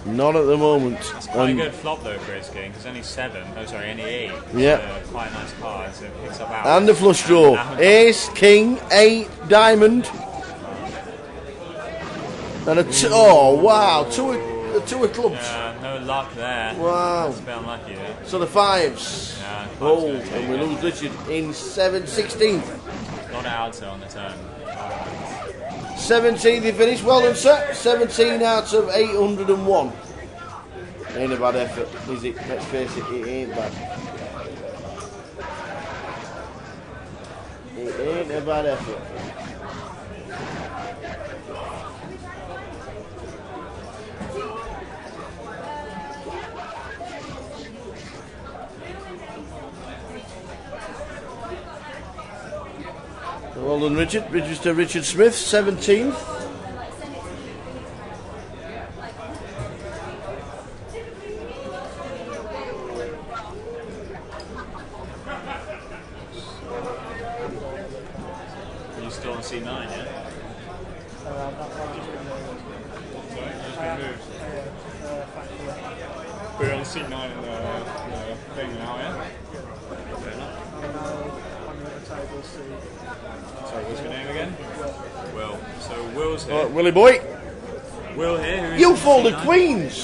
Not at the moment. it's quite a good flop though for ace king, because only 7, only 8. Yeah. Quite a nice card, so it picks up out. And the flush draw. Ace, king, 8, diamond. And a oh wow, two of clubs. No no luck there. Wow. That's a bit unlucky there. So the fives. Yeah. Oh, and we lose Richard in 16th. Not out on the turn. 17th he finished. Well done, sir. 17 out of 801. Ain't a bad effort, is it? Let's face it, it ain't bad. It ain't a bad effort. Well done, Richard. Register Richard Smith, 17th. You still on C9, yeah? Sorry, just been moved. We're on C9 in the thing now, yeah? Fair enough. Sorry, what's your name again? Will. So Will's here. Willie boy. Will here. Who is You in folded C9? queens.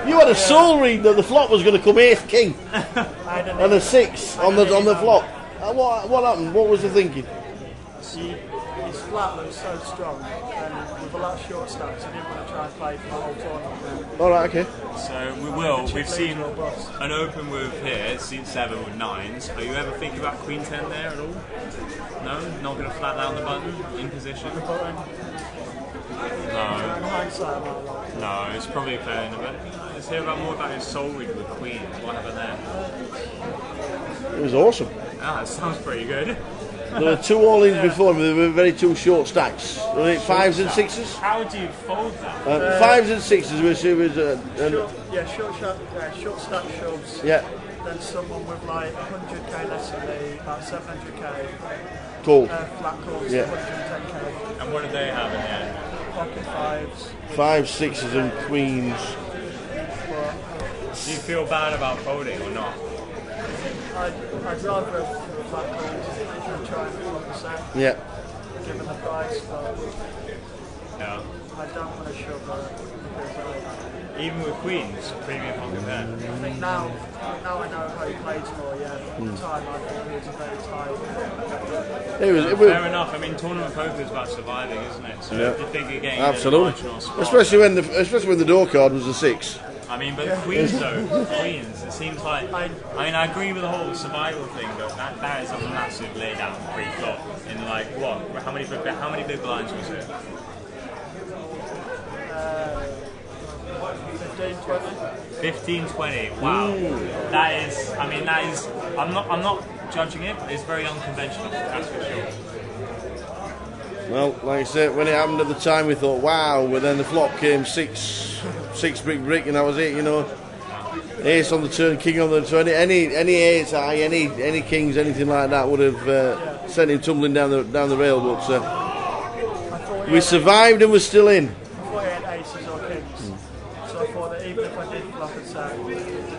You had a soul read that the flop was going to come 8th king and a 6 on the flop. What happened? What was the thinking? His flat was so strong, and with a lot of short stacks, he didn't want to try and play for the whole tournament. All right, okay. So we've seen an open with here, C7 with 9s. Are you ever thinking about Queen 10 there at all? No? Not going to flat down the button in position? No. No, it's probably fair enough. Let's hear more about his soul read with Queen. What happened there? It was awesome. Ah, that sounds pretty good. There were 2 all-ins before him. They were very 2 short stacks. Were it 5s and 6s? How do you fold that? 5s and 6s, which it was... short stack shoves. Yeah. Then someone with like 100k less than me, about 700k. Cool. Flat calls, Yeah. 110k. And what did they have in the end? Pocket 5s. 5s, 6s and queens. Do you feel bad about folding or not? I'd rather have flat calls and try and flop the set. Yeah. Given the price, but Yeah. I don't want to shove her because Even with queens, premium pocket there. I think now I know how he plays more, yeah. At the time I think he was very tight. Fair enough. I mean, tournament poker is about surviving, isn't it? So if you think you're getting absolutely. a marginal spot, Especially when the door card was a 6. I mean, but queens though, queens. It seems like I agree with the whole survival thing, but that is a massive laydown pre-flop. In like what? How many big blinds was it? 15-20. Wow. That is. I mean, that is. I'm not judging it, but it's very unconventional. That's for sure. Well, like I said, when it happened at the time, we thought, wow. But then the flop came 6 brick, and that was it. You know, ace on the turn, king on the turn. Any ace high, any kings, anything like that would have sent him tumbling down the rail. But we survived and we're still in. I thought he had aces or kings, so I thought that even if I did flop and say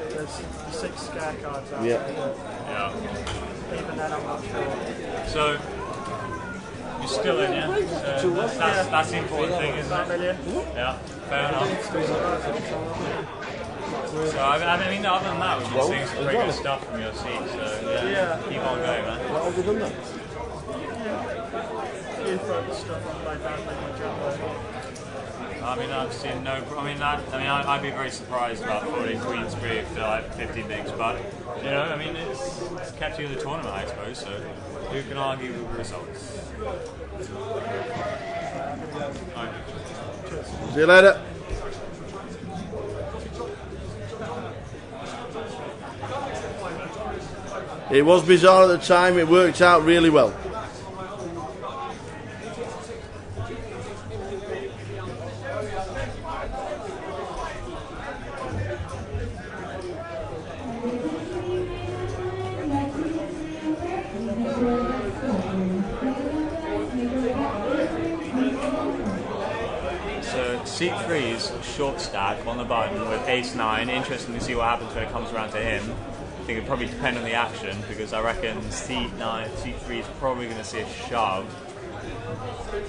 there's 6 scare cards out there. Yeah. Even then, I'm not sure. So. You're still in, yeah? That's the important thing, isn't it? Yeah, fair enough. So, I mean, other than that, we've been seeing some pretty good stuff from your seat, so yeah, keep on going, man. What have we done that? I mean, I've seen no. I'd be very surprised about folding Queen's Spree if they're like 50 bigs, but you know, I mean, it's kept you in the tournament, I suppose. So, who can argue with the results? Right. See you later. It was bizarre at the time. It worked out really well. Seat 3's short stack on the button with ace-9. Interesting to see what happens when it comes around to him. I think it'll probably depend on the action because I reckon seat 3 is probably going to see a shove.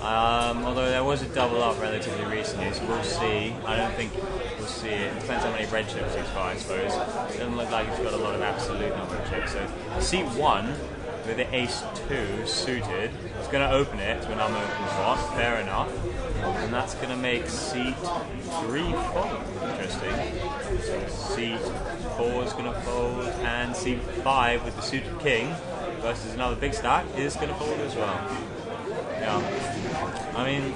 Although there was a double up relatively recently, so we'll see. I don't think we'll we'll see. It depends how many red chips he's got, I suppose. It doesn't look like he's got a lot of absolute number of chips. So seat 1 with the ace 2 suited, it's going to open it to an unopened pot, fair enough. And that's going to make seat 3 fold. Interesting. So seat 4 is going to fold, and seat 5 with the suited king versus another big stack is going to fold as well. Yeah. I mean,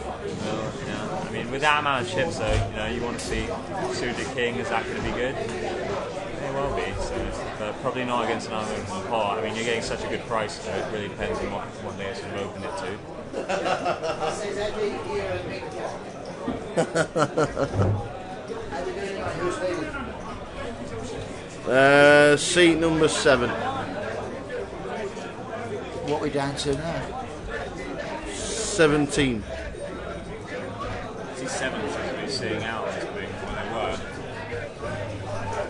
with that amount of chips though, you want to see suited king, is that going to be good? May well be, but probably not against another open pot. I mean, you're getting such a good price, so it really depends on what they sort of open it to. Seat number 7. What are we down to now? 17. See, 7 seems to be seeing out this week, well, they were.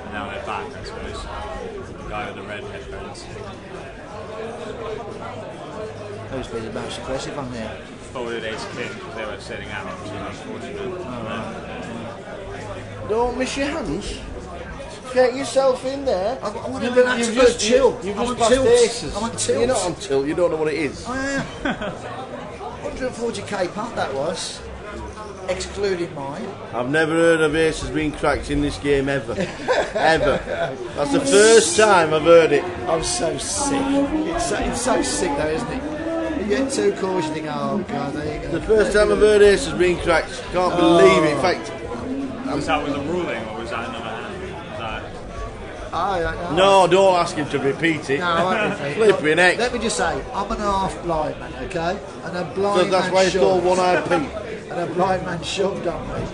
And now they're back, I suppose. The guy with the red headphones. Who's been the most aggressive on there? Folded ace king because they were setting out, which is unfortunate. Don't miss your hands. Get yourself in there. I want to be an absolute chill. You've I'm just on passed tilt. aces. I'm on tilt. You're not on tilt, you don't know what it is. I am. 140k punt that was, excluding mine. I've never heard of aces being cracked in this game ever. Ever. That's the first time I've heard it. I'm so sick. It's so sick though, isn't it? You get 2 calls, you think, oh god, there you go. The first time I've heard aces being cracked. Can't believe it. In fact, was that with a ruling or was that another hand? No, don't ask him to repeat it. No, I won't repeat it. Flipping heck. Let me just say, I'm an half blind man, okay? And a blind So that's man why it's called shoved. one-eyed Pete. And a blind man shoved on me.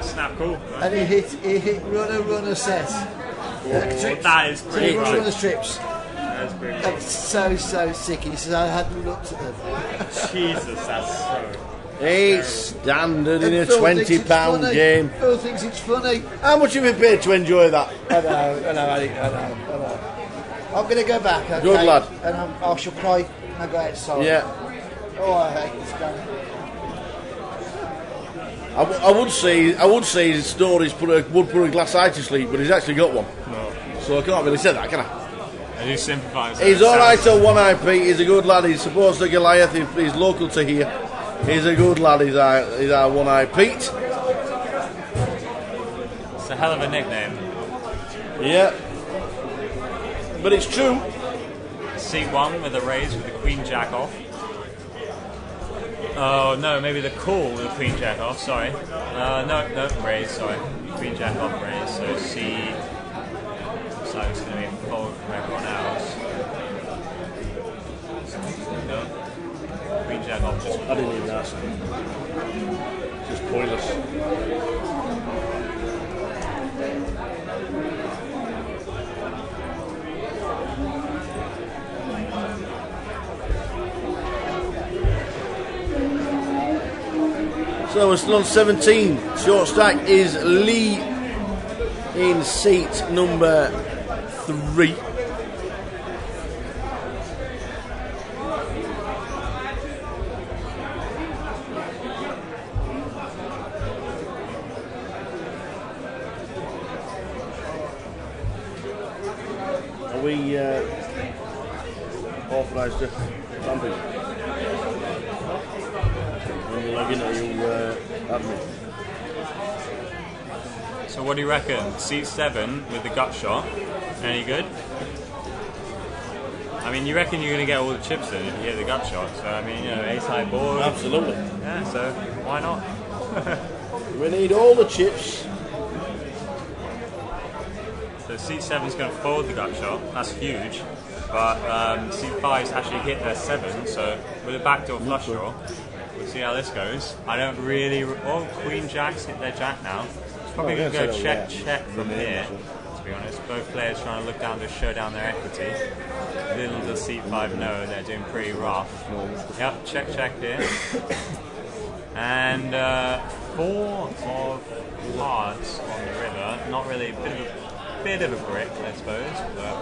Snap cool. And he hit runner set. That is great. Runner strips. That is great. That's so sick. He says I hadn't looked at them. Jesus, that's so. It's standard in a £20 game. Phil thinks it's funny. How much have you paid to enjoy that? I know. I'm going to go back, okay? Good lad. And I shall cry when I go outside. Yeah. Oh, I hate this game. I would say his stories would put a glass eye to sleep, but he's actually got one. No. So I can't really say that, can I? I do sympathise. He's alright at one-eye Pete. He's a good lad. He's supposed to Goliath. He's local to here. He's a good lad. He's our one-eye Pete. It's a hell of a nickname. Yeah. But it's true. Seat 1 with a raise with the Queen Jack off. Oh no, maybe the call with the Queen Jack off, sorry. No, raise, sorry. Queen Jack off raise, so seat. So it's going to be a fold from everyone else. No. Queen Jack off just. I didn't even ask. Just pointless. So we're still on 17. Short stack is Lee in seat number 3. Are we authorised to landing? When you log in, are you admin? So what do you reckon? Seat 7 with the gut shot. Any good? I mean, you reckon you're going to get all the chips in if you hit the gut shot. So, I mean, ace high board. Absolutely. Yeah, so why not? We need all the chips. So seat 7's going to fold the gut shot. That's huge. But seat 5's actually hit their 7. So with a backdoor flush draw, we'll see how this goes. I don't really. Oh, Queen Jack's hit their jack now. It's probably going to go check from here. To be honest, both players trying to look down to show down their equity. Little does seat 5 know they're doing pretty rough. Yep, check here. And 4 of hearts on the river. Not really a bit of a brick, I suppose. But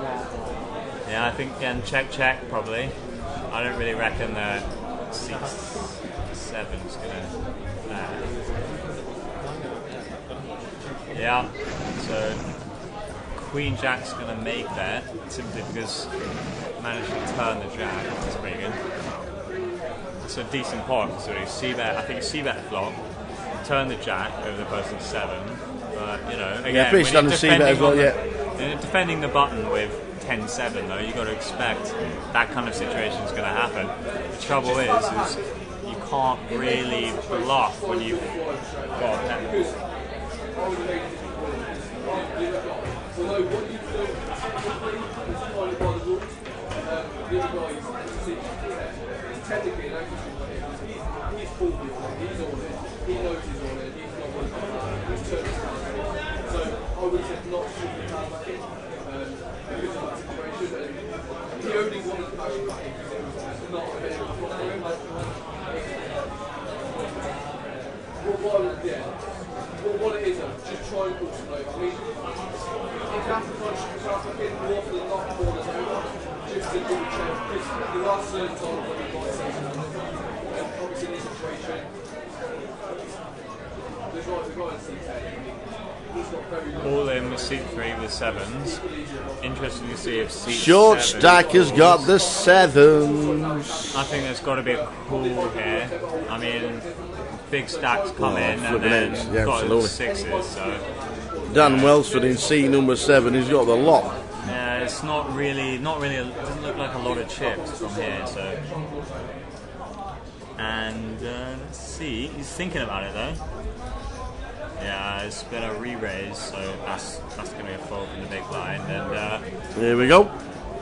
yeah, I think again check probably. I don't really reckon that seat 7's gonna. Yeah. So Queen Jack's going to make there simply because he managed to turn the Jack. That's pretty good. It's a decent pot. So you see bet. I think you see bet flop. Turn the Jack over the person's 7. But you know, again, pretty standard see bet as well. Defending the button with 10-7 though, you got to expect that kind of situation is going to happen. The trouble is you can't really bluff when you've got a pen. What it is, just try and automate. I mean, if you have to punch yourself in more for the knock more than over, just to double check. Because there are certain times when you might say and obviously in this situation, there's right the guy in C10. He's got very All in with seat 3 with 7s. Interesting to see if seat Short 7 stack has got the 7s. I think there's got to be a call here. I mean, big stacks come in and then got the 6s. So Dan Welsford in seat number 7. He's got the lot. yeah, it's not really. It doesn't look like a lot of chips from here. So and let's see. He's thinking about it though. Yeah, it's been a re-raise, so that's going to be a fold in the big blind. And here we go.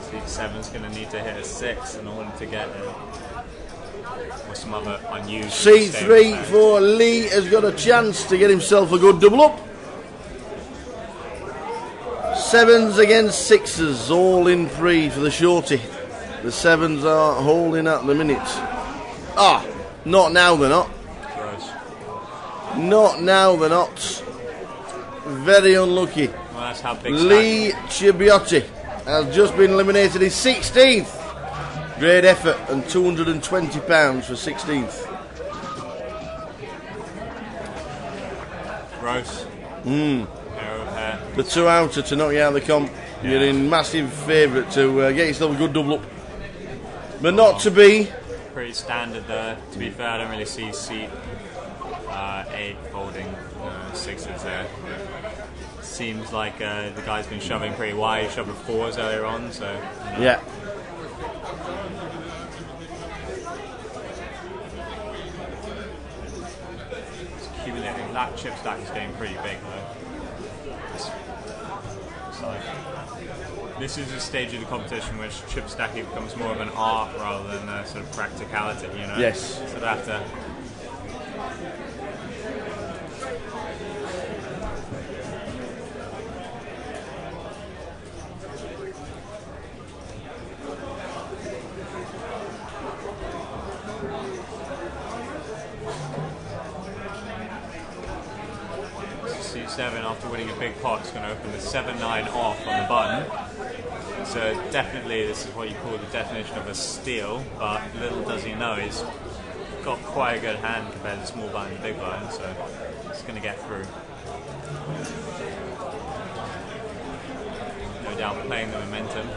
Seat 7's going to need to hit a 6 in order to get or some other unusual. Seat 3 for Lee has got a chance to get himself a good double up. 7s against 6s, all in free for the shorty. The 7s are holding at the minute. Ah, not now they're not. Not now, they're not. Very unlucky. Well, that's how big Lee Chibiotti has just been eliminated in 16th. Great effort and £220 for 16th. Gross. The 2-outer to knock you out of the comp. Yeah. You're in massive favourite to get yourself a good double up. But not to be. Pretty standard there. To be fair, I don't really see seat 8 folding 6s there. Seems like the guy's been shoving pretty wide. He shoved with 4s earlier on, so you know. Yeah. It's accumulating. That chip stack is getting pretty big though. This is a stage of the competition in which chip stacking becomes more of an art rather than a sort of practicality, you know. Yes. So they have to. C7 after winning a big pot is going to open the 7-9 off on the button. So definitely this is what you call the definition of a steal, but little does he know he's got quite a good hand compared to the small blind and big blind, so it's going to get through. No doubt playing the momentum.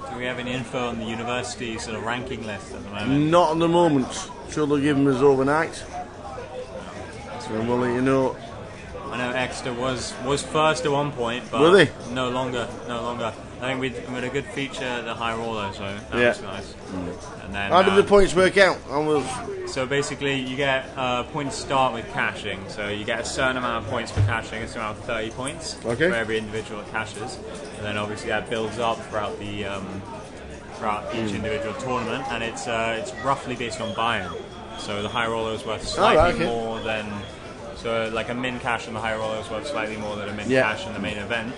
Do we have any info on the university sort of ranking list at the moment? Not at the moment. Sure they'll give them us overnight. So we'll let you know. I know Exeter was first at one point, but were they? No longer. I think we had a good feature, the high roller, so that was nice. And then, how did the points work out? So basically, you get points start with caching. So you get a certain amount of points for caching. It's around 30 points for every individual that caches, and then obviously that builds up throughout throughout each individual tournament, and it's roughly based on buy-in. So the high roller is worth slightly more than, so like a min cash on the high roller is worth slightly more than a min cash in the main event.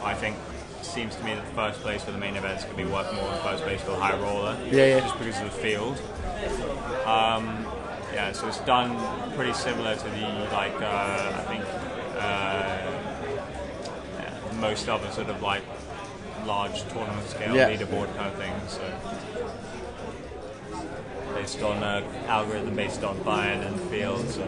I think it seems to me that first place for the main event is going to be worth more than first place for the high roller, just because of the field. Yeah, so it's done pretty similar to the I think most other sort of like large tournament scale leaderboard kind of thing. So based on algorithm based on buy-in and field. So.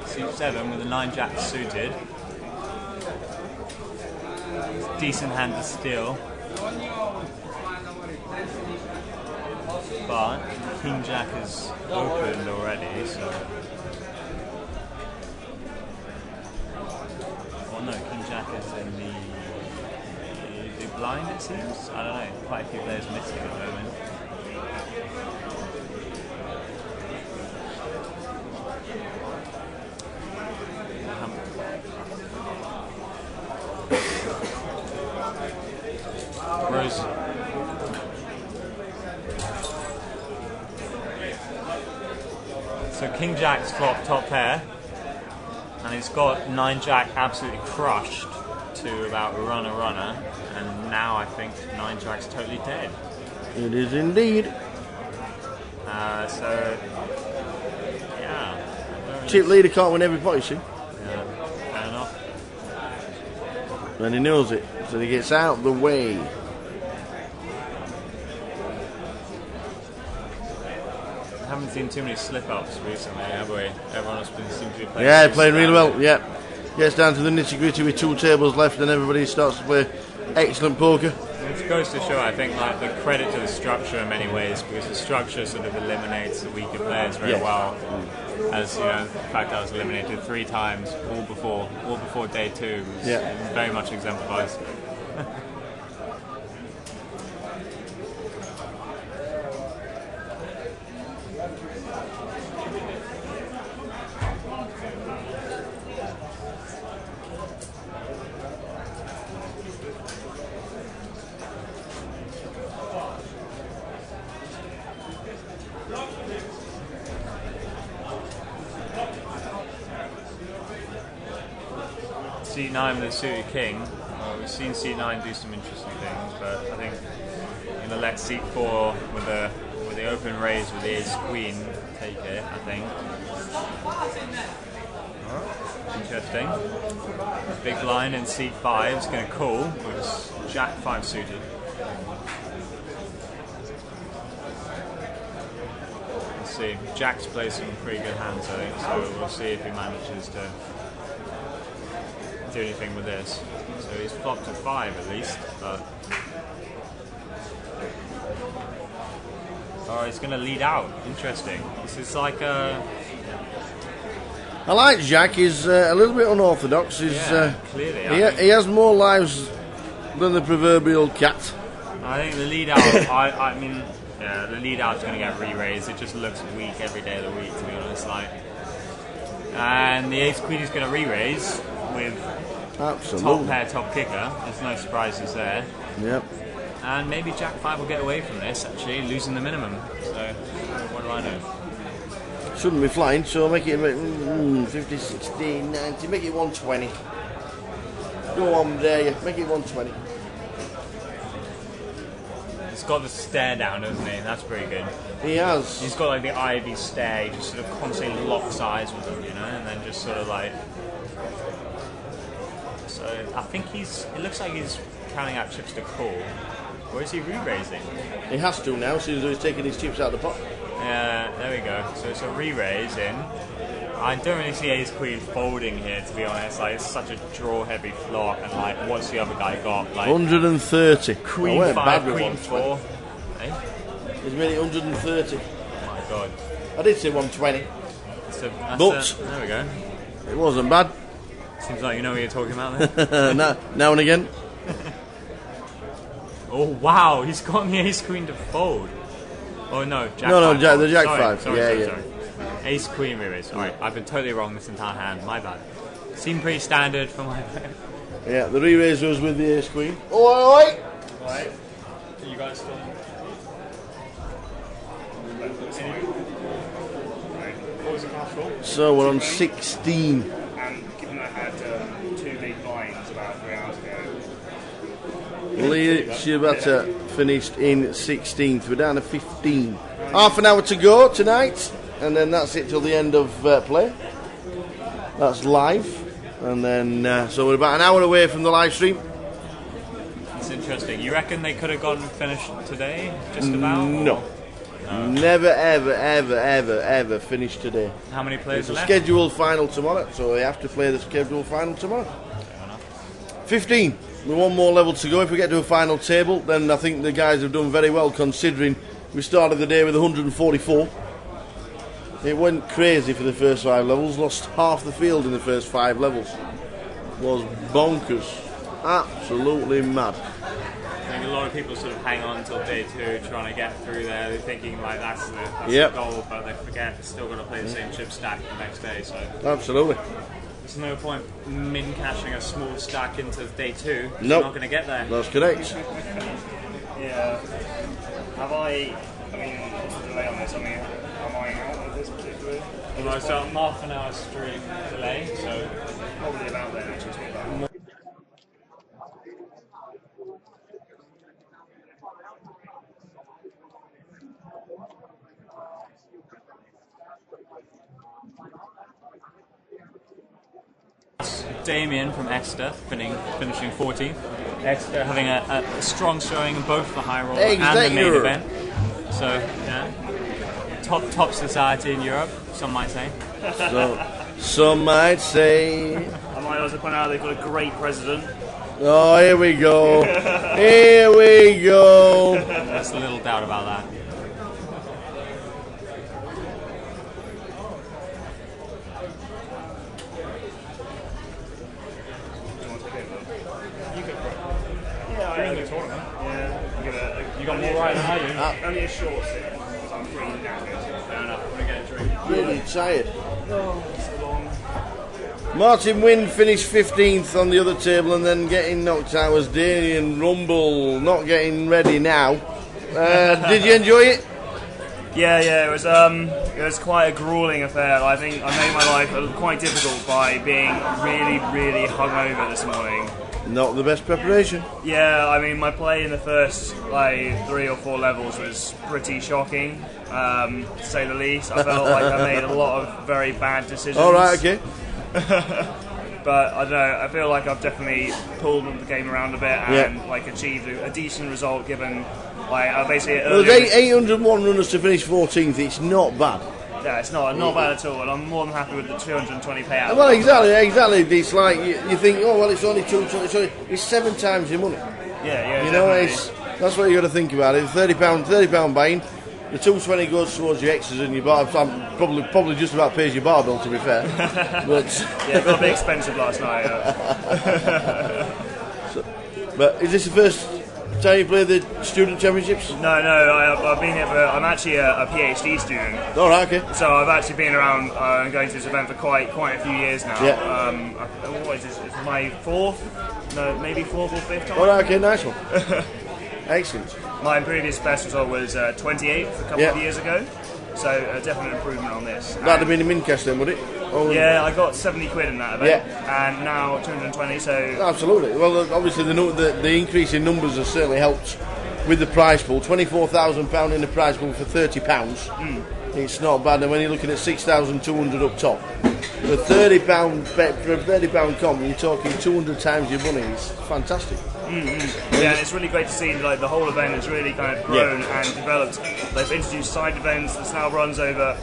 Suit 7 with a 9-jack suited. Decent hand to steal. But King Jack is opened already, so. Well, no, King Jack is in the blind, it seems. I don't know, quite a few players missing at the moment. Rose. So King Jack's flop top pair, and he's got 9-jack absolutely crushed to about runner, and now I think 9-jack's totally dead. It is indeed. So yeah. Chip leader can't win every pot, you see. Yeah, fair enough. And he knows it, so he gets out of the way. Haven't seen too many slip-ups recently, have we? Everyone else seems to be playing. Playing really well. Yeah, gets down to the nitty-gritty with 2 tables left, and everybody starts to play excellent poker. It goes to show, I think, like the credit to the structure in many ways, because the structure sort of eliminates the weaker players very well. As you know, the fact I was eliminated 3 times, all before day 2, was very much exemplifies. C9 with a suited king. We've seen C9 do some interesting things, but I think I'm gonna let C4 with the open raise with the ace queen take it. I think. Interesting. Big blind in C5 is going to call with Jack 5 suited. Let's see. Jack's played some pretty good hands, I think, so we'll see if he manages to do anything with this. So he's flopped to 5 at least, but oh, he's going to lead out. Interesting. This is like a. I like Jack. He's a little bit unorthodox. He's, clearly. He has more lives than the proverbial cat. I think the lead out. I mean, yeah, the lead out's going to get re-raised. It just looks weak every day of the week, to be honest. Like, and the ace queen is going to re-raise with top pair, top kicker. There's no surprises there. Yep. And maybe Jack 5 will get away from this, actually, losing the minimum. So, what do I know? Shouldn't be flying, so make it 50, 60, 90, make it 120. Go on, there you, make it 120. He's got the stare down, hasn't he? That's pretty good. He has. He's got like the Ivy stare, he just sort of constantly locks eyes with him, you know, and then just sort of like. So I think it looks like he's counting out chips to call. Or is he re-raising? He has to now, as soon as he's taking his chips out of the pot. Yeah, there we go. So it's a re-raise in. I don't really see Ace Queen folding here, to be honest. Like, it's such a draw-heavy flop, and like, what's the other guy got? Like 130. Queen 5, Queen 4. Eh? He's made it 130. Oh my god. I did say 120. But there we go. It wasn't bad. Seems like you know what you're talking about there. now and again. Oh wow, he's got the Ace Queen to fold. Oh no, Jack. No, five. the Jack sorry, 5. Sorry. Ace Queen really. Sorry, I've been totally wrong this entire hand. My bad. Seemed pretty standard for my player. Yeah, the re-raise was with the Ace Queen. Oi! Right. You guys still? What was the cash roll? So we're on 16. And given I had 2 big blinds about 3 hours ago. Lee Shibata finished in 16th. We're down to 15. Half an hour to go tonight, and then that's it till the end of play. That's live, and then so we're about an hour away from the live stream. It's interesting. You reckon they could have gone and finished today, just about? No. Never, ever finished today. How many players There's a left? scheduled final tomorrow, so they have to play the scheduled final tomorrow. Fair enough. 15. With one more level to go. If we get to a final table, then I think the guys have done very well, considering we started the day with 144. It went crazy for the first 5 levels. Lost half the field in the first 5 levels. Was bonkers. Absolutely mad. I think a lot of people sort of hang on until day 2, trying to get through there. They're thinking like that's the goal, but they forget they're still got to play the same chip stack the next day. So absolutely. There's no point min cashing a small stack into day 2. Nope. You're not going to get there. That's correct. Yeah. Have I mean, what's the delay on this? I mean, am I out of this particular? Well, it's a half an hour stream delay, so probably about there, actually. It's not bad. Damien from Exeter finishing 14th. Exeter having a strong showing in both the high roller and the main event. So, yeah, top society in Europe, some might say. So, some might say. I might also point out they've got a great president. Oh, here we go. Here we go. There's a little doubt about that. During the tournament. Yeah. You got more right than I do. Only a short set. So I'm pretty knackered. Fair enough. I'm going to get a drink. Really tired. Oh, so long. Martin Wynn finished 15th on the other table, and then getting knocked out was Daniel Rumble, not getting ready now. Did you enjoy it? Yeah, it was quite a grueling affair. I think I made my life quite difficult by being really hungover this morning. Not the best preparation. Yeah, I mean, my play in the first 3 or 4 levels was pretty shocking, to say the least. I felt like I made a lot of very bad decisions. All right, okay. But I don't know. I feel like I've definitely pulled the game around a bit and achieved a decent result given basically. Well, there's 801 runners to finish 14th. It's not bad. Yeah, it's not bad at all, and I'm more than happy with the 220 payout. Well, exactly. It's like you think, oh well, it's only 220. It's 7 times your money. Yeah. You know, that's what you got to think about it. £30 buying. The 220 goes towards your extras and your bar. Probably just about pays your bar bill, to be fair. But yeah, it got a bit expensive last night. But is this the first time you play the student championships? No, I've been here I'm actually a PhD student. All right, okay. So I've actually been around and going to this event for quite a few years now. Yeah. What is this? It's my 4th? No, maybe 4th or 5th time. All right, okay, nice one. Excellent. My previous best result was 28th a couple of years ago. So a definite improvement on this. That'd have been a min cash then, would it? Yeah, I got 70 quid in that event, and now 220. So absolutely. Well, obviously the increase in numbers has certainly helped with the prize pool. £24,000 in the prize pool for £30. It's not bad. And when you're looking at 6,200 up top, for £30 for a £30 comp, you're talking 200 times your money. It's fantastic. Yeah, and it's really great to see the whole event has really kind of grown and developed. They've introduced side events. This now runs over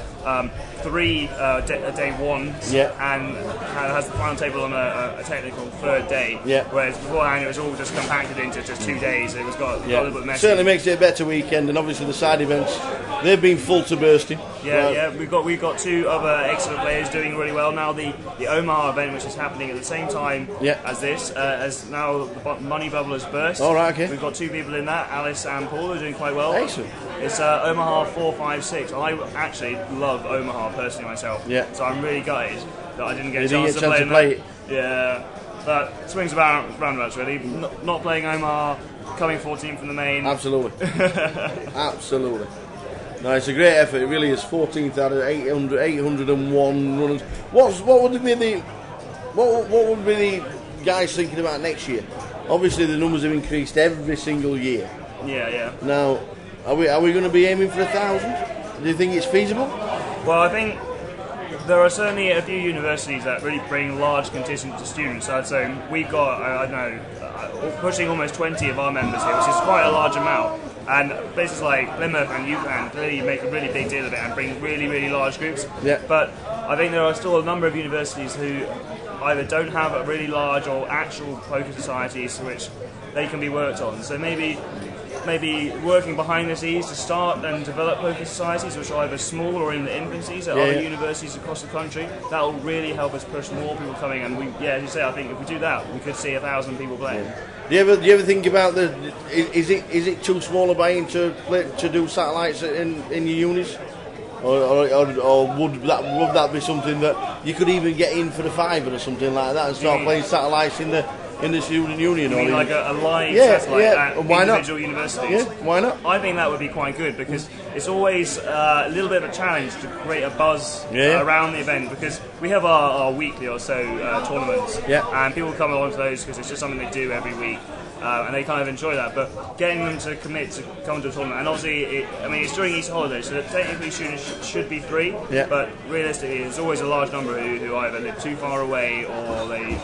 3 day ones, and has the final table on a technical third day. Whereas beforehand it was all just compacted into just 2 days. It was got a little bit messy. Certainly makes it a better weekend, and obviously the side events, they've been full to bursting. We've got 2 other excellent players doing really well now. The Omaha event, which is happening at the same time as this, as now the money bubble has burst. All right, okay. We've got 2 people in that, Alice and Paul, are doing quite well. Excellent. It's Omaha 456. I actually love Omaha personally myself. So I'm really gutted that I didn't get a chance to play it. Yeah, but swings about roundabouts really. Not playing Omaha, coming 14th from the main. Absolutely. Absolutely. No, it's a great effort. It really is. 14th out of 801 runners. What would be the guys thinking about next year? Obviously, the numbers have increased every single year. Yeah. Now, are we going to be aiming for 1,000? Do you think it's feasible? Well, I think there are certainly a few universities that really bring large contingents of students. I'd say we've got, I don't know, pushing almost 20 of our members here, which is quite a large amount. And places like Plymouth and UPenn clearly make a really big deal of it and bring really, really large groups. But I think there are still a number of universities who either don't have a really large or actual poker societies which they can be worked on. So maybe working behind the scenes to start and develop poker societies which are either small or in the infancies at other universities across the country. That will really help us push more people coming, and as you say, I think if we do that, we could see 1,000 people playing. Do you ever think about is it too small a buy-in to do satellites in your unis, or would that be something that you could even get in for the $5 or something like that and start playing satellites in the student union? You mean like a live satellite at individual universities? Yeah, why not? I think that would be quite good because it's always a little bit of a challenge to create a buzz around the event, because we have our weekly or so tournaments, and people come along to those because it's just something they do every week. And they kind of enjoy that, but getting them to commit to come to a tournament, and obviously, it's during Easter holidays, so technically students should be free, but realistically, there's always a large number who either live too far away or they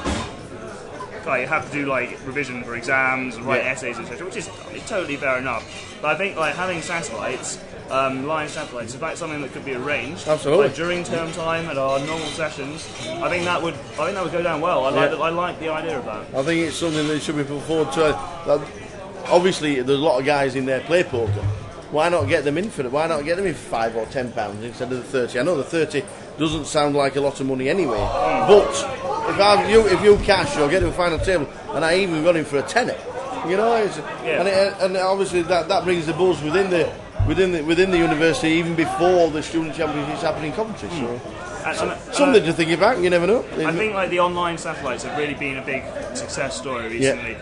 have to do like revision for exams and write essays, etc., which is totally fair enough. But I think having satellites, live satellites, is something that could be arranged. Absolutely. During term time at our normal sessions. I think that would go down well. I like the idea of that. I think it's something that should be put forward to. Obviously, there's a lot of guys in there play poker. Why not get them in for it? Why not get them in for £5 or £10 instead of the 30? I know the 30 doesn't sound like a lot of money anyway, but if you cash or get to a final table, and I even got him for a tenner, and obviously that brings the buzz within the university even before the student championships happen in Coventry. So something to think about. You never know. I think the online satellites have really been a big success story recently.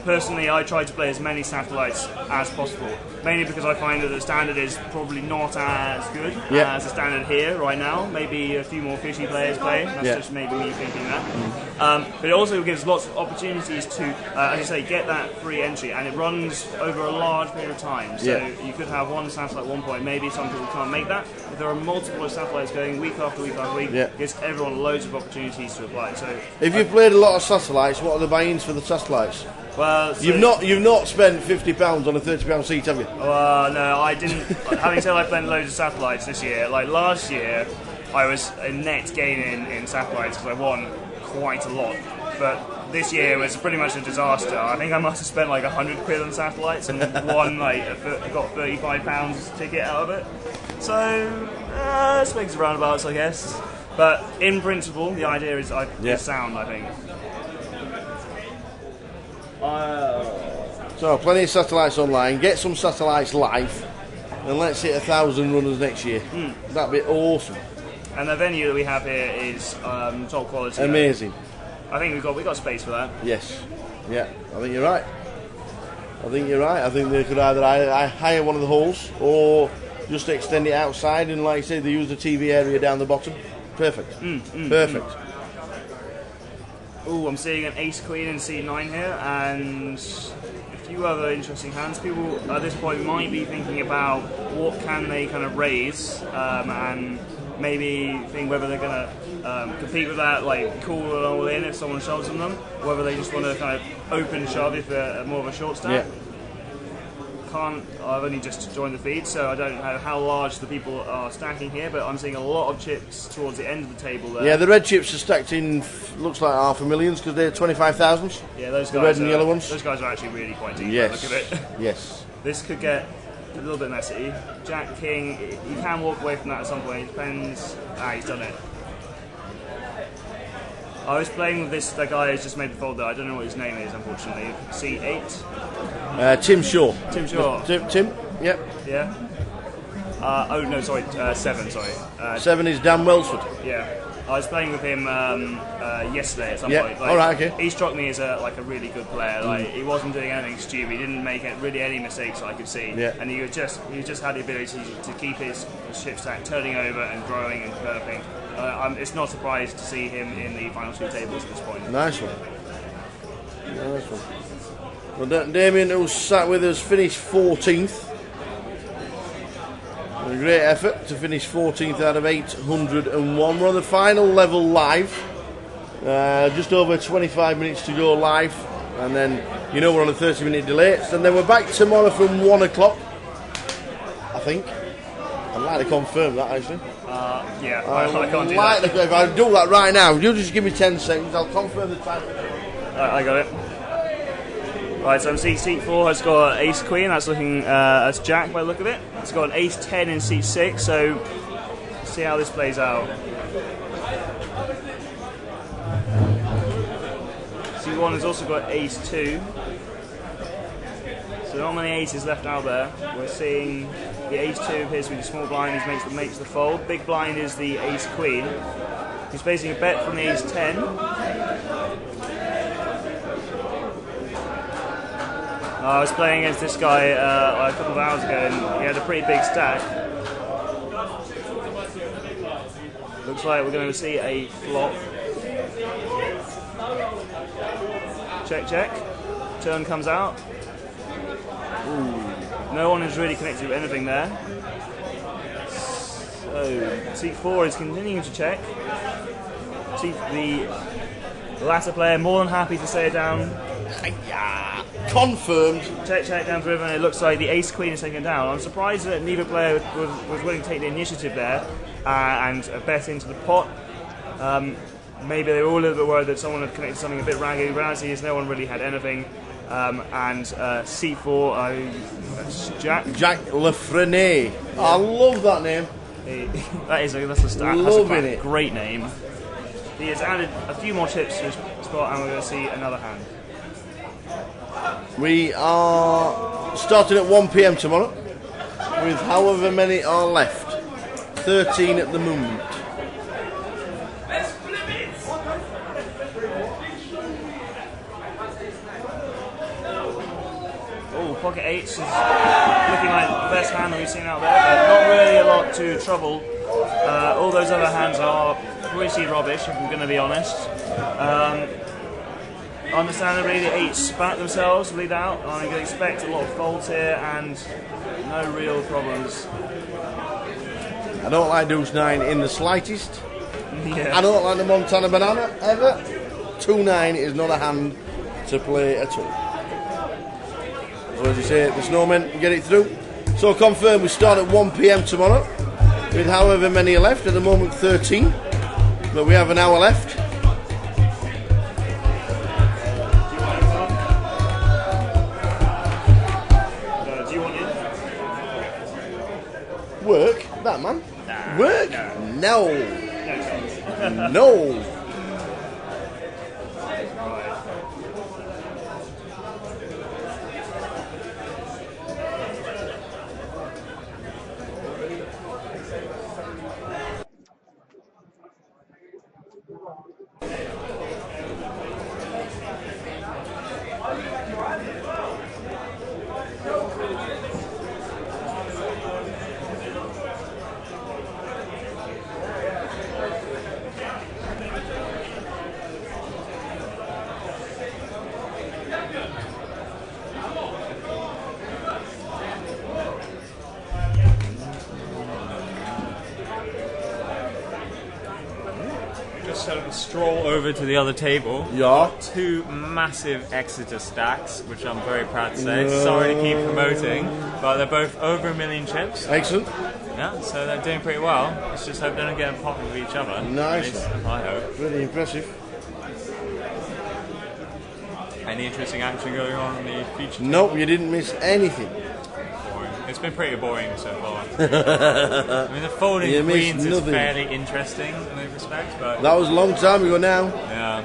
Personally, I try to play as many satellites as possible, mainly because I find that the standard is probably not as good as the standard here right now. Maybe a few more fishy players play. That's just maybe me thinking that. But it also gives lots of opportunities to, as you say, get that free entry, and it runs over a large period of time. So you could have one satellite at one point. Maybe some people can't make that. If there are multiple satellites going week after week after week, it gives everyone loads of opportunities to apply. So if you've played a lot of satellites, what are the buy-ins for the satellites? Well, so you've not spent £50 on a £30 seat, have you? No, I didn't. Having said I played loads of satellites this year. Last year, I was a net gain in satellites because I won quite a lot. But this year was pretty much a disaster. I think I must have spent like £100 on satellites and won got £35 ticket out of it. So swings and roundabouts, I guess. But in principle, the idea is sound, I think. So plenty of satellites online. Get some satellites live, and let's hit 1,000 runners next year. That'd be awesome. And the venue that we have here is top quality. Amazing. I think we got space for that. Yes. Yeah. I think you're right. I think they could either hire one of the halls or just extend it outside, and like I say, they use the TV area down the bottom. Perfect. Perfect. I'm seeing an ace queen in C9 here, and a few other interesting hands. People at this point might be thinking about what can they kind of raise, and maybe think whether they're going to compete with that, like call it all in if someone shoves them, whether they just want to kind of open shove if they're more of a short stack. I've only just joined the feed, so I don't know how large the people are stacking here, but I'm seeing a lot of chips towards the end of the table there. Yeah, the red chips are stacked in, looks like $500,000 because they're 25,000s. Yeah, those guys. The red and yellow ones. Those guys are actually really quite deep. Yes. Look at it. Yes. This could get a little bit messy. Jack King, you can walk away from that at some point. It depends. He's done it. I was playing with the guy who's just made the fold there. I don't know what his name is, unfortunately. C8? Tim Shaw. Tim Shaw. Tim? Yep. Yeah. Oh, no, sorry. 7, sorry. 7 is Dan Welsford. Yeah. I was playing with him yesterday at some Yeah. point. All right, okay. He struck me as a really good player. Like he wasn't doing anything stupid. He didn't make really any mistakes I could see. Yeah. And he just had the ability to keep his ship stack turning over and growing and developing. It's not surprised to see him in the final 2 tables at this point. Nice one. Nice one. Well, Damien, who's sat with us, finished 14th. A great effort to finish 14th out of 801. We're on the final level live. Just over 25 minutes to go live. And then, we're on a 30-minute delay. And then we're back tomorrow from 1 o'clock, I think. I'd like to confirm that, actually. Yeah, I can't do that. If I do that right now, you just give me 10 seconds, I'll confirm the time. I got it. Right, so seat 4 has got Ace Queen. That's looking as Jack by the look of it. It's got an Ace 10 in seat 6. So let's see how this plays out. Seat 1 has also got Ace 2. So not many aces left out there. We're seeing the Ace 2 appears to be the small blind. He makes the fold. Big blind is the Ace Queen. He's facing a bet from the Ace 10. I was playing against this guy a couple of hours ago and he had a pretty big stack. Looks like we're going to see a flop. Check, check. Turn comes out. Ooh. No one is really connected with anything there. So, seat 4 is continuing to check. The latter player more than happy to stay it down. Confirmed. Check down to river, and it looks like the Ace Queen is taken down. I'm surprised that neither player was willing to take the initiative there and bet into the pot. Maybe they were all a little bit worried that someone had connected something a bit ragged. Reality is no one really had anything. And C4, Jack Lefrene. I love that name. That's a great name. He has added a few more chips to his spot, and we're going to see another hand. We are starting at 1 PM tomorrow, with however many are left. 13 at the moment. Oh, pocket 8s is looking like the best hand that we've seen out there, but not really a lot to trouble. All those other hands are pretty rubbish, if I'm going to be honest. Understandably, the 8s back themselves, lead out. I'm going to expect a lot of folds here and no real problems. I don't like Deuce 9 in the slightest. Yeah. I don't like the Montana Banana ever. 2-9 is not a hand to play at all. So as you say, the snowmen get it through. So confirm we start at 1 PM tomorrow with however many are left. At the moment 13, but we have an hour left. Work? That man? Nah, work? No. No. stroll over to the other table. Yeah. 2 massive Exeter stacks, which I'm very proud to say. Sorry to keep promoting, but they're both over 1 million chips. Excellent. Yeah, so they're doing pretty well. Let's just hope they don't get popped with each other. Nice. I hope. Really impressive. Any interesting action going on in the feature? Nope, you didn't miss anything. Boring. It's been pretty boring so far. I mean, the folding queens is fairly interesting in that respect, but that was a long time ago now. Yeah.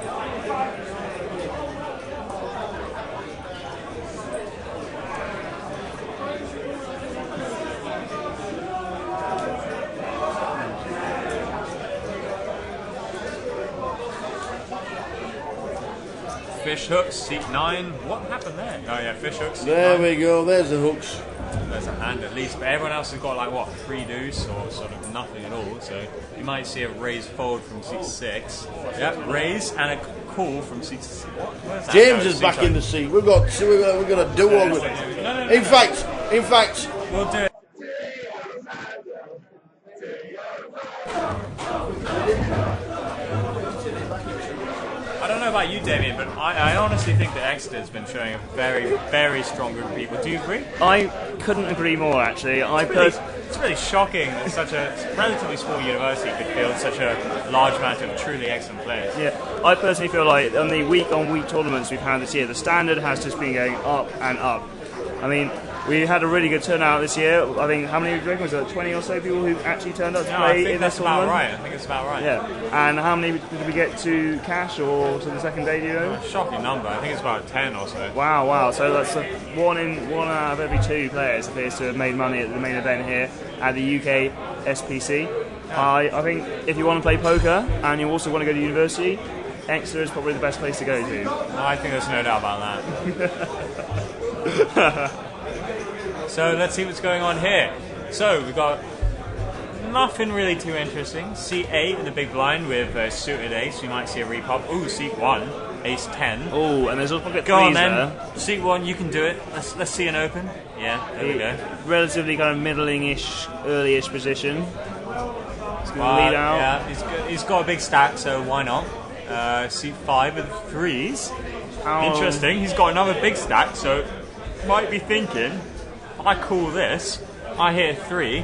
Fish hooks, seat 9. What happened there? Oh yeah, fish hooks. Seat There 9. we go. There's the hooks. There's a hand at least, but everyone else has got like what, 3 deuce or sort of nothing at all. So you might see a raise fold from seat 6. Yep, raise and a call from seat 6. What? James is back in the seat. We've got a duo with it. No. In fact, we'll do it. I don't know about you, Damien, but I honestly think that Exeter's been showing a very, very strong group of people. Do you agree? I couldn't agree more, actually. It's really shocking that such a relatively small university could field such a large amount of truly excellent players. Yeah, I personally feel like on the week-on-week tournaments we've had this year, the standard has just been going up and up. I mean, we had a really good turnout this year. I think, how many do you reckon? Was there 20 or so people who actually turned up to play in this tournament? I think it's about right. Yeah. And how many did we get to cash or to the second day, do you know? Shocking number. I think it's about 10 or so. Wow. So that's one out of every 2 players appears to have made money at the main event here at the UK SPC. Yeah. I think if you want to play poker and you also want to go to university, Exeter is probably the best place to go to. I think there's no doubt about that. So let's see what's going on here. So we've got nothing really too interesting. Seat 8 in the big blind with a suited ace. You might see a repop. Ooh, seat 1, ace 10. Oh, and there's a pocket Go on threes then. there. Seat 1, you can do it. Let's see an open. Yeah, there we go. Relatively kind of middling-ish, early-ish position. He's going to lead out. Yeah, he's got a big stack, so why not? Seat 5 with threes. Interesting. He's got another big stack, so might be thinking, I call this, I hit a 3,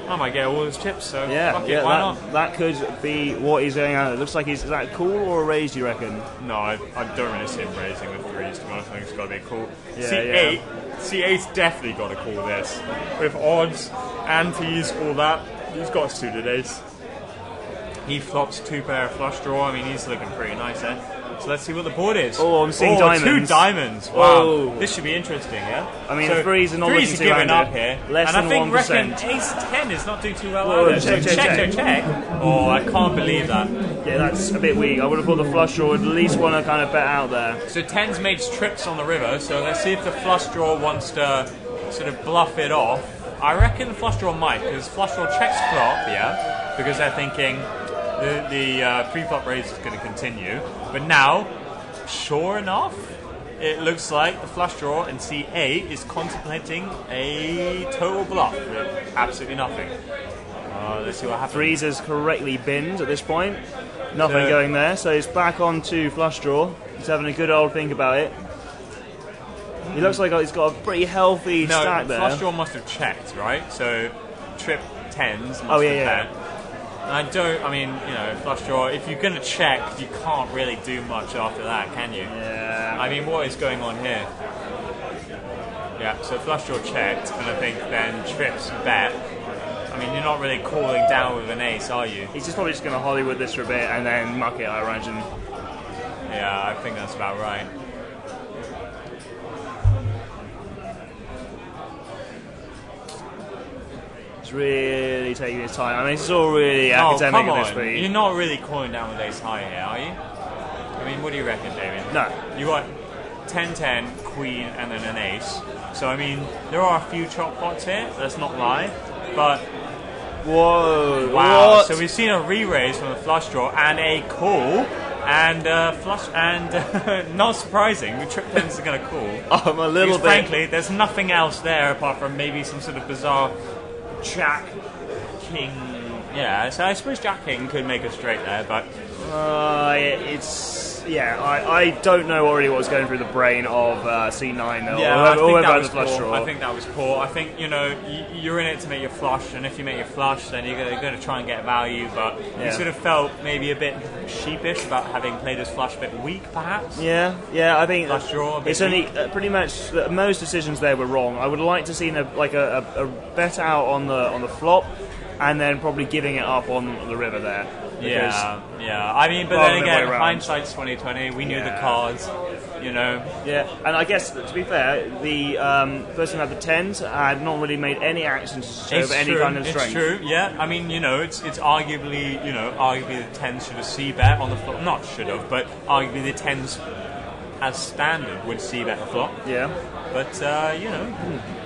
I might get all his chips, so fuck it, why not? That could be what he's going at. It looks like is that a call or a raise, do you reckon? No, I don't really see him raising with 3s, to be honest. I think it's got to be a call. C8's definitely got to call this. With odds, antes, all that, he's got a suited ace. He flops 2 pair of flush draw, I mean he's looking pretty nice there. So let's see what the board is. Oh, I'm seeing diamonds. 2 diamonds. Wow. Whoa. This should be interesting, yeah? I mean, so threes are not looking too giving up here. Less and than I think 1%. reckon ace 10 is not doing too well either. Check. Oh, I can't believe that. Yeah, that's a bit weak. I would have thought the flush draw would at least want to kind of bet out there. So 10's made trips on the river, so let's see if the flush draw wants to sort of bluff it off. I reckon the flush draw might, because flush draw checks flop, yeah? Because they're thinking the pre-flop raise is going to continue. But now, sure enough, it looks like the flush draw in C8 is contemplating a total bluff with absolutely nothing. Let's see what happens. Threes is correctly binned at this point. Nothing going there, so he's back on to flush draw. He's having a good old think about it. He looks like he's got a pretty healthy stack there. Flush draw must have checked, right? So trip 10s must have bet. I mean, you know, flush draw, if you're going to check, you can't really do much after that, can you? Yeah. I mean, what is going on here? Yeah, so flush draw checked, and I think then trips bet. I mean, you're not really calling down with an ace, are you? He's just probably just going to Hollywood this for a bit and then muck it, I imagine. Yeah, I think that's about right. Really taking his time. I mean, it's all really academic come at this on. speed. You're not really calling down with ace high here, are you? I mean, what do you reckon, David? No. You got 10-10, queen, and then an ace. So, I mean, there are a few chop pots here, let's not lie. But, whoa. Wow. What? So we've seen a re-raise from a flush draw and a call. And flush, and not surprising, the trip 10s are going to call. I'm a little bit. Frankly, there's nothing else there apart from maybe some sort of bizarre Jack King. Yeah, so I suppose Jack King could make a straight there, but I don't know already what was going through the brain of C9 or whoever had the flush draw. I think that was poor. I think, you're in it to make your flush, and if you make your flush, then you're going to try and get value, but you sort of felt maybe a bit sheepish about having played his flush a bit weak, perhaps? Yeah, I think flush draw it's only pretty much most decisions there were wrong. I would like to see a bet out on the flop, and then probably giving it up on the river there. Yeah. I mean, but then again, hindsight's 20/20. We knew the cards, Yeah, and I guess to be fair, the person who had the tens had not really made any actions to show any kind of strength. It's true. Yeah, I mean, it's arguably, the tens should have c-bet on the flop. Not should have, but arguably the tens, as standard, would c-bet the flop. Yeah. But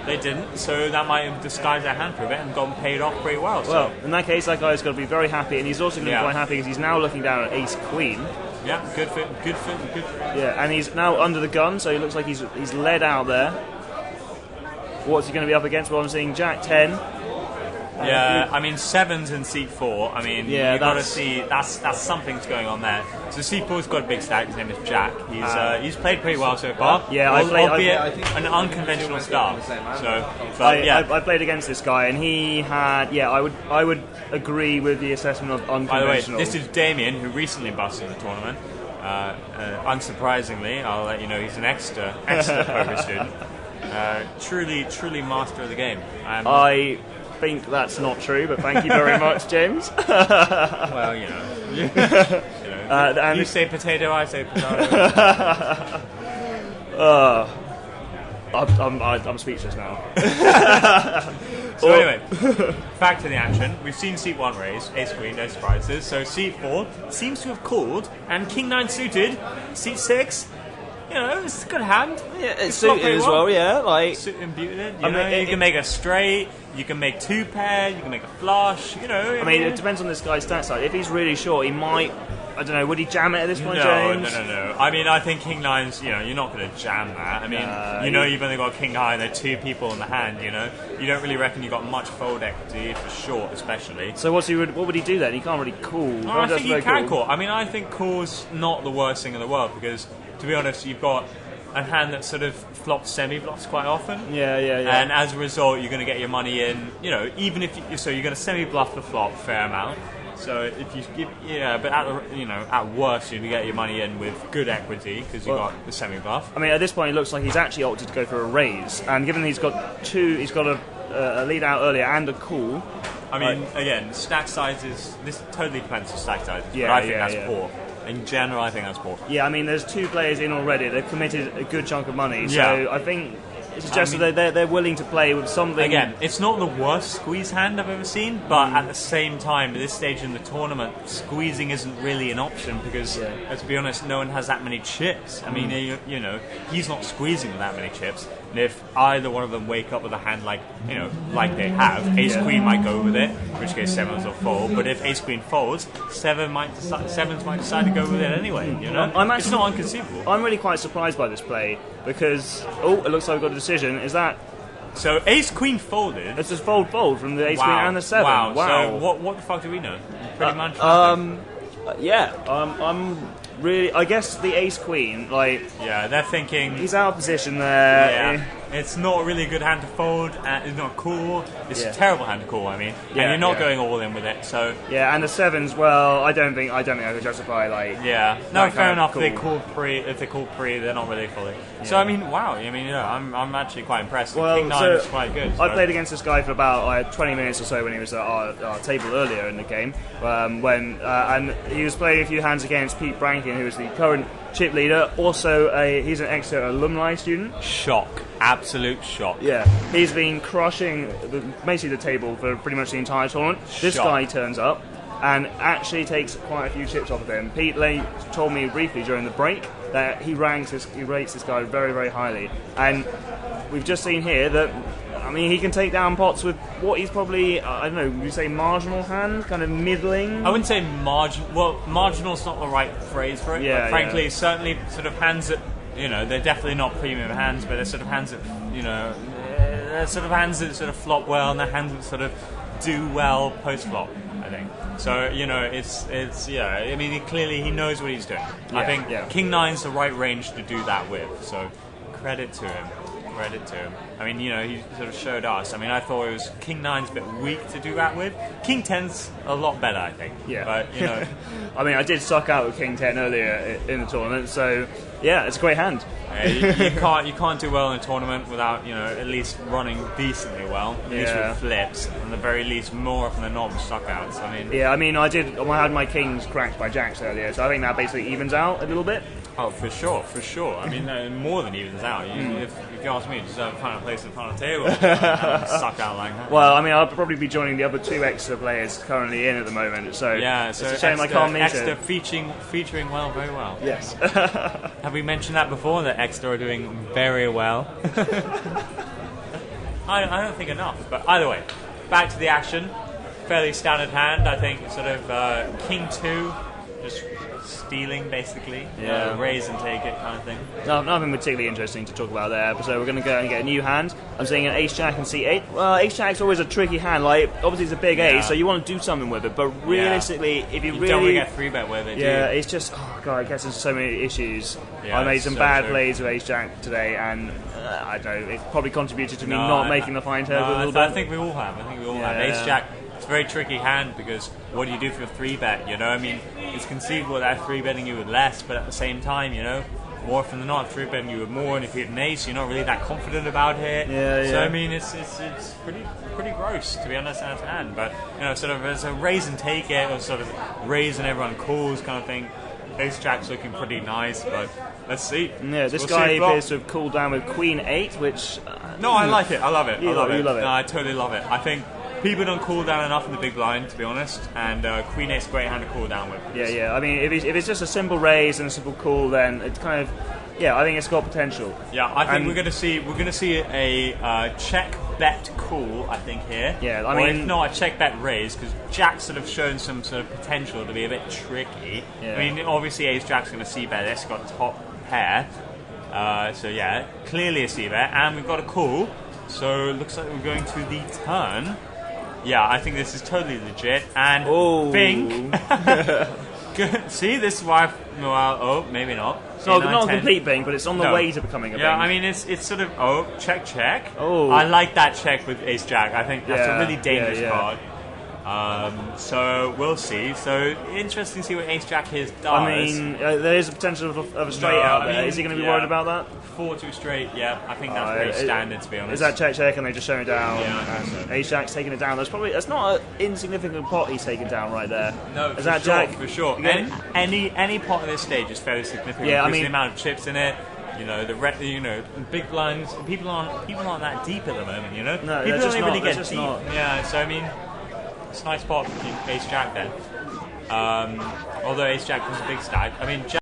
they didn't, so that might have disguised their hand for a bit and gotten paid off pretty well. Well, in that case, that guy's got to be very happy, and he's also going to be quite happy because he's now looking down at Ace Queen. Yeah, good fit. Yeah, and he's now under the gun, so he looks like he's led out there. What's he going to be up against? Well, I'm seeing Jack 10. Yeah, I mean, sevens in seat 4. I mean, you've got to see that's something's going on there. So seat 4's got a big stack. His name is Jack. He's played pretty well so far. Yeah, albeit an unconventional start. I played against this guy, and he had. Yeah, I would agree with the assessment of unconventional. By the way, this is Damien, who recently busted the tournament. Unsurprisingly, I'll let you know he's an Exeter poker student. Truly master of the game. I think that's not true, but thank you very much, James. Well, you say potato, I say potato. I'm speechless now. So anyway, back to the action. We've seen seat 1 raise, Ace Queen, no surprises. So seat 4 seems to have called, and King 9 suited. Seat 6, it's a good hand. Yeah, it's suited as well. Yeah, like suited and buted. You can make a straight. You can make 2 pair. You can make a flush. I mean, it depends on this guy's stat side. If he's really short, he might. I don't know. Would he jam it at this point, James? No. I mean, I think King 9's. You're not going to jam that. I mean, you've only got King High and there are 2 people in the hand. You don't really reckon you got much fold equity for short, especially. So what would he do then? He can't really call. No, I think he can call. I mean, I think call's not the worst thing in the world because, to be honest, you've got a hand that sort of flops semi-bluffs quite often. Yeah. And as a result, you're going to get your money in. Even if you're going to semi-bluff the flop fair amount. So if you give, but at worst you get your money in with good equity because you got the semi-bluff. I mean, at this point it looks like he's actually opted to go for a raise, and given he's got a lead out earlier and a call. I mean, again, stack sizes. This totally depends on stack sizes. But I think that's poor. In general, I think that's poor. Yeah, I mean, there's 2 players in already. They've committed a good chunk of money, so I think it suggests that they're willing to play with something. Again, it's not the worst squeeze hand I've ever seen, but at the same time, at this stage in the tournament, squeezing isn't really an option because, to be honest, no one has that many chips. I mean, he's not squeezing with that many chips. And if either one of them wake up with a hand like they have, Ace Queen might go with it, in which case sevens will fold. But if Ace Queen folds, sevens might decide to go with it anyway. It's not inconceivable. I'm really quite surprised by this play because it looks like we've got a decision. Is that so? Ace Queen folded. It's just fold from the Ace Queen and the 7. Wow. So what the fuck do we know? Pretty much. I'm really. I guess the Ace Queen, they're thinking he's out of position there. Yeah. It's not a really good hand to fold. It's not cool. It's a terrible hand to call. I mean, and you're not going all in with it. So and the 7s. Well, I don't think I could justify fair enough. If they call pre, they're not really fully. So I mean, wow. I mean, I'm actually quite impressed. Well, King 9 is quite good. I played against this guy for about 20 minutes or so when he was at our table earlier in the game. And he was playing a few hands against Pete Brankin, who is the current chip leader. Also, he's an Exeter alumni student. Shock. Absolute shock. Yeah, he's been crushing basically the table for pretty much the entire tournament. This guy turns up and actually takes quite a few chips off of him. Pete Lane told me briefly during the break that he rates this guy very, very highly. And we've just seen here that, I mean, he can take down pots with what he's probably, I don't know, would you say marginal hand? Kind of middling? I wouldn't say marginal. Well, marginal's not the right phrase for it. But frankly, certainly sort of hands that, they're definitely not premium hands, but they're sort of hands that, they're sort of hands that sort of flop well, and they're hands that sort of do well post-flop, I think. So you know, it's yeah. I mean, clearly he knows what he's doing. I think yeah. King 9's the right range to do that with. So credit to him. Credit to him. I mean, you know, he sort of showed us. I mean, I thought it was King 9's a bit weak to do that with. King 10's a lot better, I think. Yeah. But you know, I mean, I did suck out with King 10 earlier in the tournament, so yeah, it's a great hand. you can't do well in a tournament without, you know, at least running decently well. At least with flips, and the very least more often than not with suck outs. I mean, yeah, I mean, I had my kings cracked by jacks earlier, so I think that basically evens out a little bit. Oh, for sure, for sure. I mean, more than evens out. If you ask me, you deserve to find a place in the final table. Suck out like that. Well, I mean, I'll probably be joining the other 2 extra players currently in at the moment, so yeah, it's a shame I can't meet Exeter featuring well, very well. Yes. Have we mentioned that before, that Exeter are doing very well? I don't think enough, but either way, back to the action. Fairly standard hand, I think, sort of King 2, just stealing basically, raise and take it kind of thing. No, nothing particularly interesting to talk about there, so we're going to go and get a new hand. I'm seeing an Ace Jack and C8. Well, Ace Jack's always a tricky hand, like, obviously it's a big ace, so you want to do something with it, but realistically, if you really... don't want to get 3-bet with it, it's just, oh god, it gets into so many issues. I made some bad plays with Ace Jack today, and I don't know, it probably contributed to me not making the fine table a little bit. I think we all have, Ace Jack, it's a very tricky hand, because what do you do for your 3-bet, you know? I mean, it's conceivable that 3-betting you with less, but at the same time, you know, more often than not, 3-betting you with more, and if you hit an ace, you're not really that confident about it. So I mean, it's pretty gross, to be honest, as a hand. But you know, sort of as a raise and take it, or sort of raise and everyone calls kind of thing. Ace Jack's looking pretty nice, but let's see. Yeah, this guy appears to have cooled down with Queen 8, which no, I like it. I love it. You love it. No, I totally love it. I think people don't cool down enough in the big blind, to be honest, and Queen 8's a great hand to cool down with. Yeah. I mean, if it's just a simple raise and a simple call, then it's kind of, I think it's got potential. Yeah, I think we're going to see a check bet call, I think, here. Yeah, I mean, if not a check bet raise, because Jack's sort of shown some sort of potential to be a bit tricky. Yeah. I mean, obviously Ace Jack's going to see bet this, got top pair, so yeah, clearly a C bet, and we've got a call. So it looks like we're going to the turn. Yeah, I think this is totally legit. And Bing. See, this is why. Well, maybe not. It's not a complete Bing, but it's on the way to becoming a Bing. Yeah, I mean, it's sort of check. Oh, I like that check with Ace Jack. I think that's a really dangerous card. So we'll see. So interesting to see what Ace Jack here does. I mean, there is a potential of a straight out there. Is he going to be worried about that? 4-2 straight. Yeah, I think that's pretty standard, to be honest. Is that check and they just show it down? Yeah. Ace Jack's taking it down. That's not an insignificant pot he's taking down right there. No, is that Jack? For sure. Any pot at this stage is fairly significant. Yeah, I mean, the amount of chips in it. You know, big blinds. People aren't that deep at the moment. You know, no, people don't really get deep. Not. Yeah, so I mean, it's a nice pot for Ace Jack then. Although Ace Jack was a big stack. I mean, Jack